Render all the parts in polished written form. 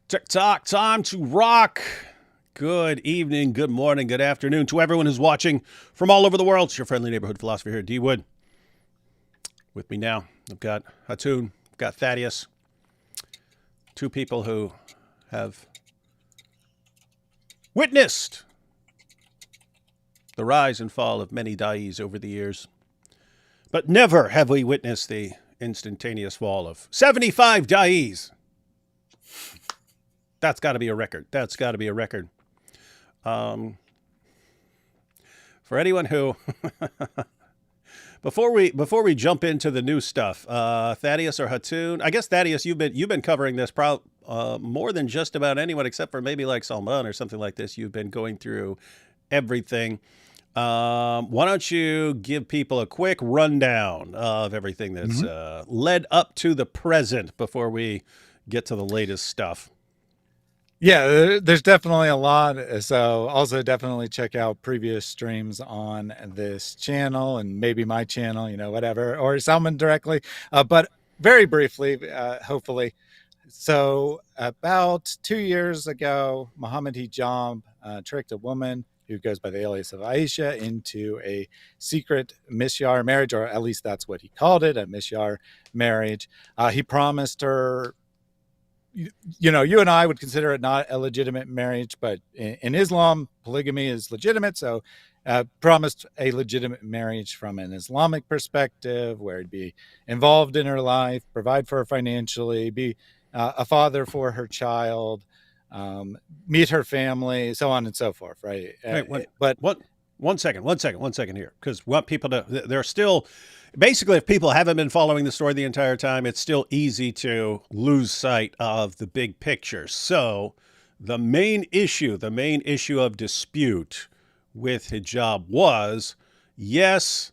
TikTok, time to rock. Good evening, good morning, good afternoon to everyone who's watching from all over the world. It's your friendly neighborhood philosopher here, D Wood. With me now, I've got Hatun, I've got Thaddeus. Two people who have witnessed the rise and fall of many dais over the years. But never have we witnessed the instantaneous fall of 75 dais. That's got to be a record. That's got to be a record. For anyone who, before we jump into the new stuff, Thaddeus or Hatun, I guess Thaddeus, you've been covering this more than just about anyone except for maybe like Salman or something like this. You've been going through everything. Why don't you give people a quick rundown of everything that's led up to the present before we get to the latest stuff? Yeah, there's definitely a lot. So also definitely check out previous streams on this channel and maybe my channel, whatever, or Salman directly. But very briefly, hopefully. So about 2 years ago, Mohammed Hijab tricked a woman who goes by the alias of Aisha into a secret misyar marriage, or at least that's what he called it, a misyar marriage. He promised her, you and I would consider it not a legitimate marriage, but in Islam, polygamy is legitimate. So promised a legitimate marriage from an Islamic perspective, where he'd be involved in her life, provide for her financially, be a father for her child, meet her family, so on and so forth, right? One second here, because we want people to, they're still, basically, if people haven't been following the story the entire time, it's still easy to lose sight of the big picture. So the main issue of dispute with hijab was, yes,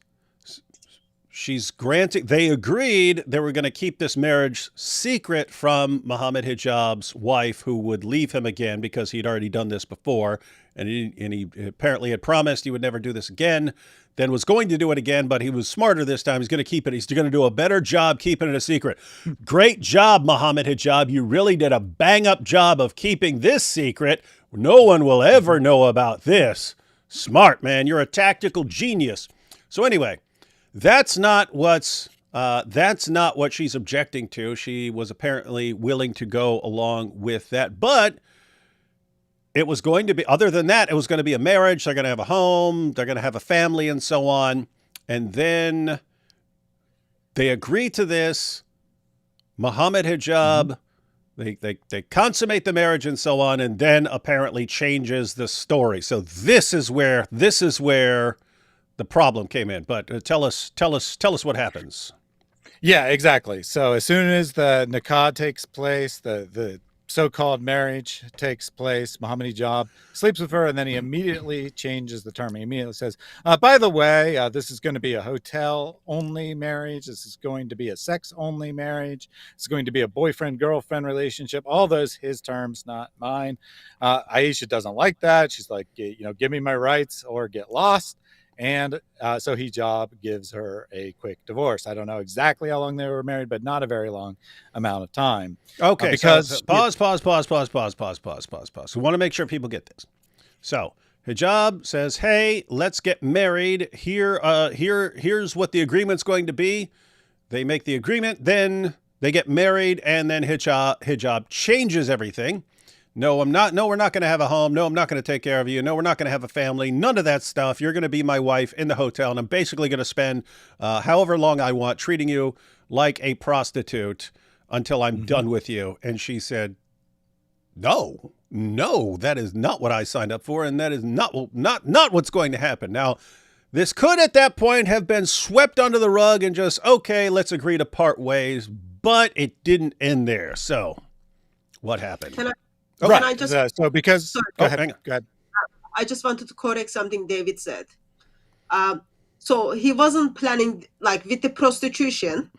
she's granting, they agreed they were going to keep this marriage secret from Mohammed Hijab's wife, who would leave him again because he'd already done this before. And he apparently had promised he would never do this again, then was going to do it again, but he was smarter this time. He's going to keep it. He's going to do a better job keeping it a secret. Great job, Mohammed Hijab. You really did a bang-up job of keeping this secret. No one will ever know about this. Smart, man. You're a tactical genius. So anyway, that's not what she's objecting to. She was apparently willing to go along with that, but it was going to be, other than that, it was going to be a marriage. They're going to have a home. They're going to have a family and so on. And then they agree to this. Mohammed Hijab, they consummate the marriage and so on, and then apparently changes the story. So this is where the problem came in. But tell us what happens. Yeah, exactly. So as soon as the nikah takes place, the so-called marriage takes place, Mohammed Hijab sleeps with her, and then he immediately changes the term. He immediately says, by the way, this is going to be a hotel-only marriage. This is going to be a sex-only marriage. It's going to be a boyfriend-girlfriend relationship. All those his terms, not mine. Aisha doesn't like that. She's like, give me my rights or get lost. And so Hijab gives her a quick divorce. I don't know exactly how long they were married, but not a very long amount of time. Okay, because pause. We want to make sure people get this. So Hijab says, "Hey, let's get married. Here's what the agreement's going to be." They make the agreement, then they get married, and then Hijab changes everything. No, I'm not. No, we're not going to have a home. No, I'm not going to take care of you. No, we're not going to have a family. None of that stuff. You're going to be my wife in the hotel, and I'm basically going to spend however long I want treating you like a prostitute until I'm done with you. And she said, no, that is not what I signed up for, and that is not what's going to happen. Now, this could at that point have been swept under the rug and just, okay, let's agree to part ways, but it didn't end there. So what happened? Go ahead. I just wanted to correct something David said. So he wasn't planning, like with the prostitution.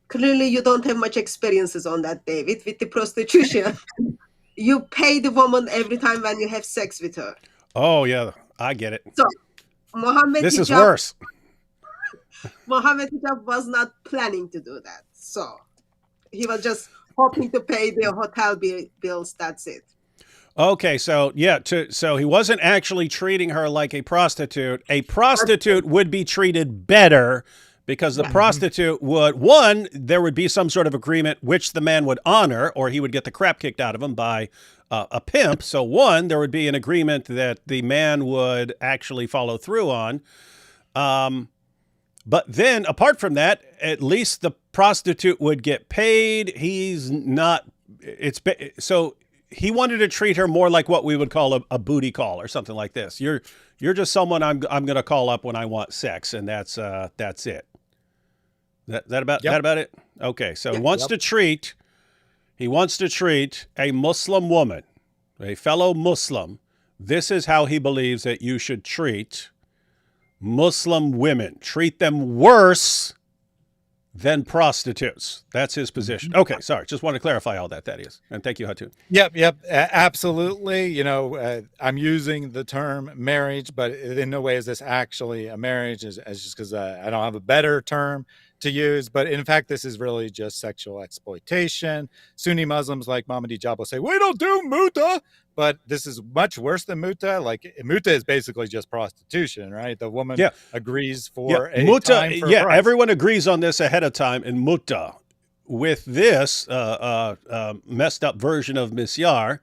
Clearly, you don't have much experiences on that, David. With the prostitution, you pay the woman every time when you have sex with her. Oh, yeah, I get it. So Mohammed This is worse. Mohammed Hijab was not planning to do that. So he was just hoping to pay the hotel bills. That's it. Okay, so yeah, so he wasn't actually treating her like a prostitute. A prostitute would be treated better because the prostitute would, one, there would be some sort of agreement which the man would honor, or he would get the crap kicked out of him by a pimp. So one, there would be an agreement that the man would actually follow through on. But then apart from that, at least the prostitute would get paid. He's not, so he wanted to treat her more like what we would call a booty call or something like this. You're just someone I'm going to call up when I want sex, and that's it. That about it? Okay, so he wants to treat a Muslim woman, a fellow Muslim. This is how he believes that you should treat Muslim women. Treat them worse than prostitutes. That's his position. Okay, sorry. Just want to clarify all that. That is. And thank you, Hatun. Yep. Absolutely. You know, I'm using the term marriage, but in no way is this actually a marriage, as just because I don't have a better term to use. But in fact, this is really just sexual exploitation. Sunni Muslims like Mohammed Hijab will say, we don't do muta. But this is much worse than muta. Like muta is basically just prostitution, right? The woman agrees for a muta, time for a price. Everyone agrees on this ahead of time in muta. With this messed up version of misyar,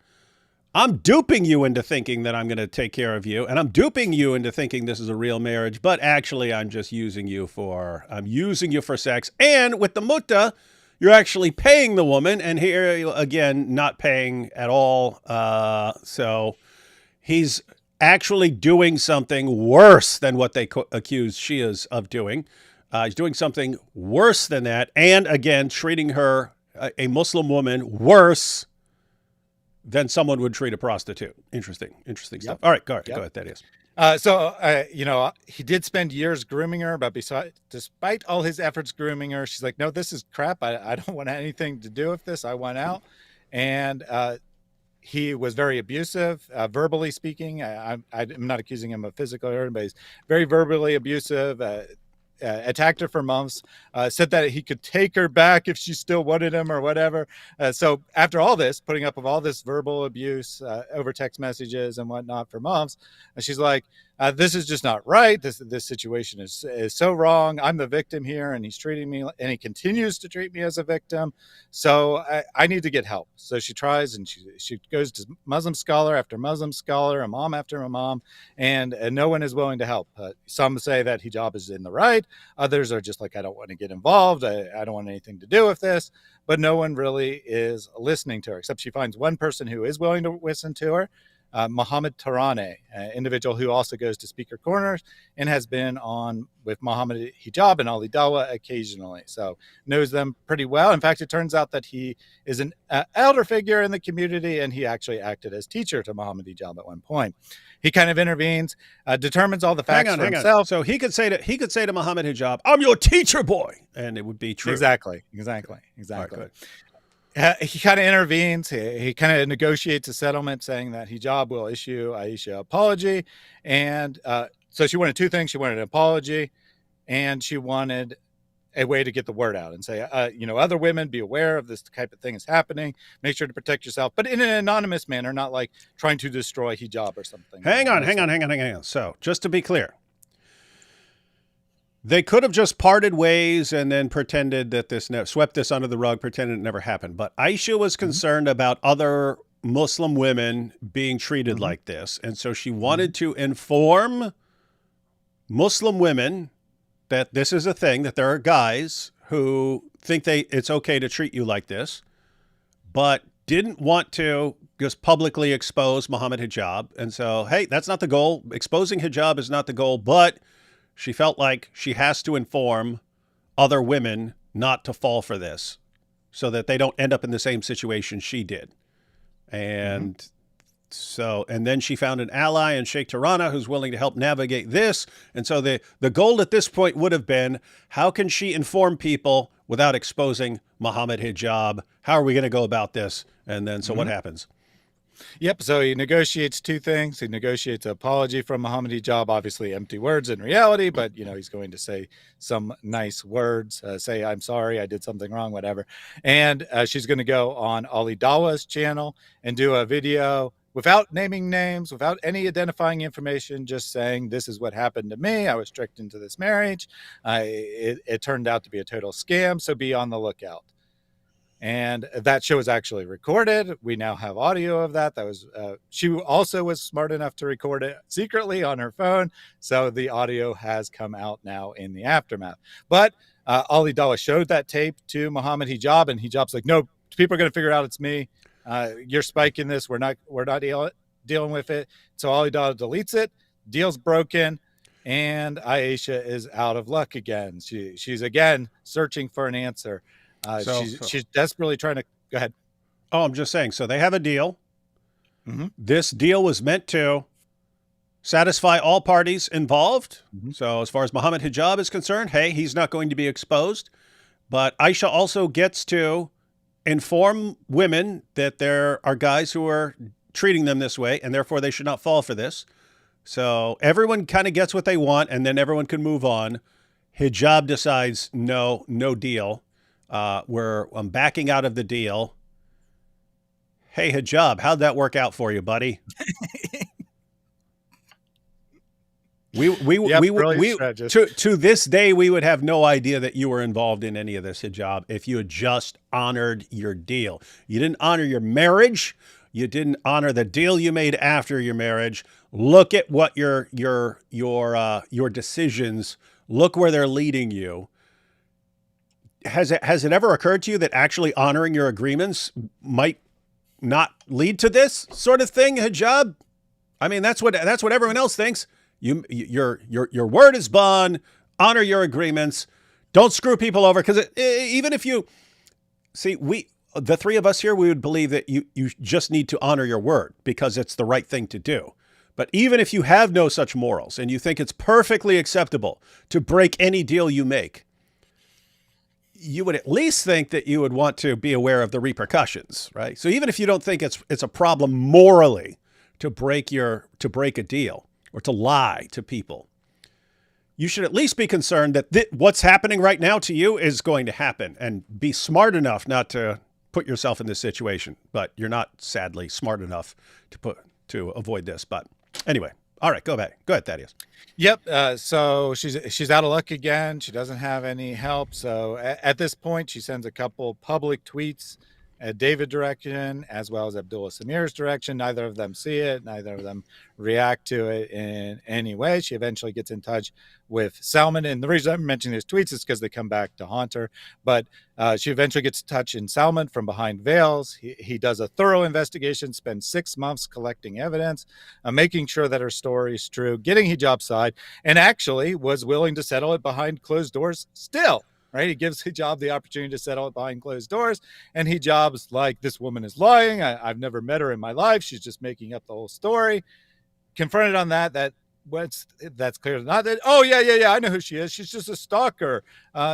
I'm duping you into thinking that I'm going to take care of you, and I'm duping you into thinking this is a real marriage, but actually I'm just using you for sex. And with the muta, you're actually paying the woman, and here again, not paying at all. So he's actually doing something worse than what they accuse Shias of doing. He's doing something worse than that, and again, treating her, a Muslim woman, worse than someone would treat a prostitute. Interesting stuff. All right, go ahead. That is. You know, he did spend years grooming her, but despite all his efforts grooming her, she's like, no, this is crap. I don't want anything to do with this. I want out. And he was very abusive, verbally speaking. I'm not accusing him of physical hurt, but he's very verbally abusive. Attacked her for months, said that he could take her back if she still wanted him or whatever. So after all this, putting up with all this verbal abuse over text messages and whatnot for months, she's like, this is just not right. This situation is so wrong. I'm the victim here, and he's treating me, and he continues to treat me as a victim. So I need to get help. So she tries, and she goes to Muslim scholar after Muslim scholar, imam after imam, and no one is willing to help. Some say that hijab is in the right. Others are just like, I don't want to get involved. I don't want anything to do with this. But no one really is listening to her, except she finds one person who is willing to listen to her. Mohammed Tarane, an individual who also goes to speaker corners and has been on with Mohammed Hijab and Ali Dawah occasionally. So knows them pretty well. In fact, it turns out that he is an elder figure in the community, and he actually acted as teacher to Mohammed Hijab at one point. He kind of intervenes, determines all the facts for himself. So he could say to Mohammed Hijab, I'm your teacher boy. And it would be true. Exactly. Right, he kind of intervenes. He kind of negotiates a settlement saying that Hijab will issue Aisha an apology. And so she wanted two things. She wanted an apology, and she wanted a way to get the word out and say, other women, be aware of this type of thing is happening. Make sure to protect yourself, but in an anonymous manner, not like trying to destroy hijab or something. Hang on. So just to be clear, they could have just parted ways and then pretended that swept this under the rug, pretended it never happened. But Aisha was concerned about other Muslim women being treated like this. And so she wanted to inform Muslim women that this is a thing, that there are guys who think it's okay to treat you like this, but didn't want to just publicly expose Mohammed Hijab. And so, hey, that's not the goal. Exposing hijab is not the goal, but she felt like she has to inform other women not to fall for this so that they don't end up in the same situation she did. And so, and then she found an ally in Sheikh Tirana who's willing to help navigate this. And so the goal at this point would have been, how can she inform people without exposing Mohammed Hijab? How are we going to go about this? And then, so what happens? Yep. So he negotiates two things. He negotiates an apology from Mohammed Hijab, obviously empty words in reality, but he's going to say some nice words, say, I'm sorry, I did something wrong, whatever. And she's going to go on Ali Dawah's channel and do a video without naming names, without any identifying information, just saying, this is what happened to me. I was tricked into this marriage. It turned out to be a total scam. So be on the lookout. And that show is actually recorded. We now have audio of that. That was she also was smart enough to record it secretly on her phone. So the audio has come out now in the aftermath. But Ali Dawah showed that tape to Mohammed Hijab, and Hijab's like, no, people are going to figure out it's me. You're spiking this. We're not dealing with it. So Ali Dawah deletes it. Deal's broken. And Aisha is out of luck again. She's again searching for an answer. She's desperately trying to go ahead. Oh, I'm just saying. So they have a deal. Mm-hmm. This deal was meant to satisfy all parties involved. Mm-hmm. So as far as Mohammed Hijab is concerned, hey, he's not going to be exposed. But Aisha also gets to inform women that there are guys who are treating them this way, and therefore they should not fall for this. So everyone kind of gets what they want, and then everyone can move on. Hijab decides, no deal. I'm backing out of the deal. Hey, Hijab, how'd that work out for you, buddy? To this day, we would have no idea that you were involved in any of this, Hijab, if you had just honored your deal. You didn't honor your marriage. You didn't honor the deal you made after your marriage. Look at what your decisions, look where they're leading you. Has it ever occurred to you that actually honoring your agreements might not lead to this sort of thing, Hijab? I mean, that's what everyone else thinks. Your word is bond. Honor your agreements. Don't screw people over, because even if you see, the three of us here, we would believe that you just need to honor your word because it's the right thing to do. But even if you have no such morals and you think it's perfectly acceptable to break any deal you make, you would at least think that you would want to be aware of the repercussions, right? So even if you don't think it's a problem morally to break a deal or to lie to people, you should at least be concerned that what's happening right now to you is going to happen, and be smart enough not to put yourself in this situation. But you're not, sadly, smart enough to avoid this. But anyway, all right, go ahead, Thaddeus. Yep. So she's out of luck again. She doesn't have any help. So at this point, she sends a couple public tweets at David's direction as well as Abdullah Samir's direction. Neither of them see it. Neither of them react to it in any way. She eventually gets in touch with Salman. And the reason I'm mentioning these tweets is because they come back to haunt her. But she eventually gets in touch in Salman from behind veils. He does a thorough investigation, spends 6 months collecting evidence, making sure that her story is true, getting Hijab's side, and actually was willing to settle it behind closed doors still. Right? He gives Hijab the opportunity to settle it behind closed doors. And Hijab's like, this woman is lying. I've never met her in my life. She's just making up the whole story. Confronted on that's clear. Not that, oh, yeah, I know who she is. She's just a stalker.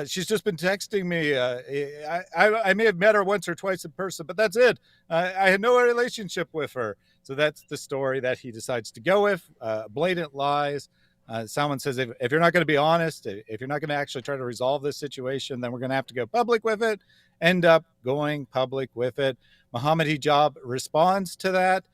She's just been texting me. I may have met her once or twice in person, but that's it. I had no relationship with her. So that's the story that he decides to go with. Blatant lies. Someone says, if you're not going to be honest, if you're not going to actually try to resolve this situation, then we're going to have to go public with it. End up going public with it. Mohammed Hijab responds to that.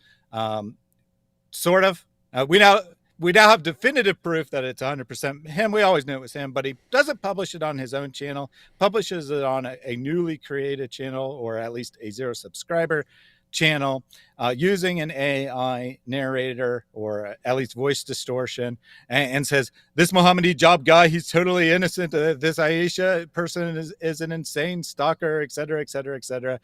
Sort of. We now have definitive proof that it's 100% him. We always knew it was him, but he doesn't publish it on his own channel, publishes it on a newly created channel, or at least a 0 subscriber channel, using an AI narrator, or at least voice distortion, and says, this Mohammed Hijab guy, he's totally innocent. This Aisha person is an insane stalker, et cetera, et cetera, et cetera.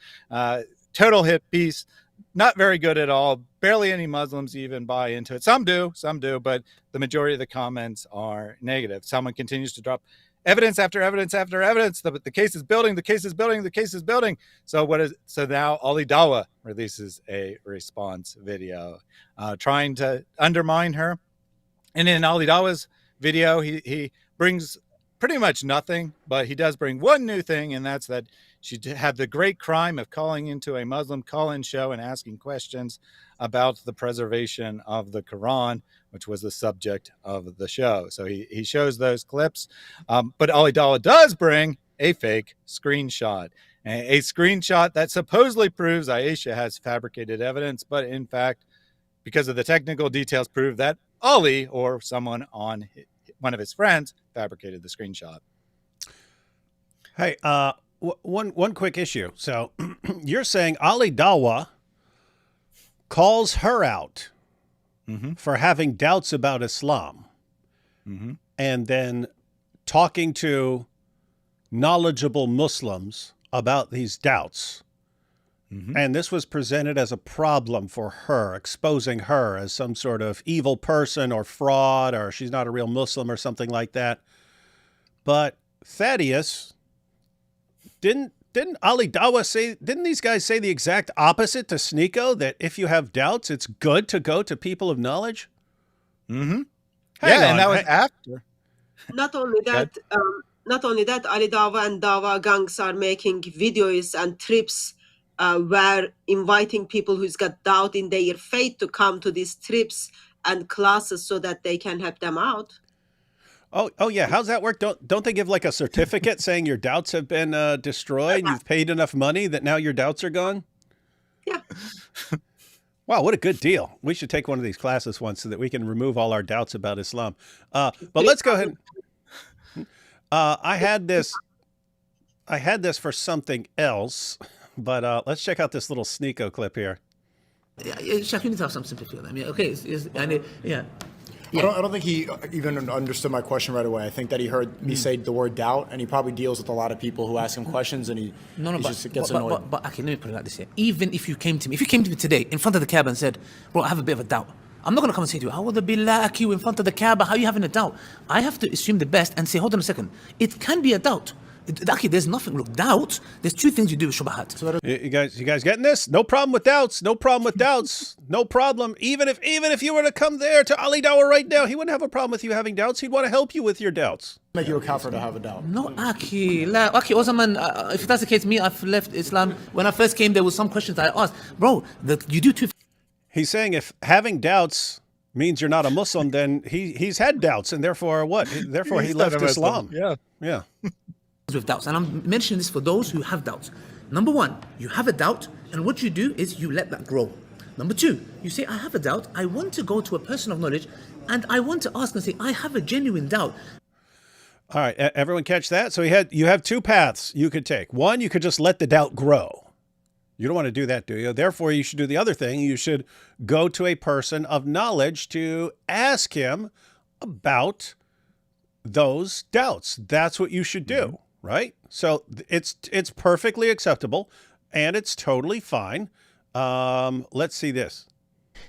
Total hit piece. Not very good at all. Barely any Muslims even buy into it. Some do, but the majority of the comments are negative. Someone continues to drop evidence after evidence after evidence. The case is building. So now Ali Dawah releases a response video trying to undermine her. And in Ali Dawah's video, he brings pretty much nothing, but he does bring one new thing, and that's that She had the great crime of calling into a Muslim call-in show and asking questions about the preservation of the Quran, which was the subject of the show. So he shows those clips. But Ali Dawah does bring a fake screenshot. A screenshot that supposedly proves Aisha has fabricated evidence, but in fact, because of the technical details, prove that Ali or someone on one of his friends fabricated the screenshot. Hey, one quick issue. So you're saying Ali Dawah calls her out for having doubts about Islam, and then talking to knowledgeable Muslims about these doubts. And this was presented as a problem for her, exposing her as some sort of evil person or fraud, or she's not a real Muslim or something like that. But Thaddeus, didn't Ali Dawah say, didn't these guys say the exact opposite to Sneeko, that if you have doubts, it's good to go to people of knowledge? And that was after. Not only that, Ali Dawah and Dawah gangs are making videos and trips where inviting people who's got doubt in their faith to come to these trips and classes so that they can help them out. Oh yeah. How's that work? Don't they give like a certificate saying your doubts have been destroyed? You've paid enough money that now your doubts are gone? Yeah. Wow, what a good deal. We should take one of these classes once so that we can remove all our doubts about Islam. But let's go ahead. I had this for something else, but let's check out this little Sneeko clip here. Shaq, you need to have some sympathy on that. I mean, okay, yeah. I don't think he even understood my question right away. I think that he heard me say the word doubt, and he probably deals with a lot of people who ask him questions, and he just gets annoyed. But okay, let me put it like this here. Even if you came to me today in front of the Kaaba and said, bro, I have a bit of a doubt, I'm not going to come and say to you, A'udhu billahi you in front of the Kaaba, how are you having a doubt? I have to assume the best and say, hold on a second, it can be a doubt. Actually, there's nothing. Look, doubt. There's two things you do with shubahat. You guys getting this? No problem with doubts. No problem with doubts. No problem. Even if you were to come there to Ali Dawah right now, he wouldn't have a problem with you having doubts. He'd want to help you with your doubts. Make you a kafir to have a doubt. No, Aki. Osman, if that's the case, me, I've left Islam. When I first came, there was some questions I asked. Bro, you do two. He's saying if having doubts means you're not a Muslim, then he's had doubts, and therefore what? Therefore he left Islam. Yeah. With doubts, and I'm mentioning this for those who have doubts. Number one, you have a doubt, and what you do is you let that grow. Number two, you say, I have a doubt, I want to go to a person of knowledge, and I want to ask and say, I have a genuine doubt. All right, everyone catch that? So you have two paths you could take. One, you could just let the doubt grow. You don't want to do that, do you? Therefore, you should do the other thing. You should go to a person of knowledge to ask him about those doubts. That's what you should do. Right? So it's perfectly acceptable and it's totally fine. Let's see this.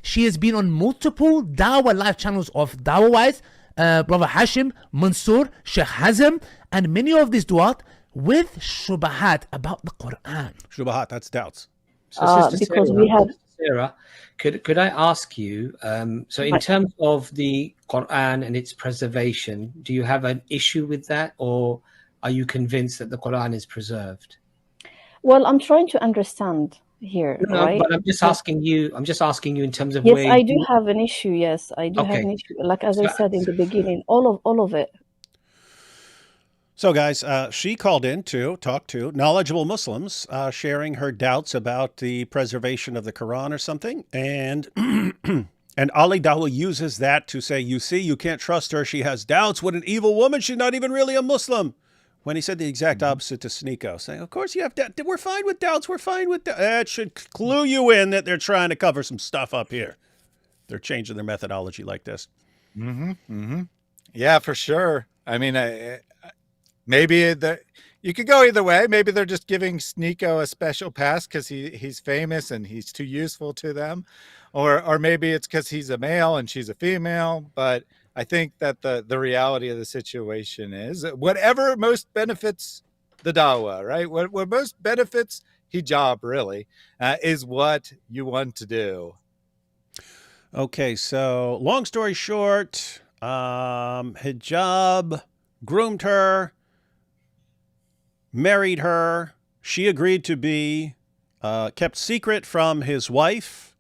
She has been on multiple Dawah live channels of Dawah Wise, Brother Hashim, Mansour, Sheikh Hazm, and many of these duat with shubahat about the Quran. Shubahat, that's doubts. So because we have Sarah, could I ask you, so in terms of the Quran and its preservation, do you have an issue with that, or are you convinced that the Quran is preserved? Well, I'm trying to understand here, right? But I'm just asking you in terms of yes, where I do have an issue. Yes, I do have an issue. Like as I said in the beginning, all of it. So guys, she called in to talk to knowledgeable Muslims, sharing her doubts about the preservation of the Quran or something. And and Ali Dawah uses that to say, you see, you can't trust her. She has doubts. What an evil woman. She's not even really a Muslim. When he said the exact opposite to Sneeko, saying, of course you have doubts. We're fine with doubts. We're fine with doubts. That should clue you in that they're trying to cover some stuff up here. They're changing their methodology like this. Yeah, for sure. I mean, maybe you could go either way. Maybe they're just giving Sneeko a special pass because he's famous and he's too useful to them. Or maybe it's because he's a male and she's a female. But I think that the reality of the situation is whatever most benefits the Dawah, right? What most benefits hijab, really, is what you want to do. Okay, so long story short, hijab groomed her, married her, she agreed to be kept secret from his wife.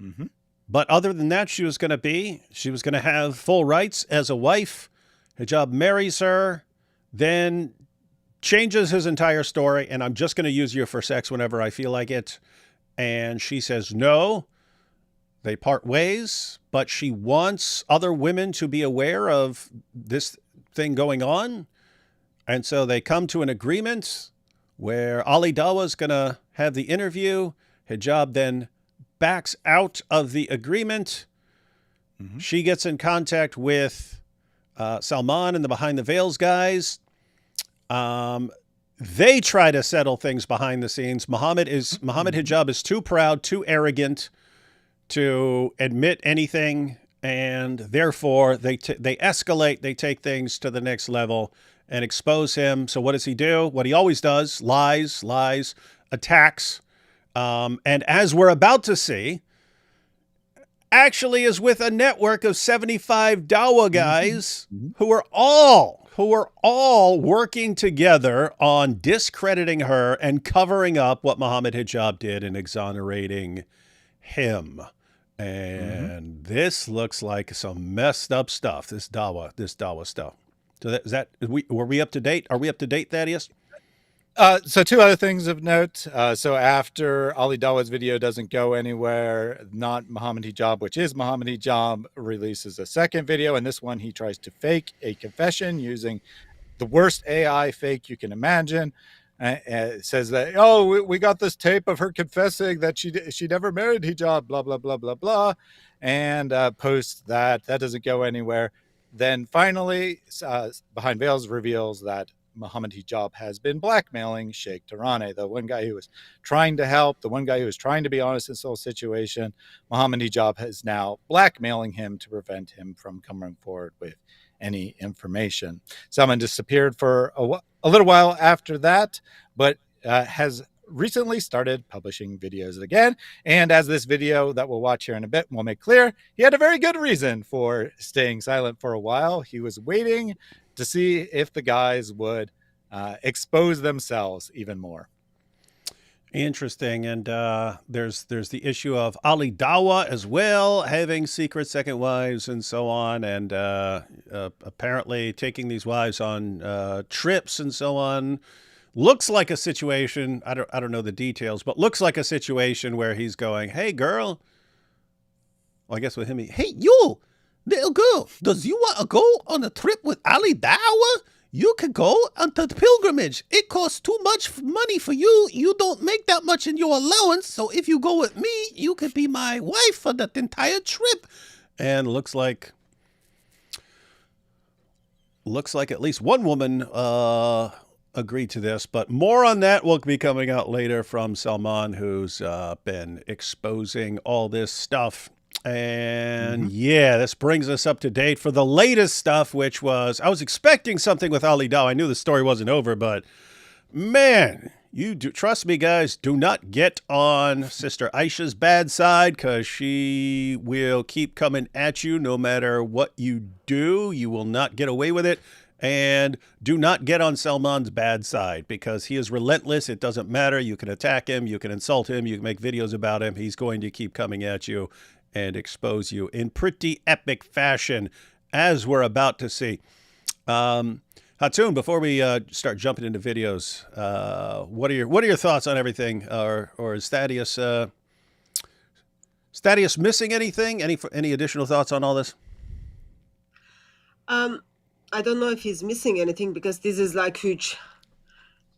Mm-hmm. But other than that, she was going to have full rights as a wife. Hijab marries her, then changes his entire story, and I'm just going to use you for sex whenever I feel like it. And she says no. They part ways, but she wants other women to be aware of this thing going on. And so they come to an agreement where Ali Dawah is going to have the interview. Hijab then backs out of the agreement. Mm-hmm. She gets in contact with Salman and the Behind the Veils guys. They try to settle things behind the scenes. Mohammed Hijab is too proud, too arrogant to admit anything, and therefore they escalate. They take things to the next level and expose him. So what does he do? What he always does: lies, attacks. And as we're about to see, actually is with a network of 75 Dawah guys who are all working together on discrediting her and covering up what Mohammed Hijab did and exonerating him. And this looks like some messed up stuff, this Dawah stuff. So were we up to date? Are we up to date, Thaddeus? So two other things of note. So after Ali Dawah's video doesn't go anywhere, not Mohammed Hijab, which is Mohammed Hijab, releases a second video. And this one, he tries to fake a confession using the worst AI fake you can imagine. It says that, oh, we got this tape of her confessing that she never married Hijab, blah, blah, blah, blah, blah. And posts that. That doesn't go anywhere. Then finally, Behind Veils reveals that Mohammed Hijab has been blackmailing Sheikh Tarane, the one guy who was trying to help, the one guy who was trying to be honest in this whole situation. Mohammed Hijab is now blackmailing him to prevent him from coming forward with any information. Salman disappeared for a little while after that, but has recently started publishing videos again. And as this video that we'll watch here in a bit will make clear, he had a very good reason for staying silent for a while. He was waiting to see if the guys would expose themselves even more. Interesting. And there's the issue of Ali Dawah as well, having secret second wives and so on, and apparently taking these wives on trips and so on. Looks like a situation, I don't know the details, but looks like a situation where he's going, hey, girl. Well, I guess with him, hey, you, little girl, does you want to go on a trip with Ali Dawah? You could go on the pilgrimage. It costs too much money for you. You don't make that much in your allowance. So if you go with me, you could be my wife for the entire trip. And looks like at least one woman agreed to this. But more on that will be coming out later from Salman, who's been exposing all this stuff. And yeah, this brings us up to date for the latest stuff, which was, I was expecting something with Ali Dawah. I knew the story wasn't over, but man, trust me, guys, do not get on Sister Aisha's bad side, because she will keep coming at you no matter what you do. You will not get away with it. And do not get on Salman's bad side, because he is relentless. It doesn't matter. You can attack him. You can insult him. You can make videos about him. He's going to keep coming at you and expose you in pretty epic fashion, as we're about to see. Hatun, before we start jumping into videos, what are your thoughts on everything? Or is Thaddeus missing anything? Any additional thoughts on all this? I don't know if he's missing anything, because this is like huge.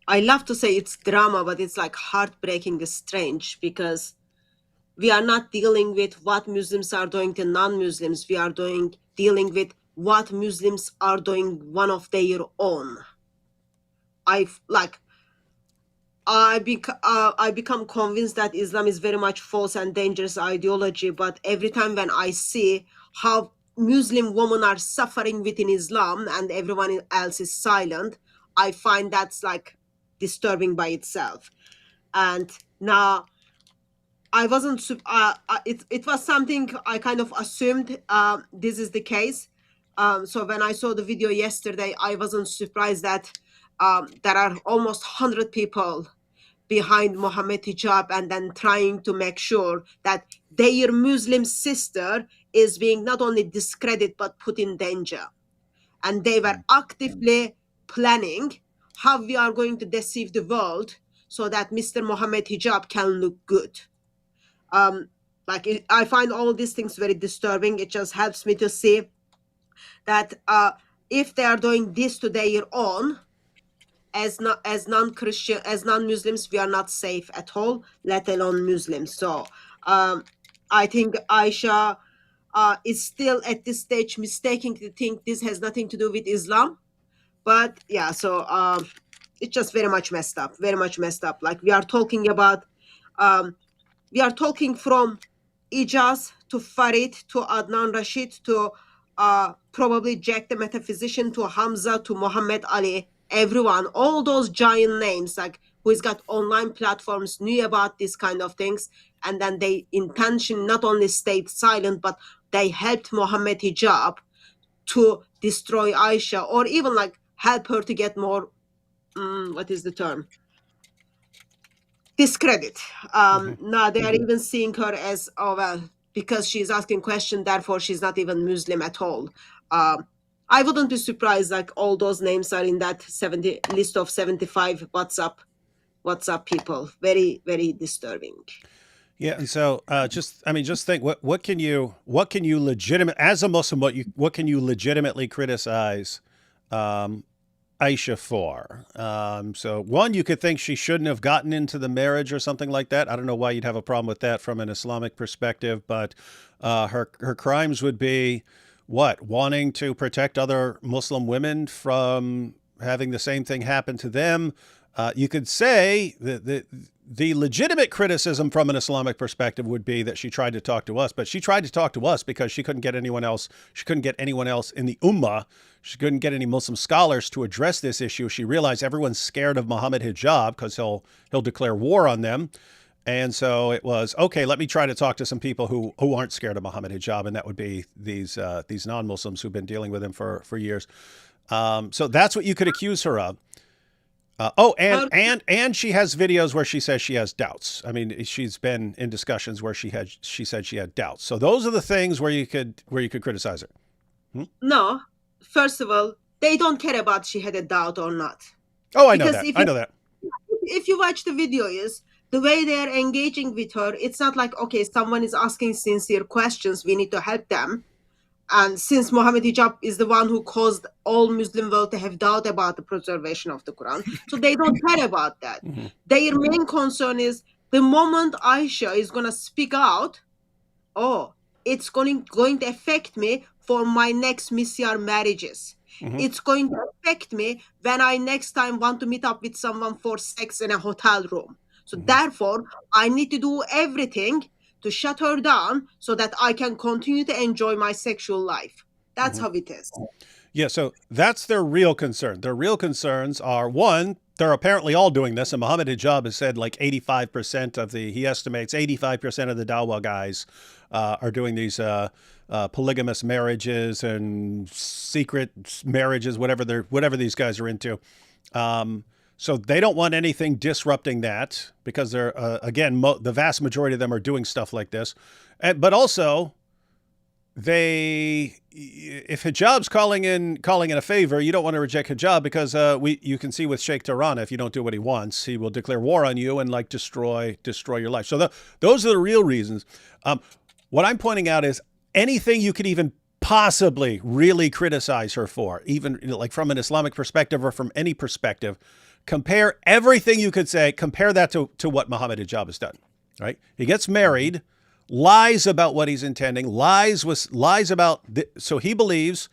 I love to say it's drama, but it's like heartbreaking, strange, because we are not dealing with what Muslims are doing to non-Muslims. We are dealing with what Muslims are doing one of their own. I become convinced that Islam is very much false and dangerous ideology. But every time when I see how Muslim women are suffering within Islam and everyone else is silent, I find that's like disturbing by itself. And now, I wasn't. It was something I kind of assumed this is the case. So when I saw the video yesterday, I wasn't surprised that there are almost 100 people behind Mohammed Hijab and then trying to make sure that their Muslim sister is being not only discredited but put in danger. And they were actively planning how we are going to deceive the world so that Mr. Mohammed Hijab can look good. I find all these things very disturbing. It just helps me to see that if they are doing this to their own, as non-Christian, as non-Muslims, we are not safe at all, let alone Muslims. So I think Aisha is still at this stage mistaking to think this has nothing to do with Islam. But yeah, so it's just very much messed up, very much messed up. Like we are talking about, we are talking from Ijaz to Farid to Adnan Rashid to probably Jack the Metaphysician to Hamza to Muhammad Ali, everyone, all those giant names, like who's got online platforms, knew about these kind of things, and then they intention not only stayed silent, but they helped Mohammed Hijab to destroy Aisha, or even like help her to get more, what is the term? Discredit. Now they are even seeing her as, oh well, because she's asking question, therefore she's not even Muslim at all. I wouldn't be surprised like all those names are in that list of 75 WhatsApp people. Very, very disturbing. Yeah, and so just think what can you as a Muslim, what can you legitimately criticize Aisha for? So one, you could think she shouldn't have gotten into the marriage or something like that. I don't know why you'd have a problem with that from an Islamic perspective, but her crimes would be what? Wanting to protect other Muslim women from having the same thing happen to them. You could say that the legitimate criticism from an Islamic perspective would be that she tried to talk to us, but she tried to talk to us because she couldn't get anyone else. She couldn't get anyone else in the Ummah. She couldn't get any Muslim scholars to address this issue. She realized everyone's scared of Mohammed Hijab because he'll declare war on them. And so it was, okay, let me try to talk to some people who aren't scared of Mohammed Hijab, and that would be these non-Muslims who've been dealing with him for years. So that's what you could accuse her of. And she has videos where she says she has doubts. I mean, she's been in discussions where she said she had doubts. So those are the things where you could criticize her. No, first of all, they don't care about she had a doubt or not. Oh, I know that. I know that. If you watch the videos, the way they are engaging with her, it's not like, okay, someone is asking sincere questions, we need to help them. And since Mohammed Hijab is the one who caused all Muslim world to have doubt about the preservation of the Quran, so they don't care about that. Their main concern is the moment Aisha is going to speak out, oh, it's going to affect me for my next misyar marriages. It's going to affect me when I next time want to meet up with someone for sex in a hotel room. So therefore, I need to do everything to shut her down so that I can continue to enjoy my sexual life. That's how it is. Yeah, so that's their real concern. Their real concerns are, one, they're apparently all doing this, and Mohammed Hijab has said like 85% he estimates 85% of the Dawah guys are doing these polygamous marriages and secret marriages, whatever these guys are into. So they don't want anything disrupting that because they're, again, the vast majority of them are doing stuff like this. But also, if hijab's calling in a favor, you don't want to reject hijab because you can see with Sheikh Tirana, if you don't do what he wants, he will declare war on you and like destroy your life. So those are the real reasons. What I'm pointing out is anything you could even possibly really criticize her for, even like from an Islamic perspective or from any perspective, compare everything you could say, compare that to what Mohammed Hijab has done, right? He gets married, lies about what he's intending, lies about, so he believes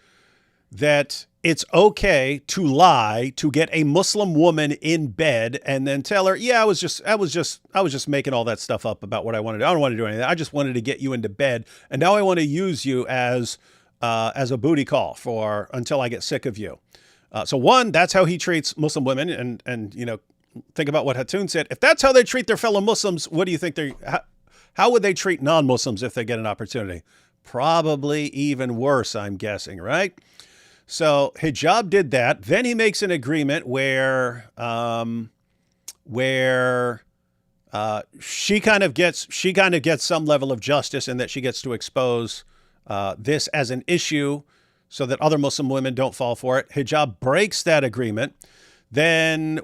that it's okay to lie to get a Muslim woman in bed and then tell her, yeah, I was just making all that stuff up about what I wanted to do. I don't want to do anything. I just wanted to get you into bed. And now I want to use you as a booty call until I get sick of you. So one, that's how he treats Muslim women. And think about what Hatun said. If that's how they treat their fellow Muslims, what do you think how would they treat non-Muslims if they get an opportunity? Probably even worse, I'm guessing, right? So Hijab did that. Then he makes an agreement where where she kind of gets some level of justice in that she gets to expose this as an issue so that other Muslim women don't fall for it. Hijab breaks that agreement. Then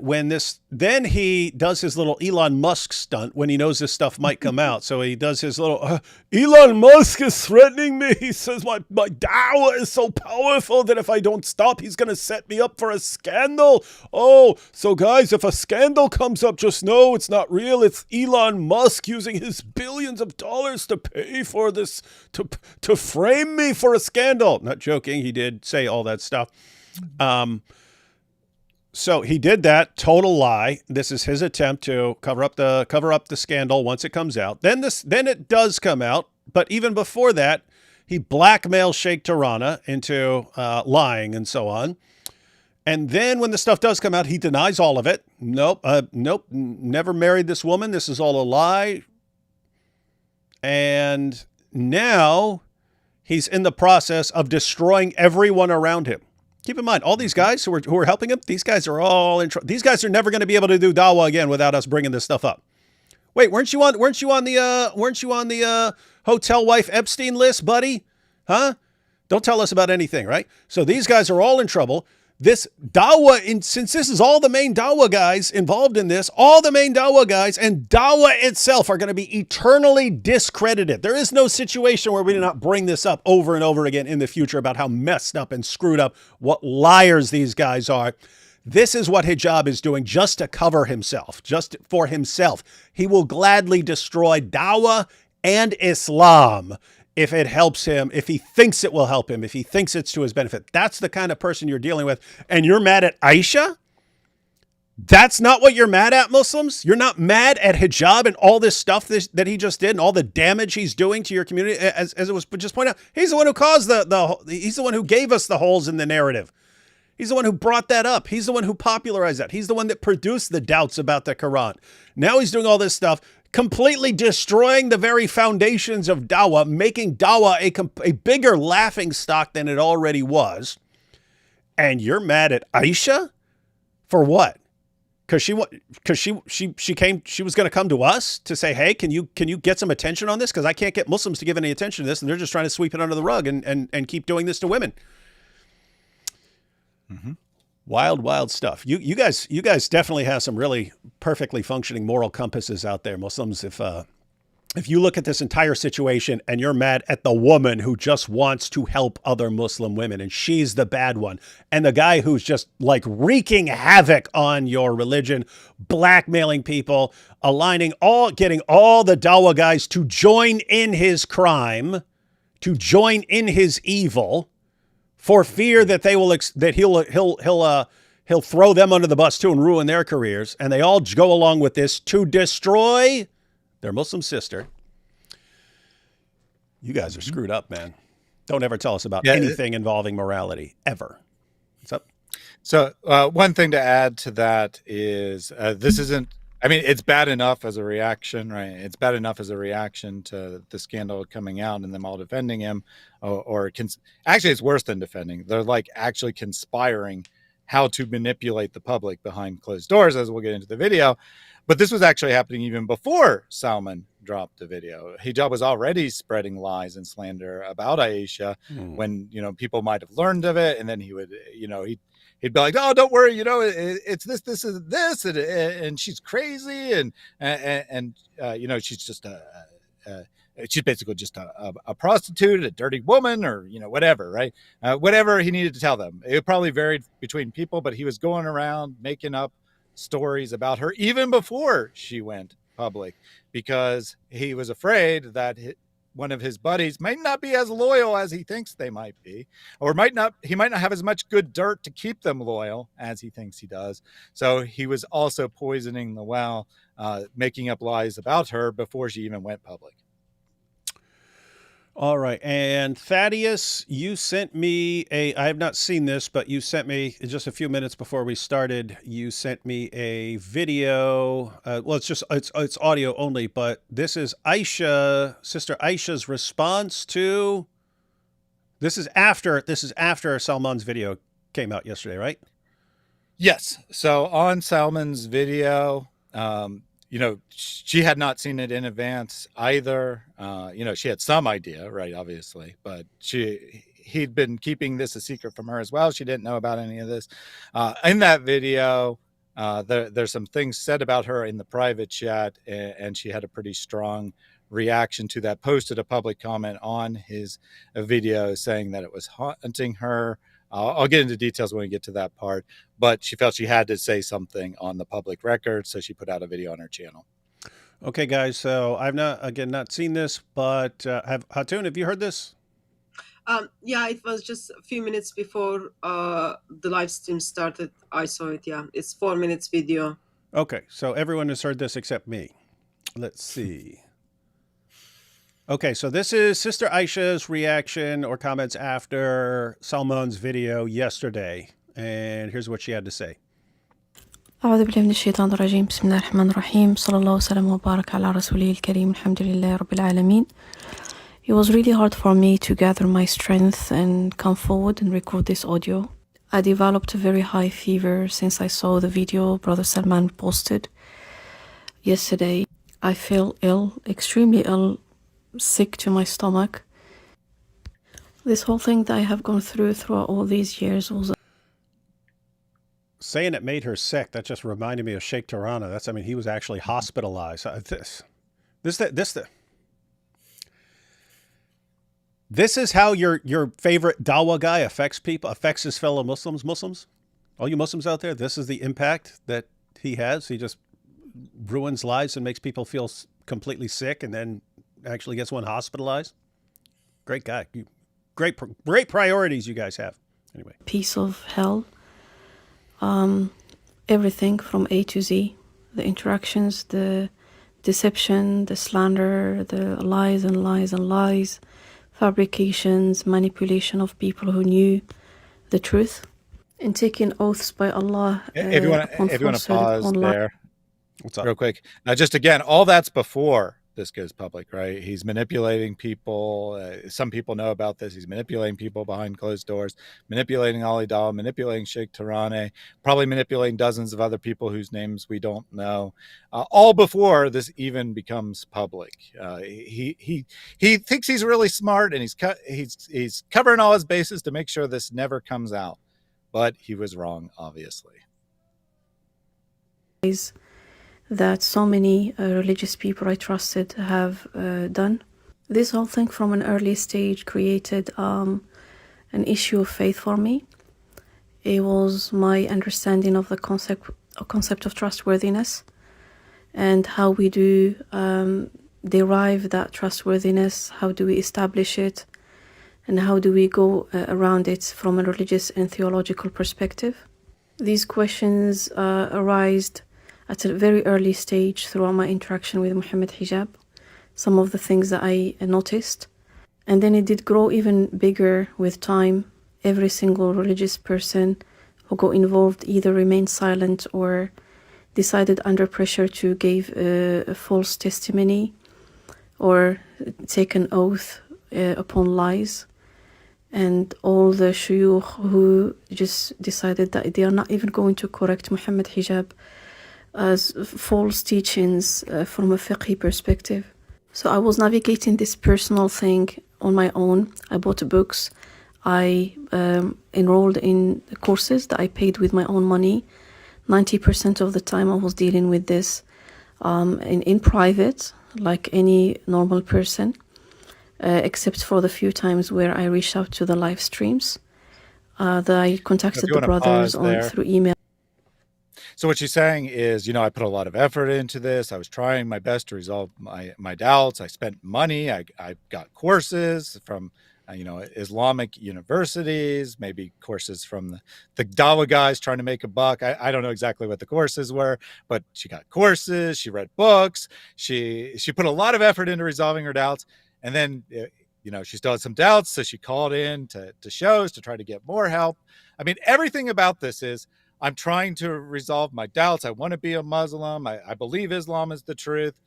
he does his little Elon Musk stunt when he knows this stuff might come out. So he does his little, Elon Musk is threatening me. He says my dawah is so powerful that if I don't stop, he's going to set me up for a scandal. Oh, so guys, if a scandal comes up, just know it's not real. It's Elon Musk using his billions of dollars to pay for this, to frame me for a scandal. Not joking. He did say all that stuff. So he did that, total lie. This is his attempt to cover up the scandal once it comes out. Then it does come out, but even before that, he blackmails Sheikh Tirana into lying and so on. And then when the stuff does come out, he denies all of it. Nope, never married this woman. This is all a lie. And now he's in the process of destroying everyone around him. Keep in mind, all these guys who are helping him, these guys are all in trouble. These guys are never going to be able to do dawah again without us bringing this stuff up. Wait, weren't you on the hotel wife Epstein list, buddy? Huh? Don't tell us about anything, right? So these guys are all in trouble. This dawah, since this is all the main dawah guys involved in this, all the main dawah guys and dawah itself are going to be eternally discredited. There is no situation where we do not bring this up over and over again in the future about how messed up and screwed up, what liars these guys are. This is what Hijab is doing just to cover himself, just for himself. He will gladly destroy dawah and Islam if it helps him, if he thinks it will help him, if he thinks it's to his benefit. That's the kind of person you're dealing with. And you're mad at Aisha? That's not what you're mad at, Muslims? You're not mad at Hijab and all this stuff that he just did and all the damage he's doing to your community? As it was just pointed out, he's the one who caused he's the one who gave us the holes in the narrative. He's the one who brought that up. He's the one who popularized that. He's the one that produced the doubts about the Quran. Now he's doing all this stuff, completely destroying the very foundations of dawah, making dawah a bigger laughing stock than it already was. And you're mad at Aisha for what? Because she was going to come to us to say, hey, can you get some attention on this? Because I can't get Muslims to give any attention to this, and they're just trying to sweep it under the rug and keep doing this to women. Mm-hmm. Wild stuff. You guys definitely have some really perfectly functioning moral compasses out there, Muslims. If you look at this entire situation and you're mad at the woman who just wants to help other Muslim women and she's the bad one, and the guy who's just like wreaking havoc on your religion, blackmailing people, getting all the dawah guys to join in his crime, to join in his evil, for fear that he'll throw them under the bus too and ruin their careers, and they all go along with this to destroy their Muslim sister. You guys are screwed up, man. Don't ever tell us about anything involving morality, ever. What's up? So one thing to add to that is this isn't, I mean, it's bad enough as a reaction, right? It's bad enough as a reaction to the scandal coming out and them all defending him, actually, it's worse than defending. They're like actually conspiring how to manipulate the public behind closed doors, as we'll get into the video. But this was actually happening even before Salman dropped the video. Hijab was already spreading lies and slander about Aisha when, people might have learned of it. And then he would, he'd be like, oh, don't worry, it's this is this, and she's crazy, and she's just she's basically just a prostitute, a dirty woman, or whatever, right? Whatever he needed to tell them. It probably varied between people, but he was going around making up stories about her even before she went public, because he was afraid that one of his buddies might not be as loyal as he thinks they might be, or he might not have as much good dirt to keep them loyal as he thinks he does. So he was also poisoning the well, making up lies about her before she even went public. All right. And Thaddeus, you sent me I have not seen this, but you sent me just a few minutes before we started, you sent me a video. Well, it's audio only, but this is Sister Aisha's response to, this is after Salman's video came out yesterday, right? Yes. So on Salman's video, she had not seen it in advance either. She had some idea, right, obviously, but he'd been keeping this a secret from her as well. She didn't know about any of this. In that video, there's some things said about her in the private chat, and she had a pretty strong reaction to that, posted a public comment on his video saying that it was haunting her. I'll get into details when we get to that part, but she felt she had to say something on the public record, so she put out a video on her channel. Okay, guys, so I've not seen this, but Hatun, have you heard this? Yeah, it was just a few minutes before the live stream started. I saw it. Yeah, it's 4 minutes video. Okay, so everyone has heard this except me. Let's see. Okay, so this is Sister Aisha's reaction or comments after Salman's video yesterday. And here's what she had to say. أعوذ بالله من الشيطان الرجيم بسم الله الرحمن الرحيم صلى الله وسلم وبارك على رسوله الكريم الحمد لله رب العالمين. It was really hard for me to gather my strength and come forward and record this audio. I developed a very high fever since I saw the video Brother Salman posted yesterday. I feel ill, extremely ill, sick to my stomach. This whole thing that I have gone throughout all these years was saying it made her sick. That just reminded me of Sheikh Tirana. He was actually hospitalized. This is how your favorite Dawah guy affects his fellow Muslims. All you Muslims out there, this is the impact that he has. He just ruins lives and makes people feel completely sick, and then actually gets one hospitalized. Great guy. Great priorities you guys have. Anyway. Piece of hell. Everything from A to Z. The interactions, the deception, the slander, the lies and lies and lies, fabrications, manipulation of people who knew the truth, and taking oaths by Allah. If you want to pause online. there. What's up? Real quick. Now, just again, all that's before this goes public, right? He's manipulating people. Some people know about this. He's manipulating people behind closed doors, manipulating Ali Dawah, manipulating Sheikh Tirana, probably manipulating dozens of other people whose names we don't know, all before this even becomes public. He thinks he's really smart, and he's covering all his bases to make sure this never comes out. But he was wrong, obviously. That so many religious people I trusted have done. This whole thing from an early stage created an issue of faith for me. It was my understanding of the concept of trustworthiness and how we do derive that trustworthiness, how do we establish it, and how do we go around it from a religious and theological perspective. These questions arise at a very early stage throughout my interaction with Mohammed Hijab, some of the things that I noticed. And then it did grow even bigger with time. Every single religious person who got involved either remained silent or decided under pressure to give a false testimony or take an oath upon lies. And all the shuyukh who just decided that they are not even going to correct Mohammed Hijab as false teachings from a fiqhi perspective. So I was navigating this personal thing on my own. I bought books. I enrolled in courses that I paid with my own money. 90% of the time I was dealing with this in private, like any normal person, except for the few times where I reached out to the live streams. That I contacted the brothers through email. So what she's saying is, I put a lot of effort into this. I was trying my best to resolve my doubts. I spent money. I got courses from, Islamic universities, maybe courses from the Dawah guys trying to make a buck. I don't know exactly what the courses were, but she got courses. She read books. She put a lot of effort into resolving her doubts. And then, she still had some doubts. So she called in to shows to try to get more help. I mean, everything about this is, I'm trying to resolve my doubts. I want to be a Muslim. I believe Islam is the truth.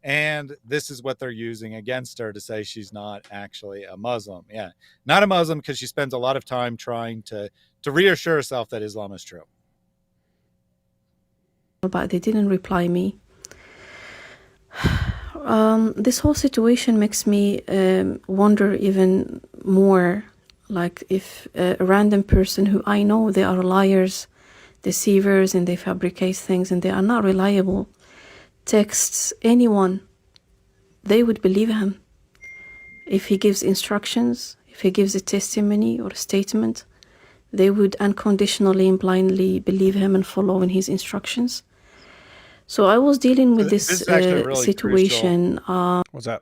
And this is what they're using against her to say she's not actually a Muslim. Yeah, not a Muslim because she spends a lot of time trying to reassure herself that Islam is true. but they didn't reply me. This whole situation makes me wonder even more, like if a random person who I know they are liars, deceivers, and they fabricate things and they are not reliable, texts anyone, they would believe him. If he gives instructions, if he gives a testimony or a statement, they would unconditionally and blindly believe him and follow in his instructions. So I was dealing with this situation. What's that?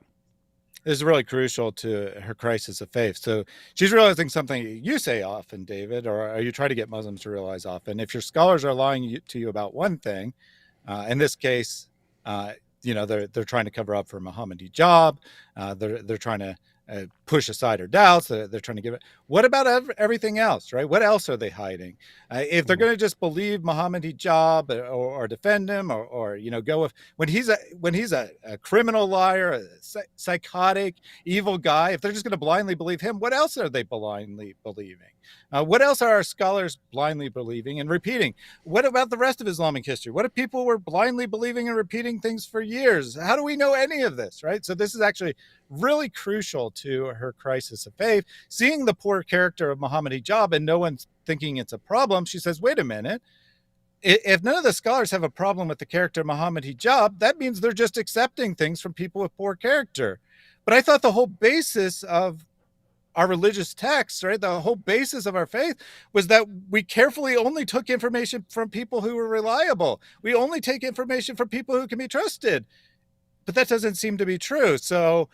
This is really crucial to her crisis of faith. So she's realizing something you say often, David, or you try to get Muslims to realize often. If your scholars are lying to you about one thing, in this case, they're trying to cover up for Mohammed Hijab. They're trying to push aside her doubts. They're trying to give it. What about everything else, right? What else are they hiding? If they're going to just believe Mohammed Hijab or defend him or go with when he's a criminal liar, a psychotic, evil guy, if they're just going to blindly believe him, what else are they blindly believing? What else are our scholars blindly believing and repeating? What about the rest of Islamic history? What if people were blindly believing and repeating things for years? How do we know any of this, right? So this is actually really crucial to her crisis of faith. Seeing the poor character of Mohammed Hijab and no one's thinking it's a problem, she says, wait a minute. If none of the scholars have a problem with the character of Mohammed Hijab, that means they're just accepting things from people with poor character. But I thought the whole basis of our religious texts, right, the whole basis of our faith was that we carefully only took information from people who were reliable. We only take information from people who can be trusted. But that doesn't seem to be true. So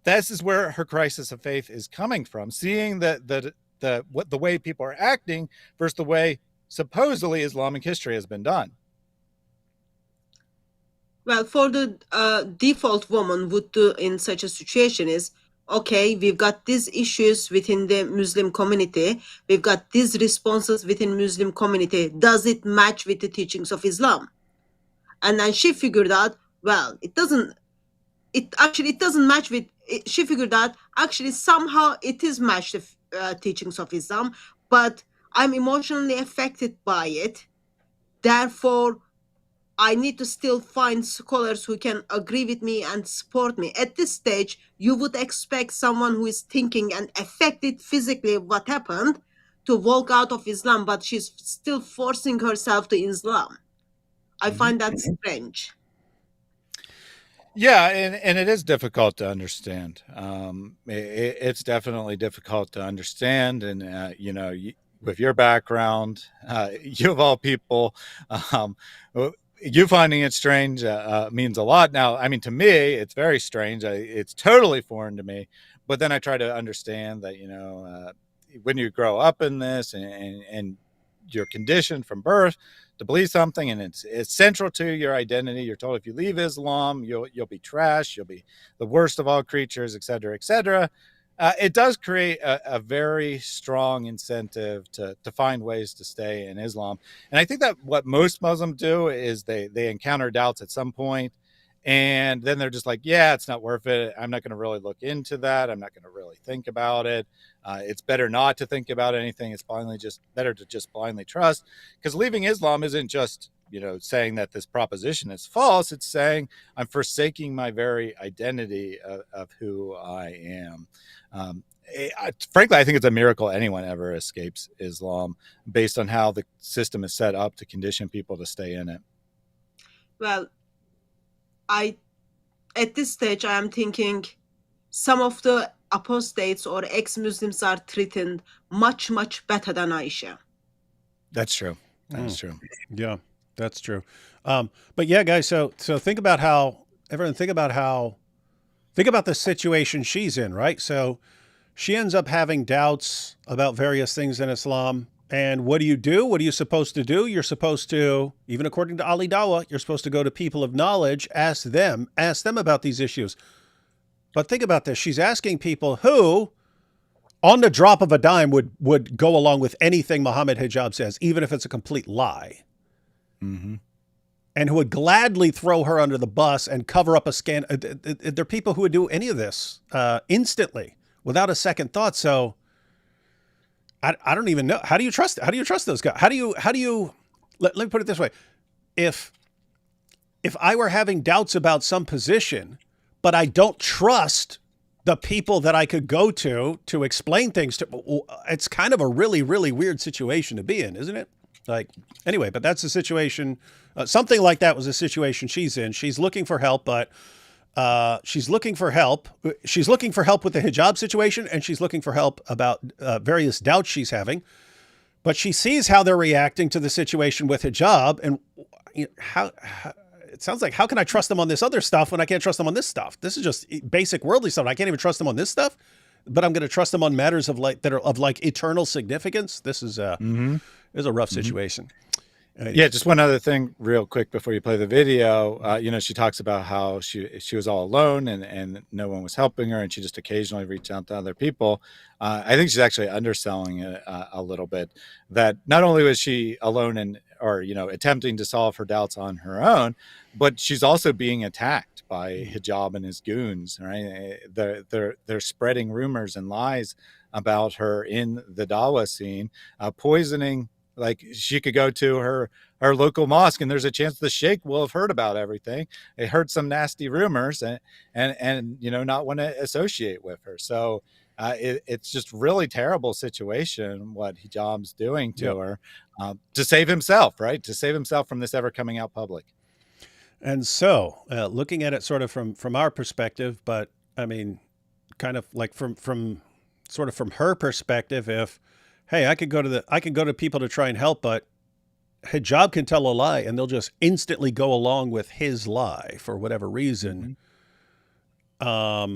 this is where her crisis of faith is coming from, seeing the way people are acting versus the way supposedly Islamic history has been done. Well, for the default woman would do in such a situation is, okay, we've got these issues within the Muslim community. We've got these responses within Muslim community. Does it match with the teachings of Islam? And then she figured out, well, it doesn't match with, she figured out actually somehow it is matched the teachings of Islam, but I'm emotionally affected by it. Therefore, I need to still find scholars who can agree with me and support me. At this stage, you would expect someone who is thinking and affected physically what happened to walk out of Islam, but she's still forcing herself to Islam. I find that strange. Yeah, and it is difficult to understand. It's definitely difficult to understand. And, with your background, you of all people, you finding it strange means a lot. Now, I mean, to me, it's very strange. It's totally foreign to me. But then I try to understand that, when you grow up in this and you're conditioned from birth to believe something and it's central to your identity. You're told if you leave Islam, you'll be trash. You'll be the worst of all creatures, et cetera, et cetera. It does create a very strong incentive to find ways to stay in Islam. And I think that what most Muslims do is they encounter doubts at some point, and then they're just like, yeah, it's not worth it. I'm not going to really look into that. I'm not going to really think about it. It's better not to think about anything. It's better to just blindly trust, because leaving Islam isn't just, saying that this proposition is false. It's saying I'm forsaking my very identity of who I am. Frankly, I think it's a miracle anyone ever escapes Islam based on how the system is set up to condition people to stay in it. Well, at this stage, I am thinking some of the apostates or ex-Muslims are treated much, much better than Aisha. That's true. That's true. Yeah, that's true. But yeah, guys, so think about the situation she's in, right? So she ends up having doubts about various things in Islam. And what do you do? What are you supposed to do? You're supposed to, even according to Ali Dawah, you're supposed to go to people of knowledge, ask them about these issues. But think about this. She's asking people who, on the drop of a dime, would go along with anything Mohammed Hijab says, even if it's a complete lie. Mm-hmm. And who would gladly throw her under the bus and cover up a scandal. There are people who would do any of this instantly without a second thought. So I don't even know. How do you trust those guys? How do you let me put it this way. If if I were having doubts about some position, but I don't trust the people that I could go to explain things to, it's kind of a really, really weird situation to be in, isn't it? Like, anyway, but that's the situation. Something like that was a situation she's in. She's looking for help, but she's looking for help. She's looking for help with the hijab situation, and she's looking for help about various doubts she's having. But she sees how they're reacting to the situation with hijab, and how it sounds like, how can I trust them on this other stuff when I can't trust them on this stuff? This is just basic worldly stuff. I can't even trust them on this stuff, but I'm going to trust them on matters of like that are of like eternal significance. This is a rough situation. Yeah, just one other thing real quick before you play the video. She talks about how she was all alone and no one was helping her, and she just occasionally reached out to other people. I think she's actually underselling it a little bit, that not only was she alone or attempting to solve her doubts on her own, but she's also being attacked by Hijab and his goons, right? They're spreading rumors and lies about her in the Dawah scene, poisoning. Like, she could go to her local mosque and there's a chance the sheikh will have heard about everything. They heard some nasty rumors and not want to associate with her. So it's just really terrible situation what Hijab's doing to her to save himself, right? To save himself from this ever coming out public. And so looking at it sort of from our perspective, but I mean, kind of like from her perspective, if, hey, I could go to people to try and help, but Hijab can tell a lie and they'll just instantly go along with his lie for whatever reason. Yeah.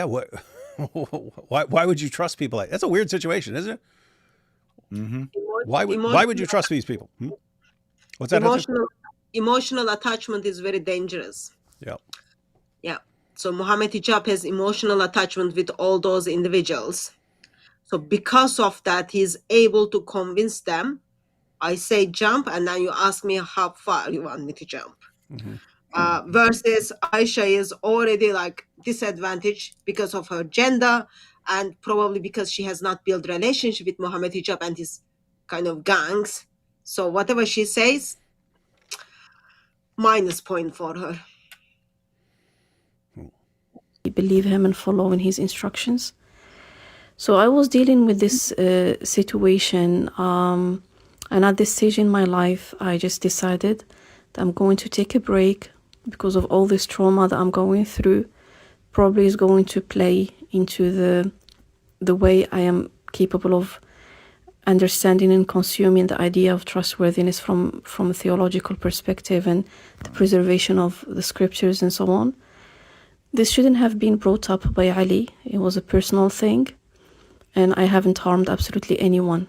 What, why would you trust people like that? That's a weird situation, isn't it? Why would you trust these people? What's that? Emotional attachment is very dangerous. Yeah. Yeah. So Mohammed Hijab has emotional attachment with all those individuals. So because of that, he's able to convince them. I say jump, and then you ask me how far you want me to jump. Versus Aisha is already like disadvantaged because of her gender, and probably because she has not built relationship with Mohammed Hijab and his kind of gangs. So whatever she says, minus point for her. Believe him and follow in his instructions. So I was dealing with this situation, and at this stage in my life, I just decided that I'm going to take a break because of all this trauma that I'm going through. Probably is going to play into the way I am capable of understanding and consuming the idea of trustworthiness from a theological perspective and the preservation of the scriptures and so on. This shouldn't have been brought up by Ali. It was a personal thing, and I haven't harmed absolutely anyone.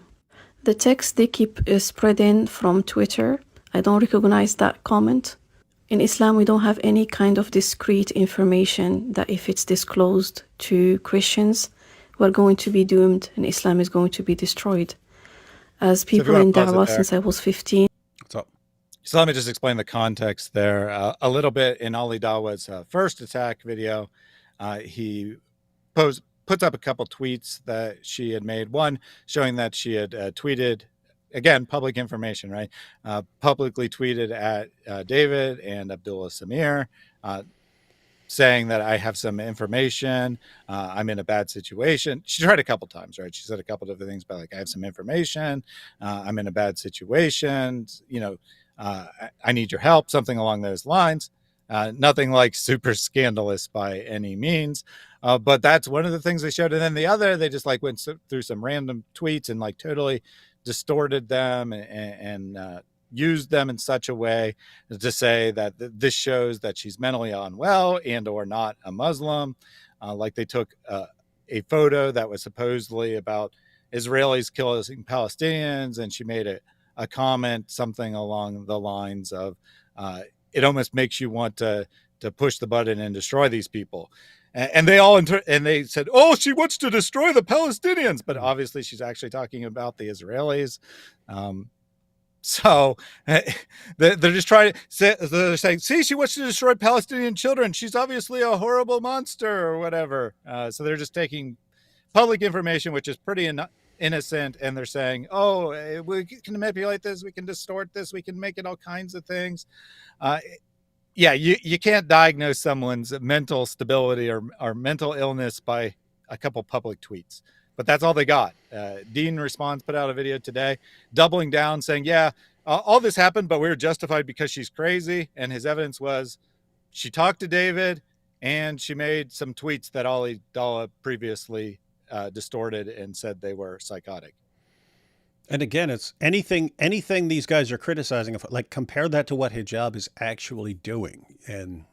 The text they keep spreading from Twitter, I don't recognize that comment. In Islam, we don't have any kind of discrete information that if it's disclosed to Christians, we're going to be doomed and Islam is going to be destroyed. As people in Dawah since I was 15. What's up? So let me just explain the context there a little bit. In Ali Dawah's first attack video, he puts up a couple tweets that she had made. One showing that she had tweeted, again, public information, right? Publicly tweeted at David and Abdullah Samir, saying that I have some information. I'm in a bad situation. She tried a couple times, right? She said a couple different things about like, I have some information. I'm in a bad situation. I need your help, something along those lines. Nothing like super scandalous by any means. But that's one of the things they showed. And then the other, they just like went through some random tweets and like totally distorted them and used them in such a way to say that this shows that she's mentally unwell and or not a Muslim. Like they took a photo that was supposedly about Israelis killing Palestinians, and she made a comment, something along the lines of, it almost makes you want to push the button and destroy these people. And they all and they said, oh, she wants to destroy the Palestinians. But obviously she's actually talking about the Israelis. So they're just trying to say, they're saying, see, she wants to destroy Palestinian children. She's obviously a horrible monster or whatever. So they're just taking public information, which is pretty innocent, and they're saying, oh, we can manipulate this, we can distort this, we can make it all kinds of things. Yeah, you can't diagnose someone's mental stability or mental illness by a couple public tweets. But that's all they got. Dean Responds put out a video today doubling down, saying, yeah, all this happened, but we were justified because she's crazy. And his evidence was she talked to David and she made some tweets that Ali Dawah previously distorted and said they were psychotic. And again, it's anything these guys are criticizing, like compare that to what Hijab is actually doing. And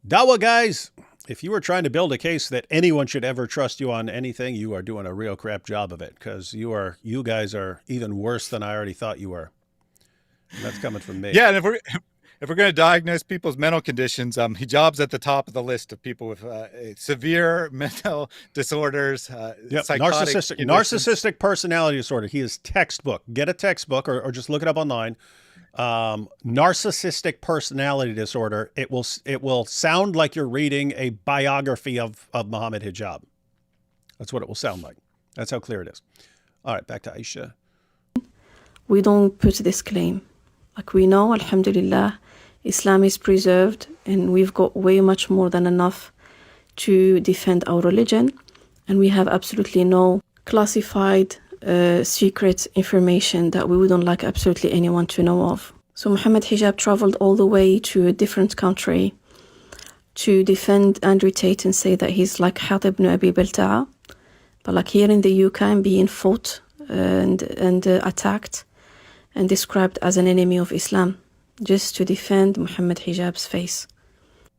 Dawah guys, if you were trying to build a case that anyone should ever trust you on anything, you are doing a real crap job of it, because you guys are even worse than I already thought you were. And that's coming from me. Yeah, and if we're going to diagnose people's mental conditions, Hijab's at the top of the list of people with severe mental disorders, narcissistic personality disorder. He is textbook. Get a textbook or just look it up online. Narcissistic personality disorder. It will sound like you're reading a biography of Mohammed Hijab. That's what it will sound like. That's how clear it is. All right, back to Aisha. We don't put this claim. Like, we know, alhamdulillah, Islam is preserved and we've got way much more than enough to defend our religion, and we have absolutely no classified secret information that we wouldn't like absolutely anyone to know of. So Mohammed Hijab traveled all the way to a different country to defend Andrew Tate and say that he's like Hatib ibn Abi Balta'a, but like here in the UK and being fought and attacked and described as an enemy of Islam just to defend Mohammed Hijab's face.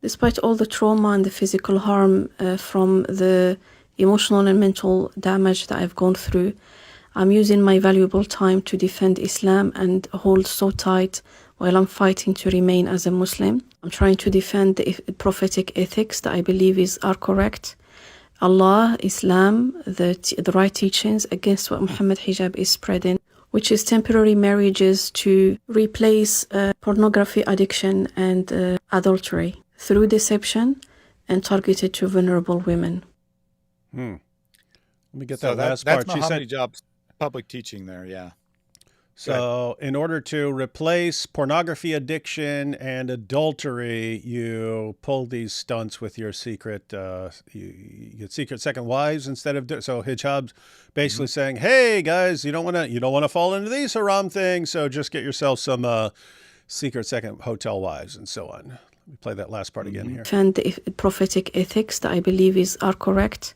Despite all the trauma and the physical harm from the emotional and mental damage that I've gone through, I'm using my valuable time to defend Islam and hold so tight while I'm fighting to remain as a Muslim. I'm trying to defend the prophetic ethics that I believe are correct. Allah, Islam, the right teachings against what Mohammed Hijab is spreading, which is temporary marriages to replace pornography addiction and adultery through deception and targeted to vulnerable women. Let me get that last part. That's Mohammed Hijab's public teaching there, yeah. So in order to replace pornography addiction and adultery, you pull these stunts with your secret, you get secret second wives instead of, so Hijab's basically saying, hey guys, you don't want to fall into these haram things. So just get yourself some secret second hotel wives and so on. Let me play that last part again here. And the prophetic ethics that I believe are correct.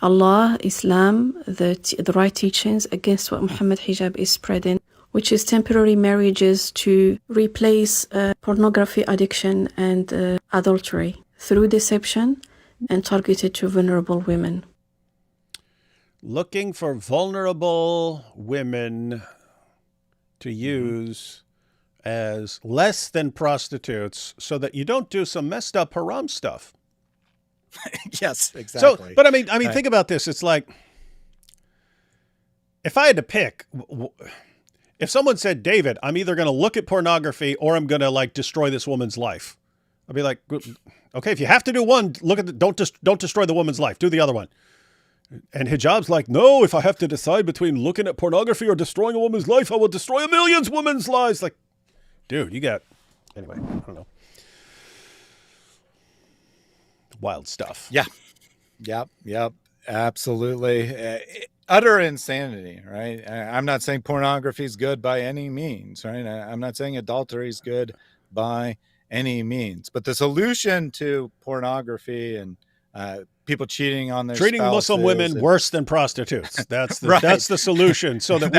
Allah, Islam, the right teachings against what Mohammed Hijab is spreading, which is temporary marriages to replace pornography addiction and adultery through deception and targeted to vulnerable women. Looking for vulnerable women to use as less than prostitutes so that you don't do some messed up haram stuff. Yes, exactly. So, but I mean, think about this. It's like, if I had to pick, if someone said, David, I'm either going to look at pornography or I'm going to like destroy this woman's life, I'd be like, okay, if you have to do one, don't destroy the woman's life. Do the other one. And Hijab's like, no, if I have to decide between looking at pornography or destroying a woman's life, I will destroy a million women's lives. Like, dude, anyway, I don't know. Wild stuff. Yeah. Yep. Absolutely. Utter insanity, right? I'm not saying pornography is good by any means, right? I'm not saying adultery is good by any means, but the solution to pornography and people cheating on their treating spouses Muslim women worse than prostitutes. That's the right. That's the solution. So that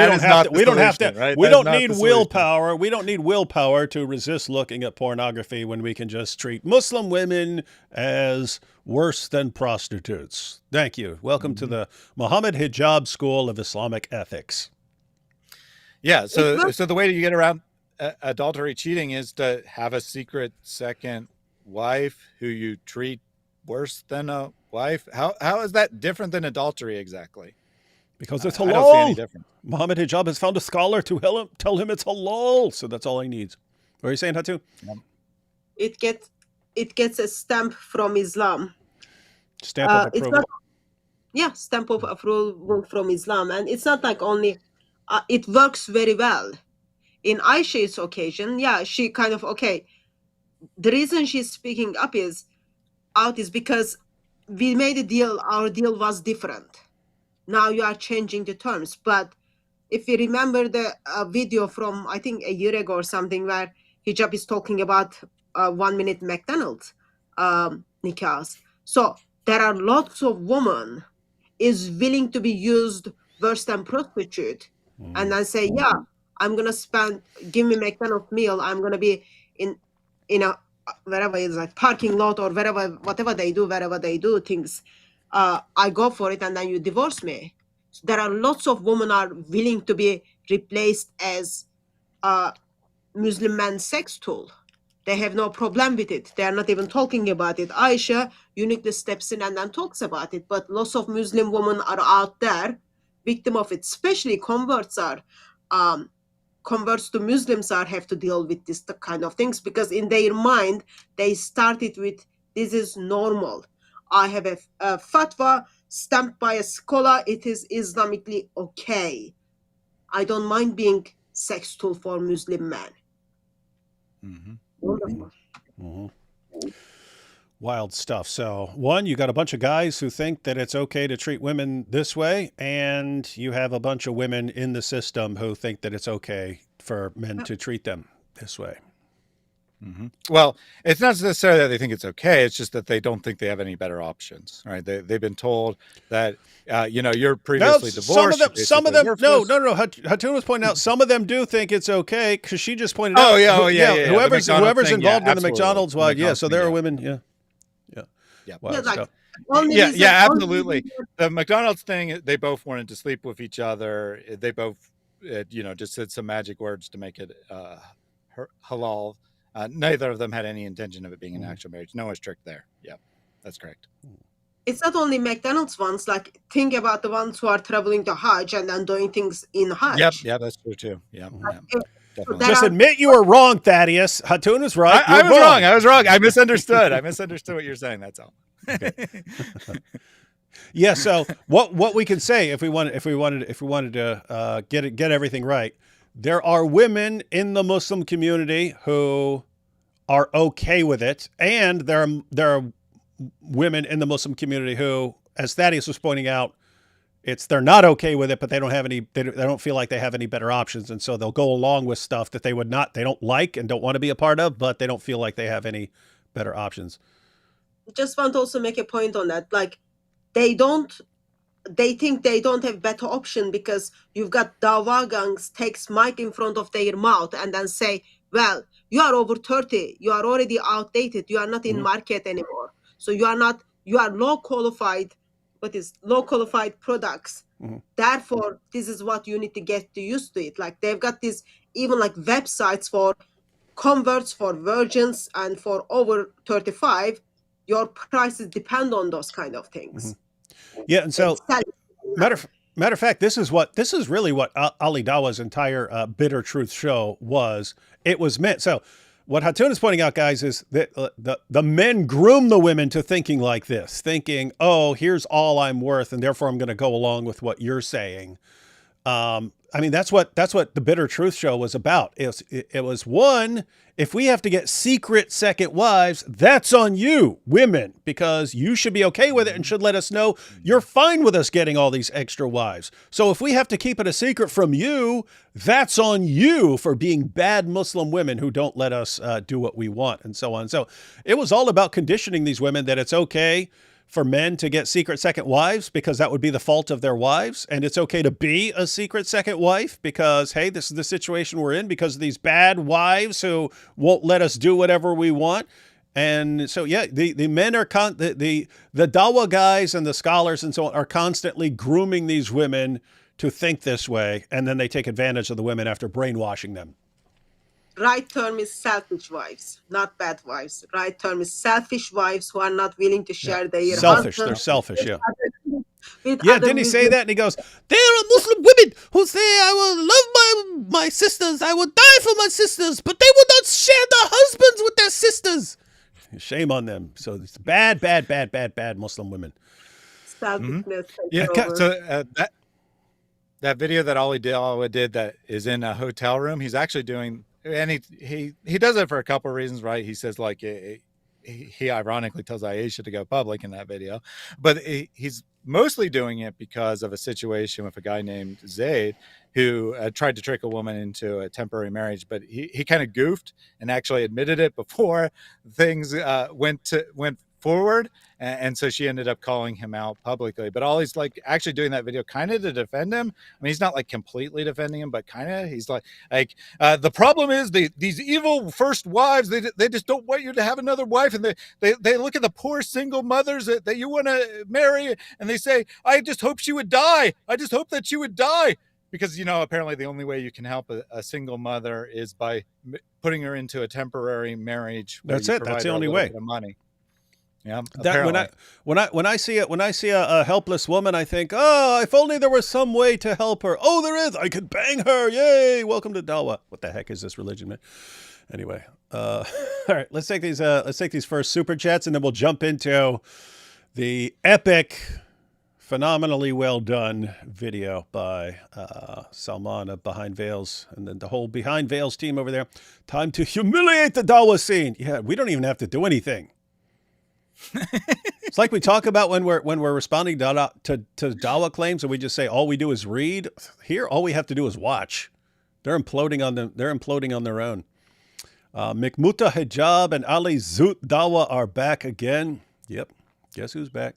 right? we don't need willpower. We don't need willpower to resist looking at pornography when we can just treat Muslim women as worse than prostitutes. Thank you. Welcome to the Mohammed Hijab School of Islamic Ethics. Yeah. So the way that you get around adultery cheating is to have a secret second wife who you treat worse than a wife. How is that different than adultery exactly? Because it's halal. I don't see any difference. Mohammed Hijab has found a scholar to tell him it's halal. So that's all he needs. What are you saying, Hatu? It gets a stamp from Islam. Stamp of approval. yeah, stamp of approval from Islam. And it's not like only, it works very well. In Aisha's occasion, yeah, she kind of, okay, the reason she's speaking up is because we made a deal, our deal was different. Now you are changing the terms. But if you remember the video from, I think, a year ago or something, where Hijab is talking about 1 minute McDonald's nikahs. So there are lots of women is willing to be used worse than prostitute. And then say, yeah, I'm going to give me McDonald's meal. I'm going to be in a, wherever it's like parking lot or whatever they do things. I go for it and then you divorce me. So there are lots of women are willing to be replaced as a Muslim man's sex tool. They have no problem with it. They are not even talking about it. Aisha uniquely steps in and then talks about it. But lots of Muslim women are out there, victim of it. Especially converts to Muslims have to deal with this kind of things, because in their mind they started with, this is normal. I have a fatwa stamped by a scholar. It is Islamically okay. I don't mind being sex tool for Muslim men. Wonderful. Wild stuff. So, one, you got a bunch of guys who think that it's okay to treat women this way, and you have a bunch of women in the system who think that it's okay for men to treat them this way. Well, it's not necessarily that they think it's okay. It's just that they don't think they have any better options, right? They've been told that, you're previously divorced. Some of them, no. Hatun was pointing out some of them do think it's okay, because she just pointed out. Whoever's involved in the McDonald's, so there are women, absolutely. The McDonald's thing, they both wanted to sleep with each other. They both, just said some magic words to make it halal. Neither of them had any intention of it being an actual marriage. No one's tricked there. Yeah, that's correct. It's not only McDonald's ones. Like, think about the ones who are traveling to Hajj and then doing things in Hajj. Yeah, that's true too. Yeah. Definitely. Just admit you were wrong, Thaddeus. Hatun was right. I was wrong. I misunderstood. I misunderstood what you're saying. That's all. Okay. Yeah. So what we can say, if we wanted to get everything right, there are women in the Muslim community who are okay with it, and there are women in the Muslim community who, as Thaddeus was pointing out, they're not okay with it, but they don't feel like they have any better options, and so they'll go along with stuff that they don't like and don't want to be a part of, but they don't feel like they have any better options. Just want to also make a point on that. Like, they think they don't have better option because you've got Dawah gangs takes mic in front of their mouth and then say, well, you are over 30. You are already outdated. You are not in market anymore. So you are low qualified. What is low qualified products? Therefore, this is what you need to get used to it. Like, they've got these even like websites for converts, for virgins, and for over 35. Your prices depend on those kind of things. Yeah, and so matter of fact, this is really what Ali Dawah's entire Bitter Truth show was. It was meant. So what Hatun is pointing out, guys, is that the men groom the women to thinking like this, thinking, oh, here's all I'm worth, and therefore I'm going to go along with what you're saying. I mean, that's what the Bitter Truth show was about. It was one, if we have to get secret second wives, that's on you, women, because you should be okay with it and should let us know you're fine with us getting all these extra wives. So if we have to keep it a secret from you, that's on you for being bad Muslim women who don't let us do what we want, and so on. So it was all about conditioning these women that it's okay for men to get secret second wives because that would be the fault of their wives. And it's okay to be a secret second wife because, hey, this is the situation we're in because of these bad wives who won't let us do whatever we want. And so, yeah, the men are, the Dawah guys and the scholars and so on are constantly grooming these women to think this way. And then they take advantage of the women after brainwashing them. Right term is selfish wives, not bad wives. Right term is selfish wives who are not willing to share their selfish. husband. They're selfish, yeah. Yeah, didn't he say that? And he goes, there are Muslim women who say, I will love my sisters. I will die for my sisters, but they will not share their husbands with their sisters. Shame on them. So it's bad Muslim women. selfishness takes Yeah. over. So that video that Ali Dawah did that is in a hotel room. He's actually doing, and he does it for a couple of reasons, right? He says like he ironically tells Aisha to go public in that video, but he's mostly doing it because of a situation with a guy named Zaid who tried to trick a woman into a temporary marriage, but he kind of goofed and actually admitted it before things went forward, and so she ended up calling him out publicly. But Ollie's like actually doing that video kind of to defend him. I mean, he's not like completely defending him, but kind of. He's like the problem is these evil first wives, they just don't want you to have another wife, and they look at the poor single mothers that you want to marry, and they say, I just hope she would die. I just hope that she would die. Because, you know, apparently the only way you can help a single mother is by putting her into a temporary marriage. That's it. That's the only way. Money. Yeah. That when I see a helpless woman, I think, oh, if only there was some way to help her. Oh, there is. I could bang her. Yay! Welcome to Dawah. What the heck is this religion, man? Anyway, all right. Let's take these first super chats, and then we'll jump into the epic, phenomenally well done video by Salman of Behind Veils, and then the whole Behind Veils team over there. Time to humiliate the Dawah scene. Yeah, we don't even have to do anything. It's like we talk about when we're responding to Dawah claims, and we just say all we do is read. Here, all we have to do is watch. They're imploding on their own. Mohammed Hijab and Ali Zoot Dawah are back again. Yep, guess who's back?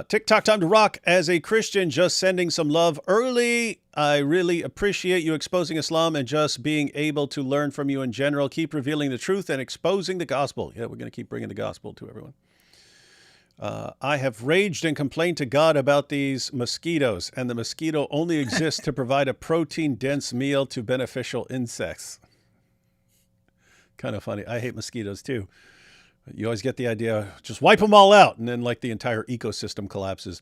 TikTok time to rock. As a Christian, just sending some love early. I really appreciate you exposing Islam and just being able to learn from you in general. Keep revealing the truth and exposing the gospel. Yeah, we're going to keep bringing the gospel to everyone. I have raged and complained to God about these mosquitoes, and the mosquito only exists to provide a protein-dense meal to beneficial insects. Kind of funny. I hate mosquitoes too. You always get the idea, just wipe them all out, and then like the entire ecosystem collapses.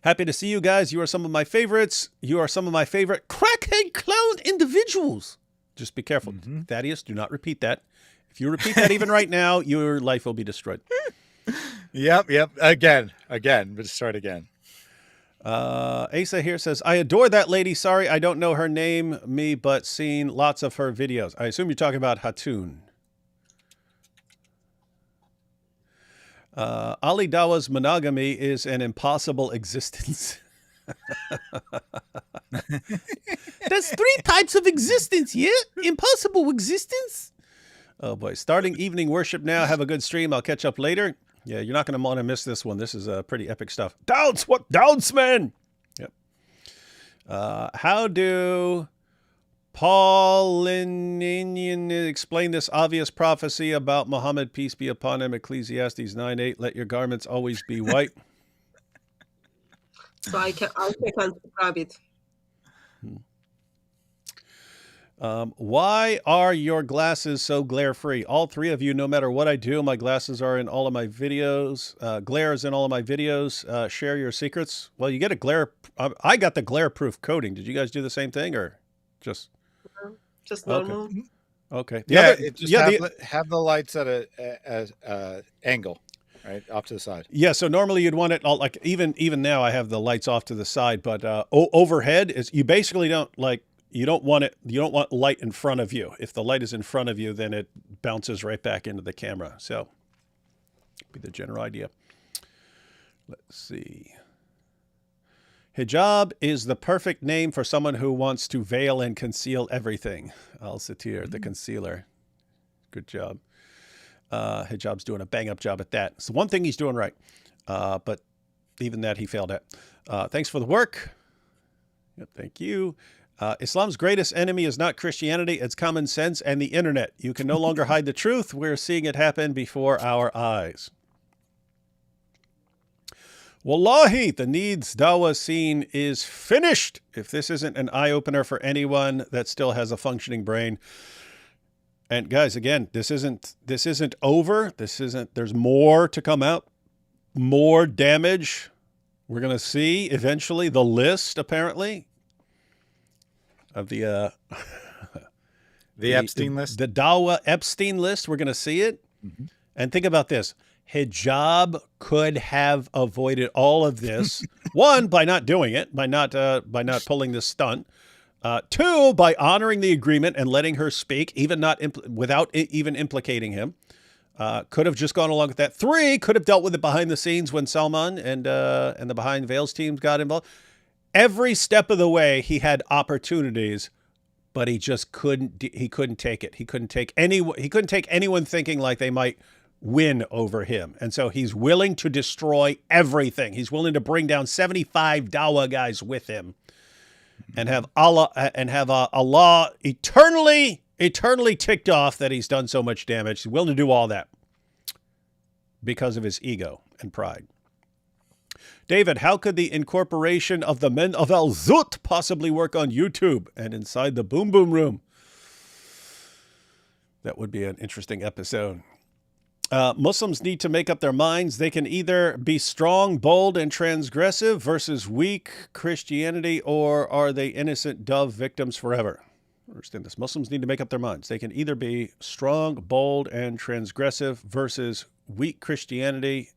Happy to see you guys. You are some of my favorites. You are some of my favorite crackhead clown individuals. Just be careful. Mm-hmm. Thaddeus, do not repeat that. If you repeat that even right now, your life will be destroyed. Yep. Again, but start again. Asa here says, I adore that lady. Sorry, I don't know her name, but seen lots of her videos. I assume you're talking about Hatun. Ali Dawah's monogamy is an impossible existence. There's 3 types of existence, yeah? Impossible existence? Oh boy. Starting evening worship now. Have a good stream. I'll catch up later. Yeah, you're not going to want to miss this one. This is pretty epic stuff. Doubts! What doubts, man? Yep. How do Paulinian explain this obvious prophecy about Muhammad, peace be upon him, Ecclesiastes 9:8, let your garments always be white? So I can describe it. Why are your glasses so glare-free? All 3 of you, no matter what I do, my glasses are in all of my videos. Glare is in all of my videos. Share your secrets. Well, you get a glare. I got the glare-proof coating. Did you guys do the same thing, or just normal? Okay. Have the lights at a angle, right, off to the side. Yeah. So normally you'd want it all, like even now I have the lights off to the side, but overhead is, you basically don't like. You don't want light in front of you. If the light is in front of you, then it bounces right back into the camera. So, be the general idea. Let's see. Hijab is the perfect name for someone who wants to veil and conceal everything. Al-Satir, the concealer. Good job. Hijab's doing a bang-up job at that. So one thing he's doing right, but even that he failed at. Thanks for the work. Yep, thank you. Islam's greatest enemy is not Christianity, it's common sense and the internet. You can no longer hide the truth. We're seeing it happen before our eyes. Wallahi, the Needs Dawah scene is finished. If this isn't an eye-opener for anyone that still has a functioning brain. And guys, again, this isn't over. There's more to come out. More damage. We're going to see eventually the list, apparently, of the Epstein list. The Dawah Epstein list. We're going to see it. Mm-hmm. And think about this. Hijab could have avoided all of this. One, by not doing it, by not pulling this stunt. Two, by honoring the agreement and letting her speak, even without even implicating him. Could have just gone along with that. Three, could have dealt with it behind the scenes when Salman and the Behind Veils teams got involved. Every step of the way, he had opportunities, but he just couldn't. He couldn't take it. He couldn't take anyone thinking like they might win over him. And so he's willing to destroy everything. He's willing to bring down 75 Dawah guys with him and have Allah eternally ticked off that he's done so much damage. He's willing to do all that because of his ego and pride. David, how could the incorporation of the men of Al-Zut possibly work on YouTube and inside the Boom Boom Room? That would be an interesting episode. Muslims need to make up their minds. They can either be strong, bold, and transgressive versus weak Christianity, or are they innocent dove victims forever? Understand this. Muslims need to make up their minds. They can either be strong, bold, and transgressive versus weak Christianity,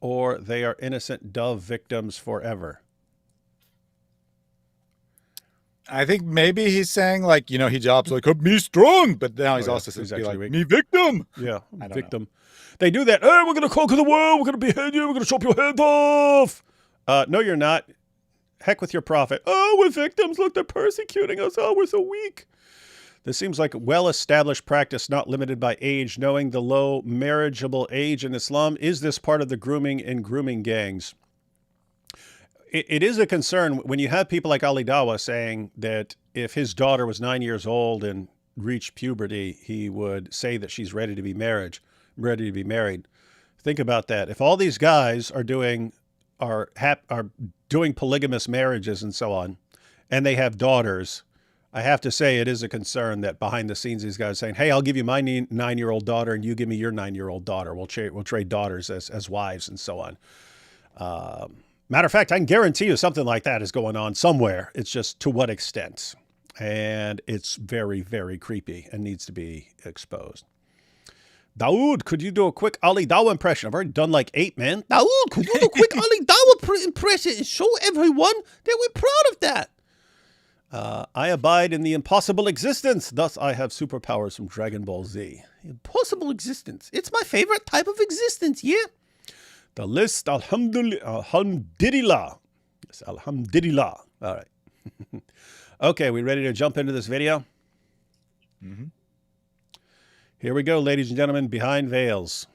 or they are innocent dove victims forever. I think maybe he's saying like, hijab's like, me strong, but now he's also saying like, weak. Me victim. Yeah, victim. They do that. Hey, we're going to conquer the world. We're going to behead you. We're going to chop your head off. No, you're not. Heck with your prophet. Oh, we're victims. Look, they're persecuting us. Oh, we're so weak. This seems like a well-established practice not limited by age. Knowing the low marriageable age in Islam, is this part of the grooming and grooming gangs? It is a concern when you have people like Ali Dawah saying that if his daughter was 9 years old and reached puberty, he would say that she's ready to be married. Think about that. If all these guys are doing polygamous marriages and so on, and they have daughters, I have to say it is a concern that behind the scenes these guys are saying, hey, I'll give you my 9-year-old daughter and you give me your 9-year-old daughter. We'll trade daughters as wives and so on. Matter of fact, I can guarantee you something like that is going on somewhere. It's just to what extent. And it's very, very creepy and needs to be exposed. Dawood, could you do a quick Ali Dawah impression? I've already done like 8, man. Dawood, could you do a quick Ali Dawah impression and show everyone that we're proud of that? I abide in the impossible existence. Thus, I have superpowers from Dragon Ball Z. Impossible existence. It's my favorite type of existence, yeah? The list, alhamdulillah. Yes, alhamdulillah. All right. Okay, we ready to jump into this video? Mm-hmm. Here we go, ladies and gentlemen, Behind Veils.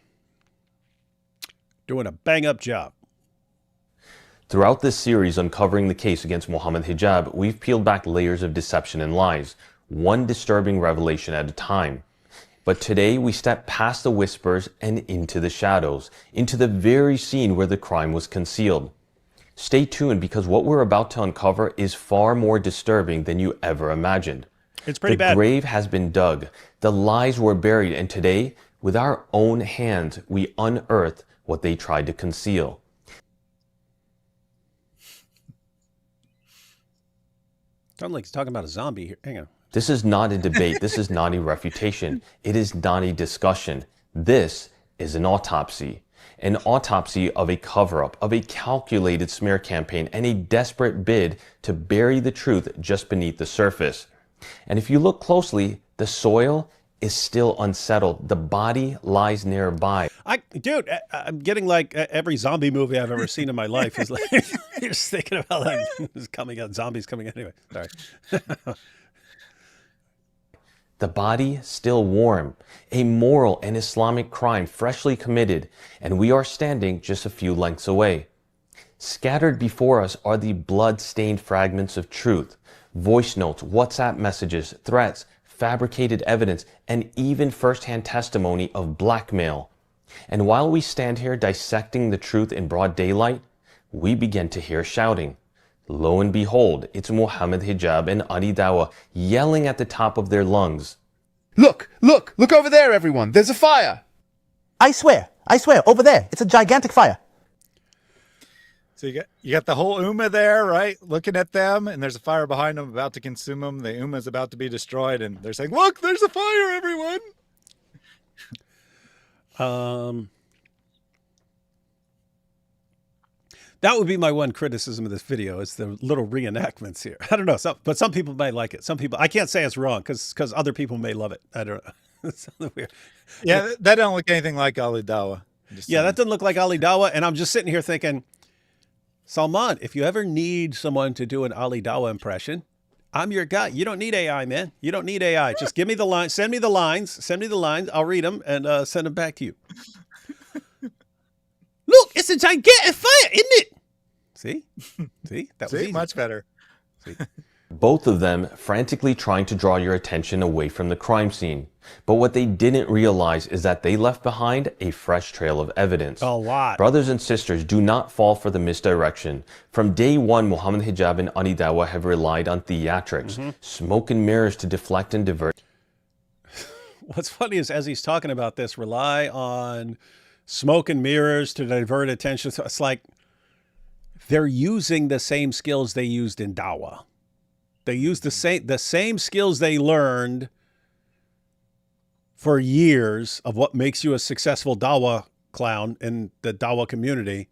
Doing a bang-up job. Throughout this series uncovering the case against Mohammed Hijab, we've peeled back layers of deception and lies, one disturbing revelation at a time. But today we step past the whispers and into the shadows, into the very scene where the crime was concealed. Stay tuned because what we're about to uncover is far more disturbing than you ever imagined. It's pretty bad. The grave has been dug, the lies were buried, and today, with our own hands, we unearth what they tried to conceal. Sounds like he's talking about a zombie here. Hang on. This is not a debate. This is not a refutation. It is not a discussion. This is an autopsy of a cover-up, of a calculated smear campaign, and a desperate bid to bury the truth just beneath the surface. And if you look closely, the soil is still unsettled. The body lies nearby. Dude, I'm getting like every zombie movie I've ever seen in my life is like, you're just thinking about like, zombies coming out. Anyway, sorry. The body still warm, a moral and Islamic crime freshly committed, and we are standing just a few lengths away. Scattered before us are the blood-stained fragments of truth, voice notes, WhatsApp messages, threats, fabricated evidence, and even first-hand testimony of blackmail. And while we stand here dissecting the truth in broad daylight, we begin to hear shouting. Lo and behold, it's Mohammed Hijab and Ali Dawah yelling at the top of their lungs. Look over there, everyone. There's a fire. I swear, over there. It's a gigantic fire. So you got the whole Ummah there, right? Looking at them, and there's a fire behind them about to consume them. The Ummah is about to be destroyed, and they're saying, look, there's a fire, everyone. That would be my one criticism of this video is the little reenactments here. I don't know, but some people might like it. Some people, I can't say it's wrong because other people may love it. I don't know. It's weird. Yeah, that don't look anything like Ali Dawah. Yeah, that doesn't look like Ali Dawah. And I'm just sitting here thinking, Salman, if you ever need someone to do an Ali Dawah impression, I'm your guy. You don't need AI, man. You don't need AI. Just give me the lines. Send me the lines. I'll read them and send them back to you. Look, it's a gigantic fire, isn't it? See? That was easy. Much better. See? Both of them frantically trying to draw your attention away from the crime scene. But what they didn't realize is that they left behind a fresh trail of evidence. A lot. Brothers and sisters, do not fall for the misdirection. From day one, Mohammed Hijab and Ali Dawah have relied on theatrics, smoke and mirrors to deflect and divert. What's funny is as he's talking about this, rely on smoke and mirrors to divert attention. So it's like they're using the same skills they used in Dawah. They use the same skills they learned for years of what makes you a successful Dawah clown in the Dawah community.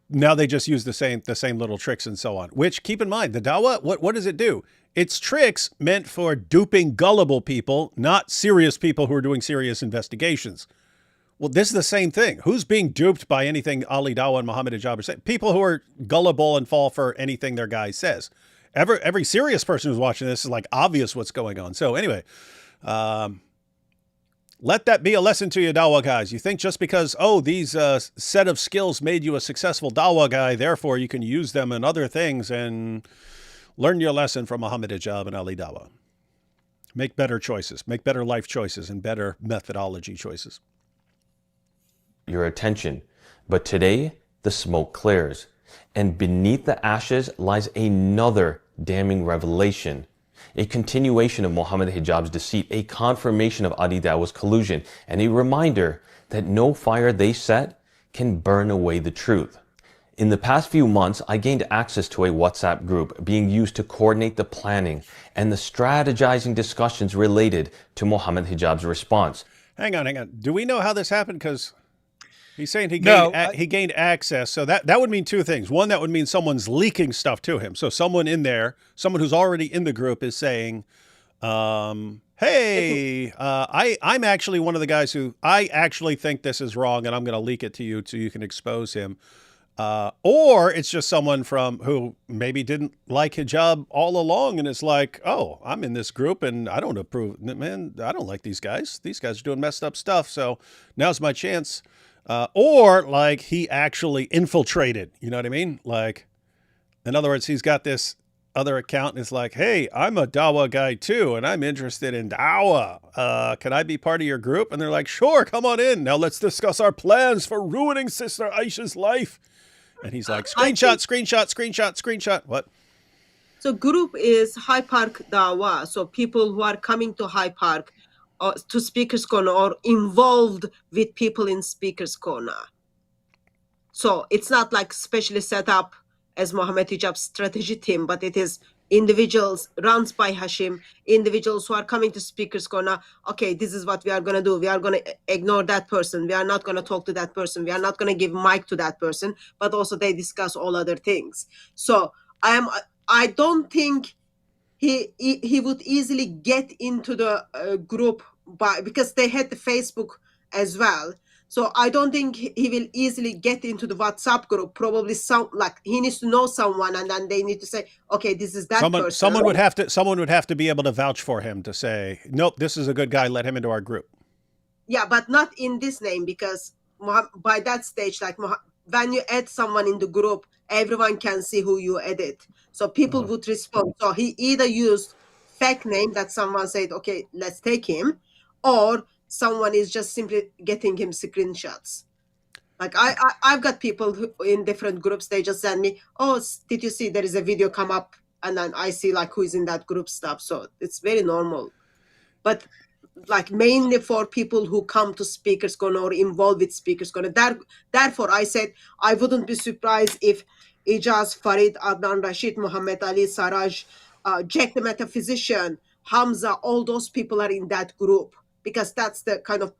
Now they just use the same little tricks and so on. Which, keep in mind, the Dawah, what does it do? It's tricks meant for duping gullible people, not serious people who are doing serious investigations. Well, this is the same thing. Who's being duped by anything Ali Dawah and Mohammed Hijab are saying? People who are gullible and fall for anything their guy says. Every serious person who's watching this is like obvious what's going on. So anyway, let that be a lesson to you, Dawah guys. You think just because, these set of skills made you a successful Dawah guy, therefore you can use them in other things and learn your lesson from Mohammed Hijab and Ali Dawah. Make better choices, make better life choices and better methodology choices. Your attention. But today, the smoke clears. And beneath the ashes lies another damning revelation. A continuation of Mohammed Hijab's deceit, a confirmation of Ali Dawah's collusion, and a reminder that no fire they set can burn away the truth. In the past few months, I gained access to a WhatsApp group being used to coordinate the planning and the strategizing discussions related to Mohammed Hijab's response. Hang on. Do we know how this happened? Because he's saying he gained access. So that would mean two things. One, that would mean someone's leaking stuff to him. So someone in there, someone who's already in the group is saying, hey, I'm actually one of the guys who I actually think this is wrong and I'm going to leak it to you so you can expose him. Or it's just someone who maybe didn't like hijab all along and is like, oh, I'm in this group and I don't approve. Man, I don't like these guys. These guys are doing messed up stuff. So now's my chance. Or like he actually infiltrated, you know what I mean? Like, in other words, he's got this other account and is like, hey, I'm a Dawah guy too, and I'm interested in Dawah. Can I be part of your group? And they're like, sure, come on in. Now let's discuss our plans for ruining Sister Aisha's life. And he's like, screenshot. What? So group is High Park Dawah. So people who are coming to High Park to Speaker's Corner or involved with people in Speaker's Corner. So it's not like specially set up as Mohammed Hijab's strategy team, but it is individuals runs by Hashim, individuals who are coming to Speaker's Corner. Okay, this is what we are going to do. We are going to ignore that person. We are not going to talk to that person. We are not going to give mic to that person, but also they discuss all other things. So I don't think he would easily get into the group because they had the Facebook as well. So I don't think he will easily get into the WhatsApp group. Probably he needs to know someone, and then they need to say, okay, this is that person. Someone would have to be able to vouch for him to say, nope, this is a good guy. Let him into our group. Yeah, but not in this name, because by that stage, when you add someone in the group, everyone can see who you added. So people would respond. So he either used fake name that someone said, okay, let's take him, or someone is just simply getting him screenshots. Like I've got people who, in different groups, they just send me, oh, did you see there is a video come up? And then I see like who's in that group stuff. So it's very normal. But like mainly for people who come to Speaker's Corner or involved with Speaker's Corner. Therefore, I said I wouldn't be surprised if Ijaz, Farid, Adnan Rashid, Muhammad Ali, Saraj, Jack the Metaphysician, Hamza, all those people are in that group, because that's the kind of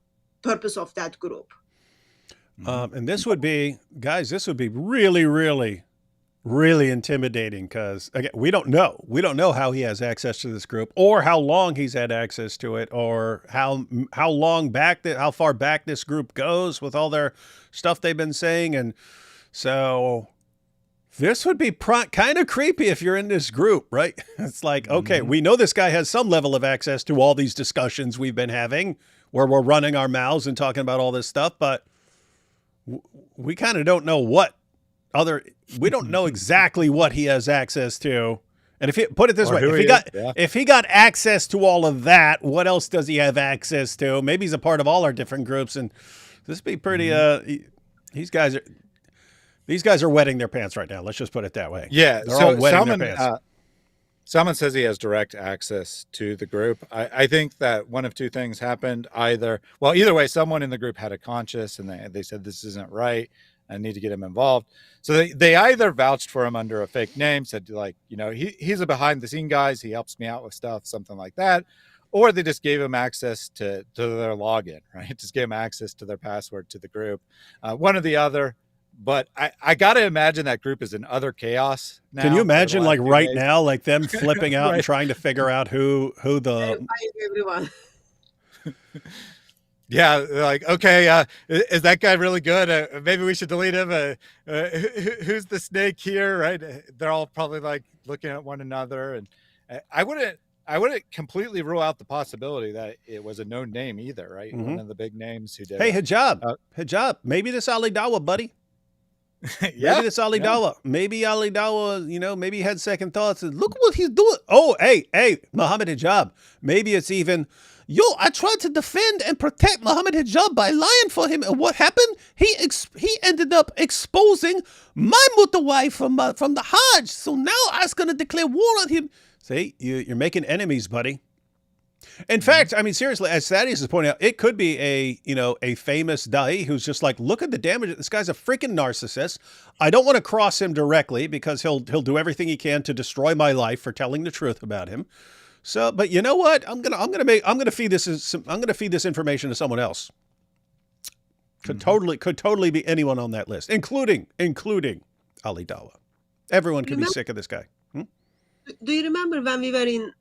purpose of that group. And this would be, guys, this would be really, really, really intimidating because, again, we don't know. We don't know how he has access to this group or how long he's had access to it or how long back, how far back this group goes with all their stuff they've been saying. And so this would be kind of creepy if you're in this group, right? It's like, okay, we know this guy has some level of access to all these discussions we've been having where we're running our mouths and talking about all this stuff, but we kind of don't know we don't know exactly what he has access to. And if he put it this way, if he got access to all of that, what else does he have access to? Maybe he's a part of all our different groups, and this would be pretty, these guys are wetting their pants right now. Let's just put it that way. Yeah. They're all wetting their pants. Someone says he has direct access to the group. I think that one of two things happened. Either way, someone in the group had a conscience and they said, this isn't right. I need to get him involved. So they either vouched for him under a fake name, said like, he's a behind the scene guy. He helps me out with stuff, something like that. Or they just gave him access to their login, right? Just gave him access to their password to the group. One or the other. But I got to imagine that group is in utter chaos now. Can you imagine like right now, like them flipping out and trying to figure out who the... Everyone. Yeah, like, okay, is that guy really good? Maybe we should delete him. Who's the snake here, right? They're all probably like looking at one another. And I wouldn't completely rule out the possibility that it was a known name either, right? One of the big names who did Hey, Hijab, maybe this Ali Dawah, buddy. Yeah, maybe this Ali Dawah. Maybe Ali Dawah, maybe he had second thoughts. And look what he's doing. Oh, hey, Mohammed Hijab. Maybe it's even, I tried to defend and protect Mohammed Hijab by lying for him. And what happened? He ended up exposing my wife from the Hajj. So now I was going to declare war on him. See, you're making enemies, buddy. In fact, I mean, seriously, as Thaddeus is pointing out, it could be a famous da'i who's just like, look at the damage. This guy's a freaking narcissist. I don't want to cross him directly because he'll do everything he can to destroy my life for telling the truth about him. So, but you know what? I'm gonna feed this information to someone else. Could totally be anyone on that list, including Ali Dawah. Everyone could be sick of this guy. Do you remember when we were in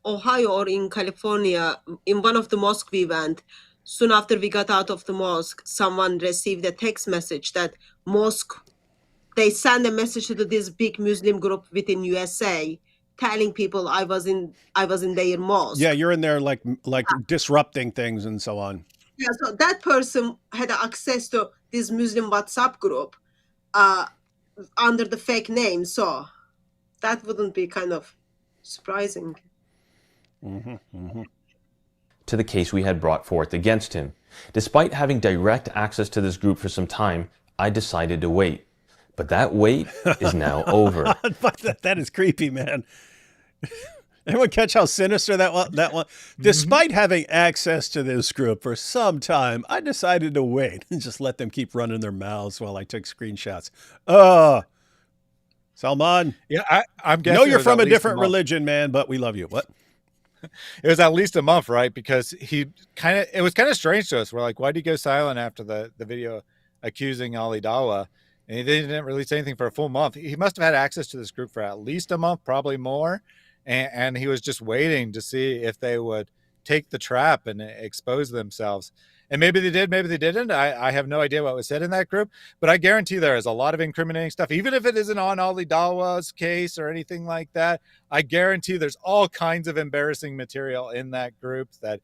Ohio or in California, in one of the mosques we went, soon after we got out of the mosque, someone received a text message that they sent a message to this big Muslim group within USA telling people I was in their mosque. Yeah, you're in there like disrupting things and so on. Yeah, so that person had access to this Muslim WhatsApp group under the fake name. So that wouldn't be kind of surprising. To the case we had brought forth against him. Despite having direct access to this group for some time, I decided to wait. But that wait is now over. That is creepy, man. Anyone catch how sinister that one? Despite having access to this group for some time, I decided to wait and just let them keep running their mouths while I took screenshots. Salman. Yeah, I'm guessing. No, you're from a different religion, man, but we love you. What? It was at least a month, right? Because it was kind of strange to us. We're like, why did he go silent after the video accusing Ali Dawah? And he didn't release anything for a full month. He must have had access to this group for at least a month, probably more. And he was just waiting to see if they would take the trap and expose themselves. And maybe they did, maybe they didn't. I have no idea what was said in that group, but I guarantee there is a lot of incriminating stuff. Even if it isn't on Ali Dawah's case or anything like that, I guarantee there's all kinds of embarrassing material in that group that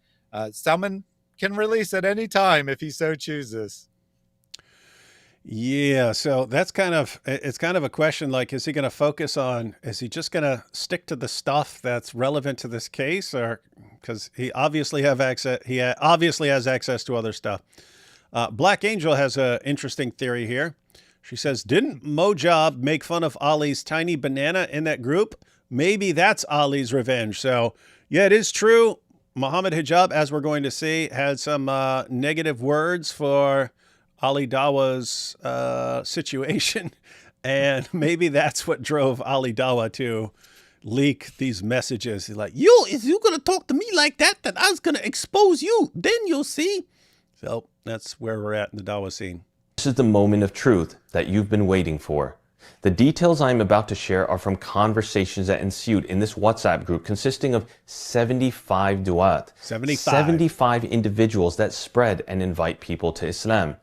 someone can release at any time if he so chooses. Yeah, so it's kind of a question like, is he going to focus on, is he just going to stick to the stuff that's relevant to this case, or because he obviously has access to other stuff. Black Angel has an interesting theory here. She says, didn't Mojab make fun of Ali's tiny banana in that group? Maybe that's Ali's revenge. So yeah, it is true. Mohammed Hijab, as we're going to see, had some negative words for Ali Dawah's situation, and maybe that's what drove Ali Dawah to leak these messages. He's like, if you're gonna talk to me like that, then I was gonna expose you. Then you'll see. So that's where we're at in the Dawah scene. This is the moment of truth that you've been waiting for. The details I am about to share are from conversations that ensued in this WhatsApp group consisting of 75 du'at. 75 individuals that spread and invite people to Islam.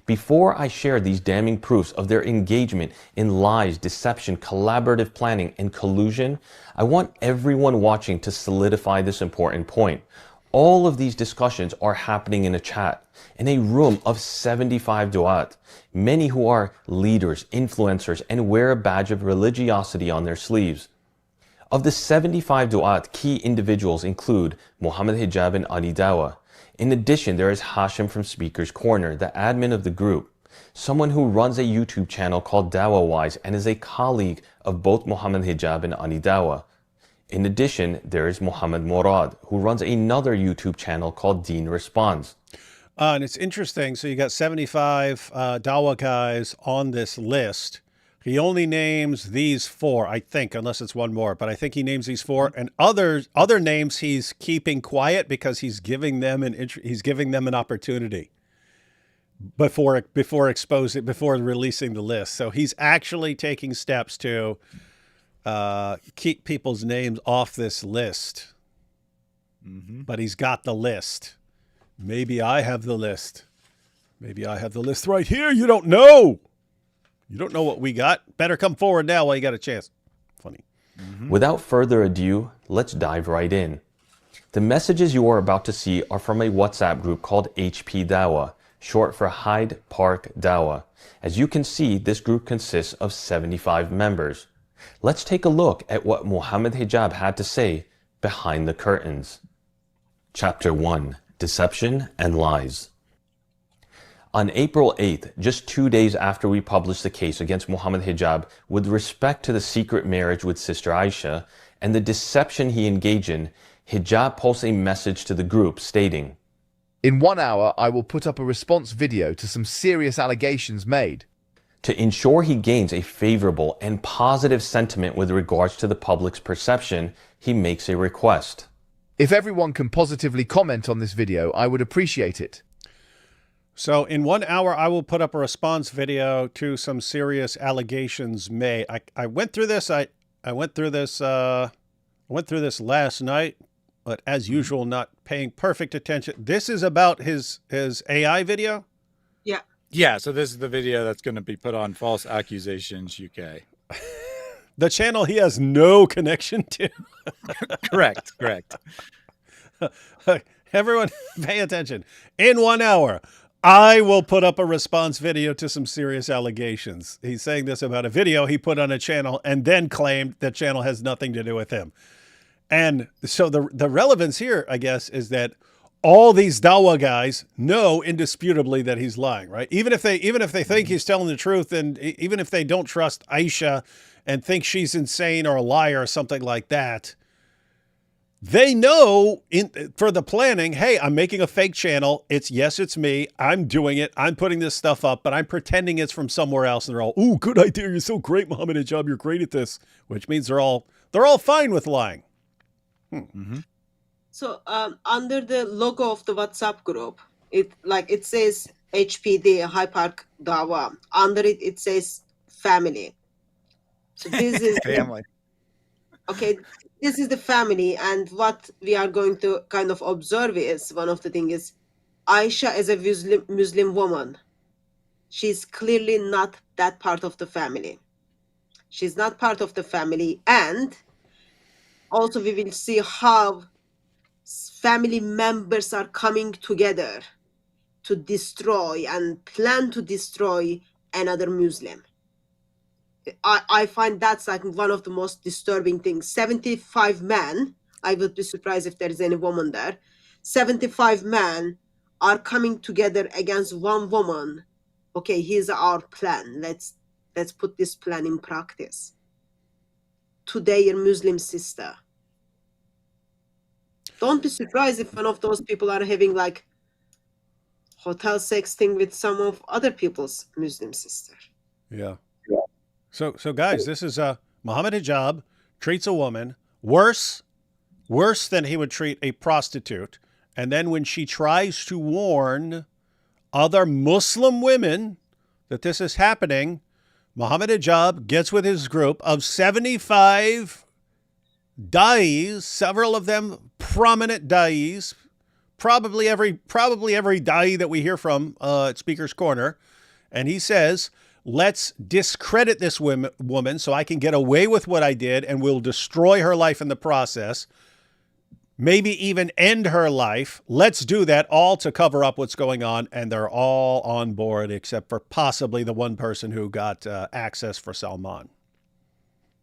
Before I share these damning proofs of their engagement in lies, deception, collaborative planning, and collusion, I want everyone watching to solidify this important point. All of these discussions are happening in a chat, in a room of 75 du'at, many who are leaders, influencers, and wear a badge of religiosity on their sleeves. Of the 75 du'at, key individuals include Mohammed Hijab and Ali Dawah. In addition, there is Hashim from Speaker's Corner, the admin of the group, someone who runs a YouTube channel called Dawah and is a colleague of both Mohammed Hijab and Ali Dawah. In addition, there is Muhammad Murad, who runs another YouTube channel called Deen Responds. And it's interesting. So you got 75 Dawah guys on this list. He only names these 4, I think, unless it's one more. But I think he names these 4, and other names he's keeping quiet because he's giving them an opportunity before releasing the list. So he's actually taking steps to keep people's names off this list. But he's got the list. Maybe I have the list. Maybe I have the list right here. You don't know. You don't know what we got. Better come forward now while you got a chance. Funny. Without further ado, let's dive right in. The messages you are about to see are from a WhatsApp group called HP Dawah, short for Hyde Park Dawah. As you can see, this group consists of 75 members. Let's take a look at what Mohammed Hijab had to say behind the curtains. Chapter 1. Deception and Lies. On April 8th, just 2 days after we published the case against Mohammed Hijab with respect to the secret marriage with Sister Aisha and the deception he engaged in, Hijab posts a message to the group stating, "In 1 hour, I will put up a response video to some serious allegations made." To ensure he gains a favorable and positive sentiment with regards to the public's perception, he makes a request. If everyone can positively comment on this video, I would appreciate it. So in 1 hour, I will put up a response video to some serious allegations made. I went through this. I went through this last night, but as usual, not paying perfect attention. This is about his AI video. Yeah. Yeah. So this is the video that's going to be put on False Accusations UK. The channel he has no connection to. Correct. Everyone pay attention. In 1 hour, I will put up a response video to some serious allegations. He's saying this about a video he put on a channel and then claimed that channel has nothing to do with him. And so the relevance here, I guess, is that all these Dawah guys know indisputably that he's lying, right? Even if they think he's telling the truth, and even if they don't trust Aisha and think she's insane or a liar or something like that, they know for the planning, hey, I'm making a fake channel. It's me. I'm doing it. I'm putting this stuff up, but I'm pretending it's from somewhere else. And they're all, ooh, good idea. You're so great, Mohammed Hijab. You're great at this, which means they're all fine with lying. So under the logo of the WhatsApp group, it says HPD, High Park Dawah. Under it says family. So this is family. Okay, this is the family, and what we are going to kind of observe is one of the things is Aisha is a Muslim woman. She's clearly not that part of the family. She's not part of the family, and also we will see how family members are coming together to destroy and plan to destroy another Muslim. I find that's like one of the most disturbing things. 75 men, I would be surprised if there is any woman there. 75 men are coming together against one woman. Okay, here's our plan. Let's put this plan in practice. Today, your Muslim sister. Don't be surprised if one of those people are having like hotel sex thing with some of other people's Muslim sister. Yeah. So guys, this is Mohammed Hijab treats a woman worse than he would treat a prostitute. And then when she tries to warn other Muslim women that this is happening, Mohammed Hijab gets with his group of 75 da'is, several of them prominent da'is, probably every da'i that we hear from at Speaker's Corner, and he says, let's discredit this woman so I can get away with what I did, and we'll destroy her life in the process, maybe even end her life. Let's do that, all to cover up what's going on, and they're all on board except for possibly the one person who got access for Salman.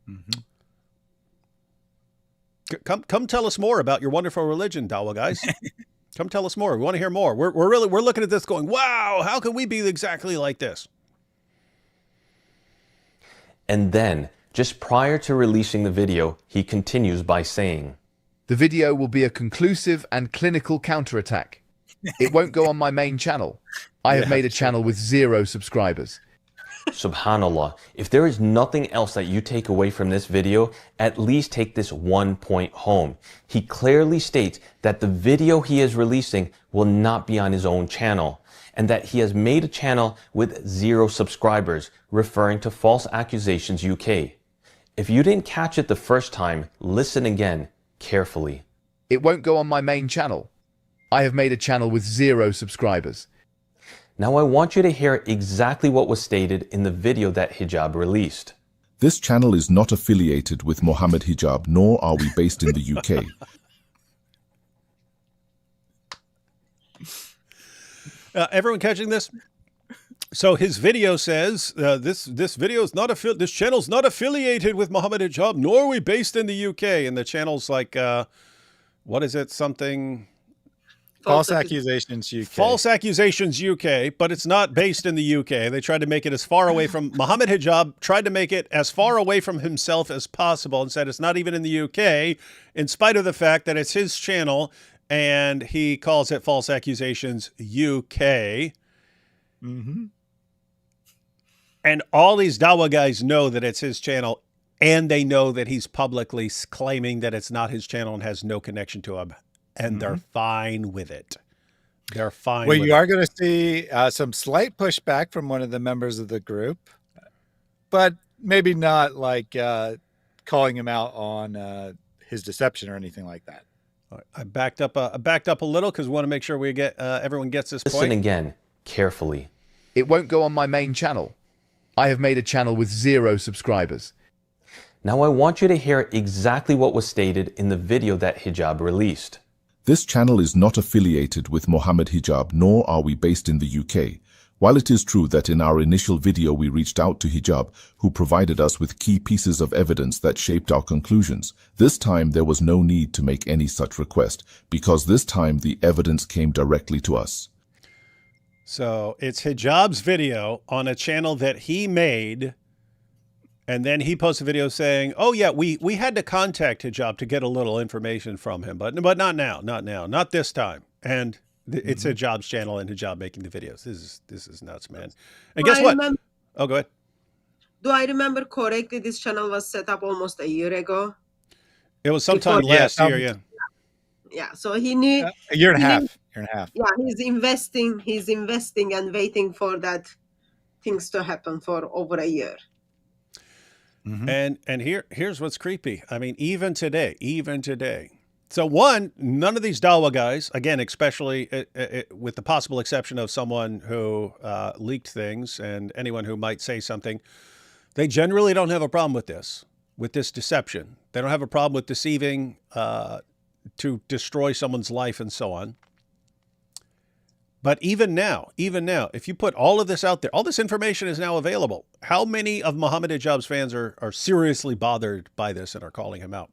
Mm-hmm. Come tell us more about your wonderful religion, Dawah guys. Come tell us more. We want to hear more. We're looking at this going, wow, how can we be exactly like this? And then, just prior to releasing the video, he continues by saying, "The video will be a conclusive and clinical counterattack. It won't go on my main channel. I have made a channel with 0 subscribers." Subhanallah, if there is nothing else that you take away from this video, at least take this one point home. He clearly states that the video he is releasing will not be on his own channel, and that he has made a channel with 0 subscribers, referring to False Accusations UK. If you didn't catch it the first time, listen again carefully. "It won't go on my main channel. I have made a channel with 0 subscribers." Now I want you to hear exactly what was stated in the video that Hijab released. "This channel is not affiliated with Mohammed Hijab, nor are we based in the UK. Everyone catching this? So his video says this channel's not affiliated with Mohammed Hijab, nor are we based in the UK. And the channel's like, what is it? Something. False Accusations UK. False Accusations UK, but it's not based in the UK. They tried to make it as far away from Mohammed Hijab, tried to make it as far away from himself as possible, and said it's not even in the UK, in spite of the fact that it's his channel, and he calls it False Accusations UK. Mm-hmm. And all these Dawah guys know that it's his channel, and they know that he's publicly claiming that it's not his channel and has no connection to him. And they're fine with it. They're fine with it. Well, you are going to see some slight pushback from one of the members of the group, but maybe not like calling him out on his deception or anything like that. All right. I backed up a little because we want to make sure we get everyone gets this point. Listen again carefully. "It won't go on my main channel. I have made a channel with 0 subscribers." Now I want you to hear exactly what was stated in the video that Hijab released. "This channel is not affiliated with Mohammed Hijab, nor are we based in the UK. While it is true that in our initial video we reached out to Hijab, who provided us with key pieces of evidence that shaped our conclusions, this time there was no need to make any such request, because this time the evidence came directly to us." So it's Hijab's video on a channel that he made, and then he posts a video saying, oh yeah, we had to contact Hijab to get a little information from him, but not now, not this time. And it's Hijab's channel and Hijab making the videos. This is nuts, man. And guess what? Oh, go ahead. Do I remember correctly? This channel was set up almost a year ago. It was sometime last year, yeah. Yeah, so he knew a year and a half. Yeah, he's investing and waiting for that things to happen for over a year. Mm-hmm. And here's what's creepy. I mean, even today. So one, none of these Dawah guys, again, especially with the possible exception of someone who leaked things and anyone who might say something, they generally don't have a problem with this deception. They don't have a problem with deceiving to destroy someone's life and so on. But even now, if you put all of this out there, all this information is now available. How many of Mohammed Hijab's fans are seriously bothered by this and are calling him out?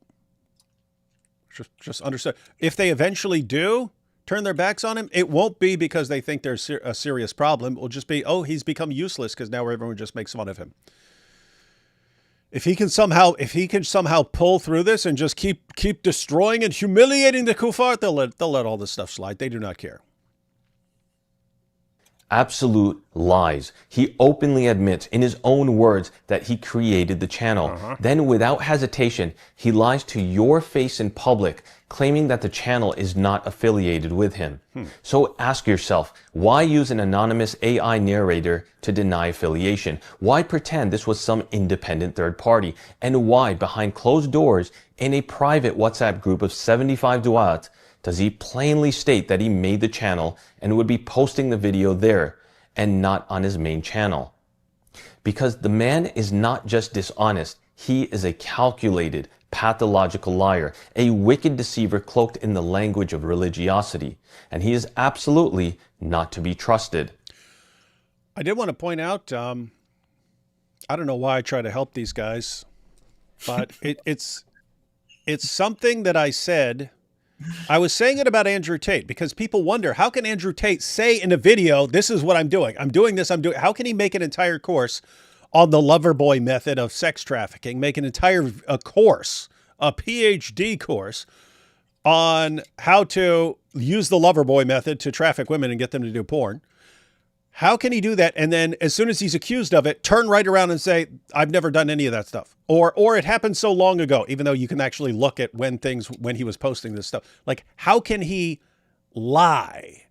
Just understand. If they eventually do turn their backs on him, it won't be because they think there's a serious problem. It will just be, oh, he's become useless because now everyone just makes fun of him. If he can somehow pull through this and just keep destroying and humiliating the kuffar, they'll let all this stuff slide. They do not care. Absolute lies. He openly admits in his own words that he created the channel. Then without hesitation, he lies to your face in public, claiming that the channel is not affiliated with him. So ask yourself, why use an anonymous AI narrator to deny affiliation? Why pretend this was some independent third party? And why, behind closed doors, in a private WhatsApp group of 75 du'at, does he plainly state that he made the channel and would be posting the video there and not on his main channel? Because the man is not just dishonest, he is a calculated, pathological liar, a wicked deceiver cloaked in the language of religiosity, and he is absolutely not to be trusted. I did want to point out, I don't know why I try to help these guys, but it's something that I said. I was saying it about Andrew Tate because people wonder, how can Andrew Tate say in a video, this is what I'm doing. I'm doing this. How can he make an entire course on the lover boy method of sex trafficking, make an entire course, a PhD course on how to use the lover boy method to traffic women and get them to do porn? How can he do that? And then as soon as he's accused of it, turn right around and say, I've never done any of that stuff. Or it happened so long ago, even though you can actually look at when he was posting this stuff. Like, how can he lie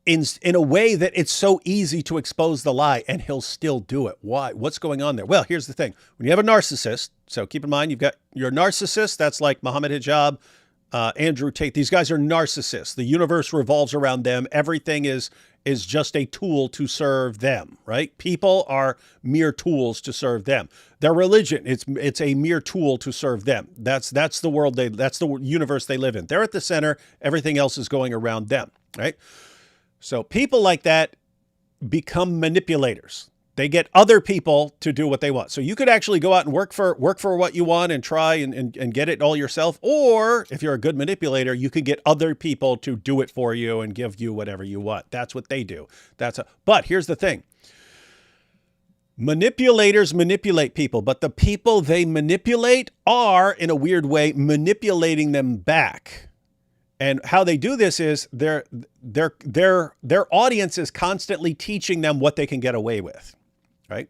in a way that it's so easy to expose the lie and he'll still do it? Why? What's going on there? Well, here's the thing. When you have a narcissist, so keep in mind, you've got your narcissist, that's like Mohammed Hijab, Andrew Tate. These guys are narcissists. The universe revolves around them. Everything is just a tool to serve them, right? People are mere tools to serve them. Their religion, it's a mere tool to serve them. That's the world that's the universe they live in. They're at the center. Everything else is going around them, right? So people like that become manipulators. They get other people to do what they want. So you could actually go out and work for what you want and try and get it all yourself. Or if you're a good manipulator, you could get other people to do it for you and give you whatever you want. That's what they do. But here's the thing. Manipulators manipulate people, but the people they manipulate are, in a weird way, manipulating them back. And how they do this is their audience is constantly teaching them what they can get away with. Right.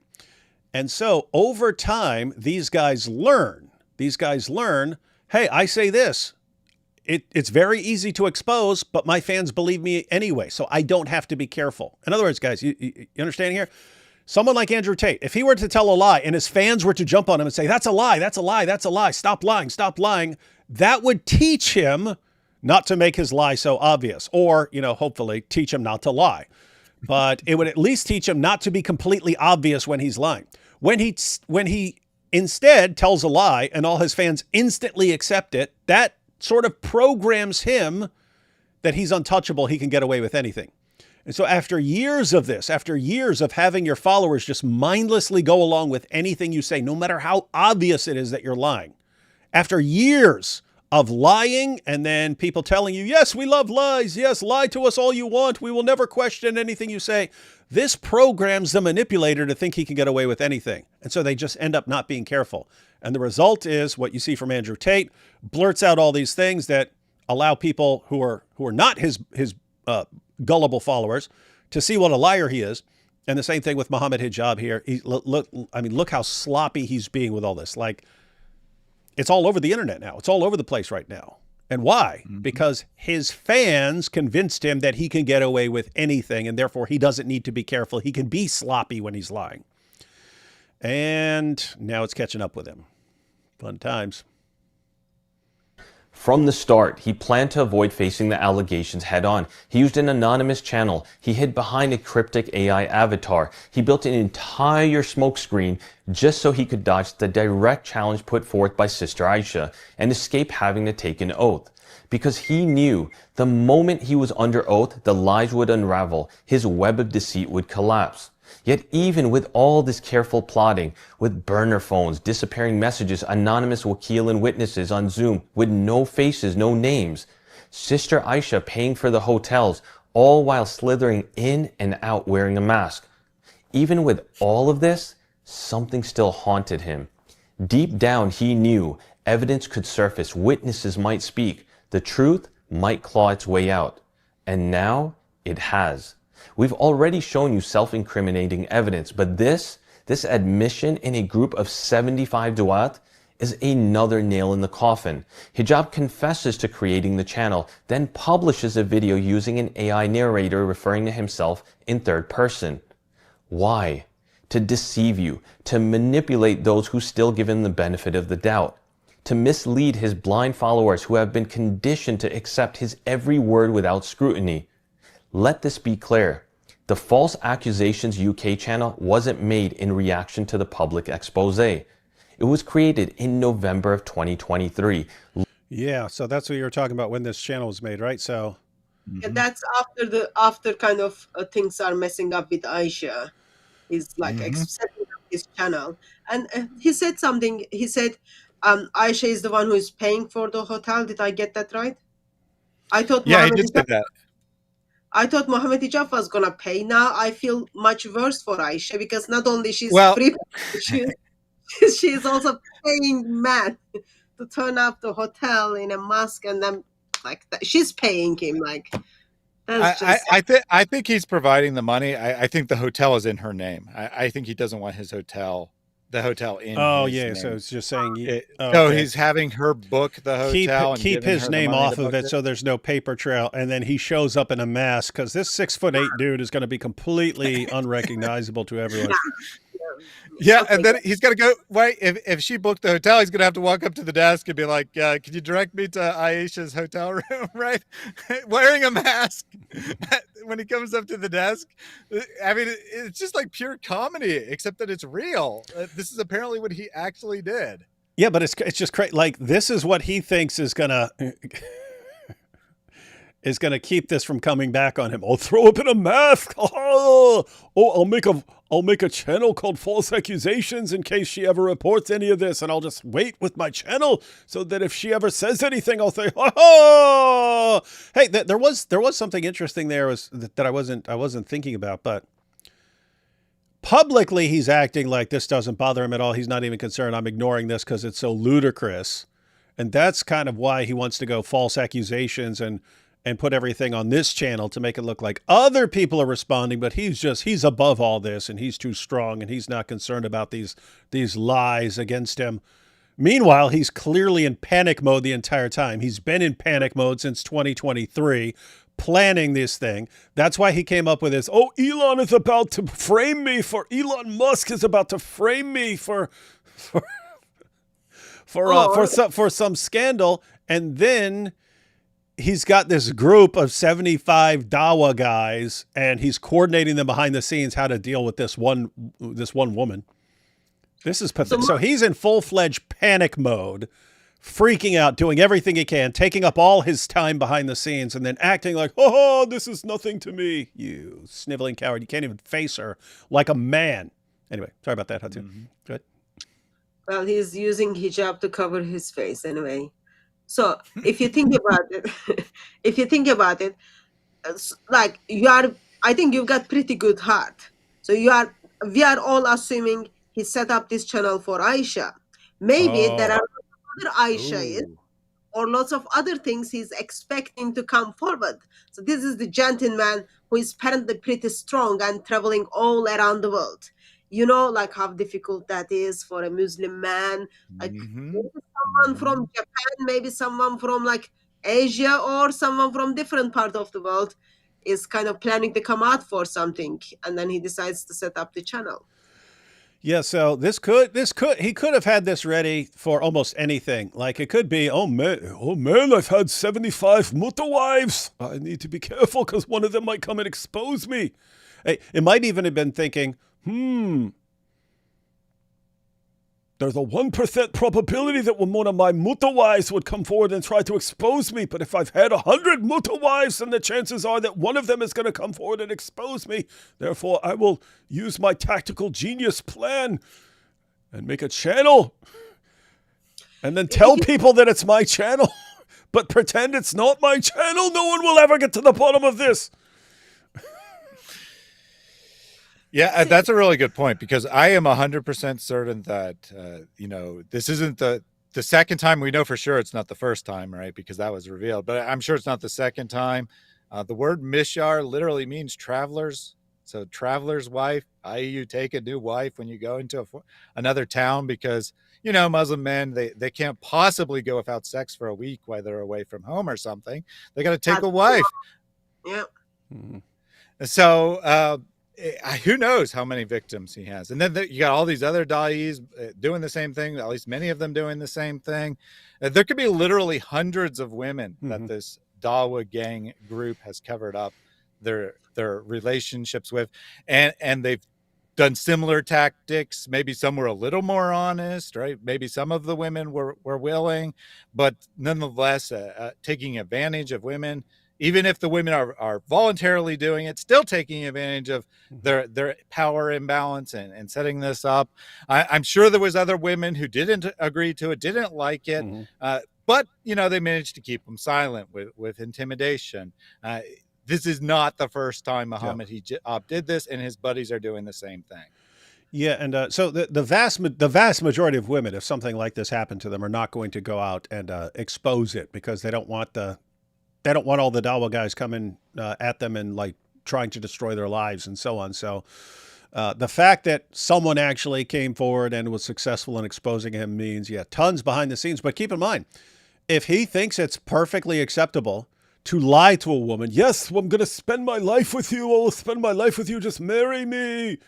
And so over time, these guys learn, hey, I say this, it's very easy to expose, but my fans believe me anyway. So I don't have to be careful. In other words, guys, you understand here? Someone like Andrew Tate, if he were to tell a lie and his fans were to jump on him and say, that's a lie, that's a lie, that's a lie, stop lying, that would teach him not to make his lie so obvious, or, hopefully teach him not to lie. But it would at least teach him not to be completely obvious when he's lying. When he instead tells a lie and all his fans instantly accept it, that sort of programs him that he's untouchable, he can get away with anything. And so after years of this, after years of having your followers just mindlessly go along with anything you say, no matter how obvious it is that you're lying, after years of lying and then people telling you, yes, we love lies. Yes, lie to us all you want. We will never question anything you say. This programs the manipulator to think he can get away with anything. And so they just end up not being careful. And the result is what you see from Andrew Tate, blurts out all these things that allow people who are not his gullible followers to see what a liar he is. And the same thing with Mohammed Hijab here. Look how sloppy he's being with all this. Like, it's all over the internet now. It's all over the place right now. And why? Because his fans convinced him that he can get away with anything, and therefore he doesn't need to be careful. He can be sloppy when he's lying. And now it's catching up with him. Fun times. From the start, he planned to avoid facing the allegations head on. He used an anonymous channel. He hid behind a cryptic AI avatar. He built an entire smokescreen just so he could dodge the direct challenge put forth by Sister Aisha and escape having to take an oath. Because he knew the moment he was under oath, the lies would unravel. His web of deceit would collapse. Yet even with all this careful plotting, with burner phones, disappearing messages, anonymous wakil and witnesses on Zoom with no faces, no names, Sister Aisha paying for the hotels, all while slithering in and out wearing a mask. Even with all of this, something still haunted him. Deep down, he knew evidence could surface, witnesses might speak, the truth might claw its way out. And now it has. We've already shown you self-incriminating evidence, but this admission in a group of 75 du'at is another nail in the coffin. Hijab confesses to creating the channel, then publishes a video using an AI narrator referring to himself in third person. Why? To deceive you, to manipulate those who still give him the benefit of the doubt, to mislead his blind followers who have been conditioned to accept his every word without scrutiny. Let this be clear. The False Accusations UK channel wasn't made in reaction to the public exposé. It was created in November of 2023. Yeah, so that's what you were talking about when this channel was made, right? So yeah, that's after kind of things are messing up with Aisha. He's like setting up his channel, and he said something. He said, "Aisha is the one who is paying for the hotel." Did I get that right? I thought Yeah, he Mohammed did say Hijab, that. I thought Mohammed Hijab was gonna pay. Now I feel much worse for Aisha because not only she's Well, free, she's also paying man to turn up the hotel in a mask, and then like that, she's paying him. Like that's just I think he's providing the money. I think the hotel is in her name. I think he doesn't want his hotel, the hotel in oh his yeah, name. so it's just saying So okay. he's having her book the hotel and keep giving his her the name money off to of book it so there's no paper trail, and then he shows up in a mask because this 6'8" dude is going to be completely unrecognizable to everyone. Yeah, and then he's gonna go. Wait, if she booked the hotel, he's gonna have to walk up to the desk and be like, "Can you direct me to Aisha's hotel room?" Right, wearing a mask when he comes up to the desk. I mean, it's just like pure comedy, except that it's real. This is apparently what he actually did. Yeah, but it's just crazy. Like this is what he thinks is gonna keep this from coming back on him. I'll throw up in a mask. Oh, I'll make a channel called False Accusations in case she ever reports any of this, and I'll just wait with my channel so that if she ever says anything, I'll say, oh. Hey, there was something interesting there that I wasn't thinking about, but publicly he's acting like this doesn't bother him at all. He's not even concerned. I'm ignoring this because it's so ludicrous, and that's kind of why he wants to go false accusations and put everything on this channel to make it look like other people are responding, but he's above all this and he's too strong and he's not concerned about these lies against him. Meanwhile, he's clearly in panic mode the entire time. He's been in panic mode since 2023, planning this thing. That's why he came up with this, Elon is about to frame me Elon Musk is about to frame me for some scandal. And then he's got this group of 75 Dawah guys, and he's coordinating them behind the scenes how to deal with this one woman. This is pathetic. So he's in full-fledged panic mode, freaking out, doing everything he can, taking up all his time behind the scenes, and then acting like, oh, this is nothing to me. You sniveling coward. You can't even face her like a man. Anyway, sorry about that, Hatun. Good. Well, he's using hijab to cover his face anyway. So if you think about it, like I think you've got pretty good heart. So we are all assuming he set up this channel for Aisha. Maybe there are other Aishas or lots of other things he's expecting to come forward. So this is the gentleman who is apparently pretty strong and traveling all around the world. You know, like how difficult that is for a Muslim man. Like maybe someone from Japan, maybe someone from like Asia or someone from different part of the world is kind of planning to come out for something, and then he decides to set up the channel. Yeah, so he could have had this ready for almost anything. Like it could be, oh man, I've had 75 mutta wives. I need to be careful because one of them might come and expose me. Hey, it might even have been thinking, there's a 1% probability that one of my mutta wives would come forward and try to expose me. But if I've had 100 mutta wives, then the chances are that one of them is going to come forward and expose me. Therefore, I will use my tactical genius plan and make a channel and then tell people that it's my channel, but pretend it's not my channel. No one will ever get to the bottom of this. Yeah, that's a really good point, because I am 100% certain that, this isn't the second time. We know for sure it's not the first time, right? Because that was revealed, but I'm sure it's not the second time. The word mishar literally means travelers. So traveler's wife, i.e. you take a new wife when you go into another town, because, you know, Muslim men, they can't possibly go without sex for a week while they're away from home or something. They got to take a wife. Yeah. Mm-hmm. So who knows how many victims he has. And then you got all these other da'is doing the same thing, at least many of them doing the same thing. There could be literally hundreds of women that this Dawah gang group has covered up their relationships with, and they've done similar tactics. Maybe some were a little more honest, right? Maybe some of the women were willing, but nonetheless taking advantage of women. Even if the women are voluntarily doing it, still taking advantage of their power imbalance and setting this up. I'm sure there was other women who didn't agree to it, didn't like it, but, you know, they managed to keep them silent with intimidation. This is not the first time Mohammed Hijab did this, and his buddies are doing the same thing. Yeah, and so the vast majority of women, if something like this happened to them, are not going to go out and expose it, because they don't want all the Dawah guys coming at them and like trying to destroy their lives and so on. So the fact that someone actually came forward and was successful in exposing him means, tons behind the scenes. But keep in mind, if he thinks it's perfectly acceptable to lie to a woman, yes, well, I'm going to spend my life with you. I'll spend my life with you. Just marry me.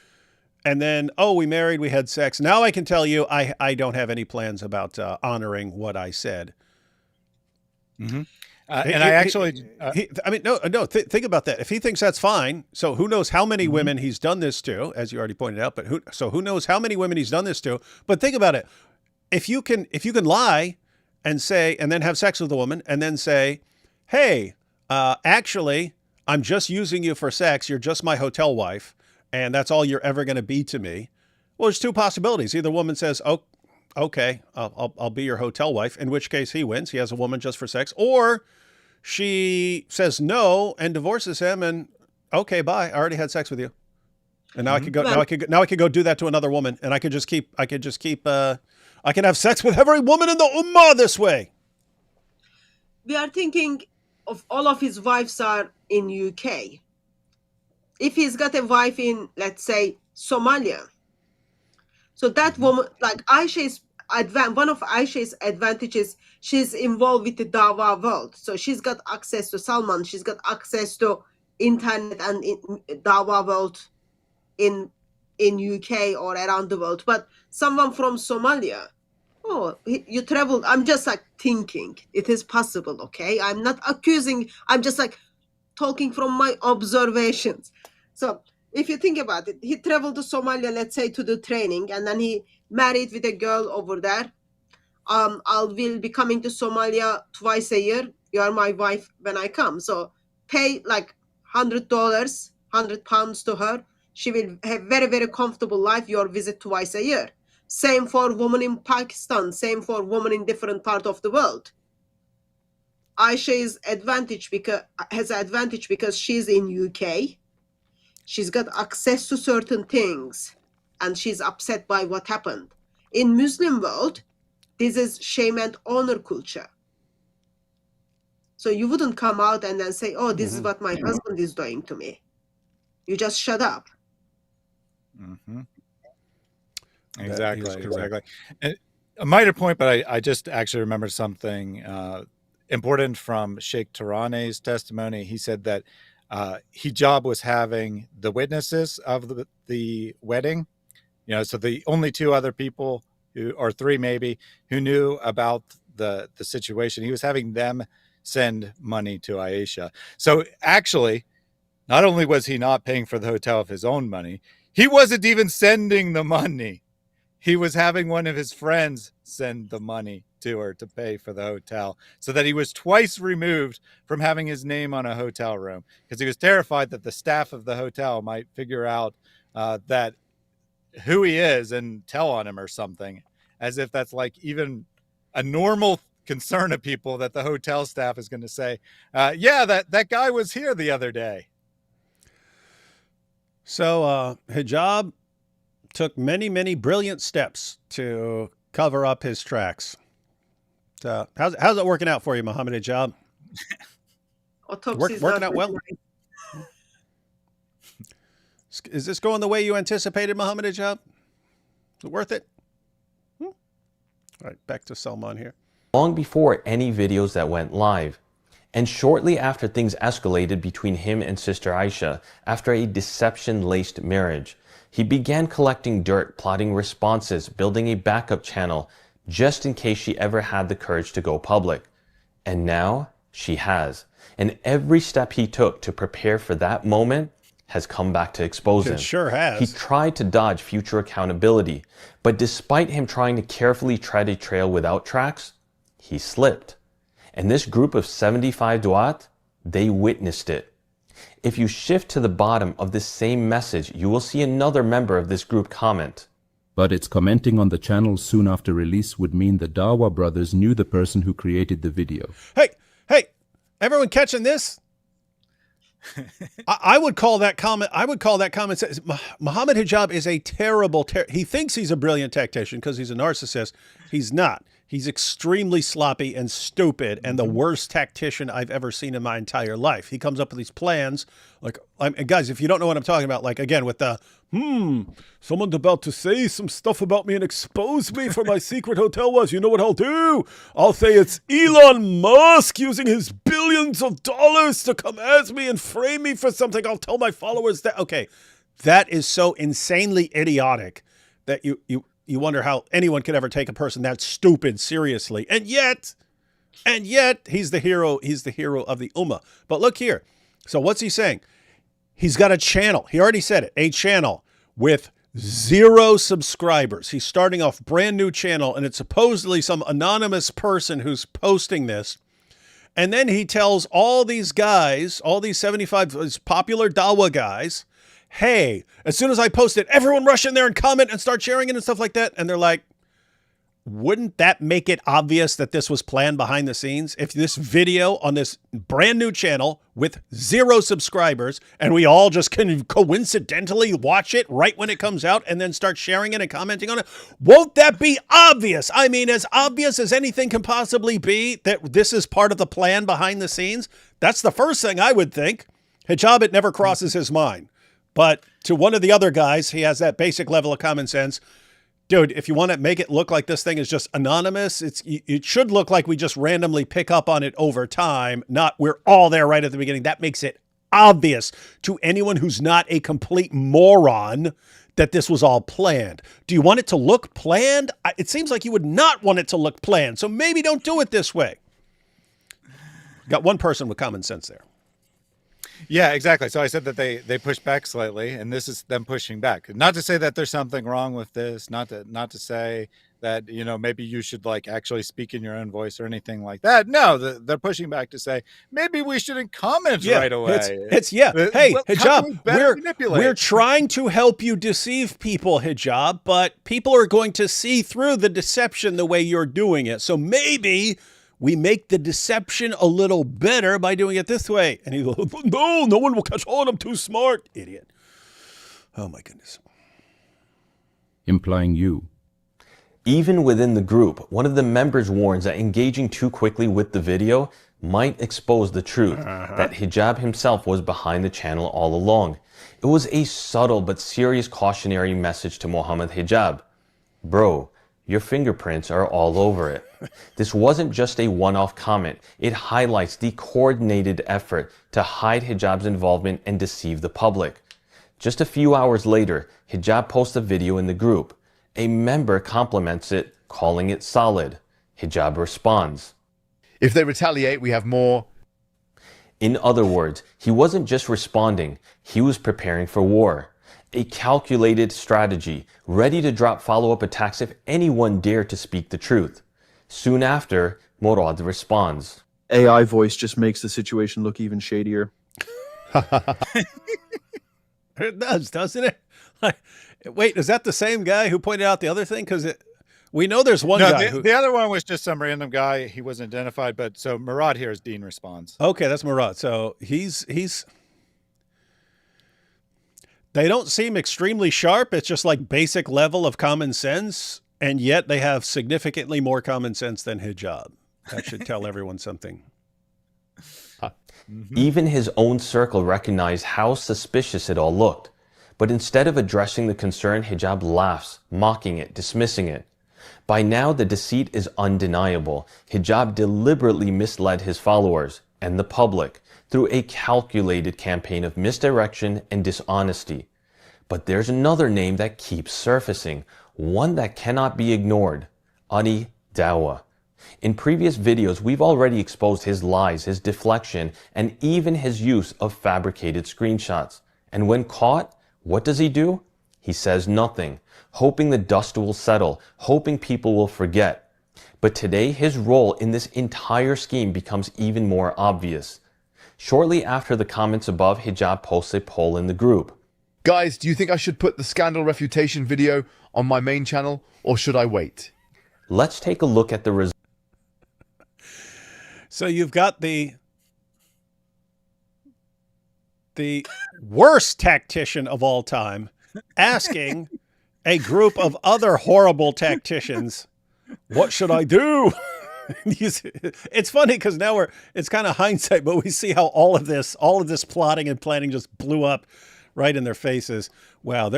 And then, oh, we married, we had sex. Now I can tell you I don't have any plans about honoring what I said. Mm-hmm. And I actually, think about that. If he thinks that's fine, so who knows how many women he's done this to, as you already pointed out, but who knows how many women he's done this to. But think about it. If you can lie and say, and then have sex with a woman and then say, hey, actually, I'm just using you for sex. You're just my hotel wife, and that's all you're ever going to be to me. Well, there's two possibilities. Either woman says, oh, okay, I'll be your hotel wife, in which case he wins. He has a woman just for sex. Or she says no and divorces him, and okay, bye. I already had sex with you. And now I could go, now I could go do that to another woman, and I could have sex with every woman in the ummah this way. We are thinking of all of his wives are in UK. If he's got a wife in, let's say, Somalia, so that woman, like Aisha is one of Aisha's advantages, she's involved with the Dawah world. So she's got access to Salman, she's got access to internet and Dawah world in UK or around the world. But someone from Somalia, you traveled. I'm just like thinking it is possible. Okay, I'm not accusing. I'm just like talking from my observations. So if you think about it, he traveled to Somalia, let's say, to do training, and then he married with a girl over there. I will be coming to Somalia twice a year. You are my wife when I come. So pay like $100, £100 to her. She will have very, very comfortable life. Your visit twice a year. Same for women in Pakistan. Same for women in different parts of the world. Aisha has advantage because she's in UK. She's got access to certain things, and she's upset by what happened. In Muslim world, this is shame and honor culture. So you wouldn't come out and then say, oh, this is what my husband is doing to me. You just shut up. Mm-hmm. Exactly. And a minor point, but I just actually remembered something important from Sheikh Tarane's testimony. He said that Hijab was having the witnesses of the wedding, so the only two other people or three maybe who knew about the situation, he was having them send money to Aisha. So actually, not only was he not paying for the hotel with his own money, he wasn't even sending the money. He was having one of his friends send the money to her to pay for the hotel, so that he was twice removed from having his name on a hotel room, because he was terrified that the staff of the hotel might figure out that who he is and tell on him or something, as if that's like even a normal concern of people, that the hotel staff is going to say, that guy was here the other day. So Hijab took many, many brilliant steps to cover up his tracks. So how's it working out for you, Mohammed Hijab? Autopsy is Working not out well. right. Is this going the way you anticipated, Mohammed Hijab? Is it worth it? All right, back to Salman here. Long before any videos that went live, and shortly after things escalated between him and Sister Aisha after a deception-laced marriage, he began collecting dirt, plotting responses, building a backup channel, just in case she ever had the courage to go public. And now she has. And every step he took to prepare for that moment has come back to expose him. It sure has. He tried to dodge future accountability, but despite him trying to carefully tread a trail without tracks, he slipped. And this group of 75 du'at, they witnessed it. If you shift to the bottom of this same message, you will see another member of this group comment. But its commenting on the channel soon after release would mean the Dawah brothers knew the person who created the video. Hey, everyone catching this? I would call that comment. Mohammed Hijab is a terrible. He thinks he's a brilliant tactician because he's a narcissist. He's not. He's extremely sloppy and stupid and the worst tactician I've ever seen in my entire life. He comes up with these plans. Like, guys, if you don't know what I'm talking about, like, again, with the, someone's about to say some stuff about me and expose me for my secret hotel was, you know what I'll do? I'll say it's Elon Musk using his billions of dollars to come at me and frame me for something. I'll tell my followers that. Okay, that is so insanely idiotic that you wonder how anyone could ever take a person that stupid seriously. And yet he's the hero. He's the hero of the Ummah. But look here. So what's he saying? He's got a channel. He already said it. A channel with 0 subscribers. He's starting off brand new channel, and it's supposedly some anonymous person who's posting this. And then he tells all these guys, all these 75 popular Dawah guys, hey, as soon as I post it, everyone rush in there and comment and start sharing it and stuff like that. And they're like, wouldn't that make it obvious that this was planned behind the scenes? If this video on this brand new channel with 0 subscribers and we all just can coincidentally watch it right when it comes out and then start sharing it and commenting on it, won't that be obvious? I mean, as obvious as anything can possibly be that this is part of the plan behind the scenes. That's the first thing I would think. Hijab, it never crosses his mind. But to one of the other guys, he has that basic level of common sense. Dude, if you want to make it look like this thing is just anonymous, it should look like we just randomly pick up on it over time, not we're all there right at the beginning. That makes it obvious to anyone who's not a complete moron that this was all planned. Do you want it to look planned? It seems like you would not want it to look planned, so maybe don't do it this way. Got one person with common sense there. Yeah, exactly. So I said that they push back slightly, and this is them pushing back. Not to say that there's something wrong with this, not to say that, you know, maybe you should like actually speak in your own voice or anything like that. No, they're pushing back to say maybe we shouldn't comment right away. Hey, Hijab, we're trying to help you deceive people, Hijab, but people are going to see through the deception the way you're doing it. So maybe we make the deception a little better by doing it this way. And he goes, no one will catch on. I'm too smart. Idiot. Oh, my goodness. Implying you. Even within the group, one of the members warns that engaging too quickly with the video might expose the truth, that Hijab himself was behind the channel all along. It was a subtle but serious cautionary message to Mohammed Hijab. Bro, your fingerprints are all over it. This wasn't just a one-off comment. It highlights the coordinated effort to hide Hijab's involvement and deceive the public. Just a few hours later, Hijab posts a video in the group. A member compliments it, calling it solid. Hijab responds, if they retaliate, we have more. In other words, he wasn't just responding, he was preparing for war. A calculated strategy, ready to drop follow-up attacks if anyone dared to speak the truth. Soon after, Murad responds. AI voice just makes the situation look even shadier. It does, doesn't it? Wait, is that the same guy who pointed out the other thing? Because we know there's one guy. The other one was just some random guy. He wasn't identified, but so Murad here is Dean responds. Okay, that's Murad. So he's they don't seem extremely sharp. It's just like basic level of common sense. And yet they have significantly more common sense than Hijab. That should tell everyone something. Even his own circle recognized how suspicious it all looked. But instead of addressing the concern, Hijab laughs, mocking it, dismissing it. By now, the deceit is undeniable. Hijab deliberately misled his followers and the public through a calculated campaign of misdirection and dishonesty. But there's another name that keeps surfacing, one that cannot be ignored: Adi Dawah. In previous videos, we've already exposed his lies, his deflection, and even his use of fabricated screenshots. And when caught, what does he do? He says nothing, hoping the dust will settle, hoping people will forget. But today, his role in this entire scheme becomes even more obvious. Shortly after the comments above, Hijab posts a poll in the group. Guys, do you think I should put the scandal refutation video on my main channel, or should I wait? Let's take a look at the results. So you've got the worst tactician of all time asking a group of other horrible tacticians, what should I do? It's funny because now it's kind of hindsight, but we see how all of this plotting and planning just blew up right in their faces. Wow,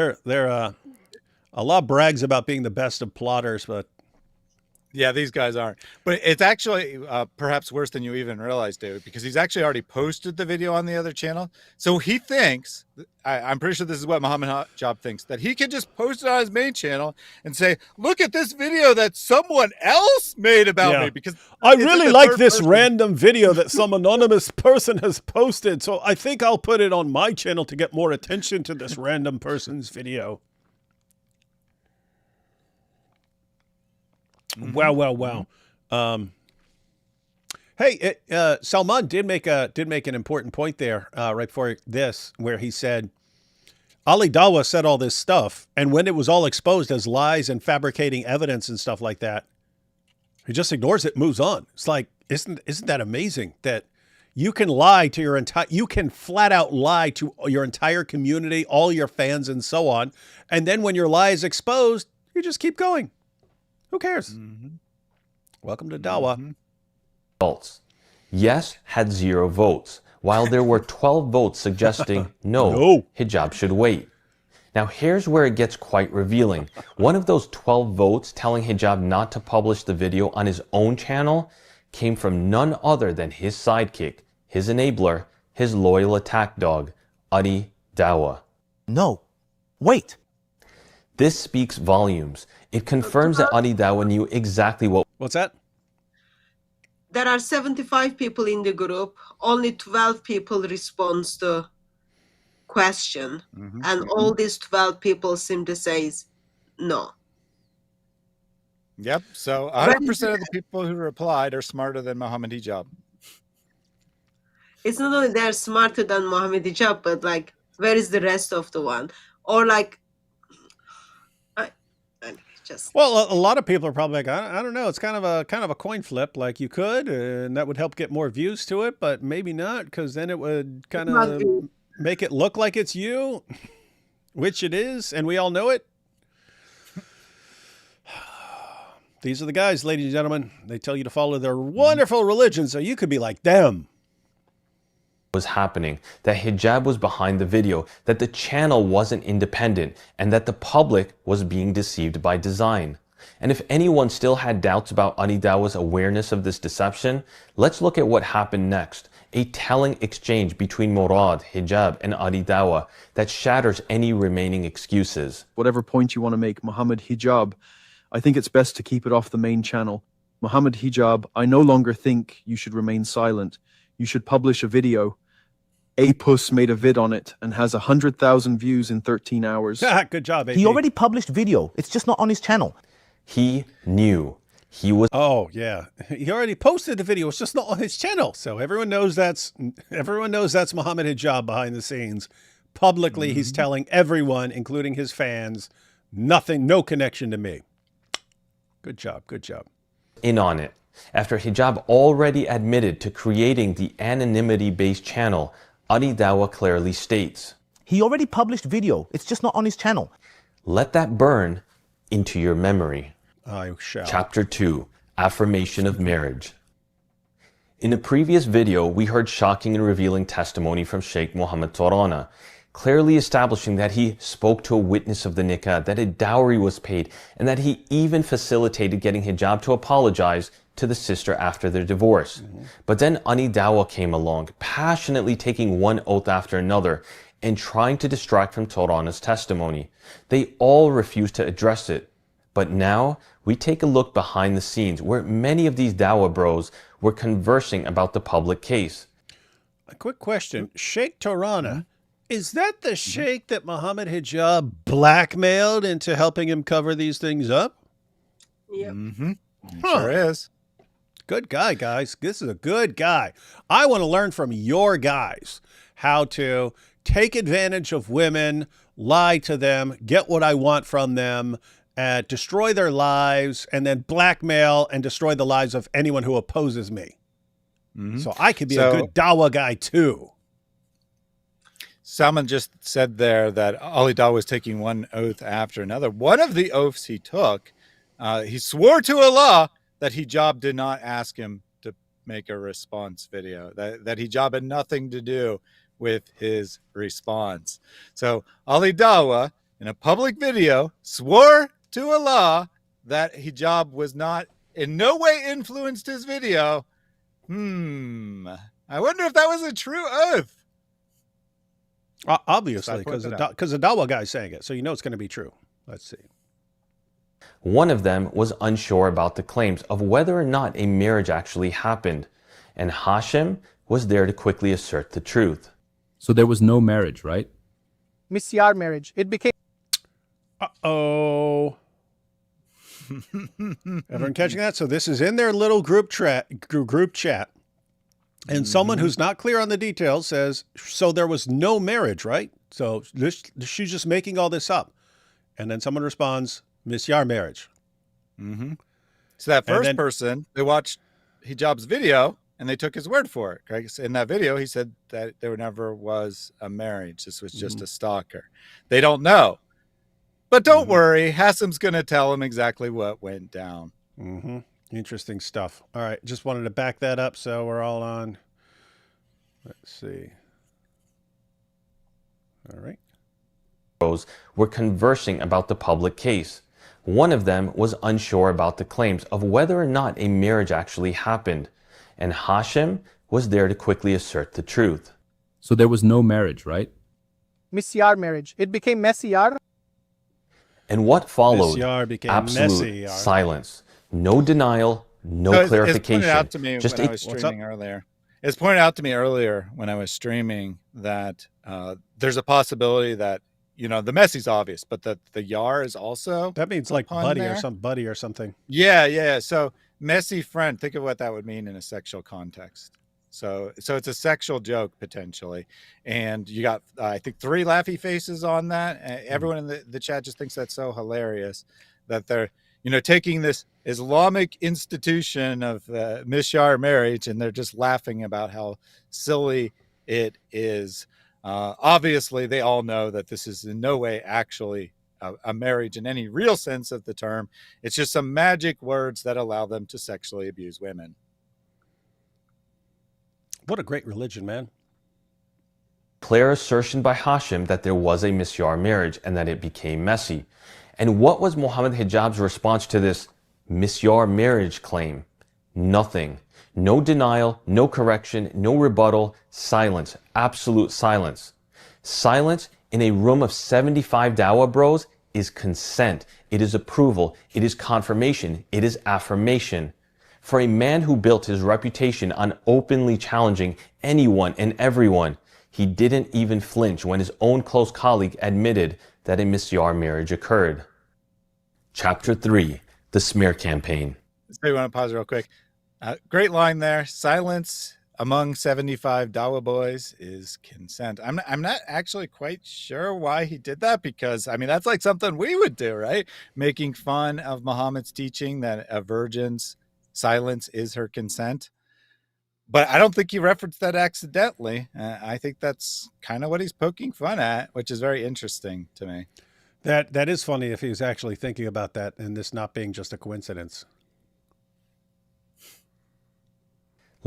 Allah brags about being the best of plotters, but yeah, these guys aren't. But it's actually perhaps worse than you even realize, David, because he's actually already posted the video on the other channel. So he thinks, I'm pretty sure this is what Mohammed Hijab thinks, that he can just post it on his main channel and say, look at this video that someone else made about me. Because I really like this random video that some anonymous person has posted. So I think I'll put it on my channel to get more attention to this random person's video. Wow. Hey, Salman did make an important point there right before this, where he said Ali Dawah said all this stuff, and when it was all exposed as lies and fabricating evidence and stuff like that, he just ignores it, moves on. It's like, isn't that amazing that you can lie to you can flat out lie to your entire community, all your fans, and so on, and then when your lie is exposed, you just keep going. Who cares? Welcome to Dawah. Results. Yes had 0 votes, while there were 12 votes suggesting no, Hijab should wait. Now here's where it gets quite revealing. One of those 12 votes telling Hijab not to publish the video on his own channel came from none other than his sidekick, his enabler, his loyal attack dog, Adi Dawah. No, wait. This speaks volumes. It confirms that Adi Dawah knew exactly what... What's that? There are 75 people in the group. Only 12 people respond to question. And all these 12 people seem to say no. Yep. So 100% of the people who replied are smarter than Mohammed Hijab. It's not only they're smarter than Mohammed Hijab, but like, where is the rest of the one? Or like, well, a lot of people are probably like, I don't know. It's kind of a coin flip. Like you could, and that would help get more views to it, but maybe not, because then it would kind of make it look like it's you, which it is, and we all know it. These are the guys, ladies and gentlemen. They tell you to follow their wonderful religion, so you could be like them. Was happening, that Hijab was behind the video, that the channel wasn't independent, and that the public was being deceived by design. And if anyone still had doubts about Adi Dawah's awareness of this deception, let's look at what happened next. A telling exchange between Murad, Hijab, and Adi Dawah that shatters any remaining excuses. Whatever point you want to make, Mohammed Hijab, I think it's best to keep it off the main channel. Mohammed Hijab, I no longer think you should remain silent. You should publish a video. Apus made a vid on it and has 100,000 views in 13 hours. Good job, AP. He already published video. It's just not on his channel. He knew. He was... Oh, yeah. He already posted the video. It's just not on his channel. So everyone knows that's Mohammed Hijab behind the scenes. Publicly, he's telling everyone, including his fans, nothing, no connection to me. Good job. Good job. In on it. After Hijab already admitted to creating the anonymity-based channel, Adi Dawah clearly states, he already published video. It's just not on his channel. Let that burn into your memory. I shall. Chapter 2, Affirmation of Marriage. In a previous video, we heard shocking and revealing testimony from Sheikh Mohammed Torana, clearly establishing that he spoke to a witness of the nikah, that a dowry was paid, and that he even facilitated getting hijab to apologize to the sister after their divorce. But then Ani Dawah came along, passionately taking one oath after another and trying to distract from Torana's testimony. They all refused to address it. But now we take a look behind the scenes where many of these Dawah bros were conversing about the public case. A quick question. Sheikh Torana, is that the sheikh that Mohammed Hijab blackmailed into helping him cover these things up? Yep. Sure is. Good guy, guys. This is a good guy. I want to learn from your guys how to take advantage of women, lie to them, get what I want from them, destroy their lives, and then blackmail and destroy the lives of anyone who opposes me. So I could be a good Dawah guy too. Salman just said there that Ali Dawah was taking one oath after another. One of the oaths he took, he swore to Allah that Hijab did not ask him to make a response video, that Hijab had nothing to do with his response. So Ali Dawah, in a public video, swore to Allah that Hijab was not in no way influenced his video. I wonder if that was a true oath. Obviously, because the Dawah guy is saying it, so you know it's going to be true. Let's see. One of them was unsure about the claims of whether or not a marriage actually happened, and Hashim was there to quickly assert the truth. So there was no marriage, right? Misyar marriage. It became... Uh-oh. Everyone catching that? So this is in their little group chat. And someone who's not clear on the details says, so there was no marriage, right? So she's just making all this up. And then someone responds, Misyar marriage. So that first person, they watched Hijab's video and they took his word for it. Right? In that video, he said that there never was a marriage. This was just a stalker. They don't know. But don't worry, Hassim's going to tell him exactly what went down. Interesting stuff. All right, just wanted to back that up so we're all on. Let's see. All right. Were conversing about the public case. One of them was unsure about the claims of whether or not a marriage actually happened, and Hashim was there to quickly assert the truth. So there was no marriage, right? Misyar marriage. It became Mesiyar. And what followed? Misyar became Absolute Mesiyar. silence. No denial, no clarification. It's pointed out to me when I was streaming earlier. It's pointed out to me earlier when I was streaming that there's a possibility that, you know, the Messi's obvious, but that the Yar is also. That means like buddy or something. Yeah. So messy friend, think of what that would mean in a sexual context. So it's a sexual joke potentially. And you got, I think, 3 laughy faces on that. Everyone in the chat just thinks that's so hilarious that they're, you know, taking this Islamic institution of Misyar marriage and they're just laughing about how silly it is. Obviously, they all know that this is in no way actually a marriage in any real sense of the term. It's just some magic words that allow them to sexually abuse women. What a great religion, man. Clear assertion by Hashim that there was a Misyar marriage and that it became messy. And what was Mohammed Hijab's response to this Misyar marriage claim? Nothing. No denial, no correction, no rebuttal, silence, absolute silence. Silence in a room of 75 Dawah bros is consent. It is approval. It is confirmation. It is affirmation. For a man who built his reputation on openly challenging anyone and everyone, he didn't even flinch when his own close colleague admitted that a Misyar marriage occurred. Chapter 3, The Smear Campaign. So you want to pause real quick. Great line there. Silence among 75 Dawah boys is consent. I'm not actually quite sure why he did that, because I mean that's like something we would do, right? Making fun of Muhammad's teaching that a virgin's silence is her consent. But I don't think he referenced that accidentally. I think that's kind of what he's poking fun at, which is very interesting to me. That is funny if he was actually thinking about that and this not being just a coincidence.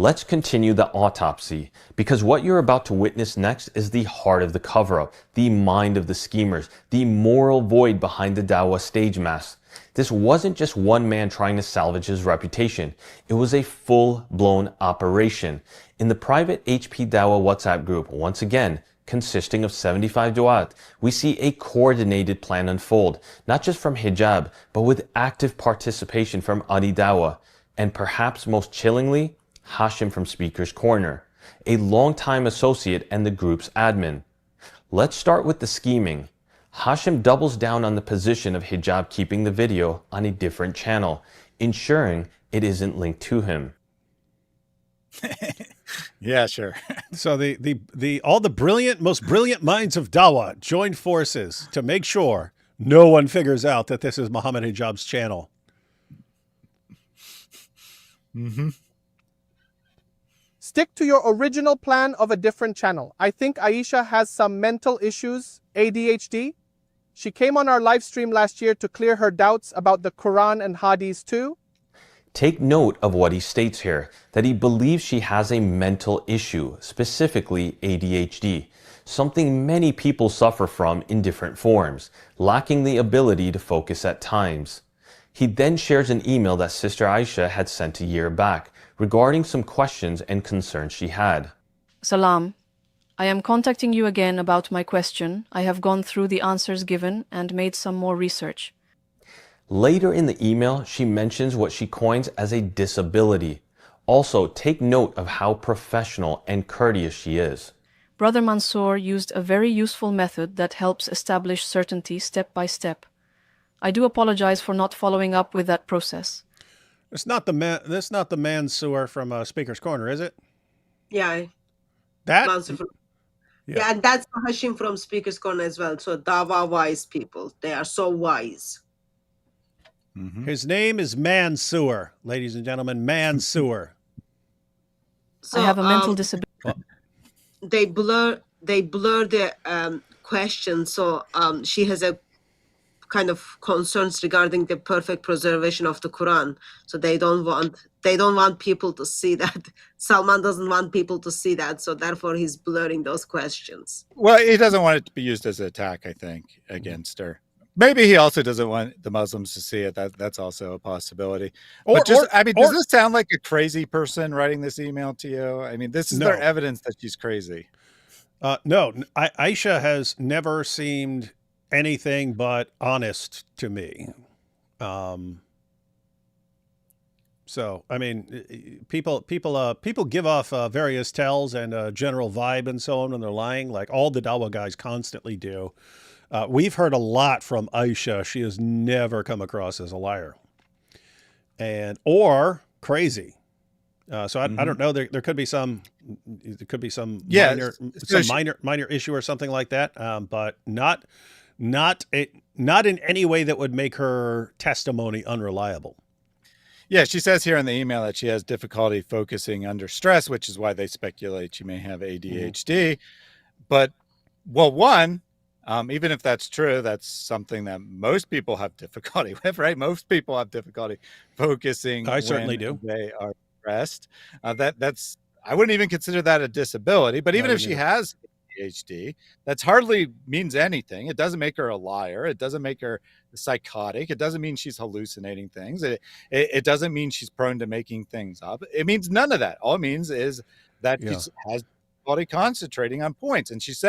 Let's continue the autopsy, because what you're about to witness next is the heart of the cover-up, the mind of the schemers, the moral void behind the Dawah stage mask. This wasn't just one man trying to salvage his reputation. It was a full-blown operation. In the private HP Dawah WhatsApp group, once again, consisting of 75 du'at, we see a coordinated plan unfold, not just from Hijab, but with active participation from Adi Dawah, and perhaps most chillingly, Hashim from Speaker's Corner, a longtime associate and the group's admin. Let's start with the scheming. Hashim doubles down on the position of Hijab keeping the video on a different channel, ensuring it isn't linked to him. Yeah, sure. So all the most brilliant minds of Dawah joined forces to make sure no one figures out that this is Mohammed Hijab's channel. Mm-hmm. Stick to your original plan of a different channel. I think Aisha has some mental issues, ADHD. She came on our live stream last year to clear her doubts about the Quran and Hadith too. Take note of what he states here, that he believes she has a mental issue, specifically ADHD, something many people suffer from in different forms, lacking the ability to focus at times. He then shares an email that Sister Aisha had sent a year back, regarding some questions and concerns she had. Salam. I am contacting you again about my question. I have gone through the answers given and made some more research. Later in the email, she mentions what she coins as a disability. Also, take note of how professional and courteous she is. Brother Mansour used a very useful method that helps establish certainty step by step. I do apologize for not following up with that process. That's not the Mansour from Speaker's Corner, is it? Yeah. That? Yeah, and that's Hashim from Speaker's Corner as well. So Dawah wise people. They are so wise. Mm-hmm. His name is Mansour, ladies and gentlemen, Mansour. So, I have a mental disability. They blur the question. So she has a kind of concerns regarding the perfect preservation of the Quran. So they don't want people to see that. Salman doesn't want people to see that. So therefore he's blurring those questions. Well, he doesn't want it to be used as an attack, I think, against her. Maybe he also doesn't want the Muslims to see it. That's also a possibility. But does this sound like a crazy person writing this email to you? I mean, this is their evidence that she's crazy. No, Aisha has never seemed anything but honest to me. So, I mean, people give off various tells and general vibe and so on when they're lying, like all the Dawah guys constantly do. We've heard a lot from Aisha. She has never come across as a liar or crazy. So I don't know. There could be some minor issue or something like that. But not in any way that would make her testimony unreliable. Yeah, she says here in the email that she has difficulty focusing under stress, which is why they speculate she may have ADHD. But, well, one, even if that's true, that's something that most people have difficulty with, right? Most people have difficulty focusing. I certainly do. They are stressed. I wouldn't even consider that a disability. But even if she has ADHD, that's hardly means anything. It doesn't make her a liar. It doesn't make her psychotic. It doesn't mean she's hallucinating things. It doesn't mean she's prone to making things up. It means none of that. All it means is that she has difficulty concentrating on points. And she's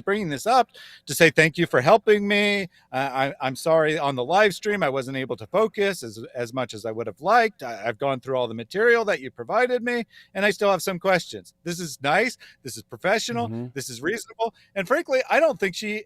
bringing this up to say, thank you for helping me. I'm sorry on the live stream I wasn't able to focus as much as I would have liked. I've gone through all the material that you provided me, and I still have some questions. This is nice. This is professional. This is reasonable. And frankly, I don't think she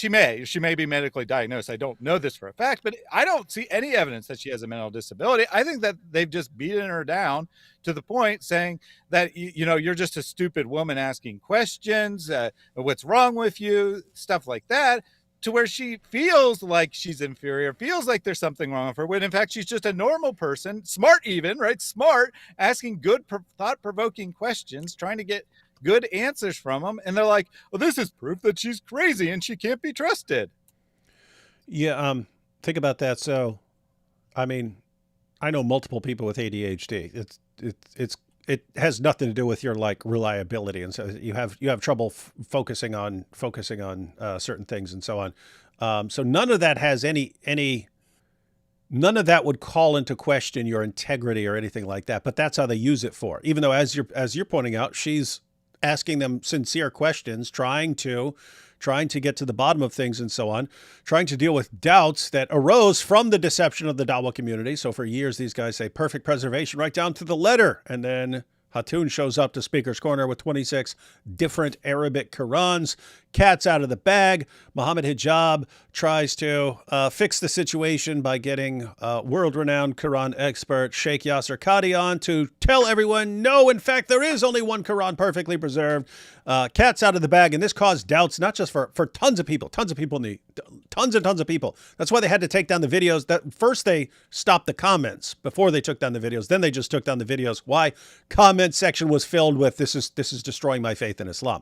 may be medically diagnosed. I don't know this for a fact, but I don't see any evidence that she has a mental disability. I think that they've just beaten her down to the point saying that, you're just a stupid woman asking questions. What's wrong with you? Stuff like that, to where she feels like she's inferior, feels like there's something wrong with her, when in fact she's just a normal person, smart even, right? Smart, asking good, thought-provoking questions, trying to get good answers from them, and they're like, well, this is proof that she's crazy and she can't be trusted. Yeah, think about that. So, I mean, I know multiple people with ADHD. it has nothing to do with your like reliability, and so you have trouble focusing on certain things and so on. So none of that has none of that would call into question your integrity or anything like that. But that's how they use it for. Even though, as you're pointing out, she's asking them sincere questions, trying to get to the bottom of things and so on, trying to deal with doubts that arose from the deception of the Dawah community. So for years, these guys say perfect preservation right down to the letter. And then Hatun shows up to Speaker's Corner with 26 different Arabic Qurans. Cat's out of the bag. Mohammed Hijab tries to fix the situation by getting world-renowned Quran expert Sheikh Yasser Qadi on to tell everyone, no, in fact, there is only one Quran perfectly preserved. Cat's out of the bag, and this caused doubts not just for tons of people tons and tons of people. That's why they had to take down the videos. That first they stopped the comments before they took down the videos. Then they just took down the videos. Why? Comment section was filled with this is destroying my faith in Islam.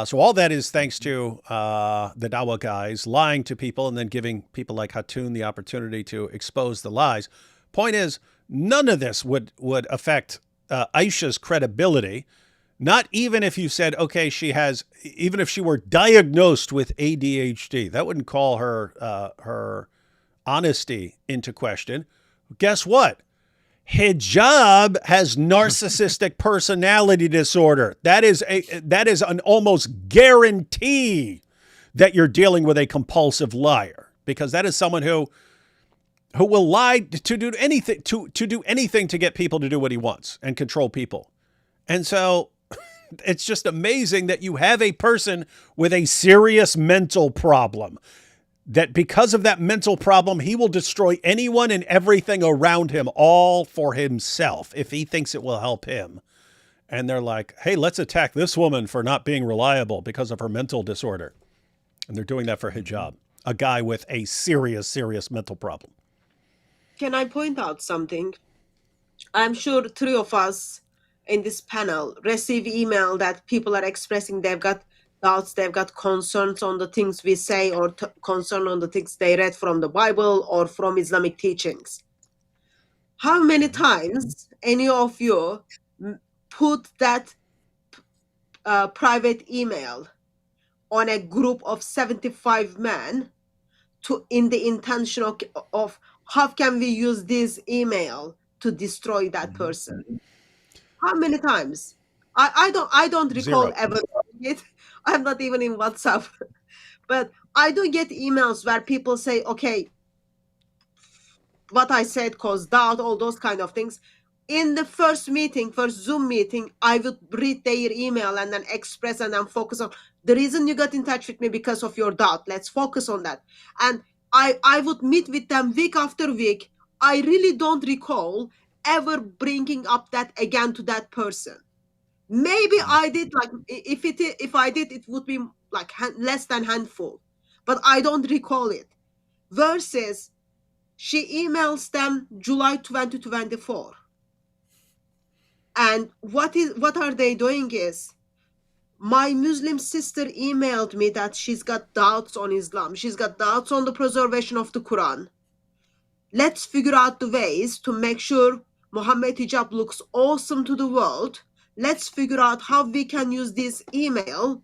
So all that is thanks to the Dawah guys lying to people and then giving people like Hatun the opportunity to expose the lies. Point is, none of this would affect Aisha's credibility. Not even if you said, okay, even if she were diagnosed with ADHD, that wouldn't call her honesty into question. Guess what? Hijab has narcissistic personality disorder. That is an almost guarantee that you're dealing with a compulsive liar, because that is someone who will lie to do anything to get people to do what he wants and control people. And so it's just amazing that you have a person with a serious mental problem, that because of that mental problem, he will destroy anyone and everything around him, all for himself, if he thinks it will help him. And they're like, hey, let's attack this woman for not being reliable because of her mental disorder. And they're doing that for Hijab, a guy with a serious, serious mental problem. Can I point out something? I'm sure three of us in this panel receive email that people are expressing they've got doubts, they've got concerns on the things we say, or concern on the things they read from the Bible or from Islamic teachings. How many times any of you put that private email on a group of 75 men in the intention of how can we use this email to destroy that person? How many times? I don't recall Zero. ever doing it. I'm not even in WhatsApp. But I do get emails where people say, okay, what I said caused doubt, all those kind of things. In the first Zoom meeting, I would read their email and then express and then focus on the reason you got in touch with me because of your doubt. Let's focus on that. And I would meet with them week after week. I really don't recall ever bringing up that again to that person. Maybe I did, like if I did, it would be like less than handful, but I don't recall it. Versus she emails them July 2024. And what are they doing is, my Muslim sister emailed me that she's got doubts on Islam. She's got doubts on the preservation of the Quran. Let's figure out the ways to make sure Mohammed Hijab looks awesome to the world. Let's figure out how we can use this email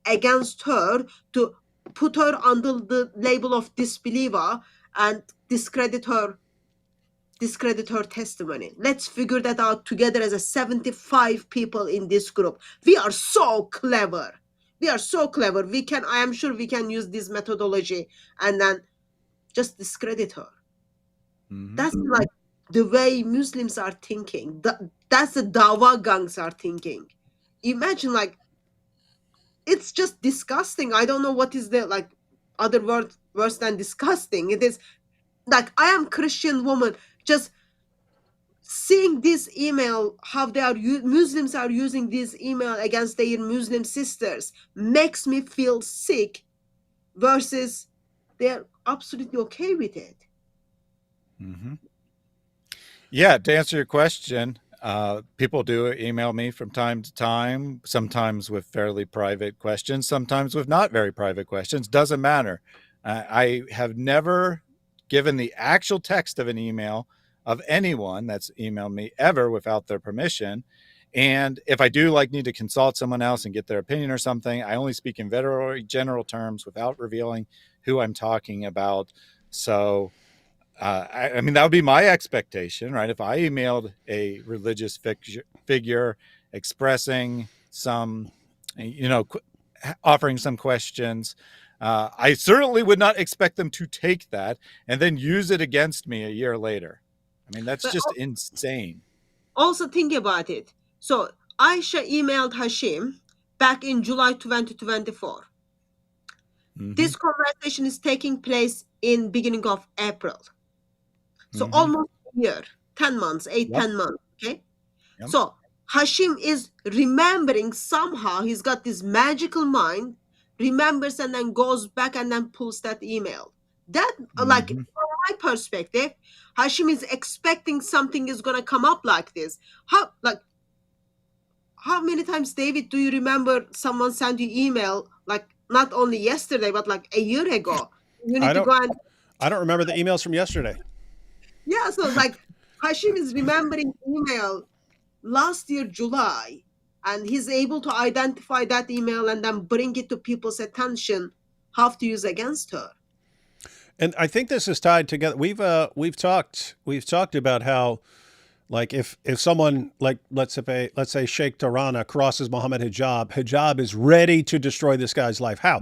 against her to put her under the label of disbeliever and discredit her testimony. Let's figure that out together as a 75 people in this group. We are so clever. I am sure we can use this methodology and then just discredit her. That's like the way Muslims are thinking. That's the Dawah gangs are thinking. Imagine, like, it's just disgusting. I don't know what is the like other word worse than disgusting. It is like, I am Christian woman, just seeing this email, how Muslims are using this email against their Muslim sisters, makes me feel sick, versus they're absolutely okay with it. Yeah, to answer your question, people do email me from time to time, sometimes with fairly private questions, sometimes with not very private questions. Doesn't matter. I have never given the actual text of an email of anyone that's emailed me ever without their permission. And if I do need to consult someone else and get their opinion or something, I only speak in very general terms without revealing who I'm talking about. So, I mean, that would be my expectation, right? If I emailed a religious figure expressing some, offering some questions, I certainly would not expect them to take that and then use it against me a year later. I mean, that's just insane. Also think about it. So Aisha emailed Hashim back in July 2024. This conversation is taking place in beginning of April. So almost a year, 10 months, 10 months, okay? Yep. So Hashim is remembering somehow, he's got this magical mind, remembers and then goes back and then pulls that email. That, from my perspective, Hashim is expecting something is going to come up like this. How many times, David, do you remember someone sent you email, not only yesterday, but a year ago? You need to go and... I don't remember the emails from yesterday. Yeah, so Hashim is remembering email last year, July, and he's able to identify that email and then bring it to people's attention, how to use against her. And I think this is tied together. We've talked about how, if someone let's say Sheikh Tarana crosses Mohammed Hijab is ready to destroy this guy's life. How?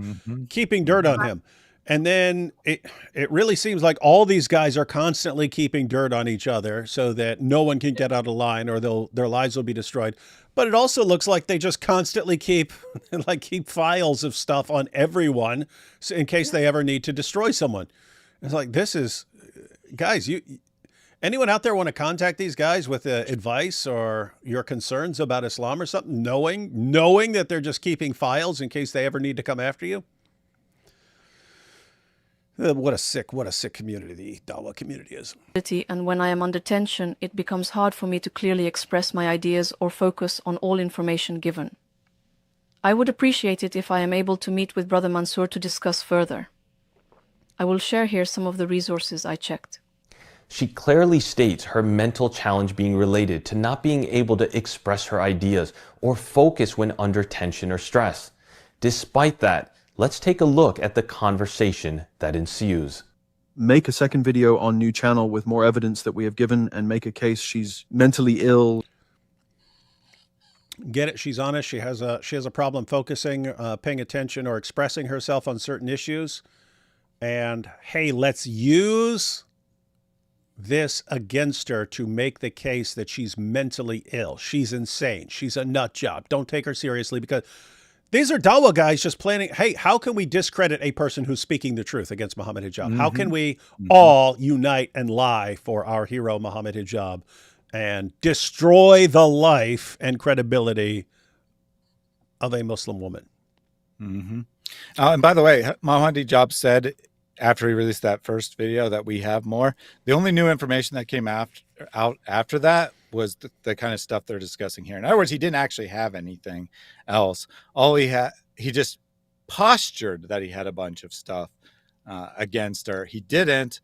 Keeping dirt on him. And then it really seems like all these guys are constantly keeping dirt on each other so that no one can get out of line or their lives will be destroyed. But it also looks like they just constantly keep files of stuff on everyone in case they ever need to destroy someone. It's this is, guys, anyone out there want to contact these guys with advice or your concerns about Islam or something, knowing that they're just keeping files in case they ever need to come after you? What a sick community the Dawah community is. And when I am under tension, it becomes hard for me to clearly express my ideas or focus on all information given. I would appreciate it if I am able to meet with Brother Mansour to discuss further. I will share here some of the resources I checked. She clearly states her mental challenge being related to not being able to express her ideas or focus when under tension or stress. Despite that, let's take a look at the conversation that ensues. Make a second video on new channel with more evidence that we have given and make a case she's mentally ill. Get it? She's honest. She has a problem focusing, paying attention, or expressing herself on certain issues. And hey, let's use this against her to make the case that she's mentally ill. She's insane. She's a nut job. Don't take her seriously, because these are Dawah guys just planning, hey, how can we discredit a person who's speaking the truth against Mohammed Hijab? How can we all unite and lie for our hero, Mohammed Hijab, and destroy the life and credibility of a Muslim woman? And by the way, Mohammed Hijab said after he released that first video that we have more. The only new information that came out after that was the kind of stuff they're discussing here. In other words, he didn't actually have anything else. All he just postured that he had a bunch of stuff against her. He didn't.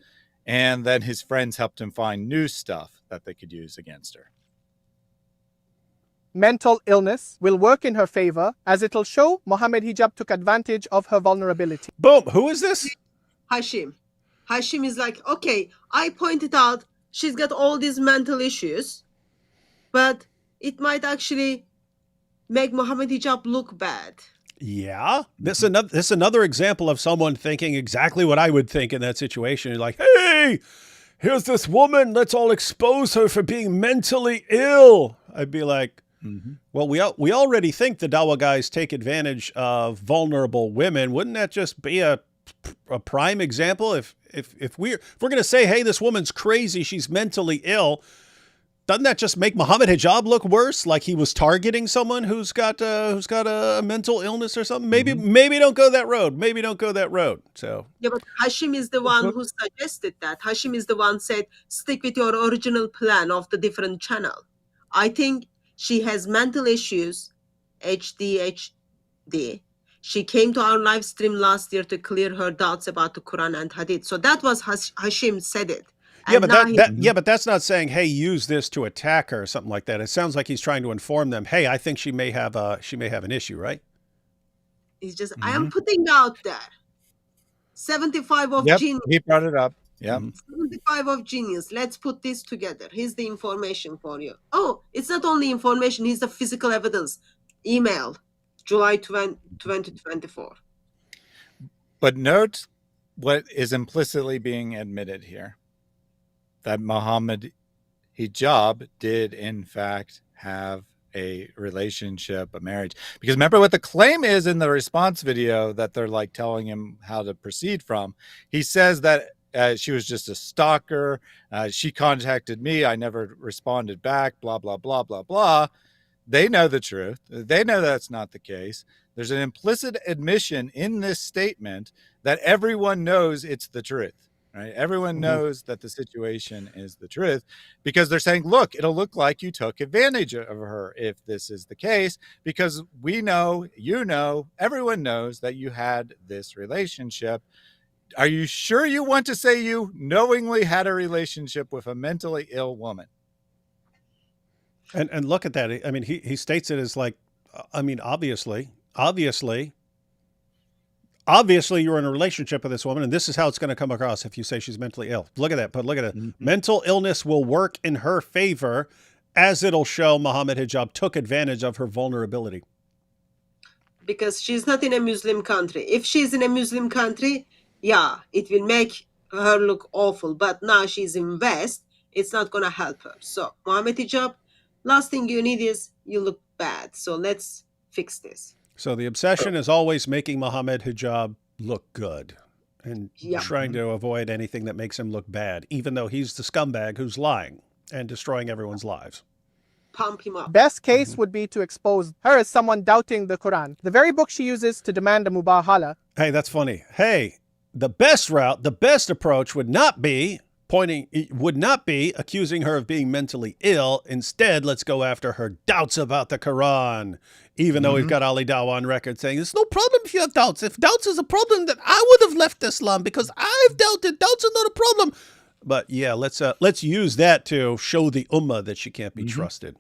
And then his friends helped him find new stuff that they could use against her. Mental illness will work in her favor, as it'll show Mohammed Hijab took advantage of her vulnerability. Boom. Who is this? Hashim. Hashim is okay, I pointed out she's got all these mental issues, but it might actually make Mohammed Hijab look bad. Yeah. This is another example of someone thinking exactly what I would think in that situation. You're like, hey, here's this woman. Let's all expose her for being mentally ill. I'd be like, well, we already think the Dawah guys take advantage of vulnerable women. Wouldn't that just be a prime example? If we're going to say, hey, this woman's crazy, she's mentally ill, doesn't that just make Mohammed Hijab look worse? Like he was targeting someone who's got a mental illness or something. Maybe don't go that road. Maybe don't go that road. So yeah, but Hashim is the one who suggested that. Hashim is the one said, stick with your original plan of the different channel. I think she has mental issues, ADHD. She came to our live stream last year to clear her doubts about the Quran and Hadith. So that was Hashim said it. Yeah, And but that's not saying, hey, use this to attack her or something like that. It sounds like he's trying to inform them, hey, I think she may have an issue, right? he's just, I am putting out there 75 of genius. He brought it up. Yeah. 75 of genius. Let's put this together. Here's the information for you. Oh, it's not only information, here's the physical evidence. Email, July 2024. But note what is implicitly being admitted here. That Mohammed Hijab did, in fact, have a relationship, a marriage. Because remember what the claim is in the response video that they're like telling him how to proceed from. He says that she was just a stalker. She contacted me. I never responded back, blah, blah, blah, blah, blah. They know the truth. They know that's not the case. There's an implicit admission in this statement that everyone knows it's the truth. Right? Everyone knows that the situation is the truth because they're saying, look, it'll look like you took advantage of her if this is the case, because we know, you know, everyone knows that you had this relationship. Are you sure you want to say you knowingly had a relationship with a mentally ill woman? And look at that. I mean, he states it as like, I mean, obviously you're in a relationship with this woman, and this is how it's going to come across if you say she's mentally ill. Look at that. But look at it. Mental illness will work in her favor, as it'll show Mohammed Hijab took advantage of her vulnerability. Because she's not in a Muslim country. If she's in a Muslim country, yeah, it will make her look awful. But now she's in West, it's not going to help her. So, Mohammed Hijab, last thing you need is you look bad. So let's fix this. So the obsession is always making Mohammed Hijab look good and trying to avoid anything that makes him look bad, even though he's the scumbag who's lying and destroying everyone's lives. Pump him up. Best case would be to expose her as someone doubting the Quran, the very book she uses to demand a mubahala. Hey, that's funny. Hey, the best route, the best approach would not be accusing her of being mentally ill. Instead, let's go after her doubts about the Quran. Even though we've got Ali Dawah on record saying, it's no problem if you have doubts. If doubts is a problem, then I would have left Islam because I've doubted. Doubts are not a problem. But yeah, let's use that to show the ummah that she can't be trusted.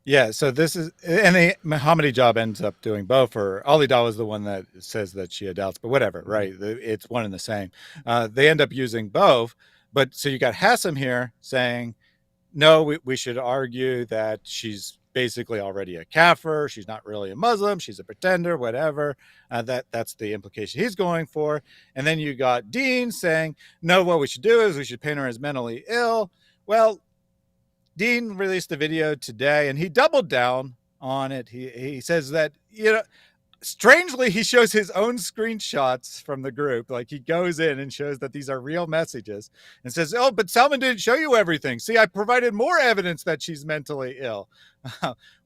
Yeah, so this is, and Mohammed Hijab ends up doing both. Or Ali Dawah is the one that says that she had doubts, but whatever, right? It's one and the same. They end up using both. But so you got Hassan here saying, no, we should argue that she's basically already a kafir. She's not really a Muslim. She's a pretender, whatever. That's the implication he's going for. And then you got Dean saying, no, what we should do is we should paint her as mentally ill. Well, Dean released a video today and he doubled down on it. He says that, you know, strangely, he shows his own screenshots from the group. Like he goes in and shows that these are real messages and says, oh, but Salman didn't show you everything. See, I provided more evidence that she's mentally ill,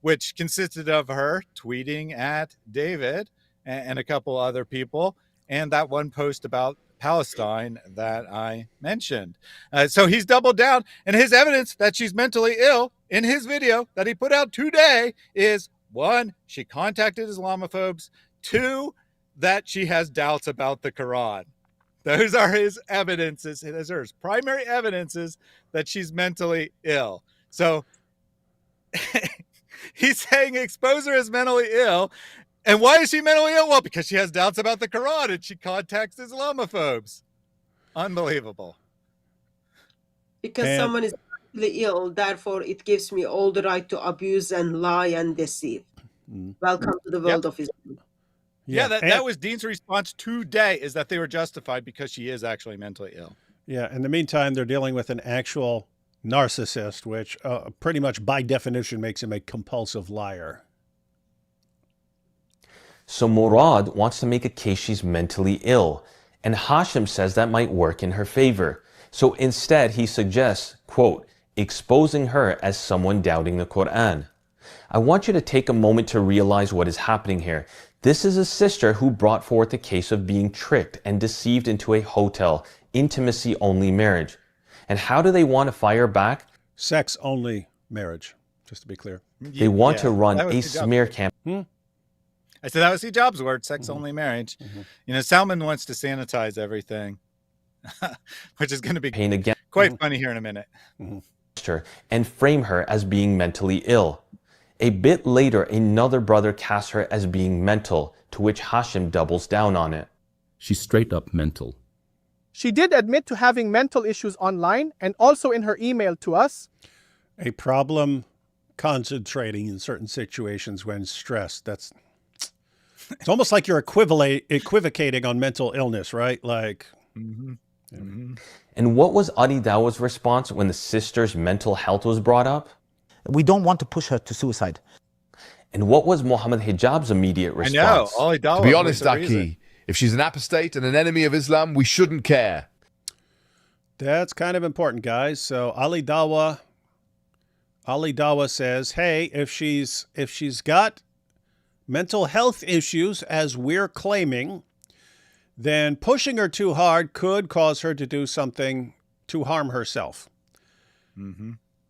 which consisted of her tweeting at David and a couple other people. And that one post about Palestine that I mentioned. So he's doubled down, and his evidence that she's mentally ill in his video that he put out today is 1, she contacted Islamophobes. 2, that she has doubts about the Quran. Those are his evidences. Those are his primary evidences that she's mentally ill. So he's saying expose her as mentally ill. And why is she mentally ill? Well, because she has doubts about the Quran and she contacts Islamophobes. Unbelievable. Because someone is mentally ill, therefore it gives me all the right to abuse and lie and deceive. Welcome to the world of Islam. Yeah, that was Dean's response today, is that they were justified because she is actually mentally ill. Yeah, in the meantime, they're dealing with an actual narcissist, which pretty much by definition makes him a compulsive liar. So Murad wants to make a case she's mentally ill, and Hashim says that might work in her favor. So instead, he suggests, quote, exposing her as someone doubting the Quran. I want you to take a moment to realize what is happening here. This is a sister who brought forth a case of being tricked and deceived into a hotel, intimacy-only marriage. And how do they want to fire back? Sex-only marriage, just to be clear. They want to run a smear campaign. I said that was Hijab's word, sex-only marriage. You know, Salman wants to sanitize everything, which is going to be Quite funny here in a minute. Her and frame her as being mentally ill. A bit later, another brother casts her as being mental, to which Hashim doubles down on it. She's straight up mental. She did admit to having mental issues online and also in her email to us. A problem concentrating in certain situations when stressed. It's almost like you're equivocating on mental illness, right? Like. And what was Ali Dawah's response when the sister's mental health was brought up? We don't want to push her to suicide. And what was Mohammed Hijab's immediate response? I know, Ali Dawah. To be honest, Aki, if she's an apostate and an enemy of Islam, we shouldn't care. That's kind of important, guys. So Ali Dawah says, hey, if she's got mental health issues, as we're claiming, then pushing her too hard could cause her to do something to harm herself.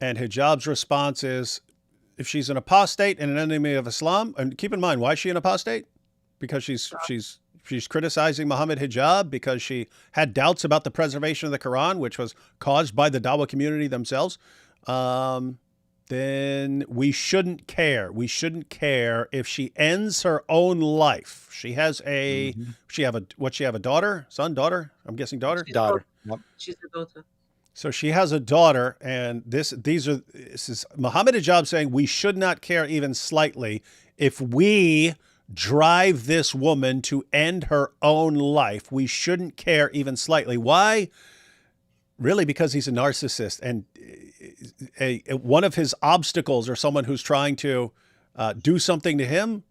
And Hijab's response is, if she's an apostate and an enemy of Islam, and keep in mind, why is she an apostate? Because she's criticizing Mohammed Hijab because she had doubts about the preservation of the Quran, which was caused by the Dawah community themselves. Then we shouldn't care. We shouldn't care if she ends her own life. She has a, she have a daughter, son, daughter? I'm guessing daughter. Daughter. Yep. She's a daughter. So she has a daughter, and this is Mohammed Hijab saying we should not care even slightly if we drive this woman to end her own life. We shouldn't care even slightly. Why? Really, because he's a narcissist, and one of his obstacles, or someone who's trying to do something to him,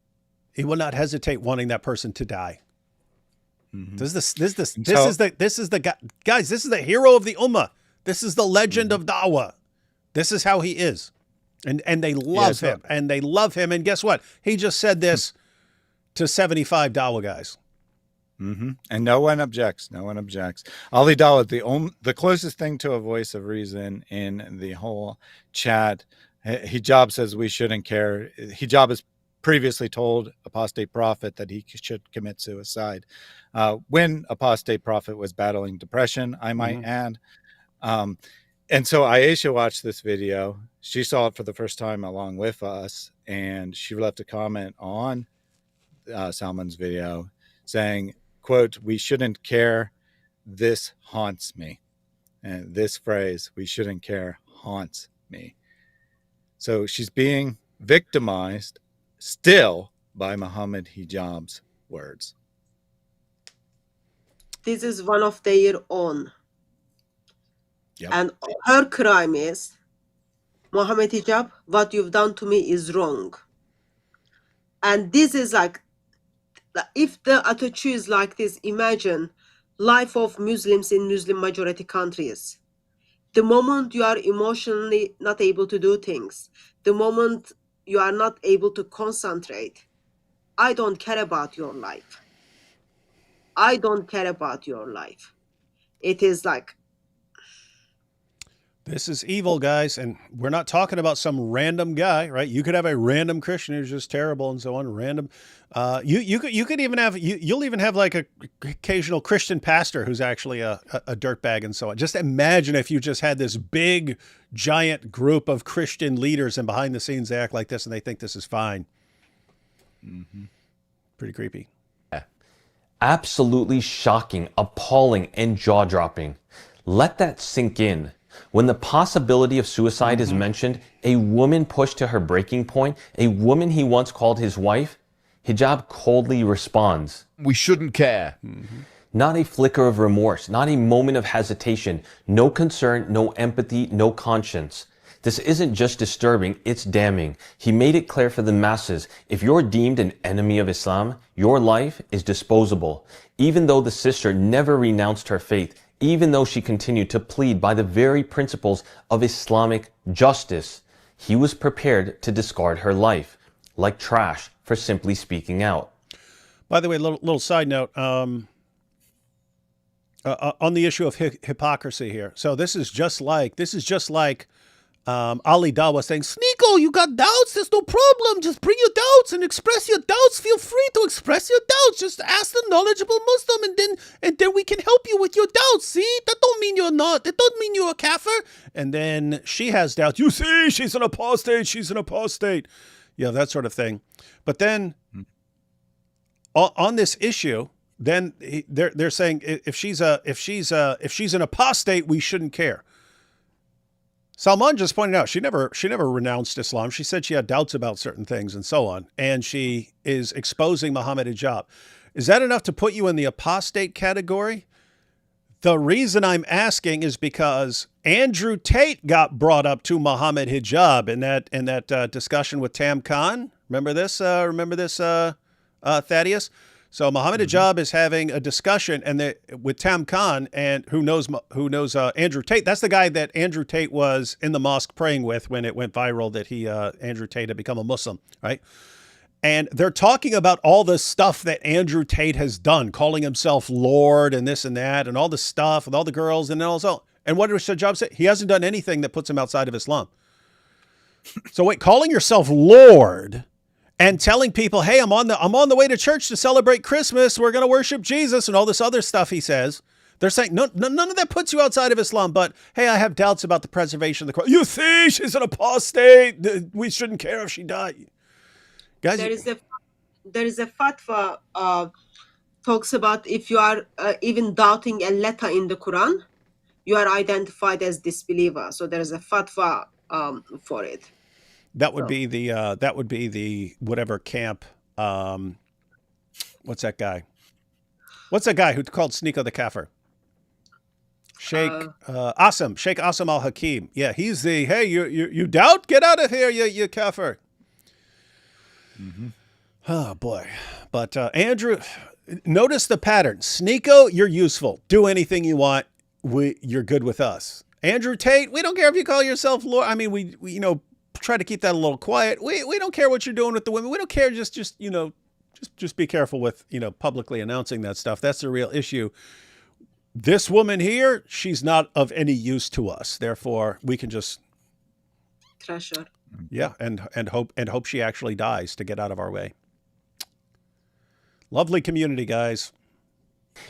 he will not hesitate wanting that person to die. This is the guys. This is the hero of the Ummah. This is the legend of Dawah. This is how he is, and they love him, and they love him. And guess what? He just said this to 75 Dawah guys. And no one objects. No one objects. Ali Dawah, the closest thing to a voice of reason in the whole chat. Hijab says we shouldn't care. Hijab has previously told apostate prophet that he should commit suicide when apostate prophet was battling depression, I might add. And so Aisha watched this video. She saw it for the first time along with us, and she left a comment on Salman's video saying, quote, "We shouldn't care. This haunts me." And this phrase, "we shouldn't care," haunts me. So she's being victimized still by Mohammed Hijab's words. This is one of their own. Yep. And her crime is, Mohammed Hijab, what you've done to me is wrong. And this is like, if the attitude is like this, imagine life of Muslims in Muslim majority countries. The moment you are emotionally not able to do things, the moment you are not able to concentrate, I don't care about your life. I don't care about your life. It is like, this is evil, guys, and we're not talking about some random guy, right? You could have a random Christian who's just terrible and so on. Random, you could even have you'll even have like a occasional Christian pastor who's actually a dirtbag and so on. Just imagine if you just had this big, giant group of Christian leaders, and behind the scenes they act like this and they think this is fine. Pretty creepy. Absolutely shocking, appalling, and jaw-dropping. Let that sink in. When the possibility of suicide is mentioned, a woman pushed to her breaking point, a woman he once called his wife, Hijab coldly responds, "We shouldn't care." Not a flicker of remorse, not a moment of hesitation, no concern, no empathy, no conscience. This isn't just disturbing, it's damning. He made it clear for the masses, if you're deemed an enemy of Islam, your life is disposable. Even though the sister never renounced her faith, even though she continued to plead by the very principles of Islamic justice, he was prepared to discard her life, like trash, for simply speaking out. By the way, little side note, on the issue of hypocrisy here. So this is just like Ali Dawah saying, Sneeko, you got doubts? There's no problem. Just bring your doubts and express your doubts. Feel free to express your doubts. Just ask the knowledgeable Muslim, and then we can help you with your doubts. See, that don't mean you're not. It don't mean you're a kafir. And then she has doubts. You see, she's an apostate. She's an apostate. Yeah, that sort of thing. But then on this issue, then they're saying if she's an apostate, we shouldn't care. Salman just pointed out she never renounced Islam. She said she had doubts about certain things and so on, and she is exposing Mohammed Hijab. Is that enough to put you in the apostate category? The reason I'm asking is because Andrew Tate got brought up to Mohammed Hijab in that discussion with Tam Khan. Remember this? Thaddeus? So Mohammed Hijab is having a discussion with Tam Khan, and who knows Andrew Tate. That's the guy that Andrew Tate was in the mosque praying with when it went viral that Andrew Tate had become a Muslim, right? And they're talking about all the stuff that Andrew Tate has done, calling himself Lord and this and that, and all the stuff with all the girls and also. And what does Hijab say? He hasn't done anything that puts him outside of Islam. So wait, calling yourself Lord and telling people, hey, I'm on the way to church to celebrate Christmas. We're going to worship Jesus and all this other stuff he says. They're saying, no, none of that puts you outside of Islam. But, hey, I have doubts about the preservation of the Quran. You see, she's an apostate. We shouldn't care if she died. Guys, there is a fatwa talks about if you are even doubting a letter in the Quran, you are identified as disbeliever. So there is a fatwa for it. That would be the whatever camp. What's that guy? What's that guy who called Sneeko the Kafir? Sheikh Asim al-Hakim. Yeah, he's the hey, you doubt? Get out of here, you kafir. Mm-hmm. Oh boy. But Andrew, notice the pattern. Sneeko, you're useful. Do anything you want. You're good with us. Andrew Tate, we don't care if you call yourself Lord. I mean, we try to keep that a little quiet. We don't care what you're doing with the women. We don't care. Just be careful with, publicly announcing that stuff. That's the real issue. This woman here, she's not of any use to us. Therefore, we can just trash her. Yeah, and hope she actually dies to get out of our way. Lovely community, guys.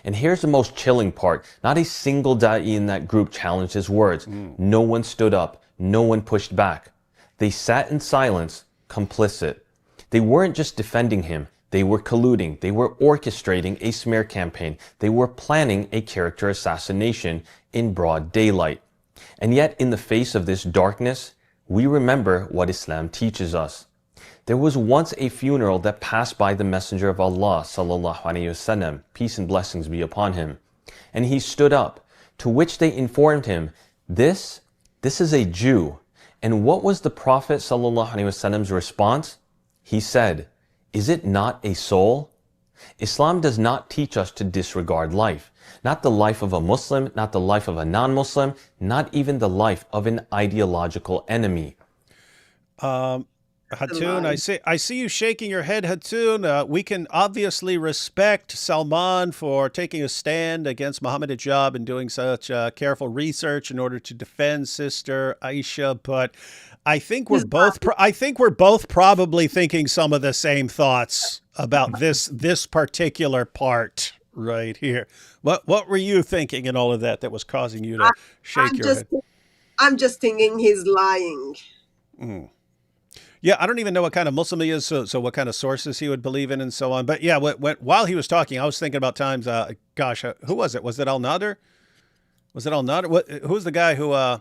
And here's the most chilling part. Not a single da'i in that group challenged his words. No one stood up. No one pushed back. They sat in silence, complicit. They weren't just defending him. They were colluding. They were orchestrating a smear campaign. They were planning a character assassination in broad daylight. And yet, in the face of this darkness, we remember what Islam teaches us. There was once a funeral that passed by the Messenger of Allah, sallallahu alaihi wasallam, peace and blessings be upon him. And he stood up, to which they informed him, this is a Jew. And what was the Prophet sallallahu alaihi wasallam's response? He said, is it not a soul? Islam does not teach us to disregard life. Not the life of a Muslim, not the life of a non-Muslim, not even the life of an ideological enemy. Hatun, I see you shaking your head, Hatun. We can obviously respect Salman for taking a stand against Mohammed Hijab and doing such careful research in order to defend Sister Aisha, but I think we're both probably thinking some of the same thoughts about this particular part right here. What were you thinking in all of that was causing you to shake your head? I'm just thinking he's lying. Yeah, I don't even know what kind of Muslim he is, so what kind of sources he would believe in and so on. But yeah, while he was talking, I was thinking about times, who was it? Was it Al-Nadir? Who's the guy who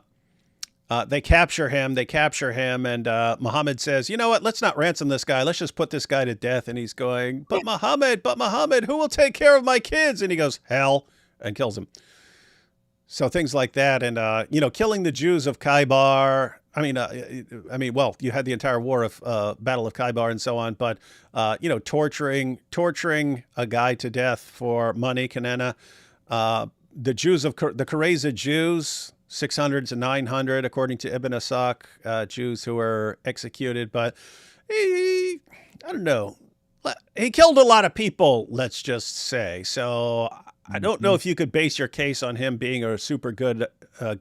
they capture him, and Muhammad says, you know what, let's not ransom this guy. Let's just put this guy to death. And he's going, but Muhammad, who will take care of my kids? And he goes, hell, and kills him. So things like that. And, killing the Jews of Khaybar. Well, you had the entire war of Battle of Khaybar and so on, but, torturing a guy to death for money, Kanana. The Jews of the Qurayza Jews, 600 to 900, according to Ibn Asaq, Jews who were executed. But I don't know. He killed a lot of people, let's just say. So I don't know if you could base your case on him being a super good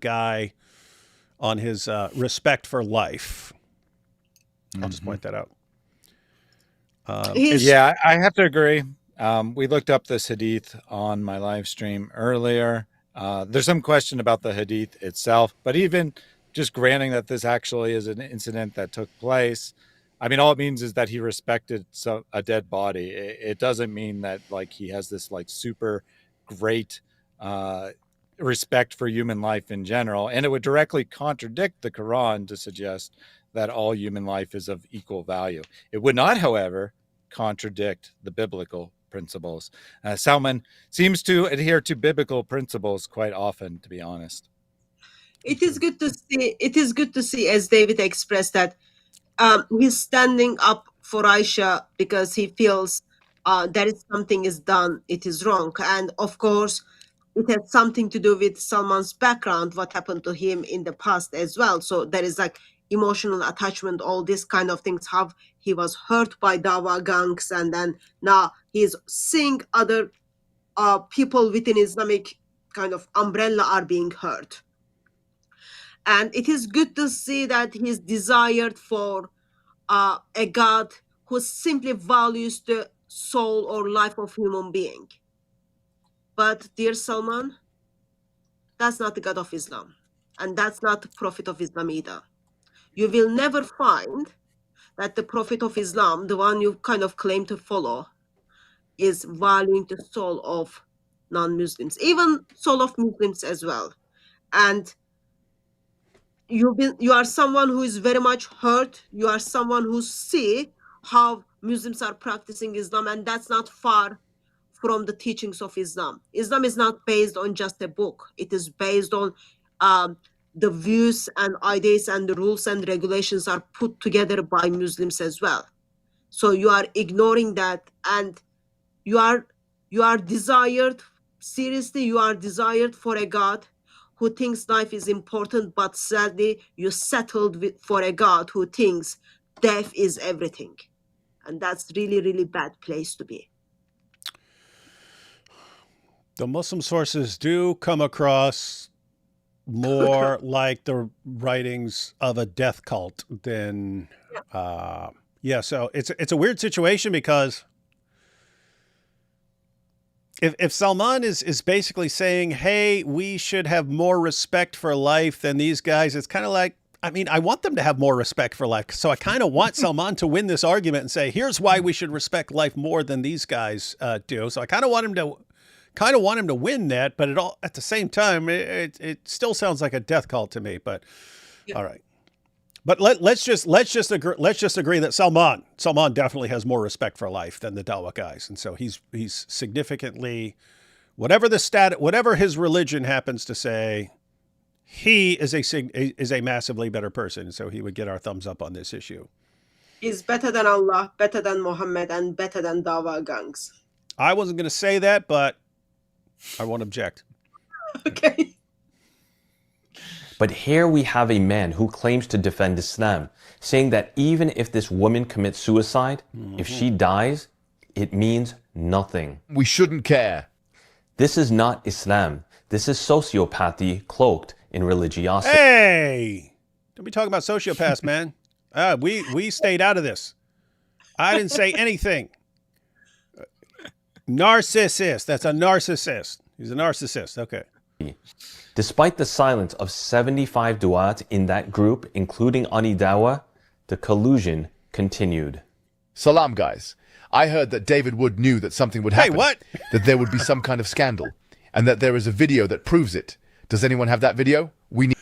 guy on his respect for life. I'll just point that out. Yeah, I have to agree. We looked up this hadith on my live stream earlier. There's some question about the hadith itself, but even just granting that this actually is an incident that took place, I mean, all it means is that he respected a dead body. It doesn't mean that like he has this like super great respect for human life in general. And it would directly contradict the Quran to suggest that all human life is of equal value. It would not, however, contradict the biblical principles. Salman seems to adhere to biblical principles quite often, to be honest. It is good to see. It is good to see, as David expressed, that he's standing up for Aisha because he feels that if something is done, it is wrong. And of course, it has something to do with Salman's background, what happened to him in the past as well. So there is like emotional attachment, all these kind of things, how he was hurt by Dawah gangs, and then now he's seeing other people within Islamic kind of umbrella are being hurt. And it is good to see that he's desired for a God who simply values the soul or life of human being. But dear Salman, that's not the God of Islam. And that's not the Prophet of Islam either. You will never find that the Prophet of Islam, the one you kind of claim to follow, is valuing the soul of non-Muslims, even soul of Muslims as well. And you are someone who is very much hurt. You are someone who see how Muslims are practicing Islam, and that's not far from the teachings of Islam. Islam is not based on just a book. It is based on the views and ideas, and the rules and regulations are put together by Muslims as well. So you are ignoring that, and you are desired, seriously, you are desired for a God who thinks life is important, but sadly you settled for a God who thinks death is everything. And that's really, really bad place to be. The Muslim sources do come across more like the writings of a death cult than, so it's a weird situation, because if Salman is basically saying, hey, we should have more respect for life than these guys, it's kind of like, I mean, I want them to have more respect for life. So I kind of want Salman to win this argument and say, here's why we should respect life more than these guys do. So I kind of want him to win that, but at the same time, it still sounds like a death call to me. But all right. But let's just agree that Salman definitely has more respect for life than the Dawah guys, and so he's significantly, whatever his religion happens to say, he is a massively better person, and so he would get our thumbs up on this issue. He's better than Allah, better than Muhammad, and better than Dawah gangs. I wasn't going to say that, but I won't object. Okay. But here we have a man who claims to defend Islam, saying that even if this woman commits suicide, if she dies, it means nothing. We shouldn't care. This is not Islam. This is sociopathy cloaked in religiosity. Hey! Don't be talking about sociopaths, man. We stayed out of this. I didn't say anything. Narcissist. That's a narcissist. He's a narcissist. Okay. Despite the silence of 75 du'at in that group, including Ani Dawah, the collusion continued. Salam, guys. I heard that David Wood knew that something would happen. Hey, what? That there would be some kind of scandal, and that there is a video that proves it. Does anyone have that video? We need.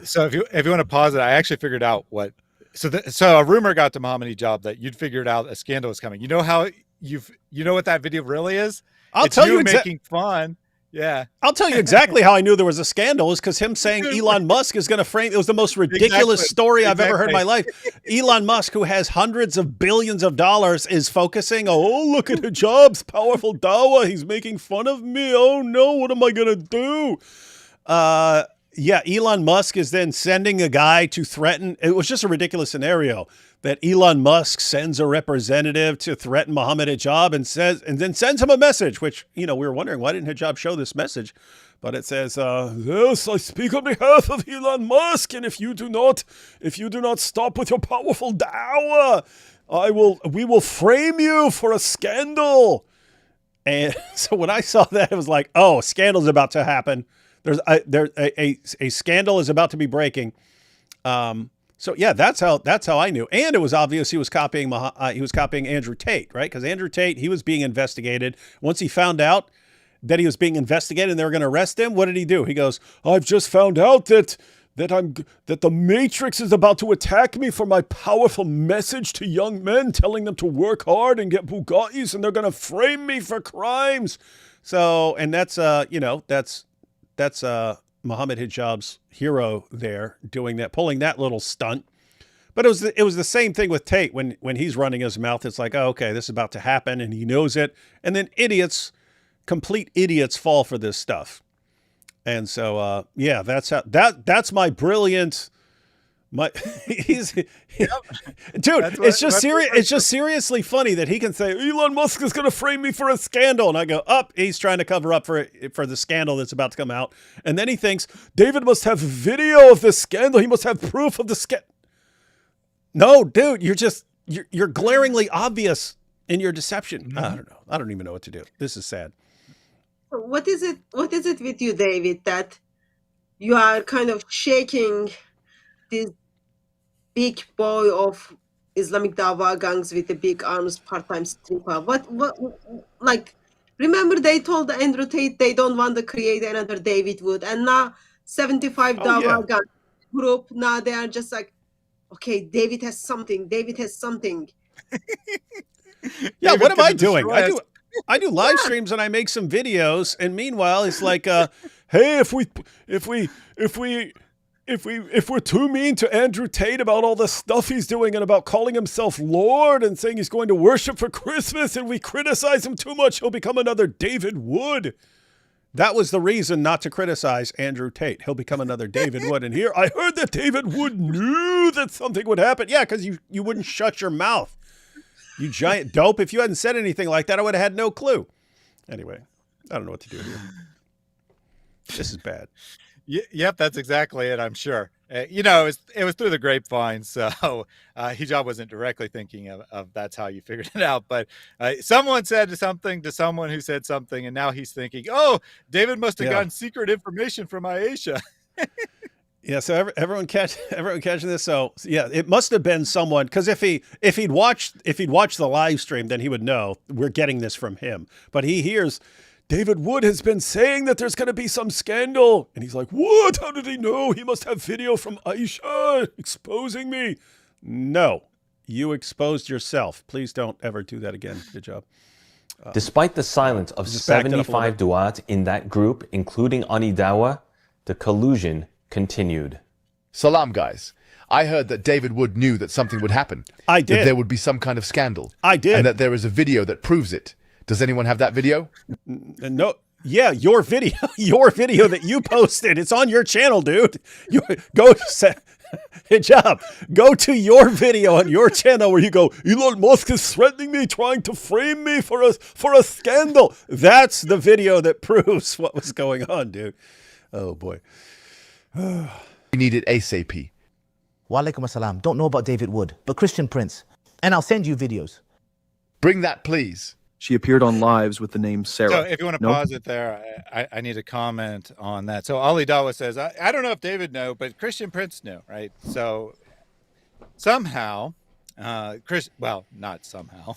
So if you want to pause it, I actually figured out what. So a rumor got to Mohammed Hijab that you'd figured out a scandal was coming. You know how you know what that video really is? It's tell you making fun. Yeah. I'll tell you exactly how I knew there was a scandal is because him saying Elon Musk is going to frame. It was the most ridiculous story I've ever heard in my life. Elon Musk, who has hundreds of billions of dollars, is focusing. Oh, look at Hijab's powerful Dawah. He's making fun of me. Oh no, what am I going to do? Elon Musk is then sending a guy to threaten. It was just a ridiculous scenario that Elon Musk sends a representative to threaten Mohammed Hijab and then sends him a message, which, we were wondering, why didn't Hijab show this message? But it says, yes, I speak on behalf of Elon Musk. And if you do not stop with your powerful Dawah, we will frame you for a scandal. And so when I saw that, it was like, oh, scandal's about to happen. a scandal is about to be breaking. So yeah, that's how I knew. And it was obvious he was copying Andrew Tate, right? Because Andrew Tate, he was being investigated. Once he found out that he was being investigated and they were going to arrest him, what did he do? He goes, "I've just found out that the Matrix is about to attack me for my powerful message to young men, telling them to work hard and get Bugattis, and they're going to frame me for crimes." So, and that's Mohammed Hijab's hero there doing that, pulling that little stunt. But it was the same thing with Tate when he's running his mouth. It's like, oh, okay, this is about to happen, and he knows it. And then complete idiots fall for this stuff. And so, yeah, that's my brilliant. Dude, it's just seriously funny that he can say Elon Musk is going to frame me for a scandal, and I go, up. He's trying to cover up for the scandal that's about to come out, and then he thinks David must have video of this scandal. He must have proof of the scandal. No, dude, you're glaringly obvious in your deception. Mm-hmm. I don't know. I don't even know what to do. This is sad. What is it with you, David, that you are kind of shaking this big boy of Islamic Dawah gangs with the big arms, part-time stripper? What, like, remember they told Andrew Tate they don't want to create another David Wood, and now 75 Dawah gang group, now they are just like, okay, David has something. Yeah, what am I doing? I do live streams and I make some videos, and meanwhile it's like, hey, if we're too mean to Andrew Tate about all the stuff he's doing and about calling himself Lord and saying he's going to worship for Christmas, and we criticize him too much, he'll become another David Wood. That was the reason not to criticize Andrew Tate. He'll become another David Wood. And here, I heard that David Wood knew that something would happen. Yeah, because you wouldn't shut your mouth. You giant dope. If you hadn't said anything like that, I would have had no clue. Anyway, I don't know what to do here. This is bad. Yep, that's exactly it, I'm sure. It was through the grapevine, so Hijab wasn't directly thinking of that's how you figured it out. But someone said something to someone who said something, and now he's thinking, oh, David must have gotten secret information from Aisha. Yeah, so everyone catching this. So yeah, it must have been someone, because if he'd watched the live stream, then he would know we're getting this from him. But he hears David Wood has been saying that there's going to be some scandal, and he's like, "What? How did he know? He must have video from Aisha exposing me." No, you exposed yourself. Please don't ever do that again. Good job. Despite the silence of 75 du'at in that group, including Ani Dawah, the collusion continued. Salam, guys. I heard that David Wood knew that something would happen. I did. That there would be some kind of scandal. I did. And that there is a video that proves it. Does anyone have that video? No. Yeah, your video that you posted. It's on your channel, dude. Hijab, go to your video on your channel where you go, Elon Musk is threatening me, trying to frame me for a scandal. That's the video that proves what was going on, dude. Oh, boy. We need it ASAP. Walaikum assalam. Don't know about David Wood, but Christian Prince. And I'll send you videos. Bring that, please. She appeared on lives with the name Sarah. So if you want to pause it there, I need to comment on that. So Ali Dawah says, I don't know if David knew, but Christian Prince knew, right? So somehow, not somehow,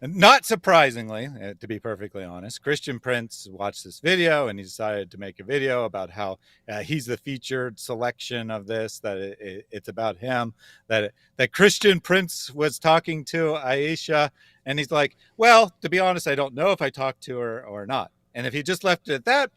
not surprisingly, to be perfectly honest, Christian Prince watched this video and he decided to make a video about how he's the featured selection of this, that it's about him, that Christian Prince was talking to Aisha. And he's like, well, to be honest, I don't know if I talked to her or not. And if he just left it at that,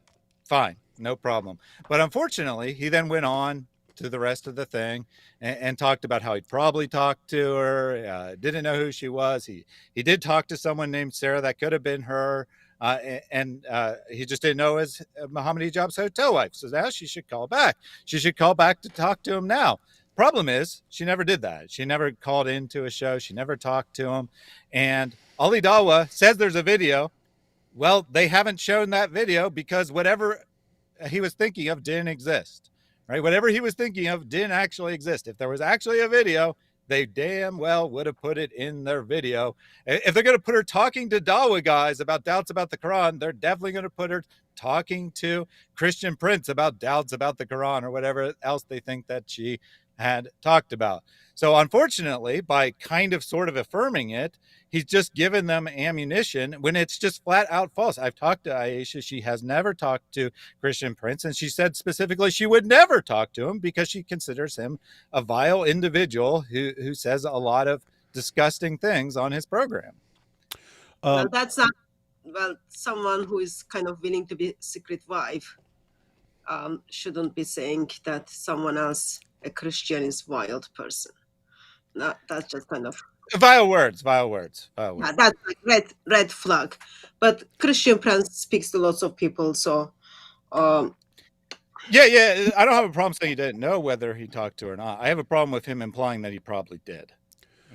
fine, no problem. But unfortunately, he then went on to the rest of the thing and talked about how he'd probably talked to her, didn't know who she was. He did talk to someone named Sarah. That could have been her. And he just didn't know as Mohammed Hijab's hotel wife. So now she should call back. She should call back to talk to him now. Problem is, she never did that. She never called into a show. She never talked to him. And Ali Dawah says there's a video. Well, they haven't shown that video because whatever he was thinking of didn't exist, right? Whatever he was thinking of didn't actually exist. If there was actually a video, they damn well would have put it in their video. If they're going to put her talking to Dawah guys about doubts about the Quran, they're definitely going to put her talking to Christian Prince about doubts about the Quran or whatever else they think that she had talked about. So unfortunately, by kind of sort of affirming it, he's just given them ammunition when it's just flat out false. I've talked to Aisha. She has never talked to Christian Prince, and she said specifically she would never talk to him because she considers him a vile individual who says a lot of disgusting things on his program. Well, that's not, well, someone who is kind of willing to be secret wife shouldn't be saying that someone else, a Christian, is wild person. No, that's just kind of vile words. Yeah, that's like red flag. But Christian Prince speaks to lots of people, so yeah. I don't have a problem saying he didn't know whether he talked to her or not. I have a problem with him implying that he probably did.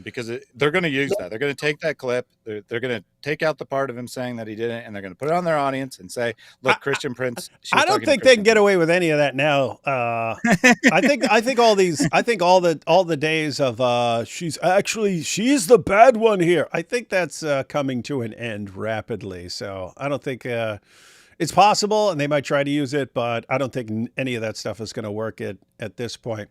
Because they're going to use that. They're going to take that clip. They're going to take out the part of him saying that he didn't, and they're going to put it on their audience and say, "Look, Christian Prince." I don't think they can get away with any of that now. I think all the days of she's the bad one here. I think that's coming to an end rapidly. So I don't think it's possible, and they might try to use it, but I don't think any of that stuff is going to work at this point.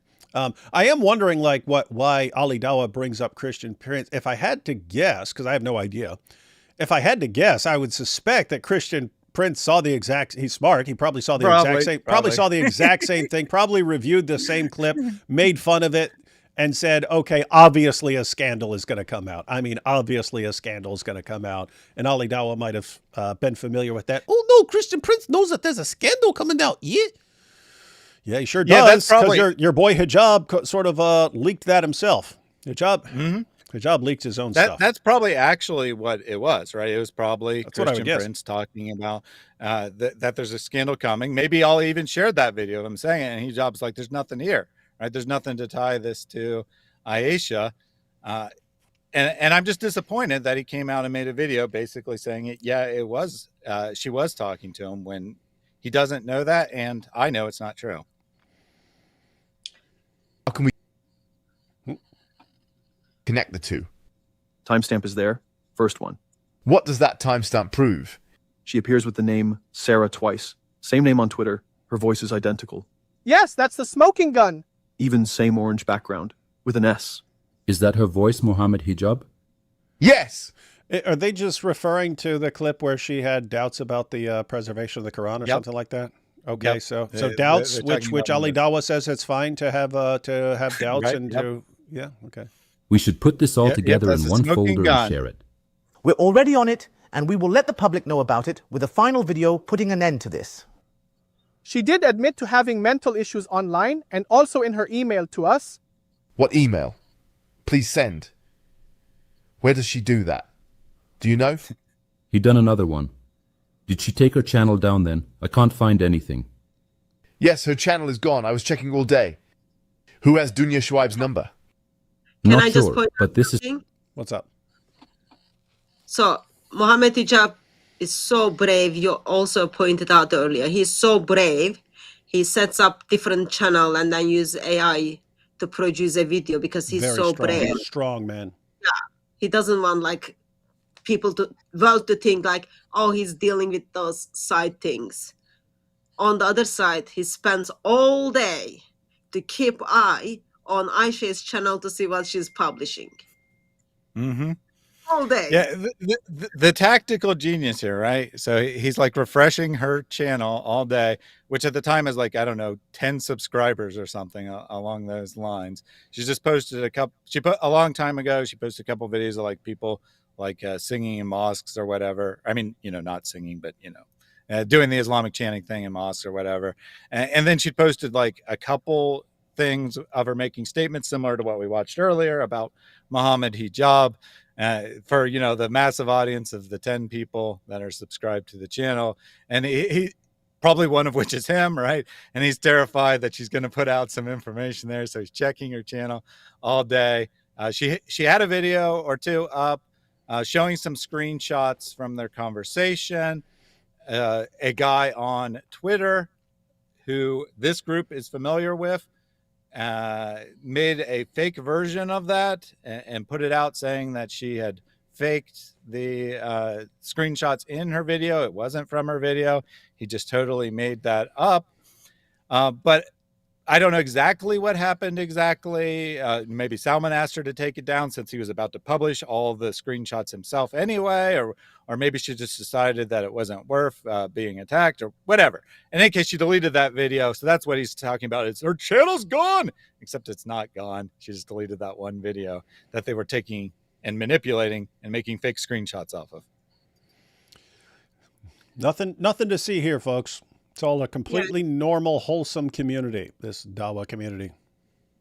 I am wondering, like, why Ali Dawah brings up Christian Prince. If I had to guess, because I have no idea, if I had to guess, I would suspect that Christian Prince saw the exact. He's smart. He probably saw the exact same. Probably saw the exact same thing. Probably reviewed the same clip, made fun of it, and said, "Okay, obviously a scandal is going to come out. I mean, obviously a scandal is going to come out." And Ali Dawah might have been familiar with that. Oh no, Christian Prince knows that there's a scandal coming out. Yeah, he sure does, because your boy Hijab sort of leaked that himself. Hijab leaked his own stuff. That's probably actually what it was, right? It was probably Christian Prince talking about that there's a scandal coming. Maybe I'll even shared that video of him saying it, and Hijab's like, there's nothing here, right? There's nothing to tie this to Aisha. And I'm just disappointed that he came out and made a video basically saying it. Yeah, it was. She was talking to him when he doesn't know that, and I know it's not true. How can we connect the two? Timestamp is there. First one. What does that timestamp prove? She appears with the name Sarah twice. Same name on Twitter. Her voice is identical. Yes, that's the smoking gun. Even same orange background with an S. Is that her voice, Mohammed Hijab? Yes. Are they just referring to the clip where she had doubts about the preservation of the Quran or something like that? Okay, so doubts, which Ali Dawah says it's fine to have doubts okay. We should put this all together in one folder and share it. We're already on it, and we will let the public know about it with a final video putting an end to this. She did admit to having mental issues online and also in her email to us. What email? Please send. Where does she do that? Do you know? He done another one. Did she take her channel down then? I can't find anything. Yes, her channel is gone. I was checking all day. Who has Dunya Shuaib's number? Can I just point but this is... What's up? So, Mohammed Hijab is so brave. You also pointed out earlier. He's so brave. He sets up different channel and then use AI to produce a video because he's Very so strong, brave. Strong man. Yeah. He doesn't want like people to think like, oh, he's dealing with those side things. On the other side, he spends all day to keep eye on Aisha's channel to see what she's publishing. Mm-hmm. All day. Yeah, the tactical genius here, right? So he's like refreshing her channel all day, which at the time is like, I don't know, 10 subscribers or something along those lines. She just posted a long time ago, she posted a couple videos of like people like singing in mosques or whatever. I mean, not singing, but, doing the Islamic chanting thing in mosques or whatever. And then she posted like a couple things of her making statements similar to what we watched earlier about Mohammed Hijab. For the massive audience of the 10 people that are subscribed to the channel, and he probably one of which is him, right? And he's terrified that she's going to put out some information there, so he's checking her channel all day. She had a video or two up showing some screenshots from their conversation. A guy on Twitter who this group is familiar with made a fake version of that and put it out saying that she had faked the screenshots in her video. It wasn't from her video. He just totally made that up. But I don't know exactly what happened exactly. Maybe Salman asked her to take it down since he was about to publish all the screenshots himself anyway, or maybe she just decided that it wasn't worth being attacked or whatever. In any case, she deleted that video. So that's what he's talking about. It's her channel's gone, except it's not gone. She just deleted that one video that they were taking and manipulating and making fake screenshots off of. Nothing to see here, folks. It's all a completely normal, wholesome community, this Dawah community.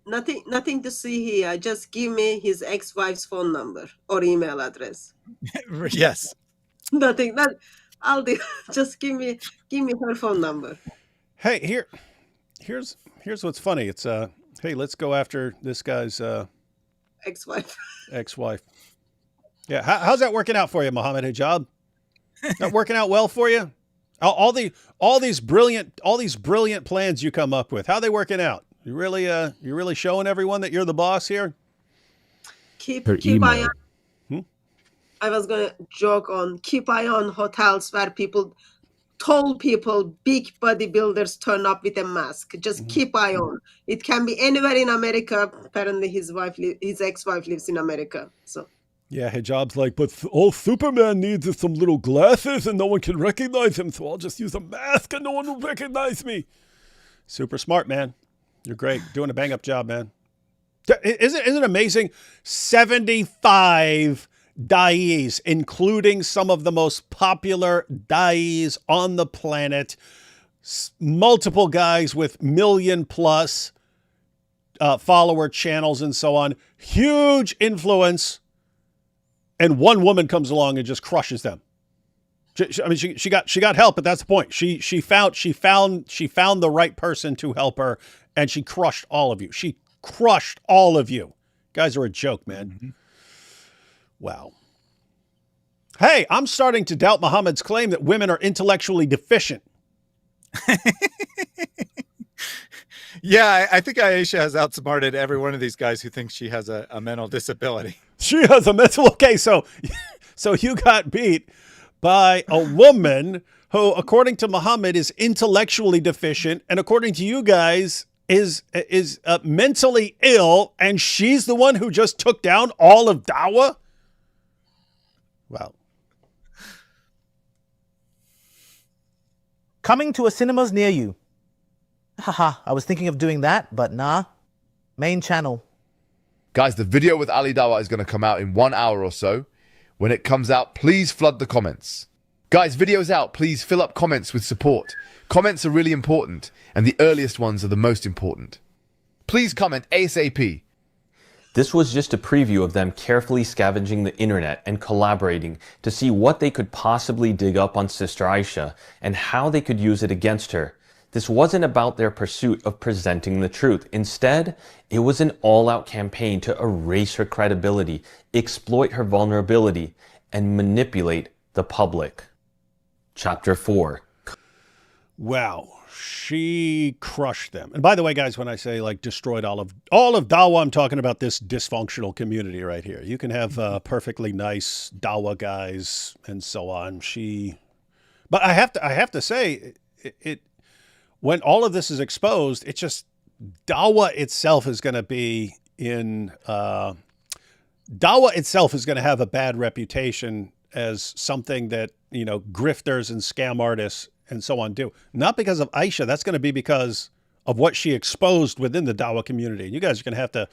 Nothing to see here. Just give me his ex-wife's phone number or email address. Yes. Nothing. I'll do. Just give me her phone number. Hey, here's what's funny. It's hey, let's go after this guy's ex-wife. Ex-wife. Yeah, how's that working out for you, Mohammed Hijab? Not working out well for you? All these brilliant plans you come up with, how are they working out? You really showing everyone that you're the boss here? Keep eye on. I was gonna joke on keep eye on hotels where tall people, big bodybuilders turn up with a mask. Just keep eye on. It can be anywhere in America. Apparently, his ex-wife lives in America. So. Yeah, Hijab's like, but all Superman needs is some little glasses and no one can recognize him, so I'll just use a mask and no one will recognize me. Super smart, man. You're great. Doing a bang-up job, man. Isn't it amazing? 75 da'is, including some of the most popular da'is on the planet. Multiple guys with million-plus follower channels and so on. Huge influence. And one woman comes along and just crushes them. She got help, but that's the point. She found the right person to help her, and she crushed all of you. She crushed all of you. Guys are a joke, man. Mm-hmm. Wow. Hey, I'm starting to doubt Muhammad's claim that women are intellectually deficient. Yeah, I think Aisha has outsmarted every one of these guys who thinks she has a mental disability. She has a mental... Okay, so you got beat by a woman who, according to Muhammad, is intellectually deficient, and according to you guys, is mentally ill, and she's the one who just took down all of Dawah? Wow. Coming to a cinemas near you. Haha, I was thinking of doing that, but nah. Main channel. Guys, the video with Ali Dawah is going to come out in 1 hour or so. When it comes out, please flood the comments. Guys, video's out. Please fill up comments with support. Comments are really important, and the earliest ones are the most important. Please comment ASAP. This was just a preview of them carefully scavenging the internet and collaborating to see what they could possibly dig up on Sister Aisha and how they could use it against her. This wasn't about their pursuit of presenting the truth. Instead, it was an all-out campaign to erase her credibility, exploit her vulnerability, and manipulate the public. Chapter 4. Wow. She crushed them. And by the way, guys, when I say like destroyed all of Dawah, I'm talking about this dysfunctional community right here. You can have perfectly nice Dawah guys and so on. But I have to say it when all of this is exposed, it's just Dawah itself is going to be in Dawah itself is going to have a bad reputation as something that, you know, grifters and scam artists and so on do. Not because of Aisha. That's going to be because of what she exposed within the Dawah community. You guys are going to have to,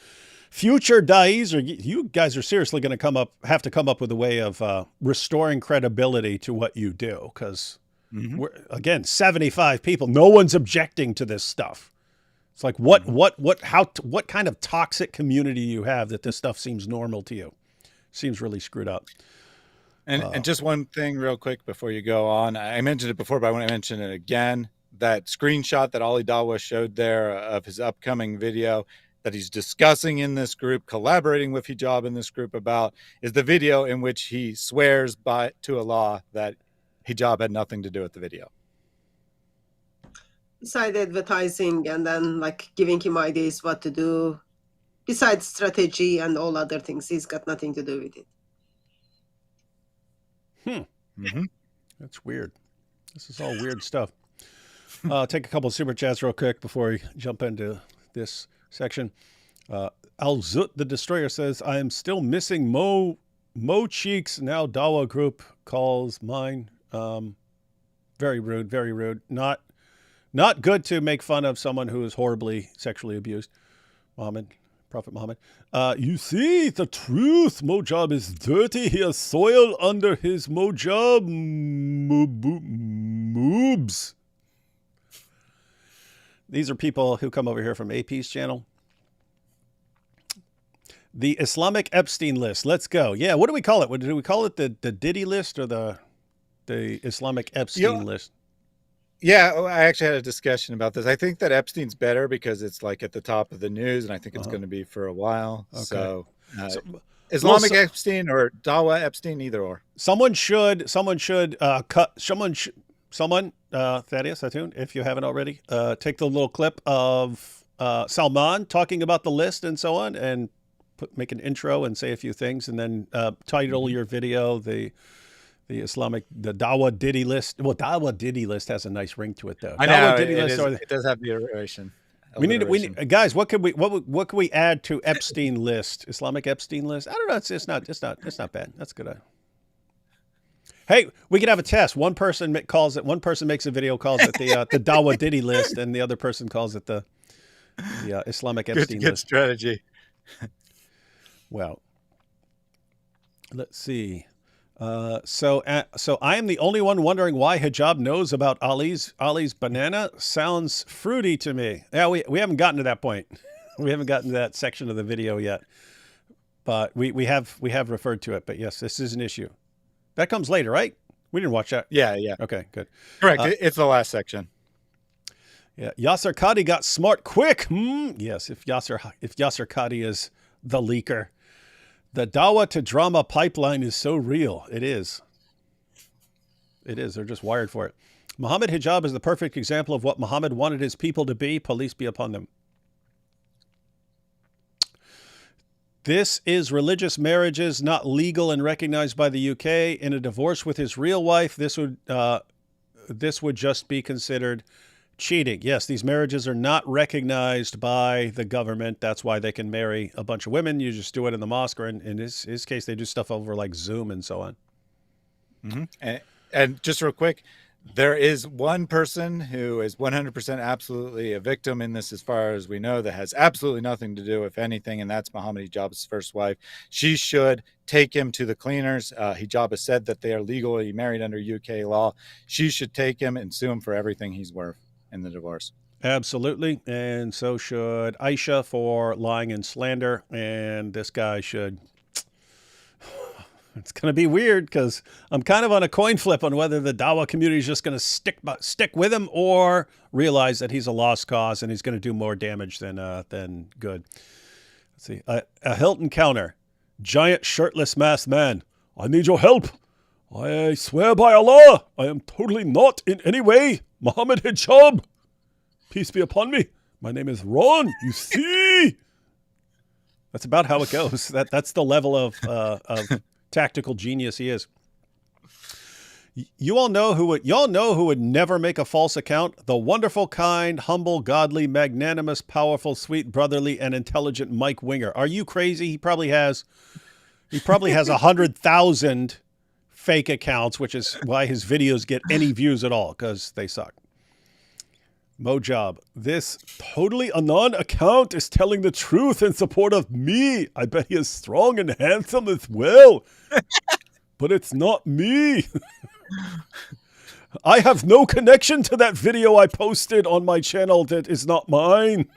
future da'is, or you guys are seriously going to have to come up with a way of restoring credibility to what you do. Because we're, again, 75 people. No one's objecting to this stuff. It's like what kind of toxic community you have that this stuff seems normal to you? Seems really screwed up. And just one thing real quick before you go on. I mentioned it before, but I want to mention it again. That screenshot that Ali Dawah showed there of his upcoming video that he's discussing in this group, collaborating with Hijab in this group about, is the video in which he swears to Allah that Hijab had nothing to do with the video. Besides advertising and then like giving him ideas what to do, besides strategy and all other things, he's got nothing to do with it. That's weird. This is all weird stuff. I'll take a couple of super chats real quick before we jump into this section. Al-Zut the Destroyer says, I am still missing Mo Cheeks. Now Dawah group calls mine. Very rude, very rude. Not good to make fun of someone who is horribly sexually abused. Prophet Muhammad. You see, the truth. Mojab is dirty. He has soil under his Mojab moobs. These are people who come over here from AP's channel. The Islamic Epstein list. Let's go. Yeah, what do we call it? Do we call it the Diddy list or the Islamic Epstein list? Yeah, I actually had a discussion about this. I think that Epstein's better because it's like at the top of the news, and I think it's going to be for a while. Okay. So Islamic Epstein or Dawah Epstein, either or. Someone should Thaddeus Hatun, if you haven't already, take the little clip of Salman talking about the list and so on, and make an intro and say a few things, and then title your video the Dawah Diddy list. Well, Dawah Diddy list has a nice ring to it, though. I know it does have the alliteration. We need guys. What could we add to Epstein list? Islamic Epstein list. I don't know. It's not bad. That's good. Hey, we could have a test. One person calls it. One person makes a video, calls it the Dawah Diddy list, and the other person calls it the Islamic Epstein list. Good strategy. Well, let's see. So I am the only one wondering why Hijab knows about Ali's banana. Sounds fruity to me. Yeah, we haven't gotten to that point. We haven't gotten to that section of the video yet, but we have referred to it. But yes, this is an issue. That comes later, right? We didn't watch that. Yeah. Okay, good. Correct. It's the last section. Yeah, Yasser Qadi got smart quick. Yes, if Yasser Qadi is the leaker. The Dawah to drama pipeline is so real. It is. It is. They're just wired for it. Mohammed Hijab is the perfect example of what Muhammad wanted his people to be. Police be upon them. This is religious marriages not legal and recognized by the UK. In a divorce with his real wife, this would just be considered cheating. Yes, these marriages are not recognized by the government. That's why they can marry a bunch of women. You just do it in the mosque, or in his case, they do stuff over like Zoom and so on. And just real quick, there is one person who is 100% absolutely a victim in this, as far as we know, that has absolutely nothing to do with anything, and that's Mohammed Hijab's first wife. She should take him to the cleaners. Hijab has said that they are legally married under UK law. She should take him and sue him for everything he's worth in the divorce. Absolutely. And so should Aisha for lying and slander. And this guy should... It's going to be weird because I'm kind of on a coin flip on whether the Dawah community is just going to stick with him or realize that he's a lost cause and he's going to do more damage than good. Let's see. A Hilton counter. Giant shirtless masked man. I need your help. I swear by Allah, I am totally not in any way Mohammed Hijab. Peace be upon me. My name is Ron. You see? That's about how it goes. That's the level of tactical genius he is. You all know who would never make a false account? The wonderful, kind, humble, godly, magnanimous, powerful, sweet, brotherly, and intelligent Mike Winger. Are you crazy? He probably has 100,000 fake accounts, which is why his videos get any views at all, because they suck. Mojab, this totally anon account is telling the truth in support of me. I bet he is strong and handsome as well. But it's not me. I have no connection to that video I posted on my channel that is not mine.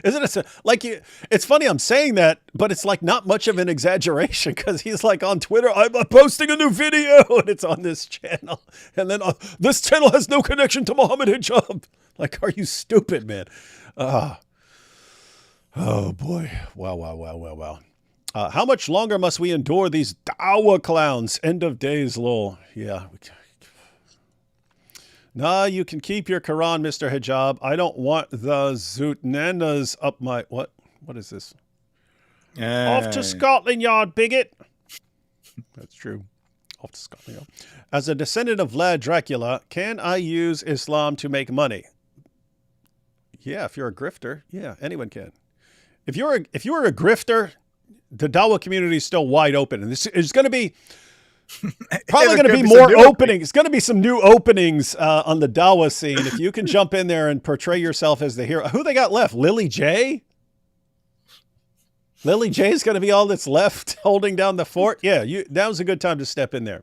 Isn't it like it's funny I'm saying that, but it's like not much of an exaggeration because he's like on Twitter, I'm posting a new video and it's on this channel. And then this channel has no connection to Mohammed Hijab. Like, are you stupid, man? Oh, boy. Wow. How much longer must we endure these Dawah clowns? End of days, lol. Yeah. Nah, you can keep your Quran, Mr. Hijab. I don't want the Zootnanas up my... What is this? Off to Scotland Yard, bigot. That's true. As a descendant of Vlad Dracula, can I use Islam to make money? Yeah, if you're a grifter, yeah, anyone can. If you're a grifter, the Dawah community is still wide open, and this is going to be probably going to be more openings. It's going to be some new openings on the Dawah scene. If you can jump in there and portray yourself as the hero, who they got left? Lily J. Lily J is going to be all that's left holding down the fort. Yeah, that was a good time to step in there.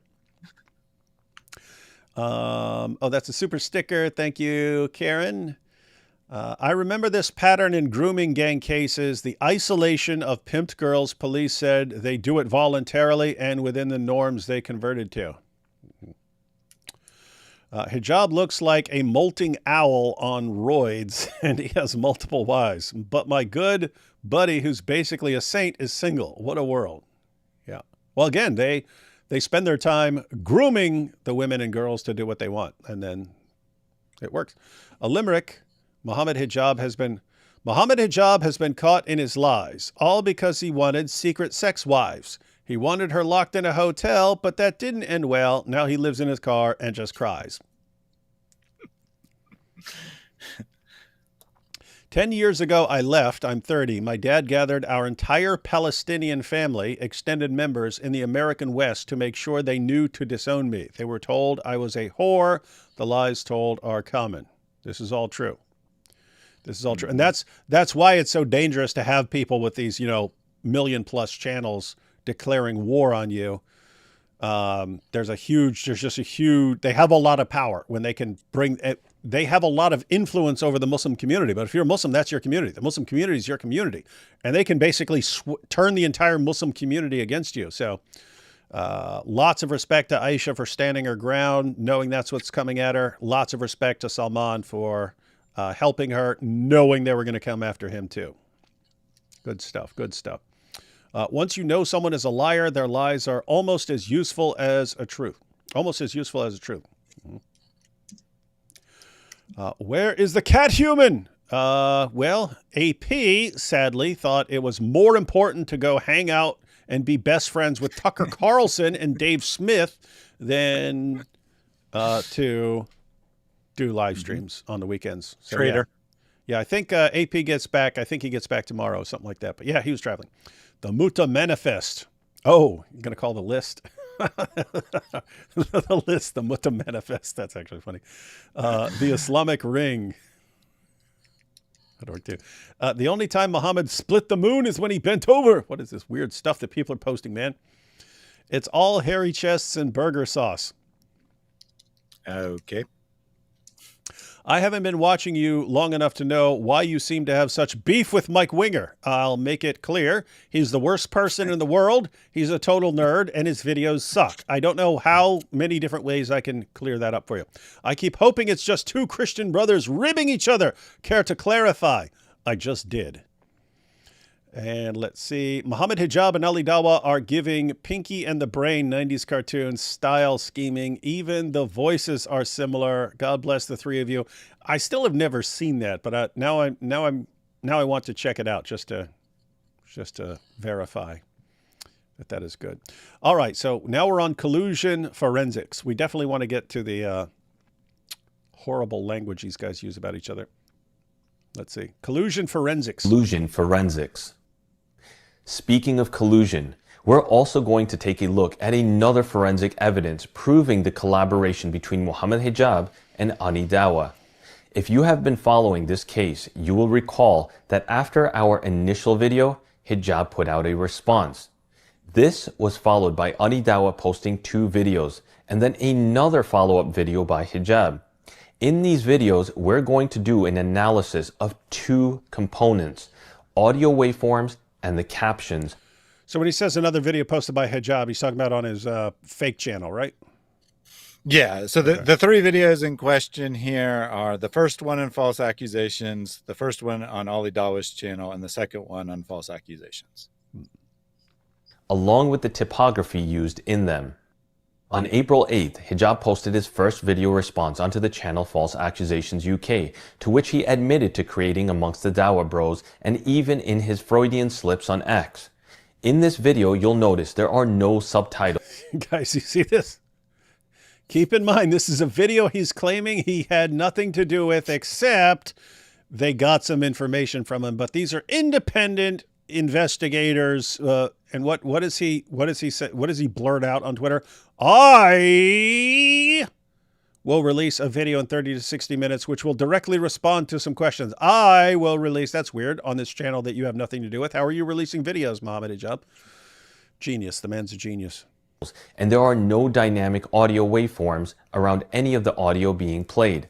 Oh, that's a super sticker. Thank you, Karen. I remember this pattern in grooming gang cases, the isolation of pimped girls. Police said they do it voluntarily and within the norms they converted to. Hijab looks like a molting owl on roids, and he has multiple wives. But my good buddy, who's basically a saint, is single. What a world. Yeah. Well, again, they spend their time grooming the women and girls to do what they want, and then it works. A limerick. Mohammed Hijab has been caught in his lies, all because he wanted secret sex wives. He wanted her locked in a hotel, but that didn't end well. Now he lives in his car and just cries. 10 years ago, I left. I'm 30. My dad gathered our entire Palestinian family, extended members, in the American West to make sure they knew to disown me. They were told I was a whore. The lies told are common. This is all true. This is all true. And that's why it's so dangerous to have people with these, million-plus channels declaring war on you. They have a lot of power when they can they have a lot of influence over the Muslim community. But if you're a Muslim, that's your community. The Muslim community is your community. And they can basically turn the entire Muslim community against you. So lots of respect to Aisha for standing her ground, knowing that's what's coming at her. Lots of respect to Salman for helping her, knowing they were going to come after him too. Good stuff. Good stuff. Once you know someone is a liar, their lies are almost as useful as a truth. Almost as useful as a truth. Where is the cat human? Well, AP sadly thought it was more important to go hang out and be best friends with Tucker Carlson and Dave Smith than to do live streams on the weekends. So, Traitor. Yeah, I think AP gets back. I think he gets back tomorrow, something like that. But yeah, he was traveling. The Muta Manifest. Oh, you're going to call the list? The list, the Muta Manifest. That's actually funny. The Islamic Ring. That'd work too. The only time Muhammad split the moon is when he bent over. What is this weird stuff that people are posting, man? It's all hairy chests and burger sauce. Okay. I haven't been watching you long enough to know why you seem to have such beef with Mike Winger. I'll make it clear. He's the worst person in the world. He's a total nerd, and his videos suck. I don't know how many different ways I can clear that up for you. I keep hoping it's just two Christian brothers ribbing each other. Care to clarify? I just did. And let's see. Mohammed Hijab and Ali Dawah are giving Pinky and the Brain 90s cartoon style scheming. Even the voices are similar. God bless the three of you. I still have never seen that, but now I want to check it out just to verify that is good. All right, so now we're on collusion forensics. We definitely want to get to the horrible language these guys use about each other. Let's see. Collusion forensics. Collusion forensics. Speaking of collusion, we're also going to take a look at another forensic evidence proving the collaboration between Mohammed Hijab and Ali Dawah. If you have been following this case, you will recall that after our initial video, Hijab put out a response. This was followed by Ali Dawah posting 2 videos and then another follow-up video by Hijab. In these videos, we're going to do an analysis of 2 components, audio waveforms and the captions. So when he says another video posted by Hijab, he's talking about on his fake channel, right? Yeah, so the 3 videos in question here are the first one on false accusations, the first one on Ali Dawah's channel, and the second one on false accusations. Along with the typography used in them. On April 8th, Hijab posted his first video response onto the channel False Accusations UK, to which he admitted to creating amongst the Dawah bros and even in his Freudian slips on X. In this video, you'll notice there are no subtitles. Guys, you see this? Keep in mind, this is a video he's claiming he had nothing to do with, except they got some information from him. But these are independent investigators. And what does he say? What does he blurt out on Twitter? I will release a video in 30 to 60 minutes, which will directly respond to some questions. I will release, that's weird, on this channel that you have nothing to do with. How are you releasing videos, Mohammed Hijab? Genius. The man's a genius. And there are no dynamic audio waveforms around any of the audio being played.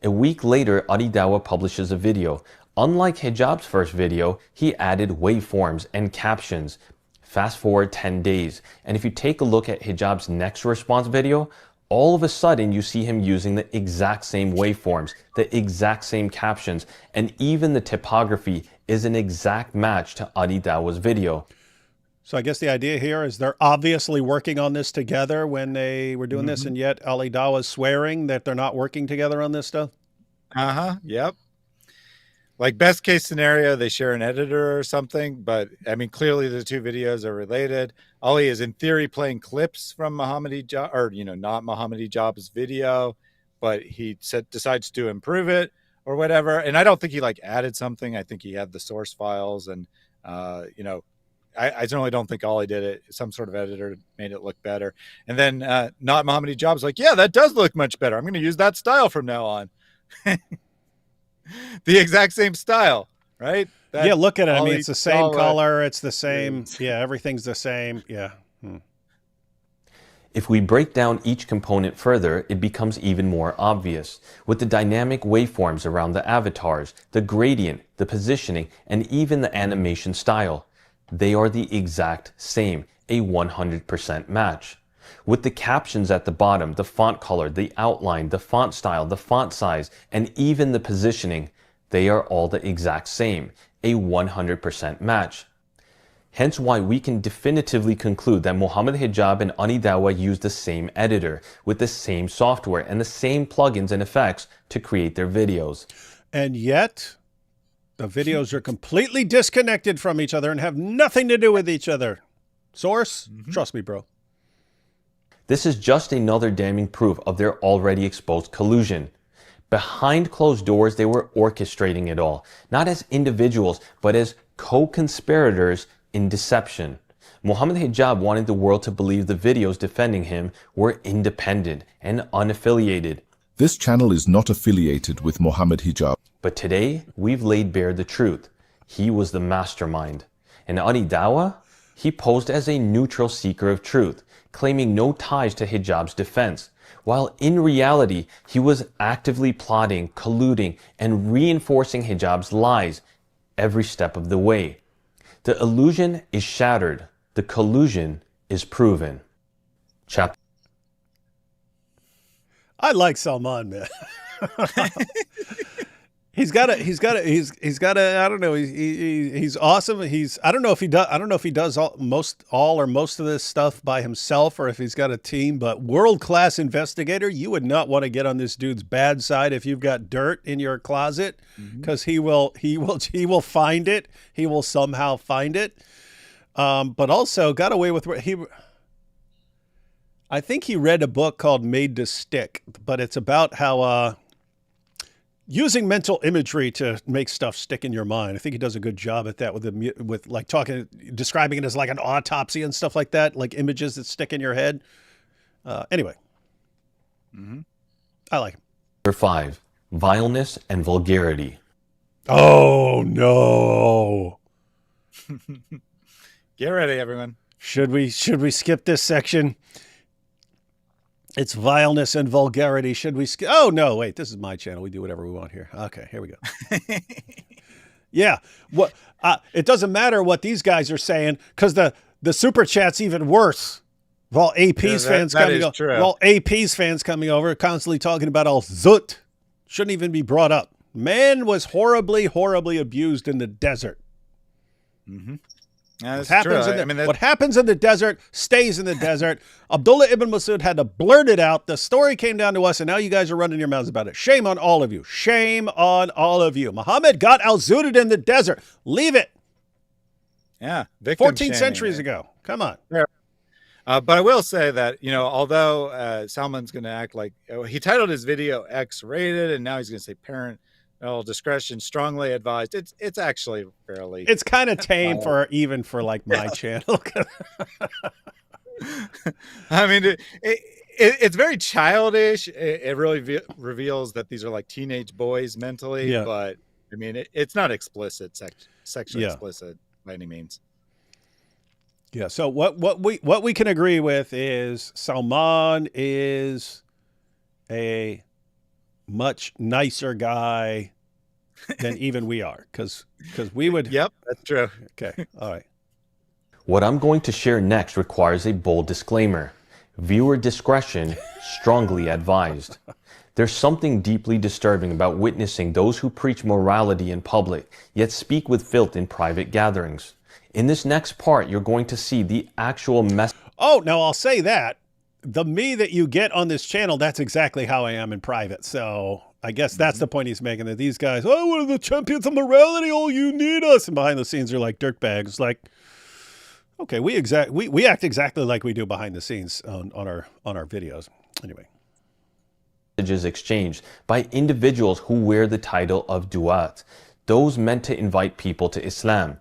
A week later, Ali Dawah publishes a video. Unlike Hijab's first video, he added waveforms and captions. Fast forward 10 days, and if you take a look at Hijab's next response video, all of a sudden you see him using the exact same waveforms, the exact same captions, and even the typography is an exact match to Ali Dawah's video. So I guess the idea here is they're obviously working on this together when they were doing this, and yet Ali Dawah's swearing that they're not working together on this stuff? Yep. Like best case scenario, they share an editor or something, but I mean, clearly the two videos are related. Ali is in theory playing clips from Mohammed Hijab, or, not Mohammed Hijab's video, but he decides to improve it or whatever. And I don't think he added something. I think he had the source files and, I certainly don't think Ali did it. Some sort of editor made it look better. And then not Mohammed Hijab's like, yeah, that does look much better. I'm going to use that style from now on. The exact same style, right? Yeah, look at it. I mean, it's the same color. It's the same. Yeah, everything's the same. Yeah. If we break down each component further, it becomes even more obvious. With the dynamic waveforms around the avatars, the gradient, the positioning, and even the animation style, they are the exact same, a 100% match. With the captions at the bottom, the font color, the outline, the font style, the font size, and even the positioning, they are all the exact same, a 100% match. Hence why we can definitively conclude that Mohammed Hijab and Ali Dawah use the same editor, with the same software and the same plugins and effects to create their videos. And yet, the videos are completely disconnected from each other and have nothing to do with each other. Source? Trust me, bro. This is just another damning proof of their already exposed collusion. Behind closed doors, they were orchestrating it all, not as individuals, but as co-conspirators in deception. Mohammed Hijab wanted the world to believe the videos defending him were independent and unaffiliated. This channel is not affiliated with Mohammed Hijab. But today, we've laid bare the truth. He was the mastermind. And Ali Dawah, he posed as a neutral seeker of truth, claiming no ties to Hijab's defense, while in reality, he was actively plotting, colluding, and reinforcing Hijab's lies every step of the way. The illusion is shattered. The collusion is proven. Chapter. I like Salman, man. He's got a, I don't know. He's awesome. I don't know if he does most of this stuff by himself or if he's got a team, but world-class investigator. You would not want to get on this dude's bad side if you've got dirt in your closet, because he will find it. He will somehow find it. But also got away with I think he read a book called Made to Stick, but it's about how, using mental imagery to make stuff stick in your mind. I think he does a good job at that with like describing it as like an autopsy and stuff like that, like images that stick in your head. Anyway, I like him. Number 5, vileness and vulgarity. Oh no! Get ready, everyone. Should we skip this section? It's vileness and vulgarity. Should we skip? Oh, no, wait. This is my channel. We do whatever we want here. Okay, here we go. Yeah. What? It doesn't matter what these guys are saying, because the super chat's even worse. While AP's fans coming over, constantly talking about all zut. Shouldn't even be brought up. Man was horribly, horribly abused in the desert. What happens in the desert stays in the desert. Abdullah ibn Masud had to blurt it out. The story came down to us, and now you guys are running your mouths about it. Shame on all of you. Shame on all of you. Muhammad got al-zooted in the desert. Leave it. Yeah, victim 14 shaming. centuries ago. Come on. Yeah. But I will say that, although Salman's going to act like he titled his video X-rated, and now he's going to say parental discretion strongly advised. It's actually fairly. It's kind of tame for like my channel. I mean, it's very childish. It really reveals that these are like teenage boys mentally. Yeah. But I mean, it's not explicit, sexually Yeah. explicit by any means. Yeah. So what we can agree with is Salman is a much nicer guy than even we are, because we would. Yep, that's true. Okay. All right. What I'm going to share next requires a bold disclaimer. Viewer discretion strongly advised. There's something deeply disturbing about witnessing those who preach morality in public, yet speak with filth in private gatherings. In this next part, you're going to see the actual mess. Oh, now I'll say that. The me that you get on this channel, that's exactly how I am in private. So I guess that's the point he's making, that these guys, oh, we're the champions of morality. Oh, you need us. And behind the scenes, they're like dirtbags. Like, okay, we act exactly like we do behind the scenes on our videos. Anyway. Messages exchanged by individuals who wear the title of du'at, those meant to invite people to Islam.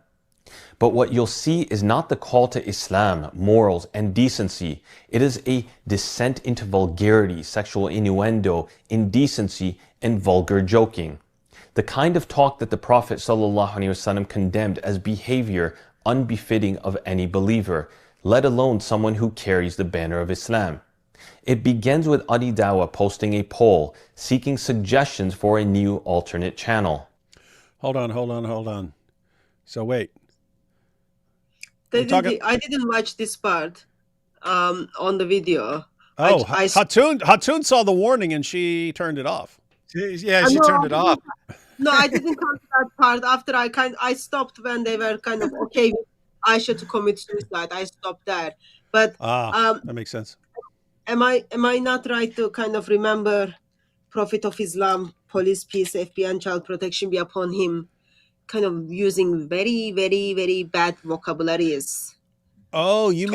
But what you'll see is not the call to Islam, morals, and decency. It is a descent into vulgarity, sexual innuendo, indecency, and vulgar joking. The kind of talk that the Prophet ﷺ condemned as behavior unbefitting of any believer, let alone someone who carries the banner of Islam. It begins with Ali Dawah posting a poll seeking suggestions for a new alternate channel. Hold on. So wait. I didn't watch this part on the video. Oh, Hatun saw the warning and she turned it off. Yeah, she turned it off. No, I didn't come to that part. After I stopped when they were kind of okay with Aisha to commit suicide. I stopped there. But that makes sense. Am I not right to kind of remember Prophet of Islam, police, peace, FBI, and child protection be upon him, kind of using very, very, very bad vocabularies? Oh, you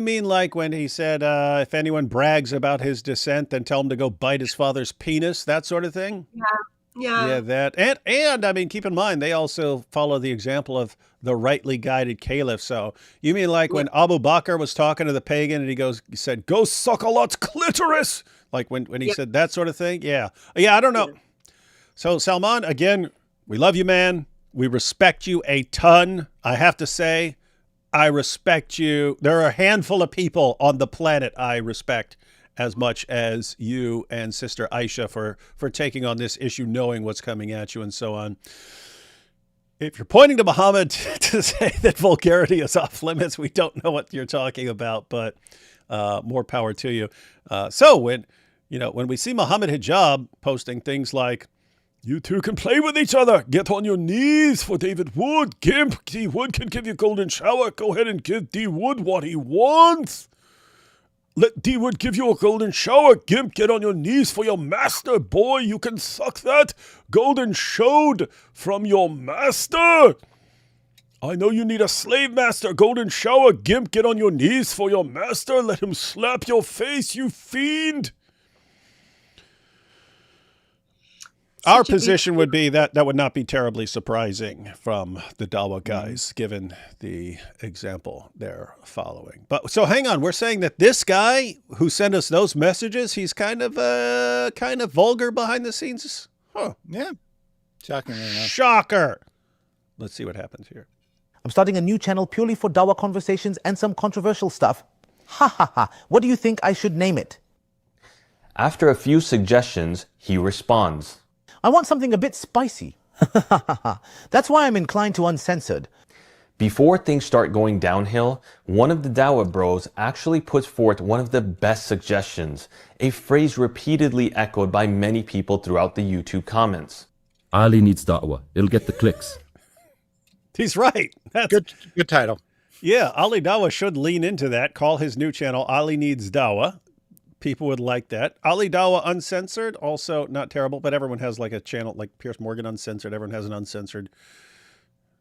mean like when he said, if anyone brags about his descent, then tell him to go bite his father's penis, that sort of thing? Yeah, that. And I mean, keep in mind, they also follow the example of the rightly guided caliph. So you mean like when Abu Bakr was talking to the pagan and he said, go suck a lot's clitoris? Like when he said that sort of thing? Yeah. Yeah, I don't know. So Salman, again, we love you, man. We respect you a ton. I have to say, I respect you. There are a handful of people on the planet I respect as much as you and Sister Aisha for taking on this issue, knowing what's coming at you and so on. If you're pointing to Muhammad to say that vulgarity is off limits, we don't know what you're talking about, but more power to you. So when we see Mohammed Hijab posting things like, you two can play with each other. Get on your knees for David Wood. Gimp, D Wood can give you a golden shower. Go ahead and give D Wood what he wants. Let D Wood give you a golden shower. Gimp, get on your knees for your master. Boy, you can suck that golden showed from your master. I know you need a slave master. Golden shower. Gimp, get on your knees for your master. Let him slap your face, you fiend. Our position would be that would not be terribly surprising from the Dawah guys, given the example they're following. But so hang on, we're saying that this guy who sent us those messages, he's kind of vulgar behind the scenes. Huh? Yeah, shockingly enough. Shocker. Let's see what happens here. I'm starting a new channel purely for Dawah conversations and some controversial stuff. Ha ha ha. What do you think I should name it? After a few suggestions, he responds. I want something a bit spicy. That's why I'm inclined to uncensored. Before things start going downhill, one of the Dawah bros actually puts forth one of the best suggestions, a phrase repeatedly echoed by many people throughout the YouTube comments. Ali needs Dawah. It'll get the clicks. He's right. That's good title. Yeah, Ali Dawah should lean into that. Call his new channel Ali Needs Dawah. People would like that. Ali Dawah Uncensored, also not terrible, but everyone has like a channel like Piers Morgan Uncensored. Everyone has an uncensored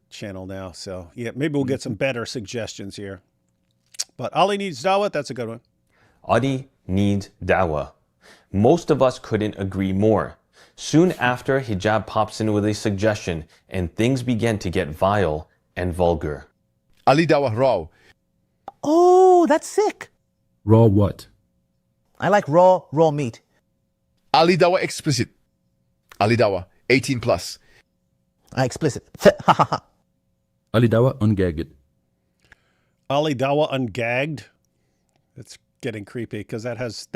channel now. So yeah, maybe we'll get some better suggestions here. But Ali needs dawah. That's a good one. Ali needs dawah. Most of us couldn't agree more. Soon after, Hijab pops in with a suggestion, and things begin to get vile and vulgar. Ali dawah raw. Oh, that's sick. Raw what? I like raw meat. Ali dawah explicit. Ali dawah 18 plus. Explicit. Ali dawah ungagged. Ali dawah ungagged. It's getting creepy because that has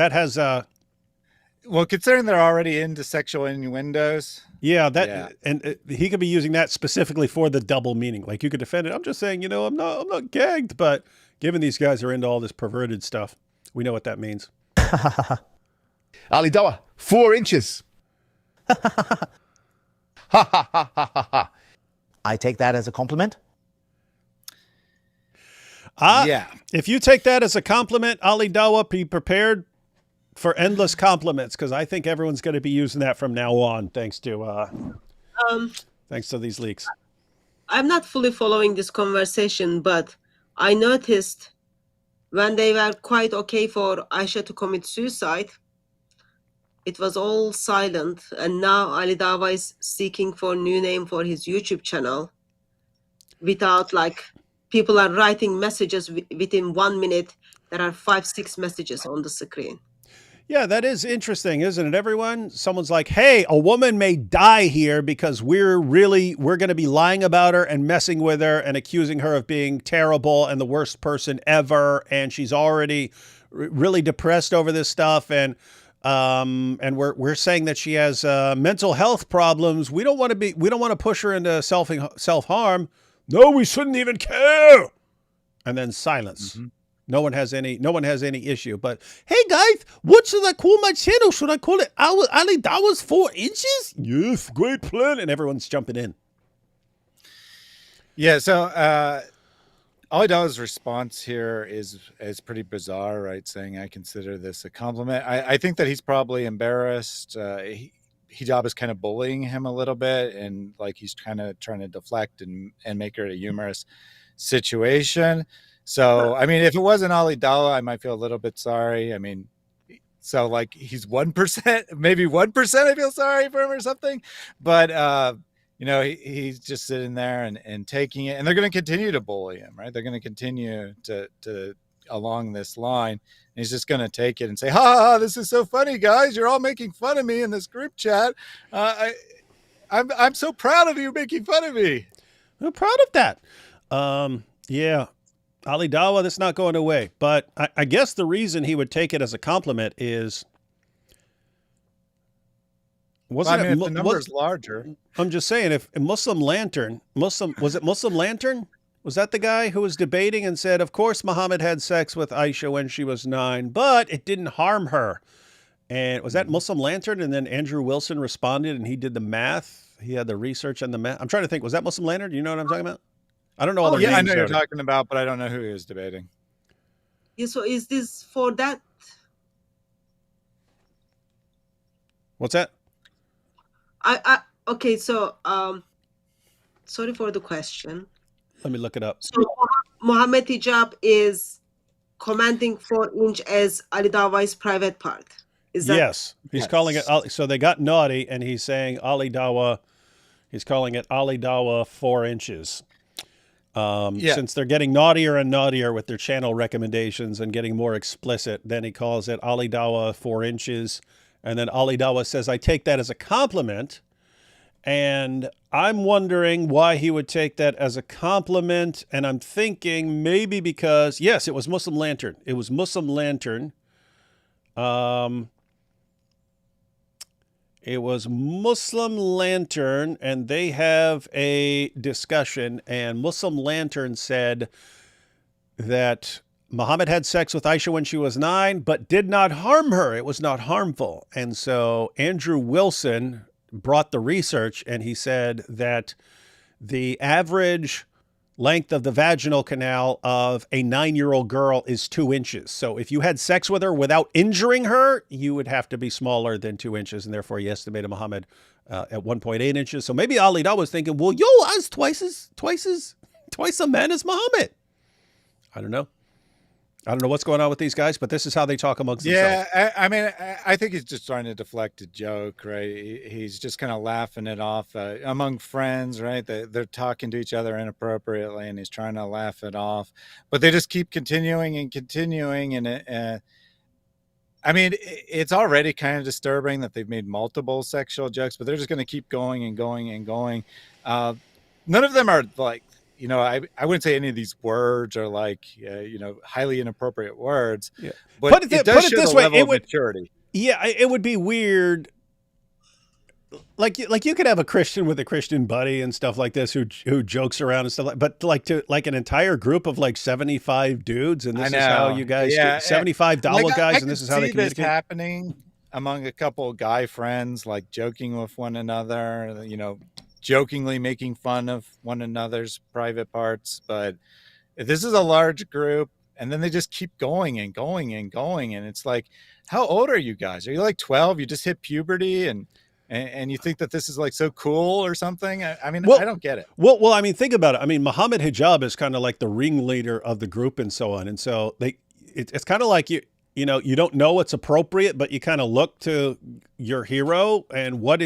well, considering they're already into sexual innuendos. Yeah, and he could be using that specifically for the double meaning. Like you could defend it. I'm just saying, I'm not gagged, but given these guys are into all this perverted stuff, we know what that means. Ali dawah 4 inches. I take that as a compliment. Yeah. If you take that as a compliment, Ali dawah, be prepared for endless compliments, because I think everyone's going to be using that from now on, thanks to these leaks. I'm not fully following this conversation, but I noticed when they were quite okay for Aisha to commit suicide, it was all silent, and now Ali Dawah is seeking for a new name for his YouTube channel without, like, people are writing messages within 1 minute. There are 5-6 messages on the screen. Yeah, that is interesting, isn't it, everyone? Someone's like, hey, a woman may die here because we're going to be lying about her and messing with her and accusing her of being terrible and the worst person ever. And she's already really depressed over this stuff. And we're saying that she has mental health problems. We don't want to push her into self-harm. No, we shouldn't even care. And then silence. Mm-hmm. No one has any issue. But hey guys, what should I call my channel? Should I call it Ali Dawah's 4 inches? Yes, great plan. And everyone's jumping in. Yeah, so Ali Dawah's response here is pretty bizarre, right? Saying I consider this a compliment. I think that he's probably embarrassed. Hijab is kind of bullying him a little bit, and like he's kind of trying to deflect and make it a humorous situation. So, I mean, if it wasn't Ali Dawah, I might feel a little bit sorry. I mean, so like he's 1%, maybe 1% I feel sorry for him or something. But, he's just sitting there and taking it. And they're going to continue to bully him, right? They're going to continue to along this line. And he's just going to take it and say, ha, this is so funny, guys. You're all making fun of me in this group chat. I'm so proud of you making fun of me. I'm proud of that. Yeah. Ali Dawah, that's not going away. But I guess the reason he would take it as a compliment is... If the number is larger. I'm just saying, if Muslim Lantern, was it Muslim Lantern? Was that the guy who was debating and said, of course, Muhammad had sex with Aisha when she was 9, but it didn't harm her. And was that Muslim Lantern? And then Andrew Wilson responded and he did the math. He had the research and the math. I'm trying to think, was that Muslim Lantern? Do you know what I'm talking about? I don't know all the names. I know you're talking about, but I don't know who he was debating. Yeah, so is this for that? What's that? Okay, so sorry for the question. Let me look it up. So Mohammed Hijab is commenting 4 inch as Ali Dawah's private part. Is that? Yes, he's calling it. So they got naughty, and he's saying Ali Dawah. He's calling it Ali Dawah 4 inches. Since they're getting naughtier and naughtier with their channel recommendations and getting more explicit, then he calls it Ali Dawah 4 inches. And then Ali Dawah says, I take that as a compliment. And I'm wondering why he would take that as a compliment. And I'm thinking maybe because, yes, it was Muslim Lantern. It was Muslim Lantern. It was Muslim Lantern, and they have a discussion. And Muslim Lantern said that Muhammad had sex with Aisha when she was 9, but did not harm her. It was not harmful. And so Andrew Wilson brought the research, and he said that the average length of the vaginal canal of a 9-year-old girl is 2 inches. So if you had sex with her without injuring her, you would have to be smaller than 2 inches. And therefore he estimated Muhammad at 1.8 inches. So maybe Ali Dawah was thinking, well, yo, I was twice a man as Muhammad. I don't know. I don't know what's going on with these guys, but this is how they talk amongst themselves. Yeah, I mean, I think he's just trying to deflect a joke, right? He's just kind of laughing it off among friends, right? They're talking to each other inappropriately, and he's trying to laugh it off. But they just keep continuing and continuing, and I mean, it's already kind of disturbing that they've made multiple sexual jokes, but they're just going to keep going and going and going. None of them are like, you know, I wouldn't say any of these words are like, you know, highly inappropriate words. Yeah. But Put it does show this the way, level of maturity. Yeah, it would be weird. Like you could have a Christian with a Christian buddy and stuff like this who jokes around and stuff but like an entire group of like 75 dudes, and this is how you guys 75 Dawah guys, and this is how they communicate. This happening among a couple of guy friends, like joking with one another, you know, jokingly making fun of one another's private parts. But if this is a large group, and then they just keep going and going and going, and it's like, how old are you guys? Are you like 12? You just hit puberty and you think that this is like so cool or something? I mean, I don't get it. Well, I mean, think about it. I mean, Mohammed Hijab is kind of like the ringleader of the group and so on. And so it's kind of like you know, you don't know what's appropriate, but you kind of look to your hero and what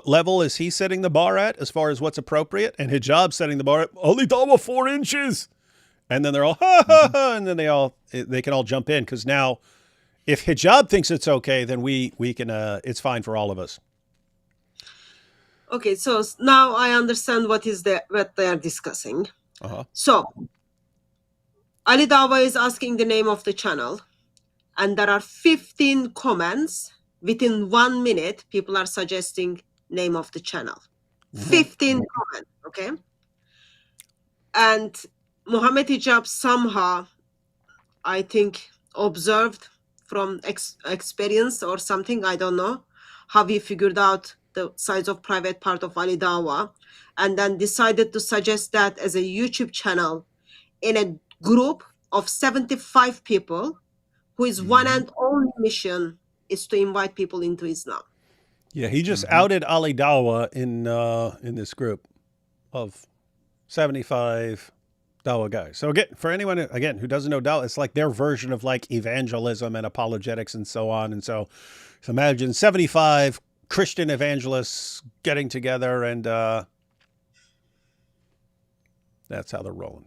level is he setting the bar at as far as what's appropriate? And Hijab setting the bar at Ali Dawah 4 inches. And then they're all, ha, ha, ha, and then they can all jump in. Because now if Hijab thinks it's okay, then we can, it's fine for all of us. Okay, so now I understand what they are discussing. So Ali Dawah is asking the name of the channel, and there are 15 comments. Within 1 minute, people are suggesting name of the channel. 15 comments, okay? And Mohammed Hijab somehow, I think, observed from experience or something, I don't know, how he figured out the size of private part of Ali Dawah, and then decided to suggest that as a YouTube channel in a group of 75 people, whose one and only mission is to invite people into Islam. Yeah, he just outed Ali Dawah in this group of 75 Dawah guys. So again, for anyone who doesn't know Dawah, it's like their version of like evangelism and apologetics and so on. And so imagine 75 Christian evangelists getting together, and that's how they're rolling.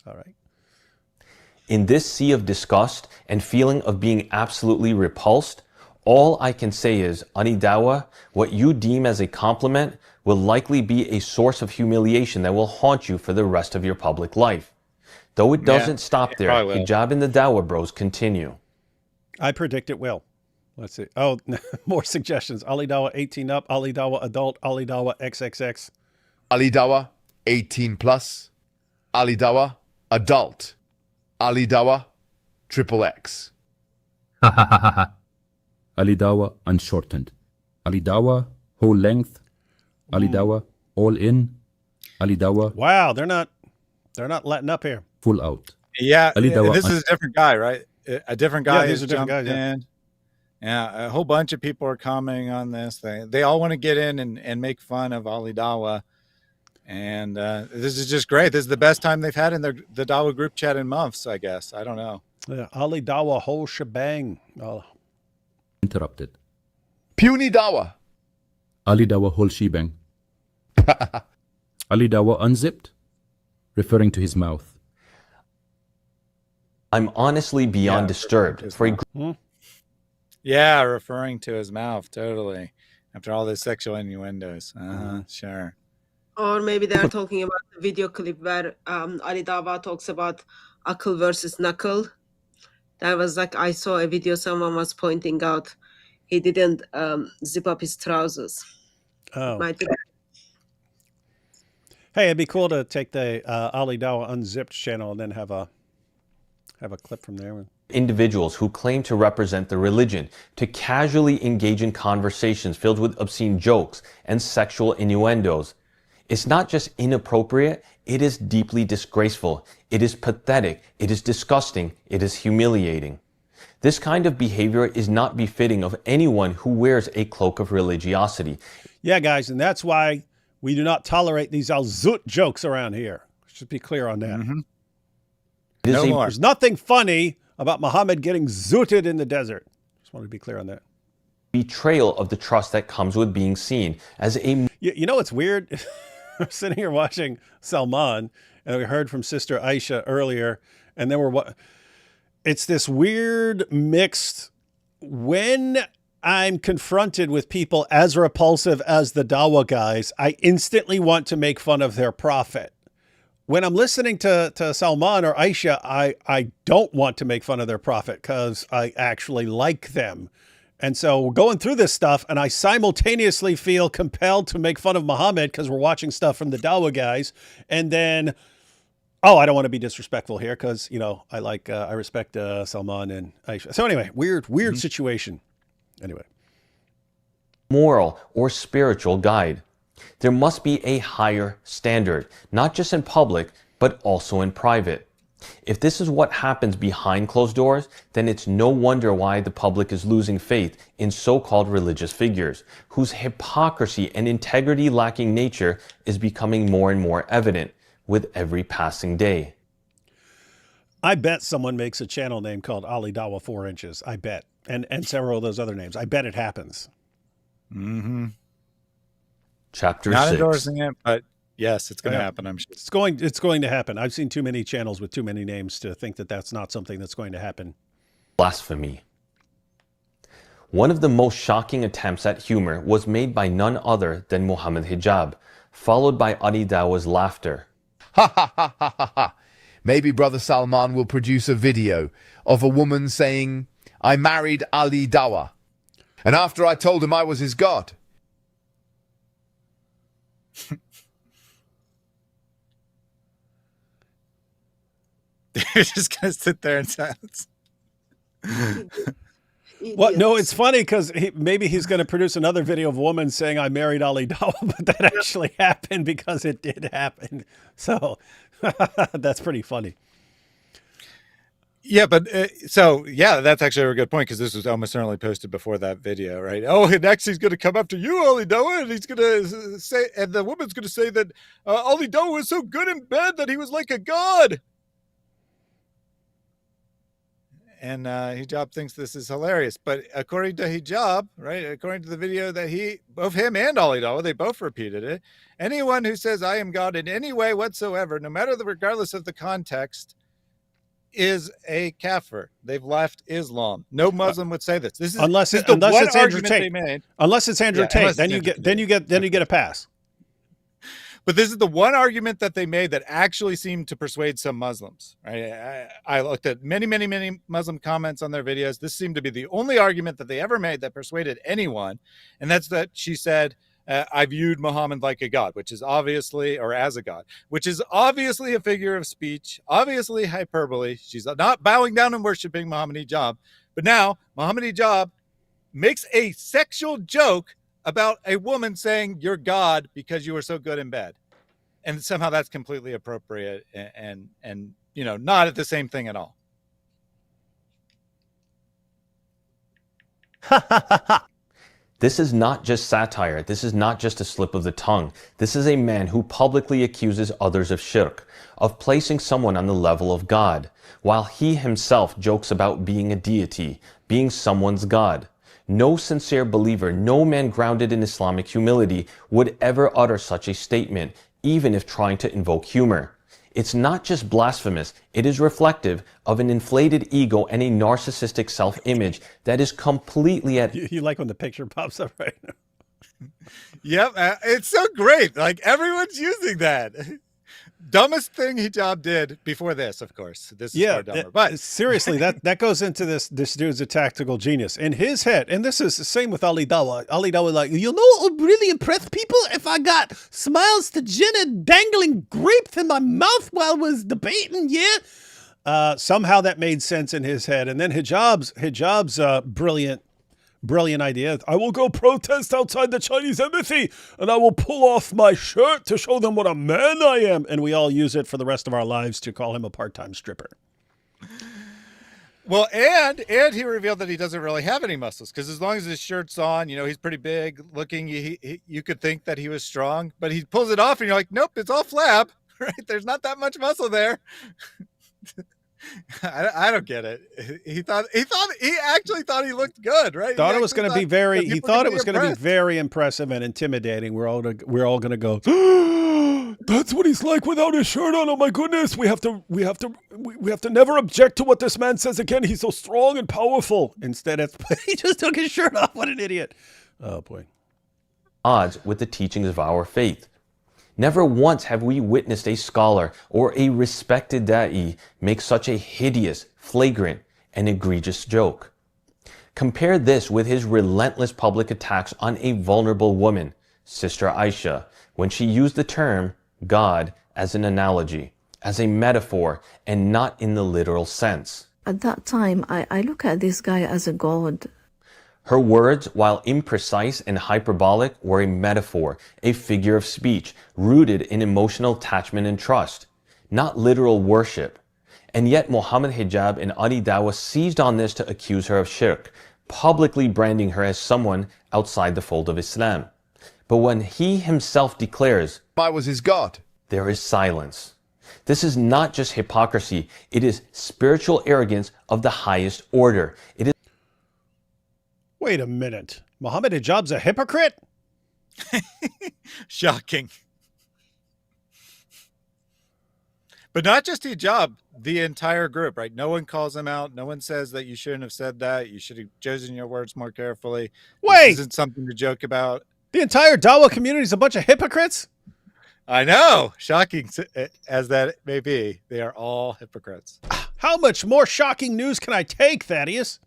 All right. In this sea of disgust and feeling of being absolutely repulsed, all I can say is, Ali Dawah, what you deem as a compliment will likely be a source of humiliation that will haunt you for the rest of your public life. Though it doesn't stop there, Hijab and the Dawah bros continue. I predict it will. Let's see. Oh, more suggestions. Ali Dawah 18 up, Ali Dawah adult, Ali Dawah XXX. Ali Dawah 18 plus, Ali Dawah adult, Ali Dawah XXX. Ali Dawah unshortened, Ali Dawah whole length, Ali Dawah all in, Ali Dawah. Wow, they're not letting up here. Full out. Yeah, Ali Dawah this is a different guy, right? A different guy. Yeah, these are different guys. Yeah. Yeah, a whole bunch of people are commenting on this. They all want to get in and make fun of Ali Dawah. And this is just great. This is the best time they've had in the Dawah group chat in months, I guess. I don't know. Yeah, Ali Dawah whole shebang. Oh. Interrupted. Puny Dawah. Ali Dawah whole shebang. Ali Dawah unzipped, referring to his mouth. I'm honestly beyond disturbed. Yeah, referring to his mouth, totally. After all those sexual innuendos. Sure. Or maybe they're talking about the video clip where Ali Dawah talks about akıl versus knuckle. That was like, I saw a video, someone was pointing out he didn't zip up his trousers. Oh. Might be. Hey, it'd be cool to take the Ali Dawah Unzipped channel and then have a clip from there. Individuals who claim to represent the religion to casually engage in conversations filled with obscene jokes and sexual innuendos. It's not just inappropriate, it is deeply disgraceful. It is pathetic. It is disgusting. It is humiliating. This kind of behavior is not befitting of anyone who wears a cloak of religiosity. Yeah, guys, and that's why we do not tolerate these al-zut jokes around here. Should be clear on that. Mm-hmm. There's nothing funny about Muhammad getting zooted in the desert. Just want to be clear on that. Betrayal of the trust that comes with being seen as a... You know what's weird? We're sitting here watching Salman, and we heard from Sister Aisha earlier, and then it's this weird mixed, when I'm confronted with people as repulsive as the Dawah guys, I instantly want to make fun of their prophet. When I'm listening to Salman or Aisha, I don't want to make fun of their prophet because I actually like them. And so we're going through this stuff, and I simultaneously feel compelled to make fun of Muhammad because we're watching stuff from the Dawah guys. And then, oh, I don't want to be disrespectful here because, you know, I respect Salman and Aisha. So anyway, weird situation. Anyway. Moral or spiritual guide. There must be a higher standard, not just in public, but also in private. If this is what happens behind closed doors, then it's no wonder why the public is losing faith in so-called religious figures, whose hypocrisy and integrity lacking nature is becoming more and more evident with every passing day. I bet someone makes a channel name called Ali Dawah 4 Inches. I bet. And several of those other names. I bet it happens. Mm-hmm. Chapter Not 6. endorsing it, but yes, it's going to happen, I'm sure. It's going to happen. I've seen too many channels with too many names to think that that's not something that's going to happen. Blasphemy. One of the most shocking attempts at humor was made by none other than Mohammed Hijab, followed by Ali Dawah's laughter. Ha ha ha ha ha ha. Maybe Brother Salman will produce a video of a woman saying, I married Ali Dawah. And after I told him I was his God. They're just going to sit there in silence. What? No, it's funny because maybe he's going to produce another video of a woman saying, I married Ali Dawah, but that actually happened because it did happen. So that's pretty funny. Yeah, but yeah, that's actually a good point because this was almost certainly posted before that video, right? Oh, and next he's going to come after you, Ali Dawah, and he's going to say, and the woman's going to say that Ali Dawah was so good in bed that he was like a god. And Hijab thinks this is hilarious, but according to Hijab, right, according to the video that both him and Ali Dawah, they both repeated it. Anyone who says I am God in any way whatsoever, no matter regardless of the context, is a kafir. They've left Islam. No Muslim would say this. This is unless it's Andrew Tate. Unless it's Andrew Tate, then you get a pass. But this is the one argument that they made that actually seemed to persuade some Muslims. Right? I looked at many Muslim comments on their videos. This seemed to be the only argument that they ever made that persuaded anyone, and that's that she said, I viewed Muhammad like a god, which is obviously, or as a god, which is obviously a figure of speech, obviously hyperbole. She's not bowing down and worshiping Mohammed Hijab. But now Mohammed Hijab makes a sexual joke about a woman saying you're God because you were so good in bed. And somehow that's completely appropriate and you know, not the same thing at all. This is not just satire. This is not just a slip of the tongue. This is a man who publicly accuses others of shirk, of placing someone on the level of God, while he himself jokes about being a deity, being someone's God. No sincere believer, no man grounded in Islamic humility would ever utter such a statement, even if trying to invoke humor. It's not just blasphemous, it is reflective of an inflated ego and a narcissistic self-image that is completely at... You like when the picture pops up right now. Yep, it's so great. Like, everyone's using that. Dumbest thing Hijab did before this, of course. This is far dumber. But seriously, that goes into this dude's a tactical genius. In his head, and this is the same with Ali Dawah. Ali Dawah, like, you know what would really impress people? If I got Smiles to Jenna dangling grapes in my mouth while I was debating, somehow that made sense in his head. And then Hijab's brilliant idea. I will go protest outside the Chinese embassy and I will pull off my shirt to show them what a man I am. And we all use it for the rest of our lives to call him a part-time stripper. Well, and he revealed that he doesn't really have any muscles, because as long as his shirt's on, you know, he's pretty big looking. You could think that he was strong, but he pulls it off and you're like, nope, it's all flab, right? There's not that much muscle there. I don't get it. He actually thought he looked good, right? Thought it was going to be very. He thought it was going to be very impressive and intimidating. We're all going to go. That's what he's like without his shirt on. Oh my goodness! We have to never object to what this man says again. He's so strong and powerful. Instead, he just took his shirt off. What an idiot! Oh boy. Odds with the teachings of our faith. Never once have we witnessed a scholar or a respected da'i make such a hideous, flagrant, and egregious joke. Compare this with his relentless public attacks on a vulnerable woman, Sister Aisha, when she used the term God as an analogy, as a metaphor, and not in the literal sense. At that time, I look at this guy as a god. Her words, while imprecise and hyperbolic, were a metaphor, a figure of speech, rooted in emotional attachment and trust, not literal worship. And yet Mohammed Hijab and Ali Dawah seized on this to accuse her of shirk, publicly branding her as someone outside the fold of Islam. But when he himself declares, I was his God, there is silence. This is not just hypocrisy, it is spiritual arrogance of the highest order. It is. Wait a minute. Mohammed Hijab's a hypocrite? Shocking. But not just Hijab, the entire group, right? No one calls him out. No one says that you shouldn't have said that. You should have chosen your words more carefully. Wait! This isn't something to joke about. The entire Dawah community is a bunch of hypocrites? I know. Shocking as that may be, they are all hypocrites. How much more shocking news can I take, Thaddeus?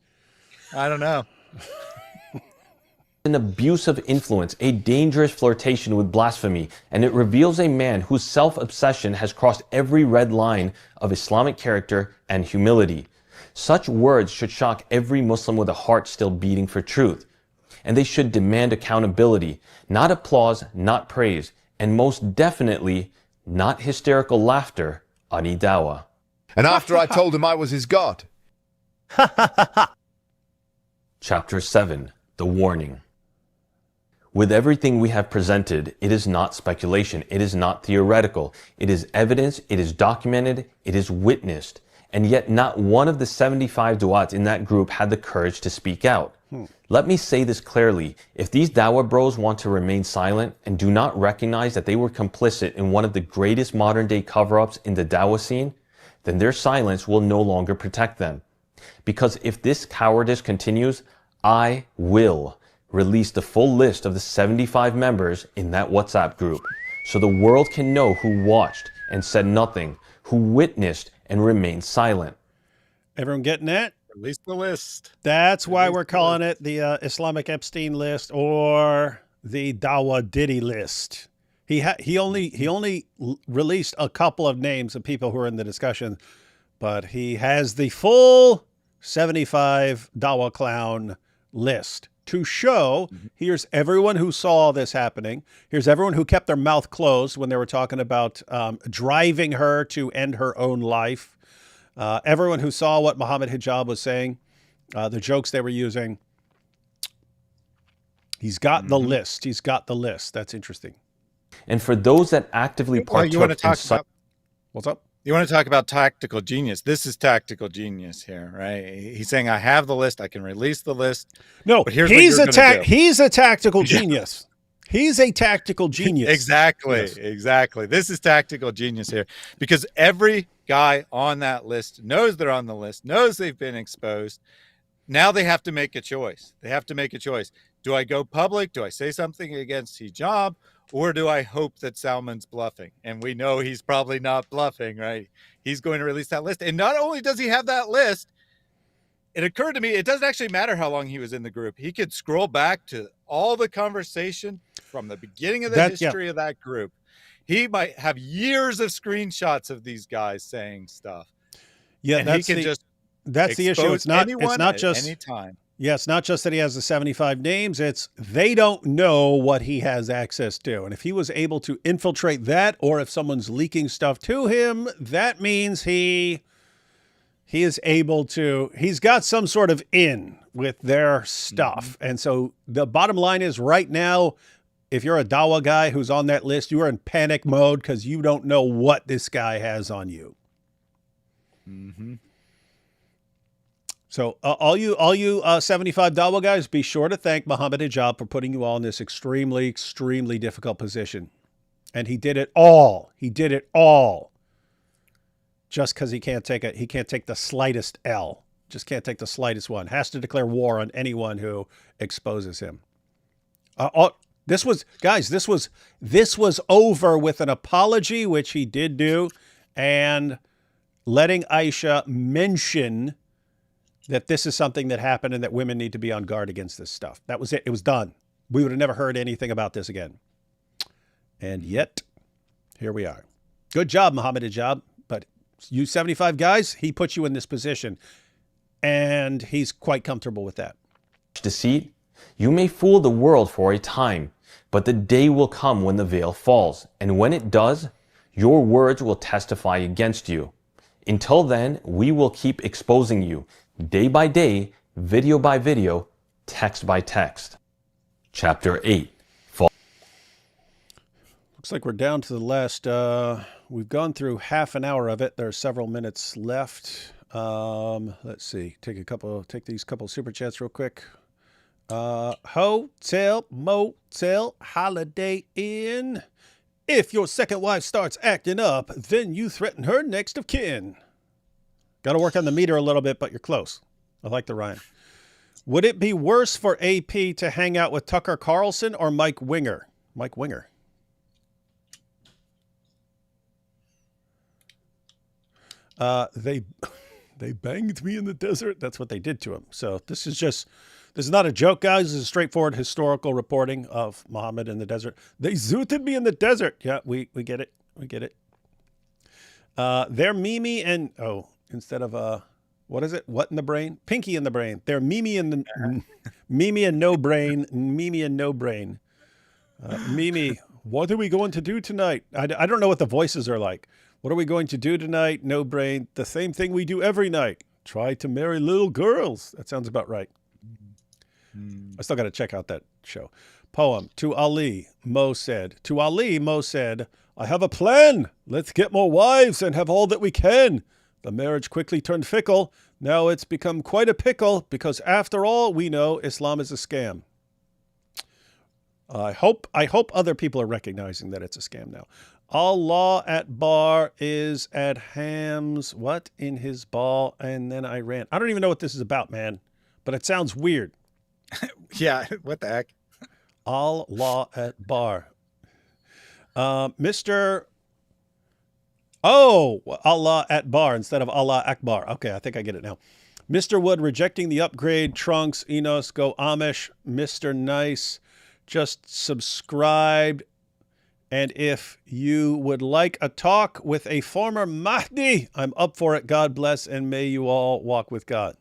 I don't know. An abuse of influence, a dangerous flirtation with blasphemy, and it reveals a man whose self-obsession has crossed every red line of Islamic character and humility. Such words should shock every Muslim with a heart still beating for truth. And they should demand accountability, not applause, not praise, and most definitely not hysterical laughter on Dawah. And after I told him I was his God. Chapter 7, The Warning. With everything we have presented, it is not speculation, it is not theoretical, it is evidence, it is documented, it is witnessed, and yet not one of the 75 du'at in that group had the courage to speak out. Let me say this clearly, if these Dawah bros want to remain silent and do not recognize that they were complicit in one of the greatest modern day cover-ups in the Dawah scene, then their silence will no longer protect them. Because if this cowardice continues, I will release the full list of the 75 members in that WhatsApp group, so the world can know who watched and said nothing, who witnessed and remained silent. Everyone getting that? Release the list. That's why we're calling it the Islamic Epstein list or the Dawah Diddy list. He only released a couple of names of people who are in the discussion, but he has the full 75 Dawah clown list to show. Here's everyone who saw this happening. Here's everyone who kept their mouth closed when they were talking about driving her to end her own life. Everyone who saw what Mohammed Hijab was saying, the jokes they were using. He's got the list. He's got the list. That's interesting. And for those that actively partook you want to talk in about, what's up? You want to talk about tactical genius. This is tactical genius here, right? He's saying, I have the list. I can release the list. No, but here's he's what you're he's a tactical genius. He's a tactical genius. Exactly. Yes. Exactly. This is tactical genius here, because every guy on that list knows they're on the list, knows they've been exposed. Now they have to make a choice. They have to make a choice. Do I go public? Do I say something against Hijab? Or do I hope that Salman's bluffing? And we know he's probably not bluffing, right? He's going to release that list. And not only does he have that list, it occurred to me, it doesn't actually matter how long he was in the group. He could scroll back to all the conversation from the beginning of the history of that group. He might have years of screenshots of these guys saying stuff. Yeah, and that's he can that's the issue. It's not just any time. Yeah, it's not just that he has the 75 names. It's they don't know what he has access to. And if he was able to infiltrate that, or if someone's leaking stuff to him, that means he he is able to, he's got some sort of in with their stuff. And so the bottom line is right now, if you're a Dawah guy who's on that list, you are in panic mode because you don't know what this guy has on you. So all you 75 Dawah guys, be sure to thank Mohammed Hijab for putting you all in this extremely, extremely difficult position. And he did it all. He did it all. Just because he can't take the slightest L. Just can't take the slightest one. Has to declare war on anyone who exposes him. This was over with an apology, which he did do, and letting Aisha mention that this is something that happened and that women need to be on guard against this stuff. That was it. It was done. We would have never heard anything about this again. And yet, here we are. Good job, Mohammed Hijab. But you 75 guys, he put you in this position. And he's quite comfortable with that. Deceit, you may fool the world for a time, but the day will come when the veil falls. And when it does, your words will testify against you. Until then, we will keep exposing you, day by day, video by video, text by text. Chapter 8. Looks like we're down to the last, we've gone through half an hour of it. There are several minutes left. Let's see, take these couple super chats real quick. Hotel, motel, Holiday Inn. If your second wife starts acting up, then you threaten her next of kin. Got to work on the meter a little bit, but you're close. I like the rhyme. Would it be worse for AP to hang out with Tucker Carlson or Mike Winger? Mike Winger. They banged me in the desert. That's what they did to him. So this is not a joke, guys. This is straightforward historical reporting of Muhammad in the desert. They zooted me in the desert. Yeah, we get it. We get it. They're Mimi and, instead of, what is it? What in the brain? Pinky in the brain. They're Mimi and Mimi and no brain. Mimi and no brain. Mimi, what are we going to do tonight? I don't know what the voices are like. What are we going to do tonight? No brain. The same thing we do every night. Try to marry little girls. That sounds about right. I still got to check out that show. Poem. To Ali, Mo said. To Ali, Mo said, I have a plan. Let's get more wives and have all that we can. The marriage quickly turned fickle. Now it's become quite a pickle because after all, we know Islam is a scam. I hope other people are recognizing that it's a scam now. Allah at bar is at hams, what, in his ball, and then I ran. I don't even know what this is about, man, but it sounds weird. Yeah, what the heck? Allah at bar. Allah at bar instead of Allah Akbar. Okay, I think I get it now. Mr. Wood rejecting the upgrade. Trunks, Enos, go Amish. Mr. Nice just subscribed. And if you would like a talk with a former Mahdi, I'm up for it. God bless, and may you all walk with God.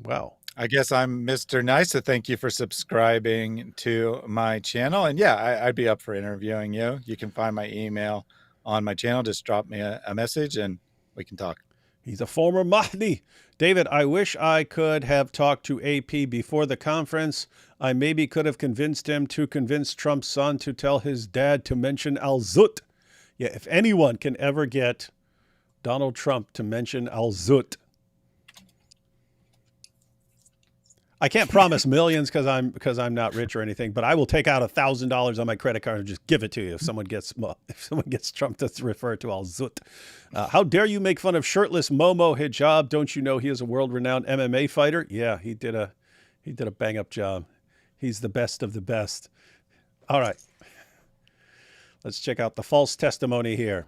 Wow. I guess I'm Mr. Nice, so thank you for subscribing to my channel. And yeah, I'd be up for interviewing you. You can find my email on my channel. Just drop me a message and we can talk. He's a former Mahdi. David, I wish I could have talked to AP before the conference. I maybe could have convinced him to convince Trump's son to tell his dad to mention Al-Zut. Yeah, if anyone can ever get Donald Trump to mention Al-Zut. I can't promise millions because I'm not rich or anything, but I will take out $1,000 on my credit card and just give it to you if someone gets Trump to refer to Al-Zut. How dare you make fun of shirtless Momo Hijab? Don't you know he is a world-renowned MMA fighter? Yeah, he did a bang-up job. He's the best of the best. All right. Let's check out the false testimony here.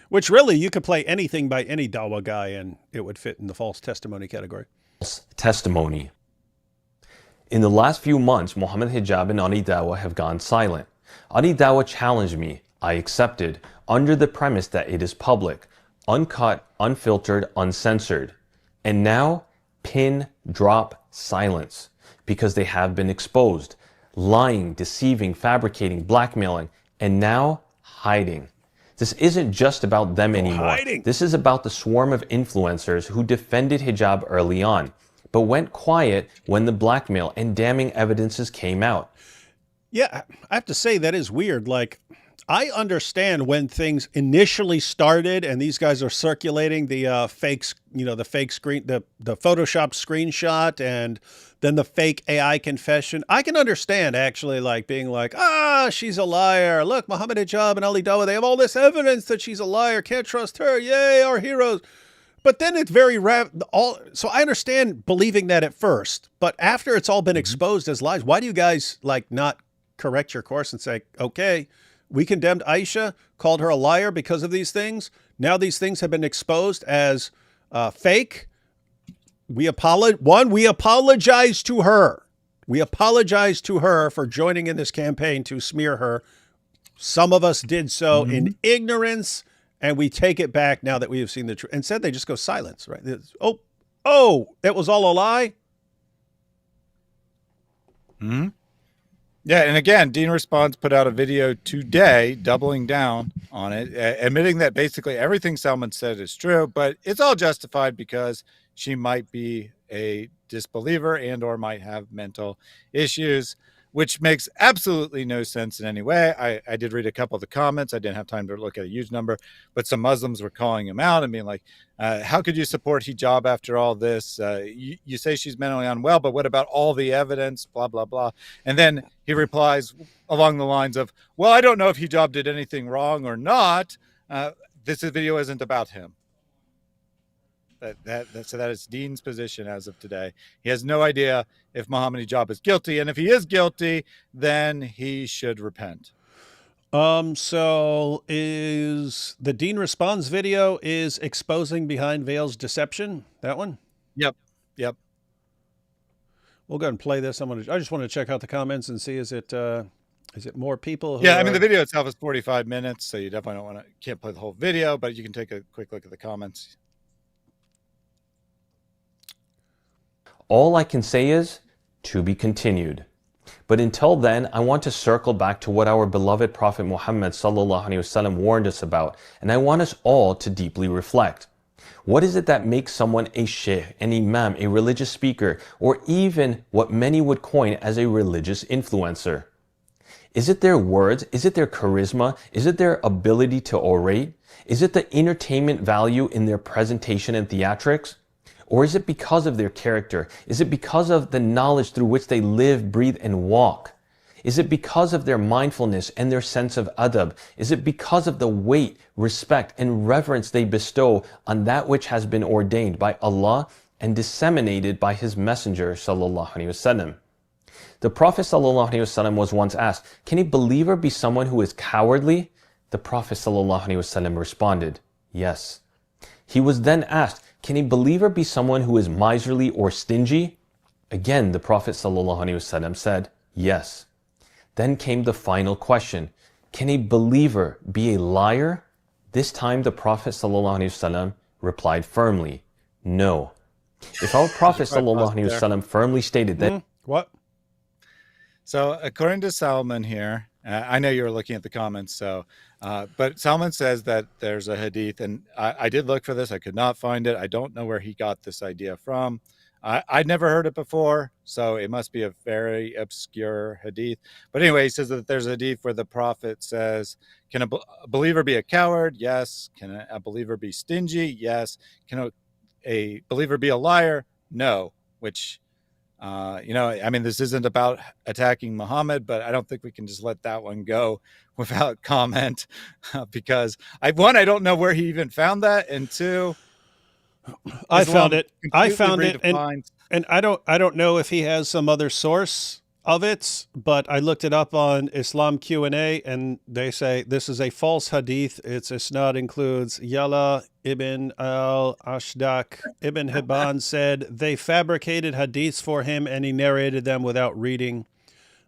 Which really, you could play anything by any Dawah guy and it would fit in the false testimony category. Testimony. In the last few months, Mohammed Hijab and Ali Dawah have gone silent. Ali Dawah challenged me. I accepted, under the premise that it is public, uncut, unfiltered, uncensored. And now, pin, drop, silence. Because they have been exposed. Lying, deceiving, fabricating, blackmailing, and now hiding. This isn't just about them anymore. Hiding. This is about the swarm of influencers who defended hijab early on, but went quiet when the blackmail and damning evidences came out. Yeah, I have to say that is weird. Like, I understand when things initially started and these guys are circulating the fakes, the fake screen, the Photoshop screenshot and then the fake AI confession. I can understand actually like being like, she's a liar. Look, Mohammed Hijab and Ali Dawah, they have all this evidence that she's a liar. Can't trust her. Yay, our heroes. But then it's very so I understand believing that at first, but after it's all been exposed as lies, why do you guys like not correct your course and say, okay, we condemned Aisha, called her a liar because of these things. Now these things have been exposed as fake. We apologize to her. We apologize to her for joining in this campaign to smear her. Some of us did so in ignorance, and we take it back now that we have seen the truth. Instead, they just go silence, right? It was all a lie? Hmm. Yeah, and again, Dean Responds put out a video today doubling down on it, admitting that basically everything Salman said is true, but it's all justified because she might be a disbeliever and or might have mental issues, which makes absolutely no sense in any way. I did read a couple of the comments. I didn't have time to look at a huge number, but some Muslims were calling him out and being like, how could you support hijab after all this? You say she's mentally unwell, but what about all the evidence, blah, blah, blah. And then he replies along the lines of, well, I don't know if hijab did anything wrong or not. This video isn't about him. So that is Dean's position as of today. He has no idea if Mohammed Hijab is guilty, and if he is guilty, then he should repent. So is the Dean Responds video is exposing behind veils deception? That one? Yep. We'll go ahead and play this. I just want to check out the comments and see is it more people? Yeah, I mean the video itself is 45 minutes, so you definitely can't play the whole video, but you can take a quick look at the comments. All I can say is, to be continued. But until then, I want to circle back to what our beloved Prophet Muhammad ﷺ warned us about, and I want us all to deeply reflect. What is it that makes someone a sheikh, an imam, a religious speaker, or even what many would coin as a religious influencer? Is it their words? Is it their charisma? Is it their ability to orate? Is it the entertainment value in their presentation and theatrics? Or is it because of their character? Is it because of the knowledge through which they live, breathe, and walk? Is it because of their mindfulness and their sense of adab? Is it because of the weight, respect, and reverence they bestow on that which has been ordained by Allah and disseminated by His Messenger sallallahu alaihi wasallam? The Prophet sallallahu alaihi wasallam was once asked, can a believer be someone who is cowardly? The Prophet sallallahu alaihi wasallam responded, yes. He was then asked, can a believer be someone who is miserly or stingy? Again, the Prophet ﷺ said, yes. Then came the final question. Can a believer be a liar? This time the Prophet ﷺ replied firmly, no. If our Prophet ﷺ firmly stated that... What? So according to Salman here, I know you were looking at the comments, but Salman says that there's a hadith, and I did look for this. I could not find it. I don't know where he got this idea from. I'd never heard it before, so it must be a very obscure hadith. But anyway, he says that there's a hadith where the Prophet says, can a believer be a coward? Yes. Can a believer be stingy? Yes. Can a believer be a liar? No. Which... I mean, this isn't about attacking Muhammad, but I don't think we can just let that one go without comment because I don't know where he even found that, and two, I found it, and I don't know if he has some other source of it, but I looked it up on Islam Q&A, and they say this is a false hadith. Its isnad includes Yala ibn al-Ashdaq. Ibn Hibban said they fabricated hadiths for him, and he narrated them without reading.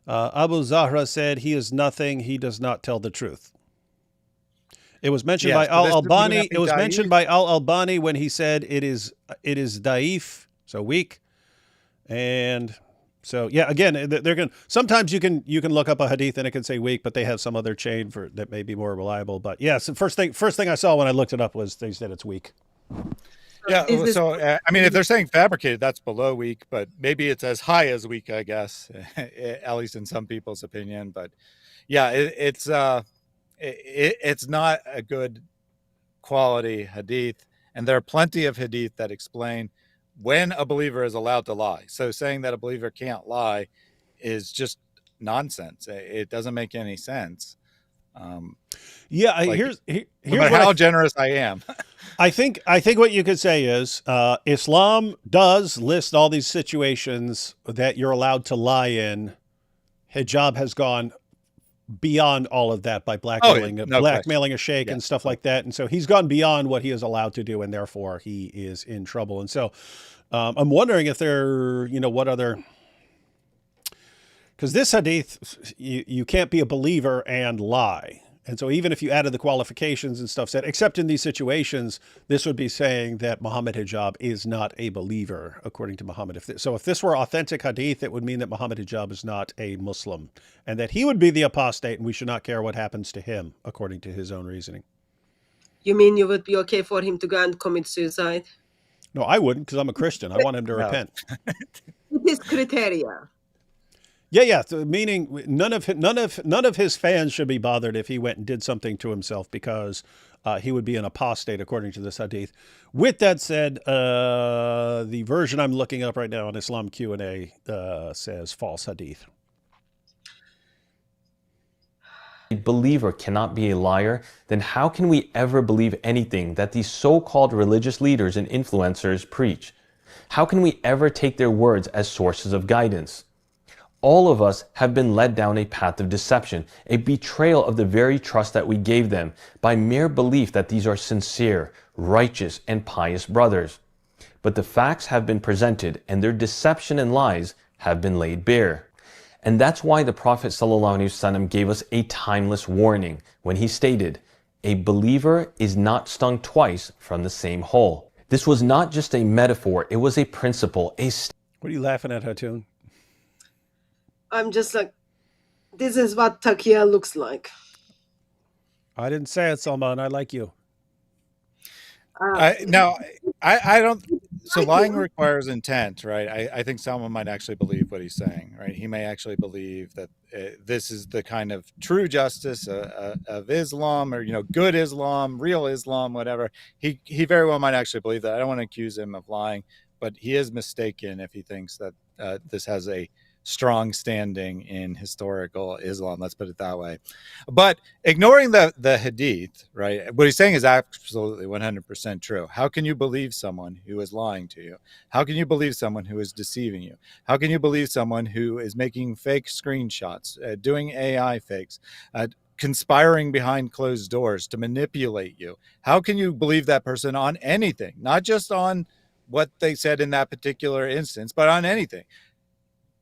Abu Zahra said he is nothing. He does not tell the truth. It was mentioned by Al-Albani. It was mentioned by Al-Albani when he said it is daif, so weak, and So yeah, again, they're going. Sometimes you can look up a hadith and it can say weak, but they have some other chain for that may be more reliable. But yes, the first thing I saw when I looked it up was they said it's weak. Yeah. So I mean, if they're saying fabricated, that's below weak, but maybe it's as high as weak, I guess, at least in some people's opinion. But yeah, it's not a good quality hadith, and there are plenty of hadith that explain when a believer is allowed to lie. So saying that a believer can't lie is just nonsense. It doesn't make any sense. Yeah, like, here's no matter how generous I am. I think what you could say is Islam does list all these situations that you're allowed to lie in. Hijab has gone beyond all of that by blackmailing a sheikh and stuff like that. And so he's gone beyond what he is allowed to do, and therefore he is in trouble. And so I'm wondering if there, what other, because this hadith, you can't be a believer and lie. And so even if you added the qualifications and stuff said, except in these situations, this would be saying that Mohammed Hijab is not a believer, according to Muhammad. So if this were authentic hadith, it would mean that Mohammed Hijab is not a Muslim and that he would be the apostate and we should not care what happens to him, according to his own reasoning. You mean you would be okay for him to go and commit suicide? No, I wouldn't, because I'm a Christian. I want him to repent. With his criteria. Yeah. So meaning none of his fans should be bothered if he went and did something to himself, because he would be an apostate according to this hadith. With that said, the version I'm looking up right now on Islam Q&A says false hadith. A believer cannot be a liar, then how can we ever believe anything that these so-called religious leaders and influencers preach? How can we ever take their words as sources of guidance? All of us have been led down a path of deception, a betrayal of the very trust that we gave them by mere belief that these are sincere, righteous, and pious brothers. But the facts have been presented and their deception and lies have been laid bare. And that's why the Prophet ﷺ gave us a timeless warning when he stated, "A believer is not stung twice from the same hole." This was not just a metaphor, it was a principle, What are you laughing at, Hatun? I'm just like, this is what taqiyya looks like. I didn't say it, Salman. I like you. I don't. So lying requires intent, right? I think someone might actually believe what he's saying, right? He may actually believe that this is the kind of true justice of Islam, or good Islam, real Islam, whatever. He very well might actually believe that. I don't want to accuse him of lying, but he is mistaken if he thinks that this has a strong standing in historical Islam, let's put it that way. But ignoring the hadith, right, what he's saying is absolutely 100% true. How can you believe someone who is lying to you? How can you believe someone who is deceiving you? How can you believe someone who is making fake screenshots, doing AI fakes, conspiring behind closed doors to manipulate you? How can you believe that person on anything, not just on what they said in that particular instance, but on anything?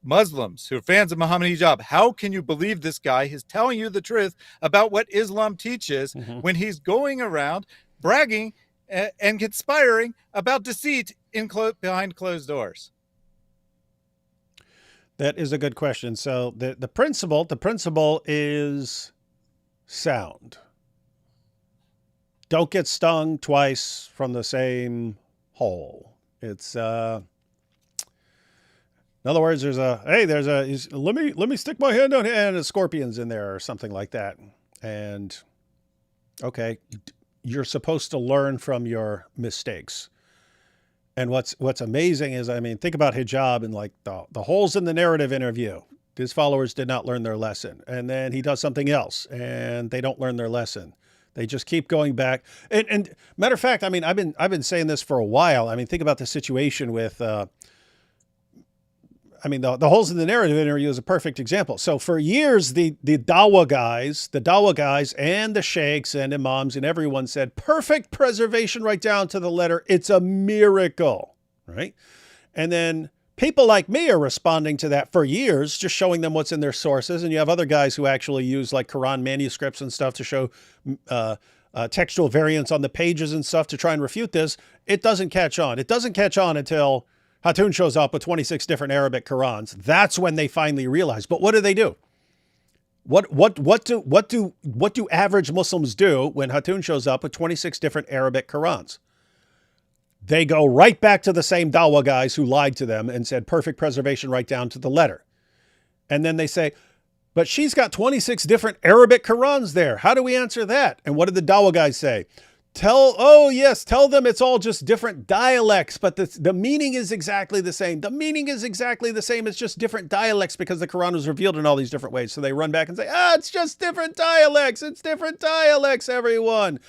Muslims who are fans of Mohammed Hijab, how can you believe this guy is telling you the truth about what Islam teaches when he's going around bragging and conspiring about deceit behind closed doors? That is a good question. So the principle is sound. Don't get stung twice from the same hole. It's in other words, let me stick my hand on here and a scorpion's in there or something like that. And okay, you're supposed to learn from your mistakes. And what's amazing is, I mean, think about hijab and like the holes in the narrative interview. His followers did not learn their lesson. And then he does something else and they don't learn their lesson. They just keep going back. And matter of fact, I mean, I've been saying this for a while. I mean, think about the situation with, the holes in the narrative interview is a perfect example. So for years, the Dawah guys and the sheikhs and imams and everyone said, perfect preservation right down to the letter. It's a miracle, right? And then people like me are responding to that for years, just showing them what's in their sources. And you have other guys who actually use like Quran manuscripts and stuff to show textual variants on the pages and stuff to try and refute this. It doesn't catch on. It doesn't catch on until Hatun shows up with 26 different Arabic Qurans. That's when they finally realize. But what do? What do average Muslims do when Hatun shows up with 26 different Arabic Qurans? They go right back to the same Dawah guys who lied to them and said perfect preservation right down to the letter. And then they say, but she's got 26 different Arabic Qurans there. How do we answer that? And what did the Dawah guys say? Tell them it's all just different dialects, but the meaning is exactly the same. The meaning is exactly the same. It's just different dialects because the Quran was revealed in all these different ways. So they run back and say, it's just different dialects. It's different dialects, everyone.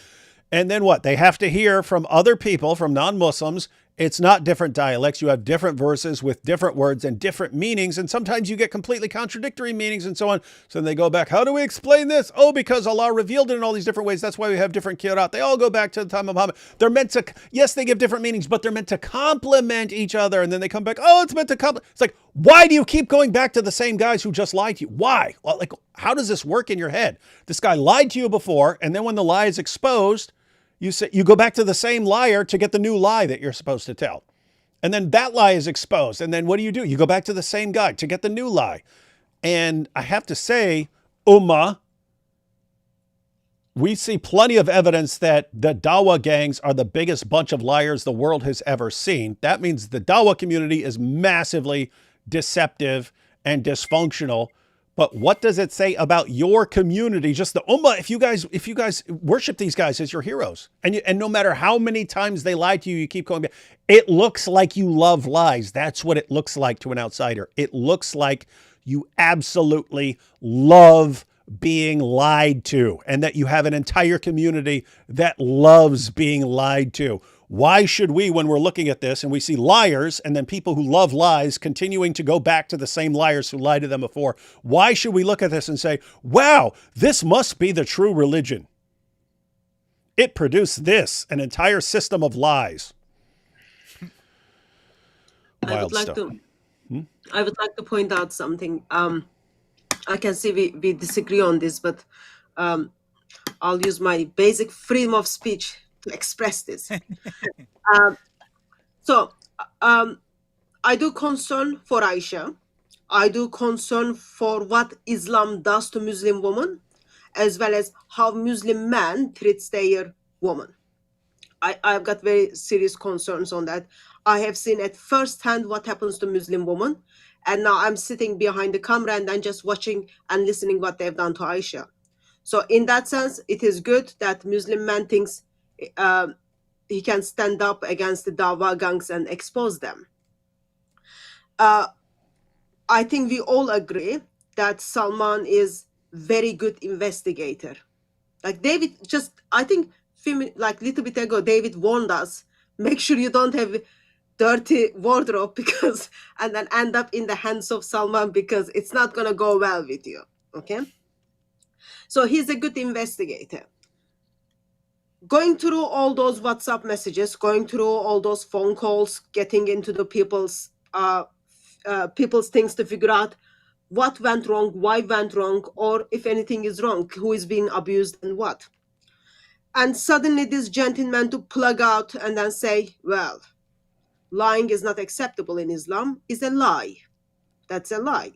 And then what? They have to hear from other people, from non-Muslims, it's not different dialects. You have different verses with different words and different meanings. And sometimes you get completely contradictory meanings and so on. So then they go back. How do we explain this? Oh, because Allah revealed it in all these different ways. That's why we have different qira'at. They all go back to the time of Muhammad. They're meant to, yes, they give different meanings, but they're meant to complement each other. And then they come back. Oh, it's meant to complement. It's like, why do you keep going back to the same guys who just lied to you? Why? Well, like, how does this work in your head? This guy lied to you before. And then when the lie is exposed, you go back to the same liar to get the new lie that you're supposed to tell. And then that lie is exposed. And then what do? You go back to the same guy to get the new lie. And I have to say, Ummah, we see plenty of evidence that the Dawah gangs are the biggest bunch of liars the world has ever seen. That means the Dawah community is massively deceptive and dysfunctional. But what does it say about your community? Just the Ummah, if you guys worship these guys as your heroes, and no matter how many times they lie to you, you keep going back. It looks like you love lies. That's what it looks like to an outsider. It looks like you absolutely love being lied to, and that you have an entire community that loves being lied to. Why should we, when we're looking at this and we see liars and then people who love lies continuing to go back to the same liars who lied to them before, why should we look at this and say, wow, this must be the true religion? It produced this, an entire system of lies. I would like to point out something. I can see we disagree on this, but I'll use my basic freedom of speech to express this. I do concern for Aisha. I do concern for what Islam does to Muslim women, as well as how Muslim men treats their woman. I've got very serious concerns on that. I have seen at first hand what happens to Muslim women, and now I'm sitting behind the camera and I'm just watching and listening what they've done to Aisha. So in that sense, it is good that Muslim man thinks he can stand up against the Dawah gangs and expose them. I think we all agree that Salman is very good investigator. Like David, I think like little bit ago, David warned us, make sure you don't have dirty wardrobe and then end up in the hands of Salman, because it's not going to go well with you. Okay. So he's a good investigator. Going through all those WhatsApp messages, going through all those phone calls, getting into the people's things to figure out what went wrong, why went wrong, or if anything is wrong, who is being abused and what. And suddenly this gentleman to plug out and then say, well, lying is not acceptable in Islam is a lie. That's a lie.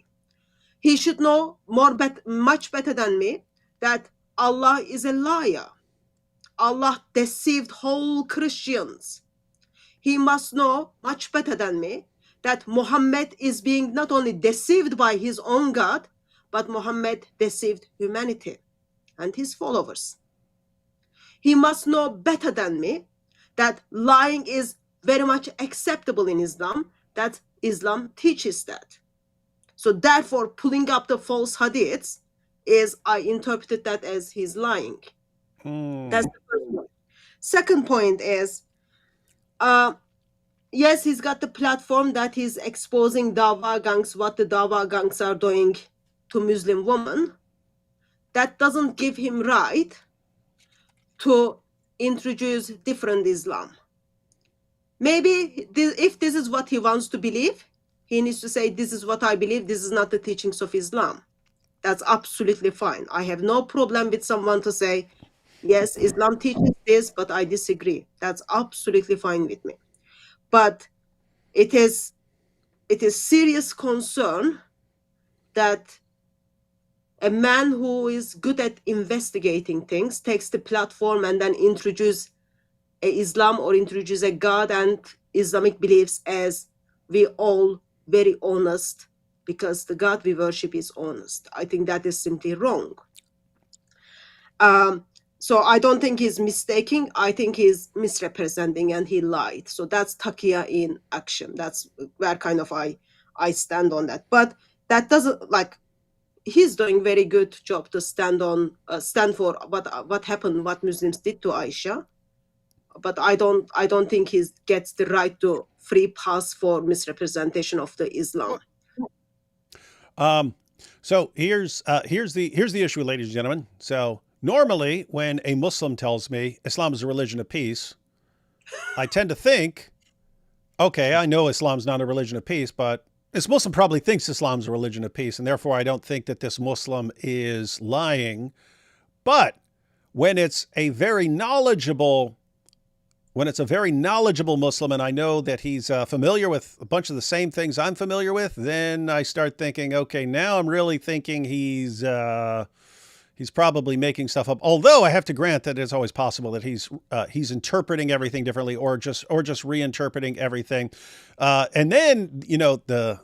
He should know much better than me that Allah is a liar. Allah deceived whole Christians. He must know much better than me that Muhammad is being not only deceived by his own God, but Muhammad deceived humanity and his followers. He must know better than me that lying is very much acceptable in Islam, that Islam teaches that. So therefore, pulling up the false hadiths I interpreted that as he's lying. That's the first point. Second point is, yes, he's got the platform that he's exposing Dawah gangs, what the Dawah gangs are doing to Muslim women. That doesn't give him right to introduce different Islam. Maybe if this is what he wants to believe, he needs to say, this is what I believe, this is not the teachings of Islam. That's absolutely fine. I have no problem with someone to say, yes, Islam teaches this, but I disagree. That's absolutely fine with me. But it is serious concern that a man who is good at investigating things takes the platform and then introduce a Islam or introduce a God and Islamic beliefs as we all very honest because the God we worship is honest. I think that is simply wrong. So I don't think he's mistaking. I think he's misrepresenting and he lied. So that's taqiyya in action. That's where kind of I stand on that. But that doesn't, like, he's doing very good job to stand for what happened, what Muslims did to Aisha. But I don't think he gets the right to free pass for misrepresentation of the Islam. So here's the issue, ladies and gentlemen. So normally when a Muslim tells me Islam is a religion of peace, I tend to think, okay, I know Islam's not a religion of peace, but this Muslim probably thinks Islam's a religion of peace, and therefore I don't think that this Muslim is lying. But when it's a very knowledgeable Muslim, and I know that he's familiar with a bunch of the same things I'm familiar with, then I start thinking, okay, now I'm really thinking he's probably making stuff up. Although I have to grant that it's always possible that he's interpreting everything differently, or just reinterpreting everything. And then, you know, the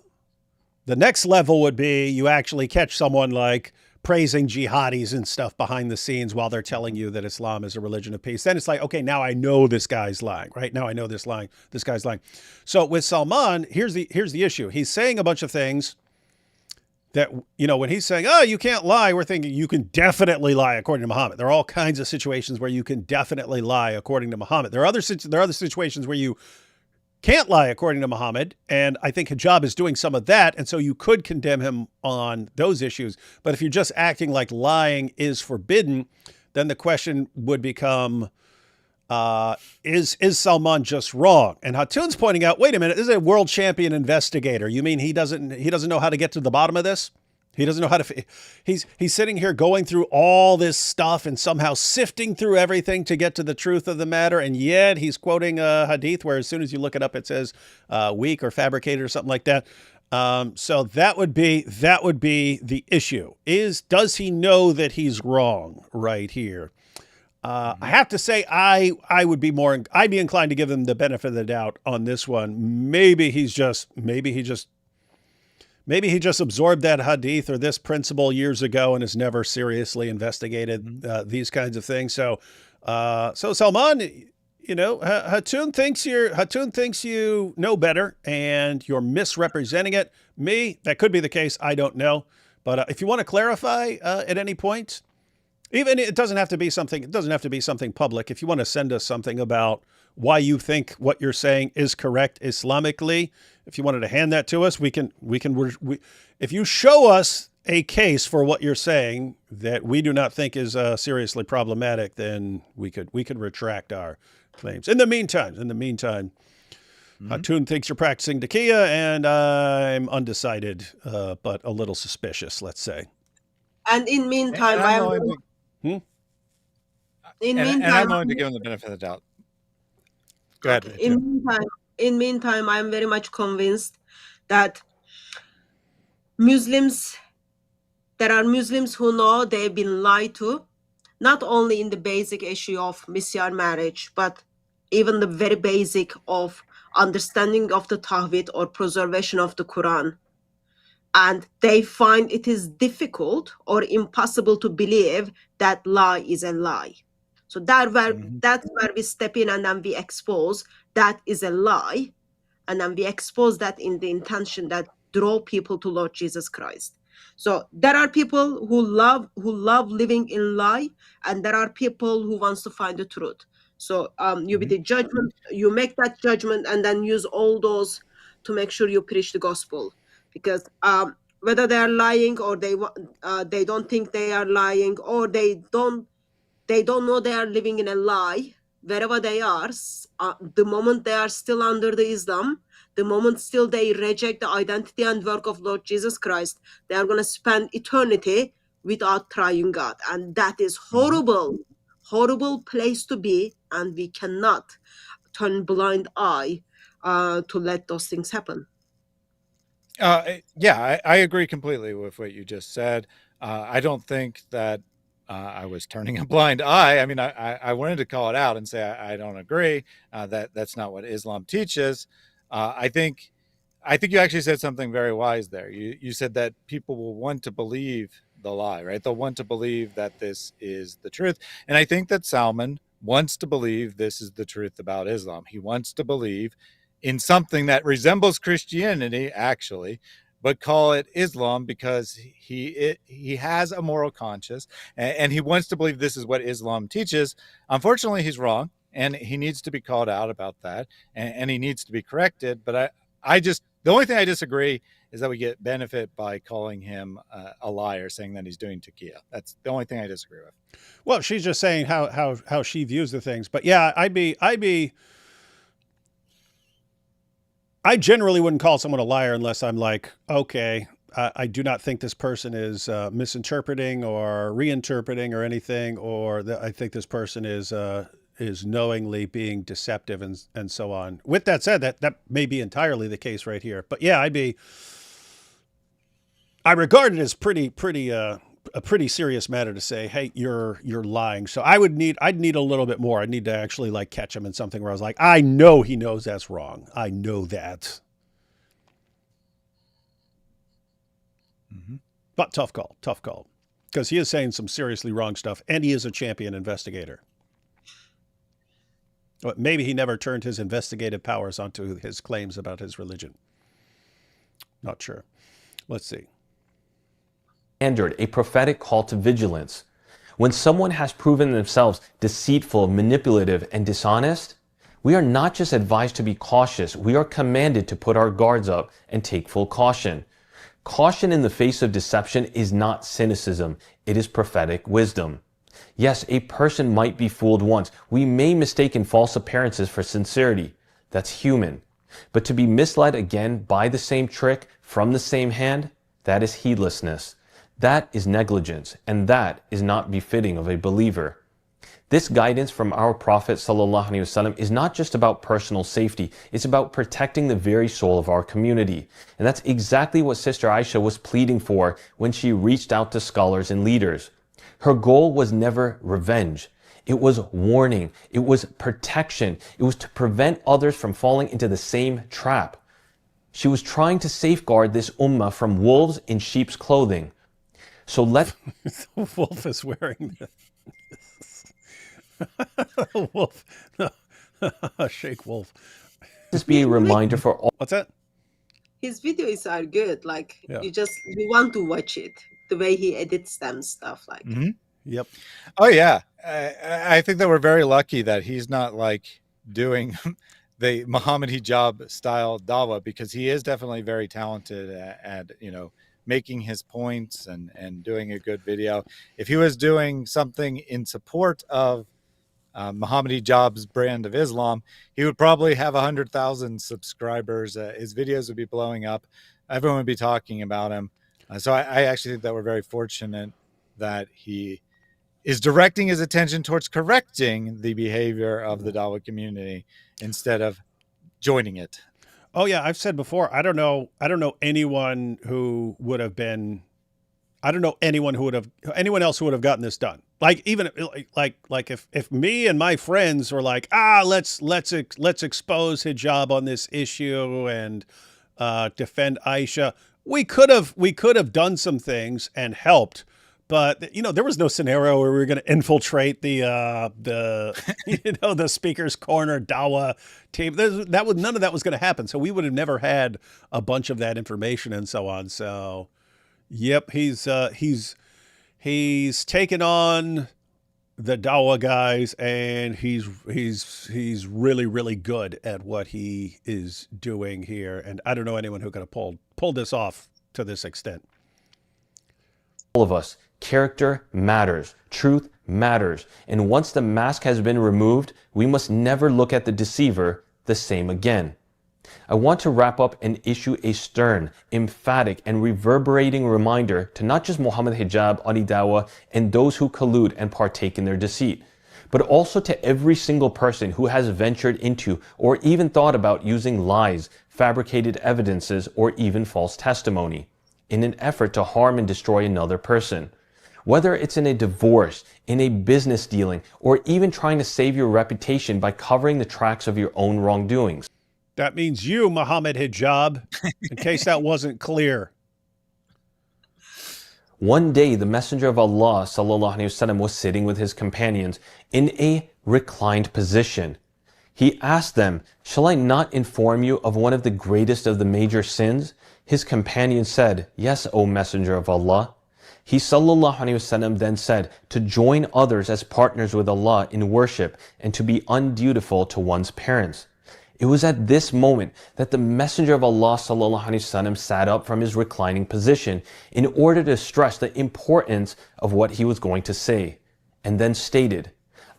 next level would be you actually catch someone like praising jihadis and stuff behind the scenes while they're telling you that Islam is a religion of peace. Then it's like, okay, now I know this guy's lying, right? Now I know this guy's lying. So with Salman, here's the issue. He's saying a bunch of things that, you know, when he's saying, oh, you can't lie, we're thinking you can definitely lie according to Muhammad. There are all kinds of situations where you can definitely lie according to Muhammad. There are other situations where you can't lie according to Muhammad, and I think hijab is doing some of that, and so you could condemn him on those issues. But if you're just acting like lying is forbidden, then the question would become, is Salman just wrong? And Hatun's pointing out, wait a minute, this is a world champion investigator. You mean he doesn't know how to get to the bottom of this? He doesn't know how to, he's sitting here going through all this stuff and somehow sifting through everything to get to the truth of the matter. And yet he's quoting a hadith where as soon as you look it up, it says weak or fabricated or something like that. So that would be the issue. Does he know that he's wrong right here? I have to say, I'd be inclined to give him the benefit of the doubt on this one. Maybe he just absorbed that hadith or this principle years ago and has never seriously investigated these kinds of things. So Salman, you know, Hatun thinks you know better and you're misrepresenting it. Me, that could be the case. I don't know. But if you want to clarify at any point, even it doesn't have to be something public. If you want to send us something about why you think what you're saying is correct Islamically, if you wanted to hand that to us, we can if you show us a case for what you're saying that we do not think is seriously problematic, then we could retract our claims. In the meantime, Hatun thinks you're practicing taqiyya, and I'm undecided, but a little suspicious, let's say. And in meantime, I'm willing to give him the benefit of the doubt. Go ahead. In meantime, I'm very much convinced that there are Muslims who know they've been lied to, not only in the basic issue of misyar marriage, but even the very basic of understanding of the Tawhid or preservation of the Quran. And they find it is difficult or impossible to believe that lie is a lie. So that's where we step in and then we expose that is a lie. And then we expose that in the intention that draw people to Lord Jesus Christ. So there are people who love living in lie, and there are people who wants to find the truth. So you be the judgment, you make that judgment and then use all those to make sure you preach the gospel. Because whether they are lying or they don't think they are lying, or they don't know they are living in a lie, wherever they are, the moment they are still under the Islam, the moment still they reject the identity and work of Lord Jesus Christ, they are going to spend eternity without trying God. And that is horrible place to be, and we cannot turn blind eye to let those things happen. Yeah, I agree completely with what you just said. I don't think that I was turning a blind eye. I mean, I wanted to call it out and say I don't agree. That's not what Islam teaches. I think you actually said something very wise there. You said that people will want to believe the lie, right? They'll want to believe that this is the truth. And I think that Salman wants to believe this is the truth about Islam. He wants to believe in something that resembles Christianity, actually, but call it Islam because he has a moral conscience and he wants to believe this is what Islam teaches. Unfortunately, he's wrong, and he needs to be called out about that, and he needs to be corrected. But the only thing I disagree is that we get benefit by calling him a liar, saying that he's doing taqiyya. That's the only thing I disagree with. Well, she's just saying how she views the things. But yeah, I generally wouldn't call someone a liar unless I'm like, okay, I do not think this person is misinterpreting or reinterpreting or anything, or I think this person is knowingly being deceptive and so on. With that said, that may be entirely the case right here. But yeah, I regard it as a pretty serious matter to say, hey, you're lying. So I'd need a little bit more. I'd need to actually like catch him in something where I was like, I know he knows that's wrong. I know that. Mm-hmm. But tough call. Because he is saying some seriously wrong stuff, and he is a champion investigator. But maybe he never turned his investigative powers onto his claims about his religion. Not sure. Let's see. Standard, a prophetic call to vigilance. When someone has proven themselves deceitful, manipulative, and dishonest, we are not just advised to be cautious, we are commanded to put our guards up and take full caution. Caution in the face of deception is not cynicism, it is prophetic wisdom. Yes, a person might be fooled once. We may mistake false appearances for sincerity. That's human. But to be misled again by the same trick from the same hand, that is heedlessness. That is negligence, and that is not befitting of a believer. This guidance from our Prophet ﷺ is not just about personal safety, it's about protecting the very soul of our community. And that's exactly what Sister Aisha was pleading for when she reached out to scholars and leaders. Her goal was never revenge. It was warning. It was protection. It was to prevent others from falling into the same trap. She was trying to safeguard this ummah from wolves in sheep's clothing. So let the wolf is wearing this. Wolf. Shake wolf. This be a reminder for all. What's that? His videos are good. Like Yeah. you want to watch it. The way he edits them, stuff like. Mm-hmm. Yep. Oh yeah, I think that we're very lucky that he's not like doing the Mohammed Hijab style Dawah, because he is definitely very talented at making his points and doing a good video. If he was doing something in support of Mohammed Hijab's brand of Islam, he would probably have 100,000 subscribers. His videos would be blowing up. Everyone would be talking about him. So I actually think that we're very fortunate that he is directing his attention towards correcting the behavior of the Dawah community instead of joining it. Oh yeah, I've said before, I don't know anyone who would have been, anyone else who would have gotten this done. Like even like if me and my friends were like, let's expose hijab on this issue and defend Aisha, we could have done some things and helped. But there was no scenario where we were going to infiltrate the the speaker's corner Dawah team. None of that was going to happen. So we would have never had a bunch of that information and so on. So, yep, he's taken on the Dawah guys, and he's really, really good at what he is doing here. And I don't know anyone who could have pulled this off to this extent. All of us. Character matters. Truth matters. And once the mask has been removed, we must never look at the deceiver the same again. I want to wrap up and issue a stern, emphatic, and reverberating reminder to not just Mohammed Hijab, Ali Dawah, and those who collude and partake in their deceit, but also to every single person who has ventured into or even thought about using lies, fabricated evidences, or even false testimony in an effort to harm and destroy another person. Whether it's in a divorce, in a business dealing, or even trying to save your reputation by covering the tracks of your own wrongdoings. That means you, Mohammed Hijab, in case that wasn't clear. One day, the Messenger of Allah ﷺ was sitting with his companions in a reclined position. He asked them, "Shall I not inform you of one of the greatest of the major sins?" His companions said, "Yes, O Messenger of Allah." He ﷺ then said, "To join others as partners with Allah in worship and to be undutiful to one's parents." It was at this moment that the Messenger of Allah ﷺ sat up from his reclining position in order to stress the importance of what he was going to say, and then stated,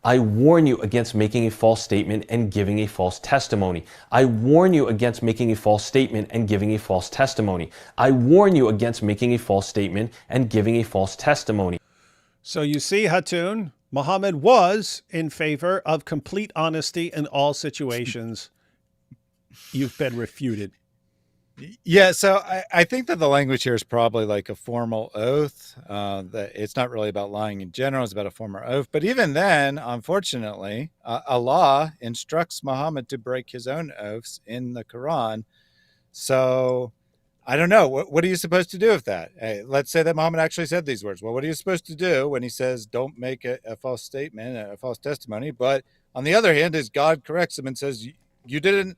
"I warn you against making a false statement and giving a false testimony. I warn you against making a false statement and giving a false testimony. I warn you against making a false statement and giving a false testimony." So you see, Hatun, Muhammad was in favor of complete honesty in all situations. You've been refuted. Yeah, so I think that the language here is probably like a formal oath. That it's not really about lying in general, it's about a formal oath. But even then, unfortunately, Allah instructs Muhammad to break his own oaths in the Quran. So I don't know. What are you supposed to do with that? Hey, let's say that Muhammad actually said these words. Well, what are you supposed to do when he says, don't make a false statement, a false testimony? But on the other hand, is God corrects him and says, you didn't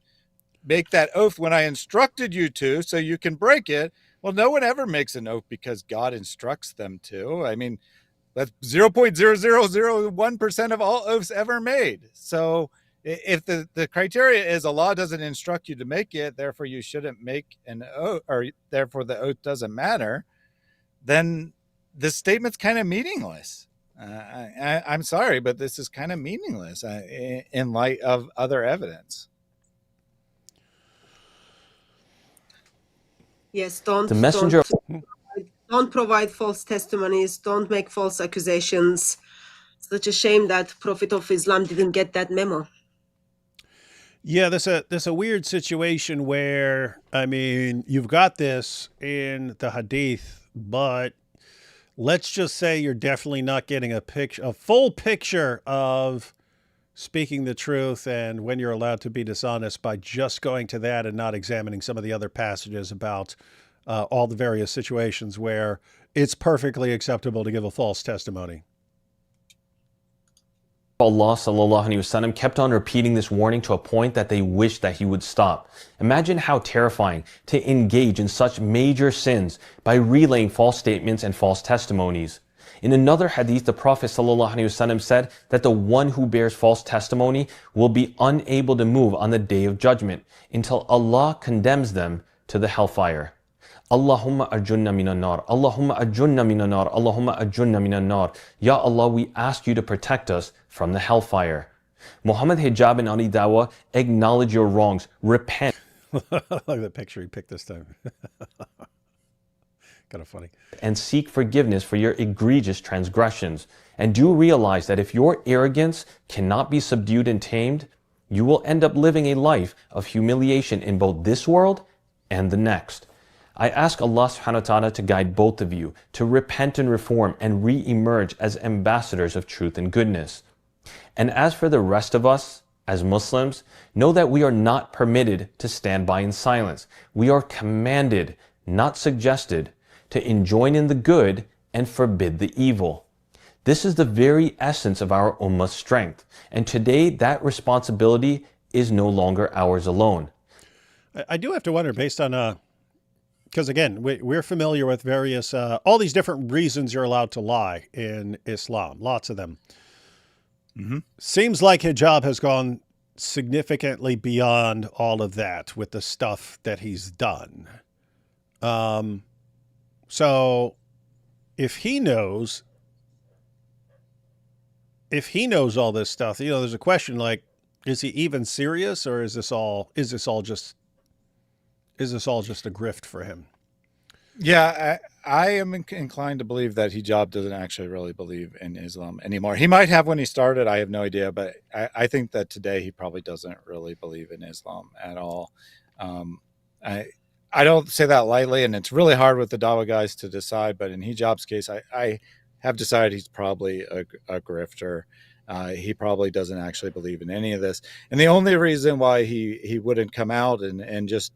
make that oath when I instructed you to, so you can break it. Well, no one ever makes an oath because God instructs them to. I mean, that's 0.0001% of all oaths ever made. So if the criteria is Allah doesn't instruct you to make it, therefore you shouldn't make an oath, or therefore the oath doesn't matter, then this statement's kind of meaningless. I'm sorry, but this is kind of meaningless in light of other evidence. Yes, The messenger don't provide false testimonies, don't make false accusations. Such a shame that Prophet of Islam didn't get that memo. Yeah, there's a weird situation where, I mean, you've got this in the hadith, but let's just say you're definitely not getting a full picture of speaking the truth and when you're allowed to be dishonest by just going to that and not examining some of the other passages about all the various situations where it's perfectly acceptable to give a false testimony. Allah ﷺ kept on repeating this warning to a point that they wished that he would stop. Imagine how terrifying to engage in such major sins by relaying false statements and false testimonies. In another hadith, the Prophet ﷺ said that the one who bears false testimony will be unable to move on the day of judgment until Allah condemns them to the hellfire. Allahumma ajunna minan nar, Allahumma ajunna minan nar, Allahumma ajunna minan nar. Ya Allah, we ask you to protect us from the hellfire. Mohammed Hijab and Ali Dawah, acknowledge your wrongs, repent. Look at the picture he picked this time. Kind of funny. And seek forgiveness for your egregious transgressions. And do realize that if your arrogance cannot be subdued and tamed, you will end up living a life of humiliation in both this world and the next. I ask Allah subhanahu wa ta'ala to guide both of you to repent and reform and re-emerge as ambassadors of truth and goodness. And as for the rest of us, as Muslims, know that we are not permitted to stand by in silence. We are commanded, not suggested, to enjoin in the good and forbid the evil. This is the very essence of our ummah's strength. And today, that responsibility is no longer ours alone. I do have to wonder, based on, because again, we're familiar with various, all these different reasons you're allowed to lie in Islam, lots of them. Mm-hmm. Seems like hijab has gone significantly beyond all of that with the stuff that he's done. So if he knows all this stuff, there's a question like, is he even serious, or is this all just a grift for him? Yeah, I am inclined to believe that Hijab doesn't actually really believe in Islam anymore. He might have when he started, I have no idea, but I think that today he probably doesn't really believe in Islam at all. I don't say that lightly, and it's really hard with the Dawah guys to decide, but in Hijab's case, I have decided he's probably a grifter. He probably doesn't actually believe in any of this. And the only reason why he wouldn't come out and just,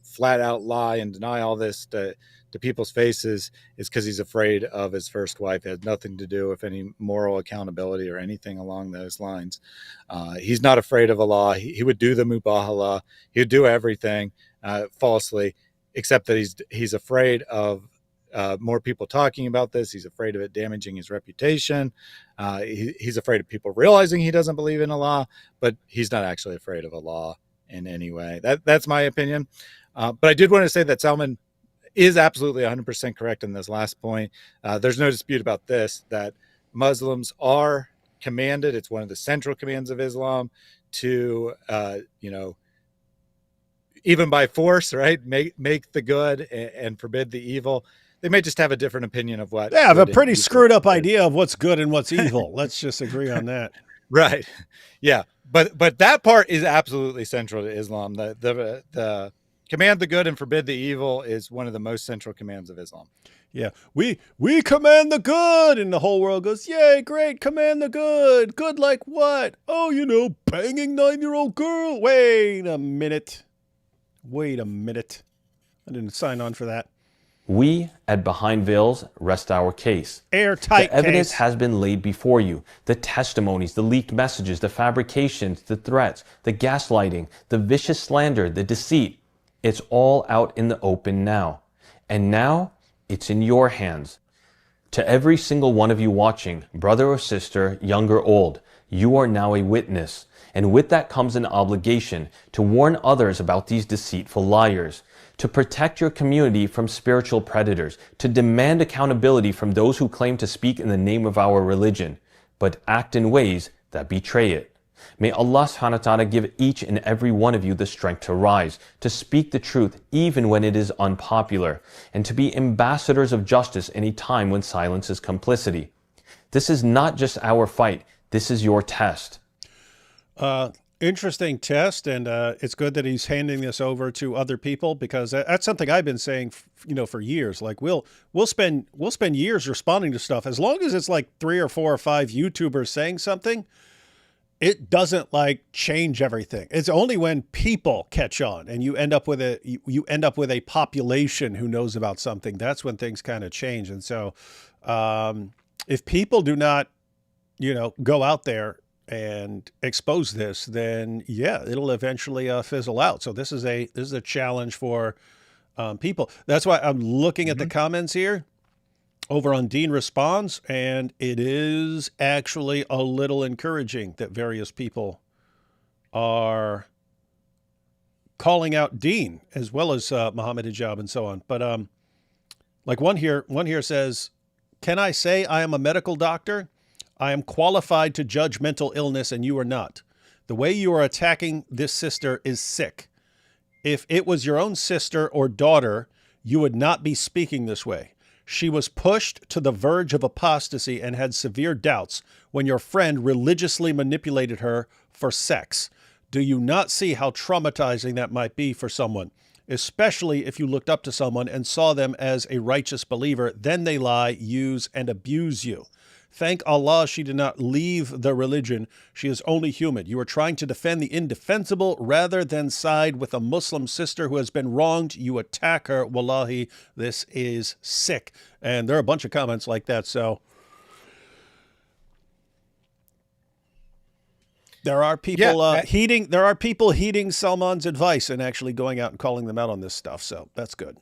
flat out lie and deny all this to people's faces is because he's afraid of his first wife. It has nothing to do with any moral accountability or anything along those lines. He's not afraid of Allah. He would do the mubahala. He would do everything falsely, except that he's afraid of more people talking about this. He's afraid of it damaging his reputation. He's afraid of people realizing he doesn't believe in Allah, but he's not actually afraid of Allah in any way. That's my opinion. But I did want to say that Salman is absolutely 100% correct in this last point. There's no dispute about this, that Muslims are commanded, it's one of the central commands of Islam, to, even by force, right, make the good and forbid the evil. They may just have a different opinion of what. They have a pretty screwed up idea of what's good and what's evil. Let's just agree on that. Right. Yeah. But that part is absolutely central to Islam. The command the good and forbid the evil is one of the most central commands of Islam. Yeah. We command the good, and the whole world goes, yay, great, command the good. Good like what? Oh, banging 9-year-old girl. Wait a minute. I didn't sign on for that. We at Behind Veils rest our case. Airtight The evidence case. has been laid before you. The testimonies, the leaked messages, the fabrications, the threats, the gaslighting, the vicious slander, the deceit. It's all out in the open now. And now it's in your hands. To every single one of you watching, brother or sister, young or old, you are now a witness. And with that comes an obligation to warn others about these deceitful liars, to protect your community from spiritual predators, to demand accountability from those who claim to speak in the name of our religion, but act in ways that betray it. May Allah subhanahu wa ta'ala give each and every one of you the strength to rise, to speak the truth even when it is unpopular, and to be ambassadors of justice in a time when silence is complicity. This is not just our fight, this is your test. Interesting test, and it's good that he's handing this over to other people, because that's something I've been saying, for years. Like we'll spend years responding to stuff, as long as it's like 3 or 4 or 5 YouTubers saying something. It doesn't change everything. It's only when people catch on and you end up with a population who knows about something. That's when things kind of change. And so, if people do not, go out there and expose this, then yeah, it'll eventually fizzle out. So this is a challenge for people. That's why I'm looking at the comments here over on Dean Responds, and it is actually a little encouraging that various people are calling out Dean as well as Mohammed Hijab and so on. But one here says, "Can I say I am a medical doctor? I am qualified to judge mental illness, and you are not. The way you are attacking this sister is sick. If it was your own sister or daughter, you would not be speaking this way. She was pushed to the verge of apostasy and had severe doubts when your friend religiously manipulated her for sex. Do you not see how traumatizing that might be for someone, especially if you looked up to someone and saw them as a righteous believer, then they lie, use, and abuse you? Thank Allah she did not leave the religion. She is only human. You are trying to defend the indefensible rather than side with a Muslim sister who has been wronged. You attack her. Wallahi, this is sick." And there are a bunch of comments like that. So there are people heeding Salman's advice and actually going out and calling them out on this stuff. So that's good.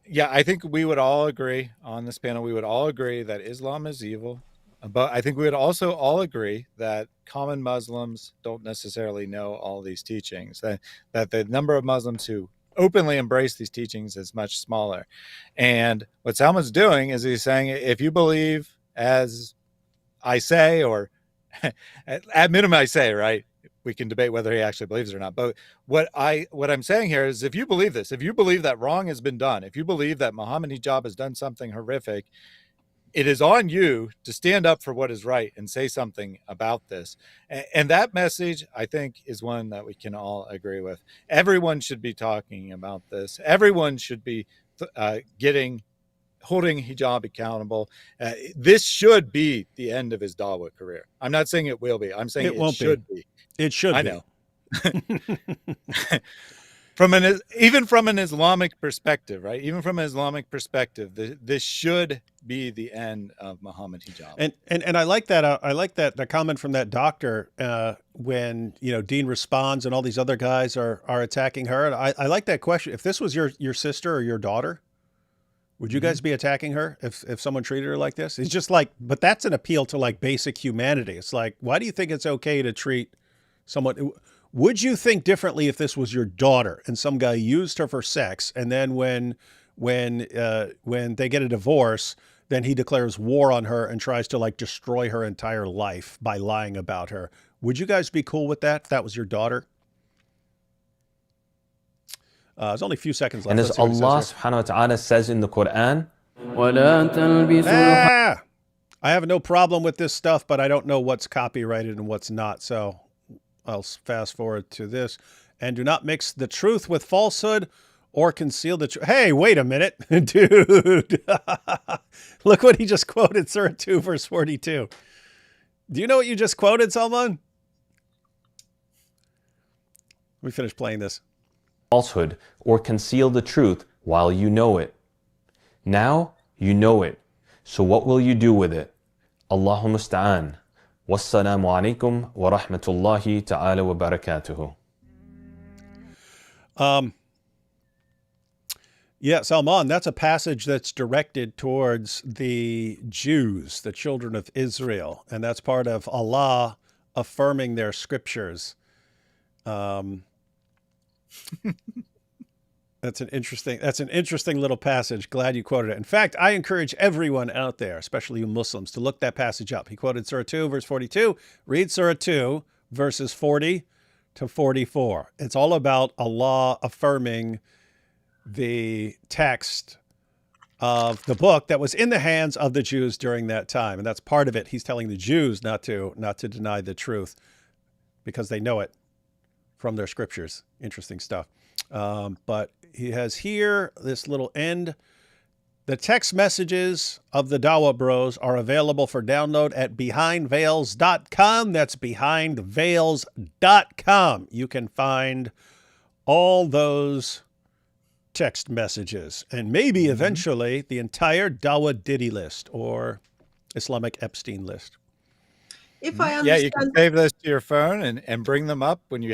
Yeah, I think we would all agree on this panel. We would all agree that Islam is evil, but I think we would also all agree that common Muslims don't necessarily know all these teachings, that the number of Muslims who openly embrace these teachings is much smaller. And what Salman's doing is he's saying, if you believe as I say, or at minimum I say, right, we can debate whether he actually believes it or not. But what I'm saying here is, if you believe this, if you believe that wrong has been done, if you believe that Mohammed Hijab has done something horrific, it is on you to stand up for what is right and say something about this. And that message, I think, is one that we can all agree with. Everyone should be talking about this. Everyone should be holding hijab accountable. This should be the end of his Dawah career. I'm not saying it will be. I'm saying it should be. It should be. I know. Even from an Islamic perspective, right? Even from an Islamic perspective, this should be the end of Mohammed Hijab. And I like that. I like that the comment from that doctor when Dean responds and all these other guys are attacking her. And I like that question. If this was your sister or your daughter, would you guys be attacking her if someone treated her like this? It's just like, but that's an appeal to like basic humanity. It's like, why do you think it's okay to treat someone? Would you think differently if this was your daughter and some guy used her for sex, and then when they get a divorce, then he declares war on her and tries to like destroy her entire life by lying about her? Would you guys be cool with that if that was your daughter? There's only a few seconds left. And as Allah subhanahu wa ta'ala says in the Quran, I have no problem with this stuff, but I don't know what's copyrighted and what's not. So I'll fast forward to this. And do not mix the truth with falsehood or conceal the truth. Hey, wait a minute, dude. Look what he just quoted, Surah 2, verse 42. Do you know what you just quoted, Salman? Let me finish playing this. Falsehood or conceal the truth while you know it. Now you know it. So what will you do with it? Allahu musta'an. Wassalamu alaikum wa rahmatullahi ta'ala wa barakatuhu. Yeah, Salman, that's a passage that's directed towards the Jews, the children of Israel, and that's part of Allah affirming their scriptures. That's an interesting little passage. Glad you quoted it. In fact, I encourage everyone out there, especially you Muslims, to look that passage up. He quoted Surah 2, verse 42. Read Surah 2, verses 40 to 44. It's all about Allah affirming the text of the book that was in the hands of the Jews during that time. And that's part of it. He's telling the Jews not to deny the truth because they know it from their scriptures. Interesting stuff. But he has here this little end. The text messages of the Dawah Bros are available for download at behindveils.com. That's behindveils.com. You can find all those text messages and maybe eventually the entire Dawah Diddy list or Islamic Epstein list. If I understand, you can save those to your phone and bring them up when you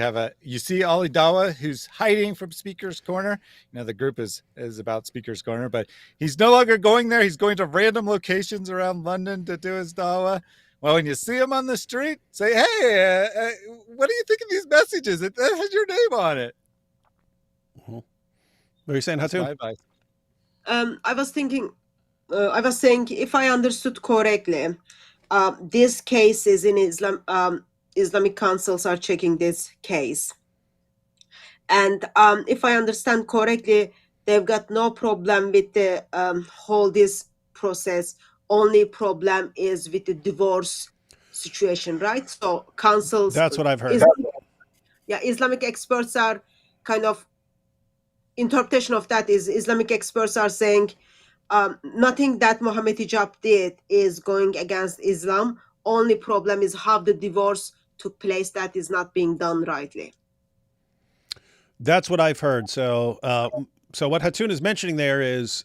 see Ali Dawah, who's hiding from Speaker's Corner. The group is about Speaker's Corner, but he's no longer going there. He's going to random locations around London to do his Dawah. Well, when you see him on the street, say, hey, what do you think of these messages? It has your name on it. What are you saying, Hatu? I was saying, if I understood correctly, these cases in Islamic councils are checking this case. And if I understand correctly, they've got no problem with the whole this process. Only problem is with the divorce situation, right? So councils... That's what I've heard. Islamic experts are kind of... Interpretation of that is Islamic experts are saying nothing that Mohammed Hijab did is going against Islam. Only problem is how the divorce took place. That is not being done rightly. That's what I've heard. So what Hatun is mentioning there is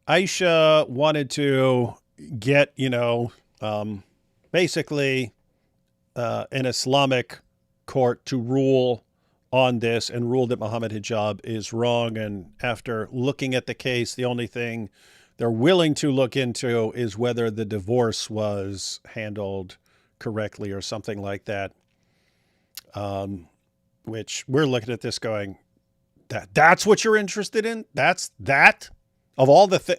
Aisha wanted to get, basically an Islamic court to rule on this and ruled that Mohammed Hijab is wrong. And after looking at the case, the only thing they're willing to look into is whether the divorce was handled correctly or something like that. Which we're looking at this going, that's what you're interested in? That's that? Of all the things,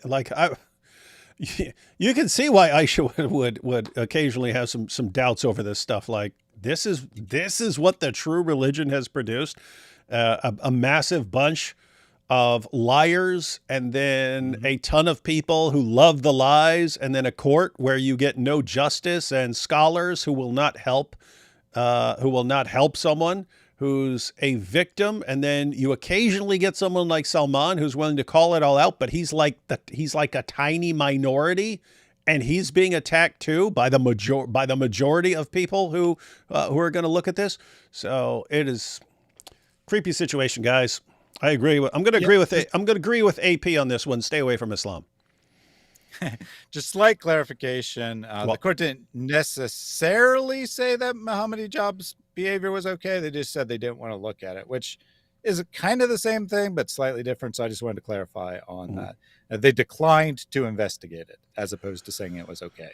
you can see why Aisha would occasionally have some doubts over this stuff. Like, This is what the true religion has produced. A massive bunch of liars, and then a ton of people who love the lies, and then a court where you get no justice, and scholars who will not help someone who's a victim, and then you occasionally get someone like Salman who's willing to call it all out, but he's like a tiny minority, and he's being attacked too by the majority of people who are going to look at this. So it is creepy situation, guys. I agree with. I'm going to agree with AP on this one. Stay away from Islam. Just slight clarification. The court didn't necessarily say that Mohammed Hijab's behavior was okay. They just said they didn't want to look at it, which is kind of the same thing, but slightly different. So I just wanted to clarify on that. They declined to investigate it as opposed to saying it was okay.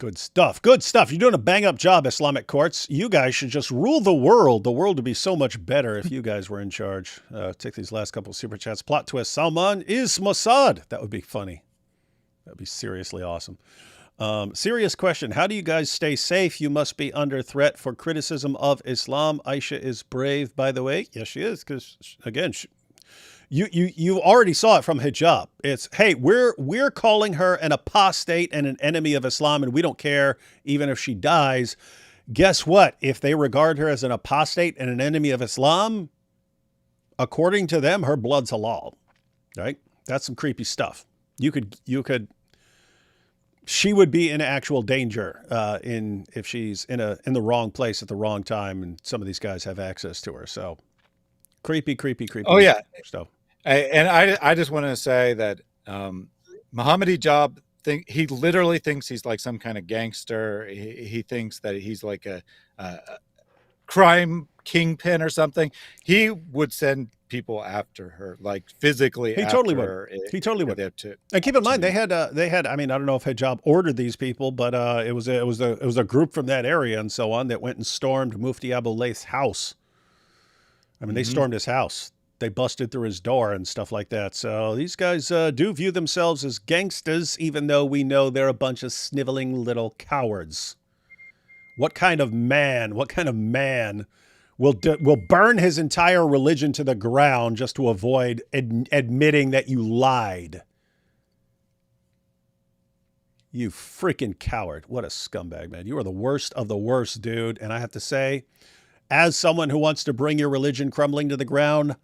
Good stuff. Good stuff. You're doing a bang-up job, Islamic courts. You guys should just rule the world. The world would be so much better if you guys were in charge. Take these last couple of super chats. Plot twist. Salman is Mossad. That would be funny. That would be seriously awesome. Serious question. How do you guys stay safe? You must be under threat for criticism of Islam. Aisha is brave, by the way. Yes, she is, because, again, you already saw it from hijab. It's, hey, we're calling her an apostate and an enemy of Islam, and we don't care even if she dies. Guess what? If they regard her as an apostate and an enemy of Islam, according to them, her blood's halal, right? That's some creepy stuff. She would be in actual danger if she's in the wrong place at the wrong time, and some of these guys have access to her. So creepy. Oh yeah, stuff. I just want to say that Mohammed Hijab he literally thinks he's like some kind of gangster. He thinks that he's like a crime kingpin or something. He would send people after her, like physically. He totally would. He totally would. And keep in mind, they had. I mean, I don't know if Hijab ordered these people, but it was a group from that area and so on that went and stormed Mufti Abu Layth's house. I mean, they stormed his house. They busted through his door and stuff like that. So these guys do view themselves as gangsters, even though we know they're a bunch of sniveling little cowards. What kind of man will burn his entire religion to the ground just to avoid admitting that you lied? You freaking coward. What a scumbag, man. You are the worst of the worst, dude. And I have to say, as someone who wants to bring your religion crumbling to the ground,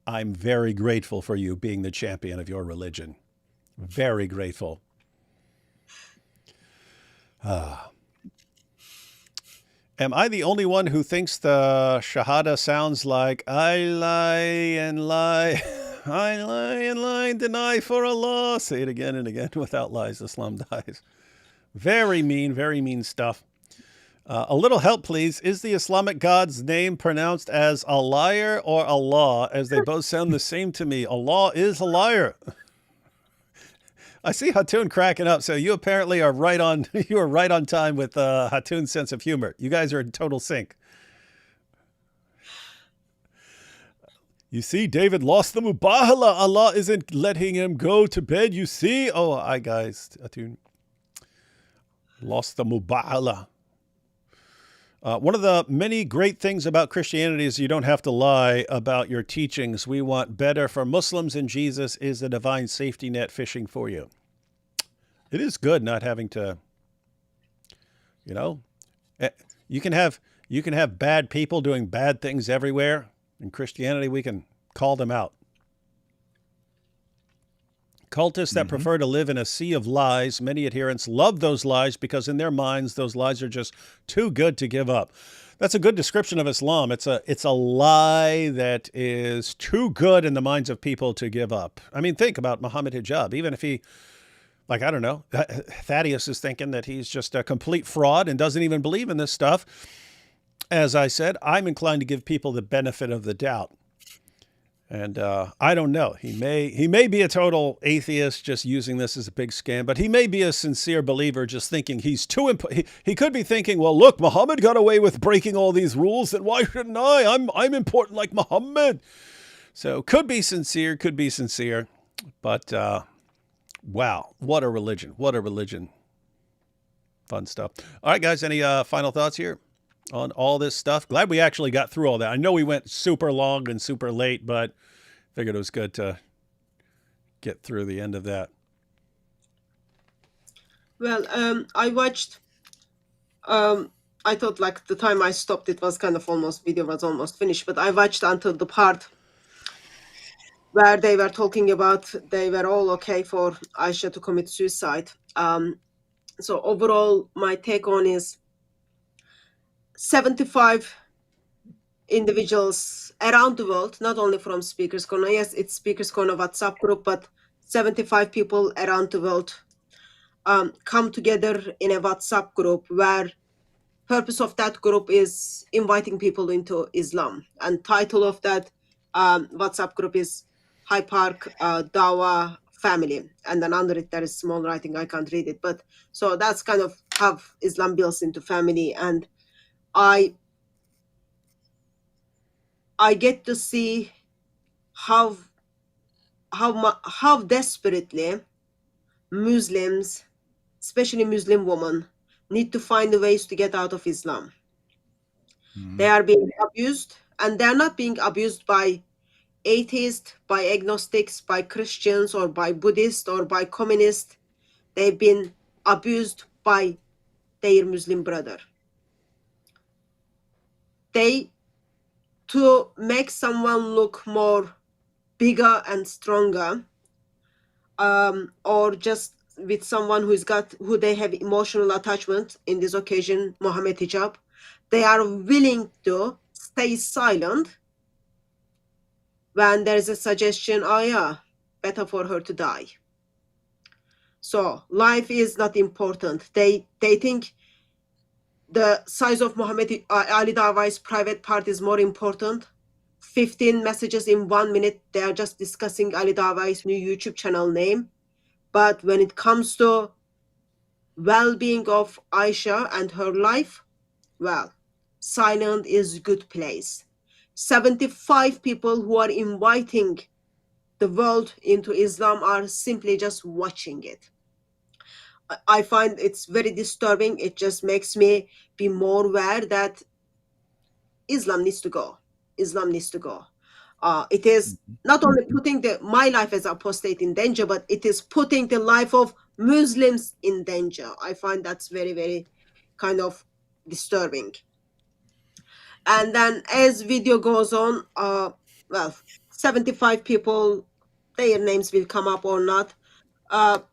I'm very grateful for you being the champion of your religion. Very grateful. Am I the only one who thinks the Shahada sounds like I lie and lie, I lie and lie and deny for Allah? Say it again and again. Without lies, Islam dies. Very mean stuff. A little help, please. Is the Islamic God's name pronounced as a liar or Allah, as they both sound the same to me? Allah is a liar. I see Hatun cracking up, so you apparently are right on. You are right on time with Hatun's sense of humor. You guys are in total sync. You see, David lost the mubahala. Allah isn't letting him go to bed. You see? Oh, guys, Hatun lost the mubahala. One of the many great things about Christianity is you don't have to lie about your teachings. We want better for Muslims, and Jesus is a divine safety net fishing for you. It is good not having to, you can have bad people doing bad things everywhere. In Christianity, we can call them out. Cultists that prefer to live in a sea of lies, many adherents love those lies because in their minds, those lies are just too good to give up. That's a good description of Islam. It's a lie that is too good in the minds of people to give up. I mean, think about Mohammed Hijab. Even if he, I don't know, Thaddeus is thinking that he's just a complete fraud and doesn't even believe in this stuff. As I said, I'm inclined to give people the benefit of the doubt. And I don't know. He may be a total atheist just using this as a big scam, but he may be a sincere believer just thinking he's too important. He could be thinking, well, look, Muhammad got away with breaking all these rules, then why shouldn't I? I'm important like Muhammad. So could be sincere, but wow, what a religion. What a religion. Fun stuff. All right, guys, any final thoughts here on all this stuff? Glad we actually got through all that. I know we went super long and super late, but figured it was good to get through the end of that. Well, I watched, I thought like the time I stopped, it was kind of video was almost finished, but I watched until the part where they were talking about they were all okay for Aisha to commit suicide. So overall, my take on is 75 individuals around the world, not only from Speaker's Corner. Yes, it's Speaker's Corner WhatsApp group, but 75 people around the world come together in a WhatsApp group where purpose of that group is inviting people into Islam. And title of that WhatsApp group is Dawah family. And then under it, there is small writing. I can't read it. But so that's kind of how Islam builds into family. And I get to see how desperately Muslims, especially Muslim women, need to find the ways to get out of Islam. They are being abused, and they are not being abused by atheists, by agnostics, by Christians, or by Buddhists, or by communists. They've been abused by their Muslim brother. To make someone look more bigger and stronger, or just with someone who they have emotional attachment, in this occasion Mohammed Hijab, they are willing to stay silent when there is a suggestion, oh yeah, better for her to die. So life is not important. They think the size of Mohammed Ali Dawah's private part is more important. 15 messages in 1 minute, they are just discussing Ali Dawah's new YouTube channel name. But when it comes to well-being of Aisha and her life, well, silent is a good place. 75 people who are inviting the world into Islam are simply just watching it. I find it's very disturbing. It just makes me be more aware that Islam needs to go. Islam needs to go. It is not only putting my life as apostate in danger, but it is putting the life of Muslims in danger. I find that's very, very kind of disturbing. And then as video goes on, well, 75 people, their names will come up or not,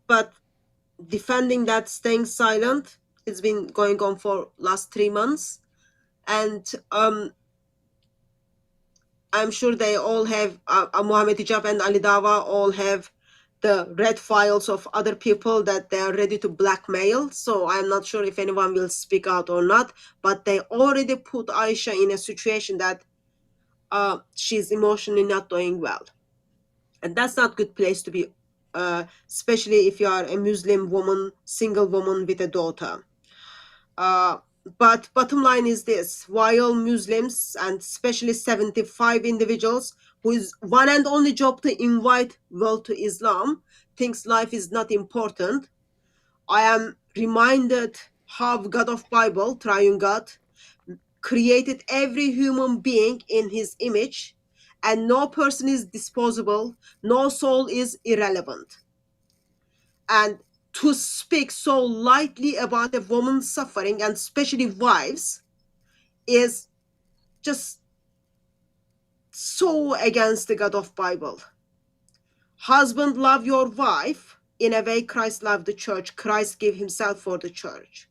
but defending that, staying silent, it's been going on for last 3 months. And I'm sure they all have, Mohammed Hijab and Ali Dawah all have the red files of other people that they are ready to blackmail. So I'm not sure if anyone will speak out or not, but they already put Aisha in a situation that she's emotionally not doing well. And that's not a good place to be, especially if you are a Muslim woman, single woman with a daughter. But bottom line is this: while Muslims, and especially 75 individuals whose one and only job to invite world to Islam, thinks life is not important, I am reminded how God of Bible, Triune God, created every human being in his image, and no person is disposable, no soul is irrelevant. And to speak so lightly about a woman's suffering, and especially wives, is just so against the God of Bible. Husband, love your wife in a way Christ loved the church. Christ gave himself for the church.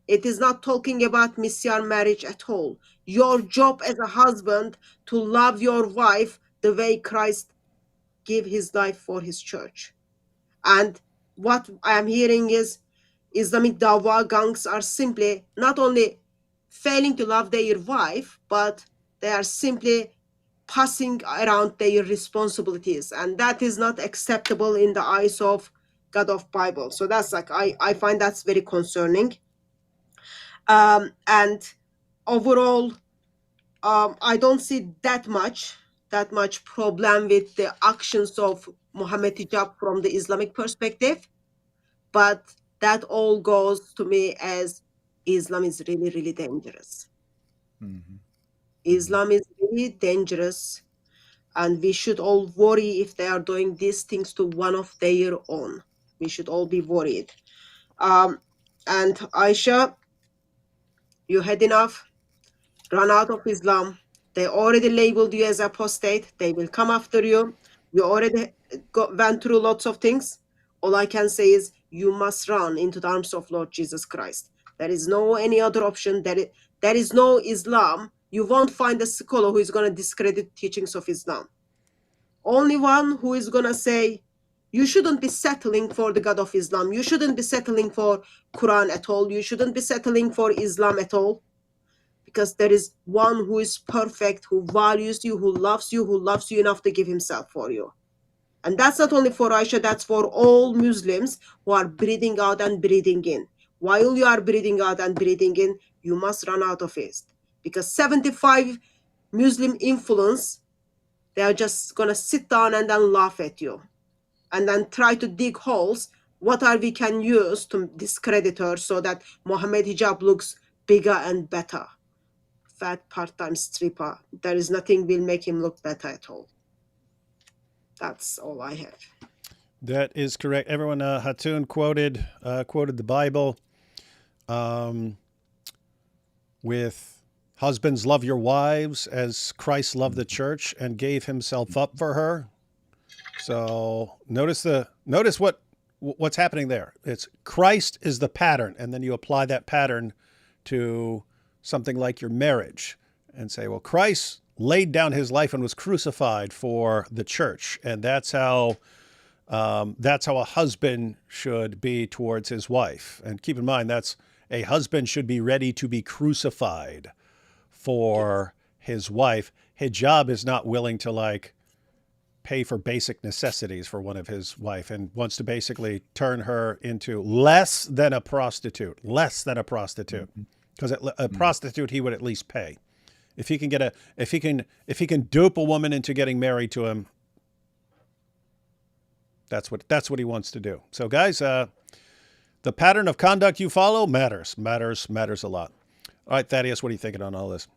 It is not talking about Messianic marriage at all. Your job as a husband to love your wife the way Christ gave his life for his church. And what I am hearing is Islamic Dawah gangs are simply not only failing to love their wife, but they are simply passing around their responsibilities. And that is not acceptable in the eyes of God of Bible. So that's like, I find that's very concerning. And overall, I don't see that much problem with the actions of Mohammed Hijab from the Islamic perspective. But that all goes to me as Islam is really, really dangerous. Islam is really dangerous, and we should all worry if they are doing these things to one of their own. We should all be worried. And Aisha, you had enough. Run out of Islam. They already labeled you as apostate. They will come after you. You already went through lots of things. All I can say is you must run into the arms of Lord Jesus Christ. There is no any other option. There is no Islam. You won't find a scholar who is going to discredit teachings of Islam. Only one who is going to say, you shouldn't be settling for the God of Islam. You shouldn't be settling for Quran at all. You shouldn't be settling for Islam at all. Because there is one who is perfect, who values you, who loves you enough to give himself for you. And that's not only for Aisha, that's for all Muslims who are breathing out and breathing in. While you are breathing out and breathing in, you must run out of it. Because 75 Muslim influence, they are just going to sit down and then laugh at you. And then try to dig holes. What are we can use to discredit her so that Mohammed Hijab looks bigger and better? Fat part-time stripper. There is nothing will make him look better at all. That's all I have. That is correct. Everyone, Hatun quoted the Bible with husbands love your wives as Christ loved the church and gave himself up for her. So notice what's happening there. It's Christ is the pattern, and then you apply that pattern to something like your marriage and say, well, Christ laid down his life and was crucified for the church. And that's how a husband should be towards his wife. And keep in mind, that's a husband should be ready to be crucified for his wife. Hijab is not willing to pay for basic necessities for one of his wife and wants to basically turn her into less than a prostitute. Because a prostitute, he would at least pay. If he can dupe a woman into getting married to him, that's what he wants to do. So guys, the pattern of conduct you follow matters a lot. All right, Thaddeus, what are you thinking on all this?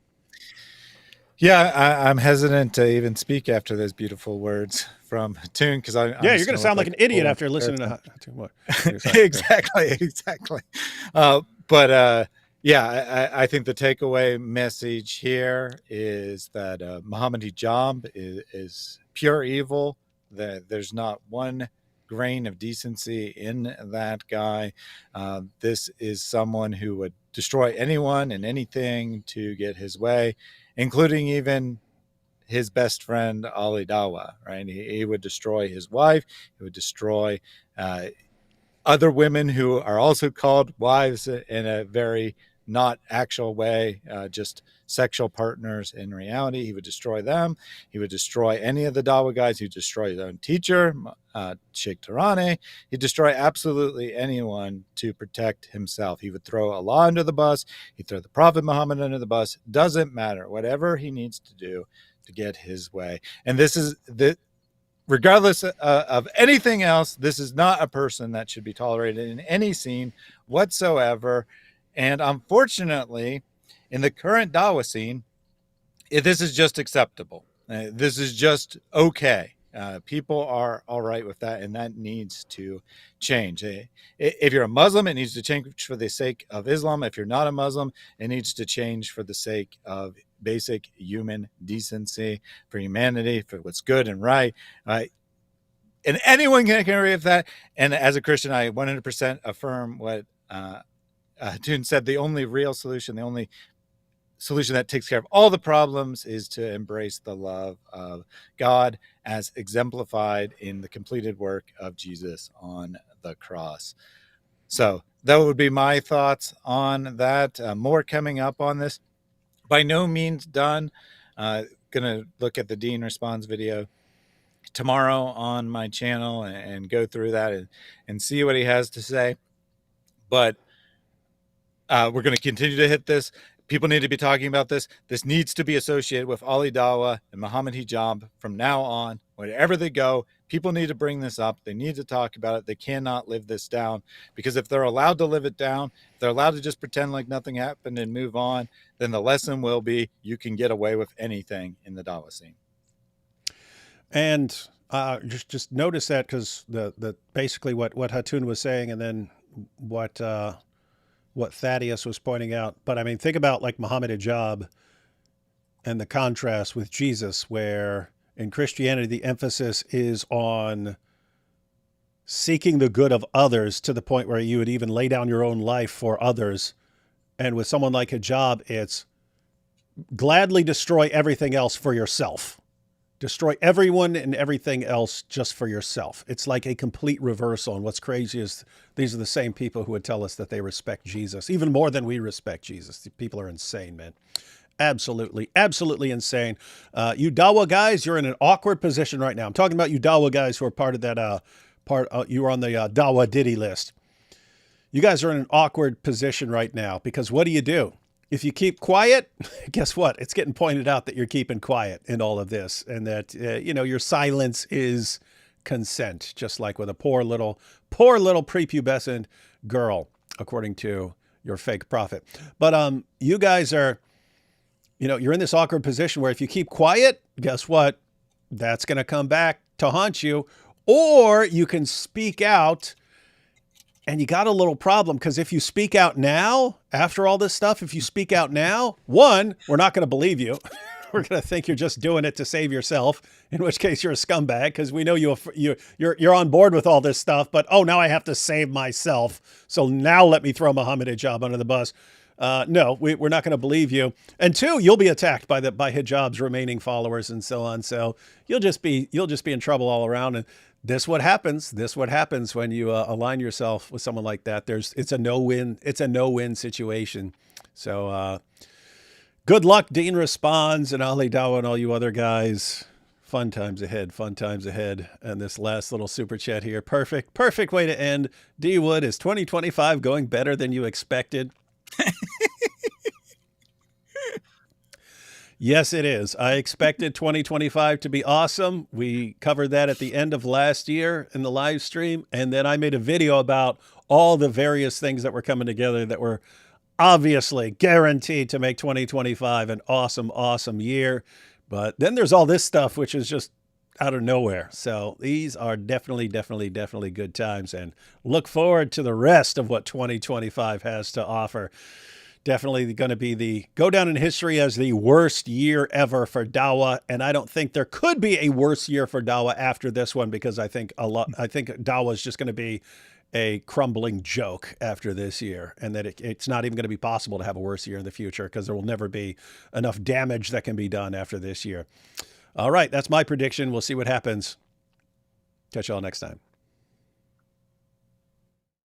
Yeah, I'm hesitant to even speak after those beautiful words from Hatun because you're going to sound like an idiot after listening to Hatun. What? Exactly. Yeah, I think the takeaway message here is that Mohammed Hijab is pure evil. That there's not one grain of decency in that guy. This is someone who would destroy anyone and anything to get his way, including even his best friend Ali Dawah. Right? He would destroy his wife. He would destroy other women who are also called wives in a very not actual way, just sexual partners in reality. He would destroy them. He would destroy any of the Dawah guys. He'd destroy his own teacher, Sheikh Tarani. He'd destroy absolutely anyone to protect himself. He would throw Allah under the bus. He'd throw the Prophet Muhammad under the bus. Doesn't matter. Whatever he needs to do to get his way. And this is regardless of anything else, this is not a person that should be tolerated in any scene whatsoever. And unfortunately, in the current Dawah scene, this is just acceptable. This is just okay. People are all right with that, and that needs to change. If you're a Muslim, it needs to change for the sake of Islam. If you're not a Muslim, it needs to change for the sake of basic human decency, for humanity, for what's good and right. And anyone can agree with that. And as a Christian, I 100% affirm what Hatun said. The only real solution, the only solution that takes care of all the problems is to embrace the love of God as exemplified in the completed work of Jesus on the cross. So that would be my thoughts on that. More coming up on this. By no means done. Going to look at the Dean Responds video tomorrow on my channel and go through that and see what he has to say. But we're going to continue to hit this. People need to be talking about this. This needs to be associated with Ali Dawah and Mohammed Hijab from now on. Wherever they go, people need to bring this up. They need to talk about it. They cannot live this down, because if they're allowed to live it down, if they're allowed to just pretend like nothing happened and move on, then the lesson will be you can get away with anything in the Dawah scene. And just notice that, because the basically what Hatun was saying, and then what Thaddeus was pointing out. But I mean, think about like Mohammed Hijab and the contrast with Jesus, where in Christianity, the emphasis is on seeking the good of others to the point where you would even lay down your own life for others. And with someone like Hijab, it's gladly destroy everything else for yourself. Destroy everyone and everything else just for yourself. It's like a complete reversal. And what's crazy is these are the same people who would tell us that they respect Jesus, even more than we respect Jesus. People are insane, man. Absolutely, absolutely insane. You Dawah guys, you're in an awkward position right now. I'm talking about you Dawah guys who are part of that, you were on the Dawah Diddy list. You guys are in an awkward position right now, because what do? If you keep quiet, guess what? It's getting pointed out that you're keeping quiet in all of this, and that, your silence is consent, just like with a poor little prepubescent girl, according to your fake prophet. But you guys are, you're in this awkward position where if you keep quiet, guess what? That's going to come back to haunt you. Or you can speak out. And you got a little problem, because if you speak out now, after all this stuff, if you speak out now, one, we're not going to believe you. We're going to think you're just doing it to save yourself, in which case you're a scumbag, because we know you're on board with all this stuff. But, oh, now I have to save myself. So now let me throw Mohammed Hijab under the bus. No, we're not going to believe you. And two, you'll be attacked by Hijab's remaining followers and so on. So you'll just be in trouble all around. And this what happens when you align yourself with someone like that. It's a no-win situation. So good luck, Dean Responds and Ali Dawah and all you other guys. Fun times ahead. And this last little super chat here, perfect way to end. D Wood, is 2025 going better than you expected? Yes, it is. I expected 2025 to be awesome. We covered that at the end of last year in the live stream. And then I made a video about all the various things that were coming together that were obviously guaranteed to make 2025 an awesome, awesome year. But then there's all this stuff, which is just out of nowhere. So these are definitely good times, and look forward to the rest of what 2025 has to offer. Definitely going to be go down in history as the worst year ever for Dawah. And I don't think there could be a worse year for Dawah after this one, because I think Dawah is just going to be a crumbling joke after this year, and that it's not even going to be possible to have a worse year in the future, because there will never be enough damage that can be done after this year. All right, that's my prediction. We'll see what happens. Catch y'all next time.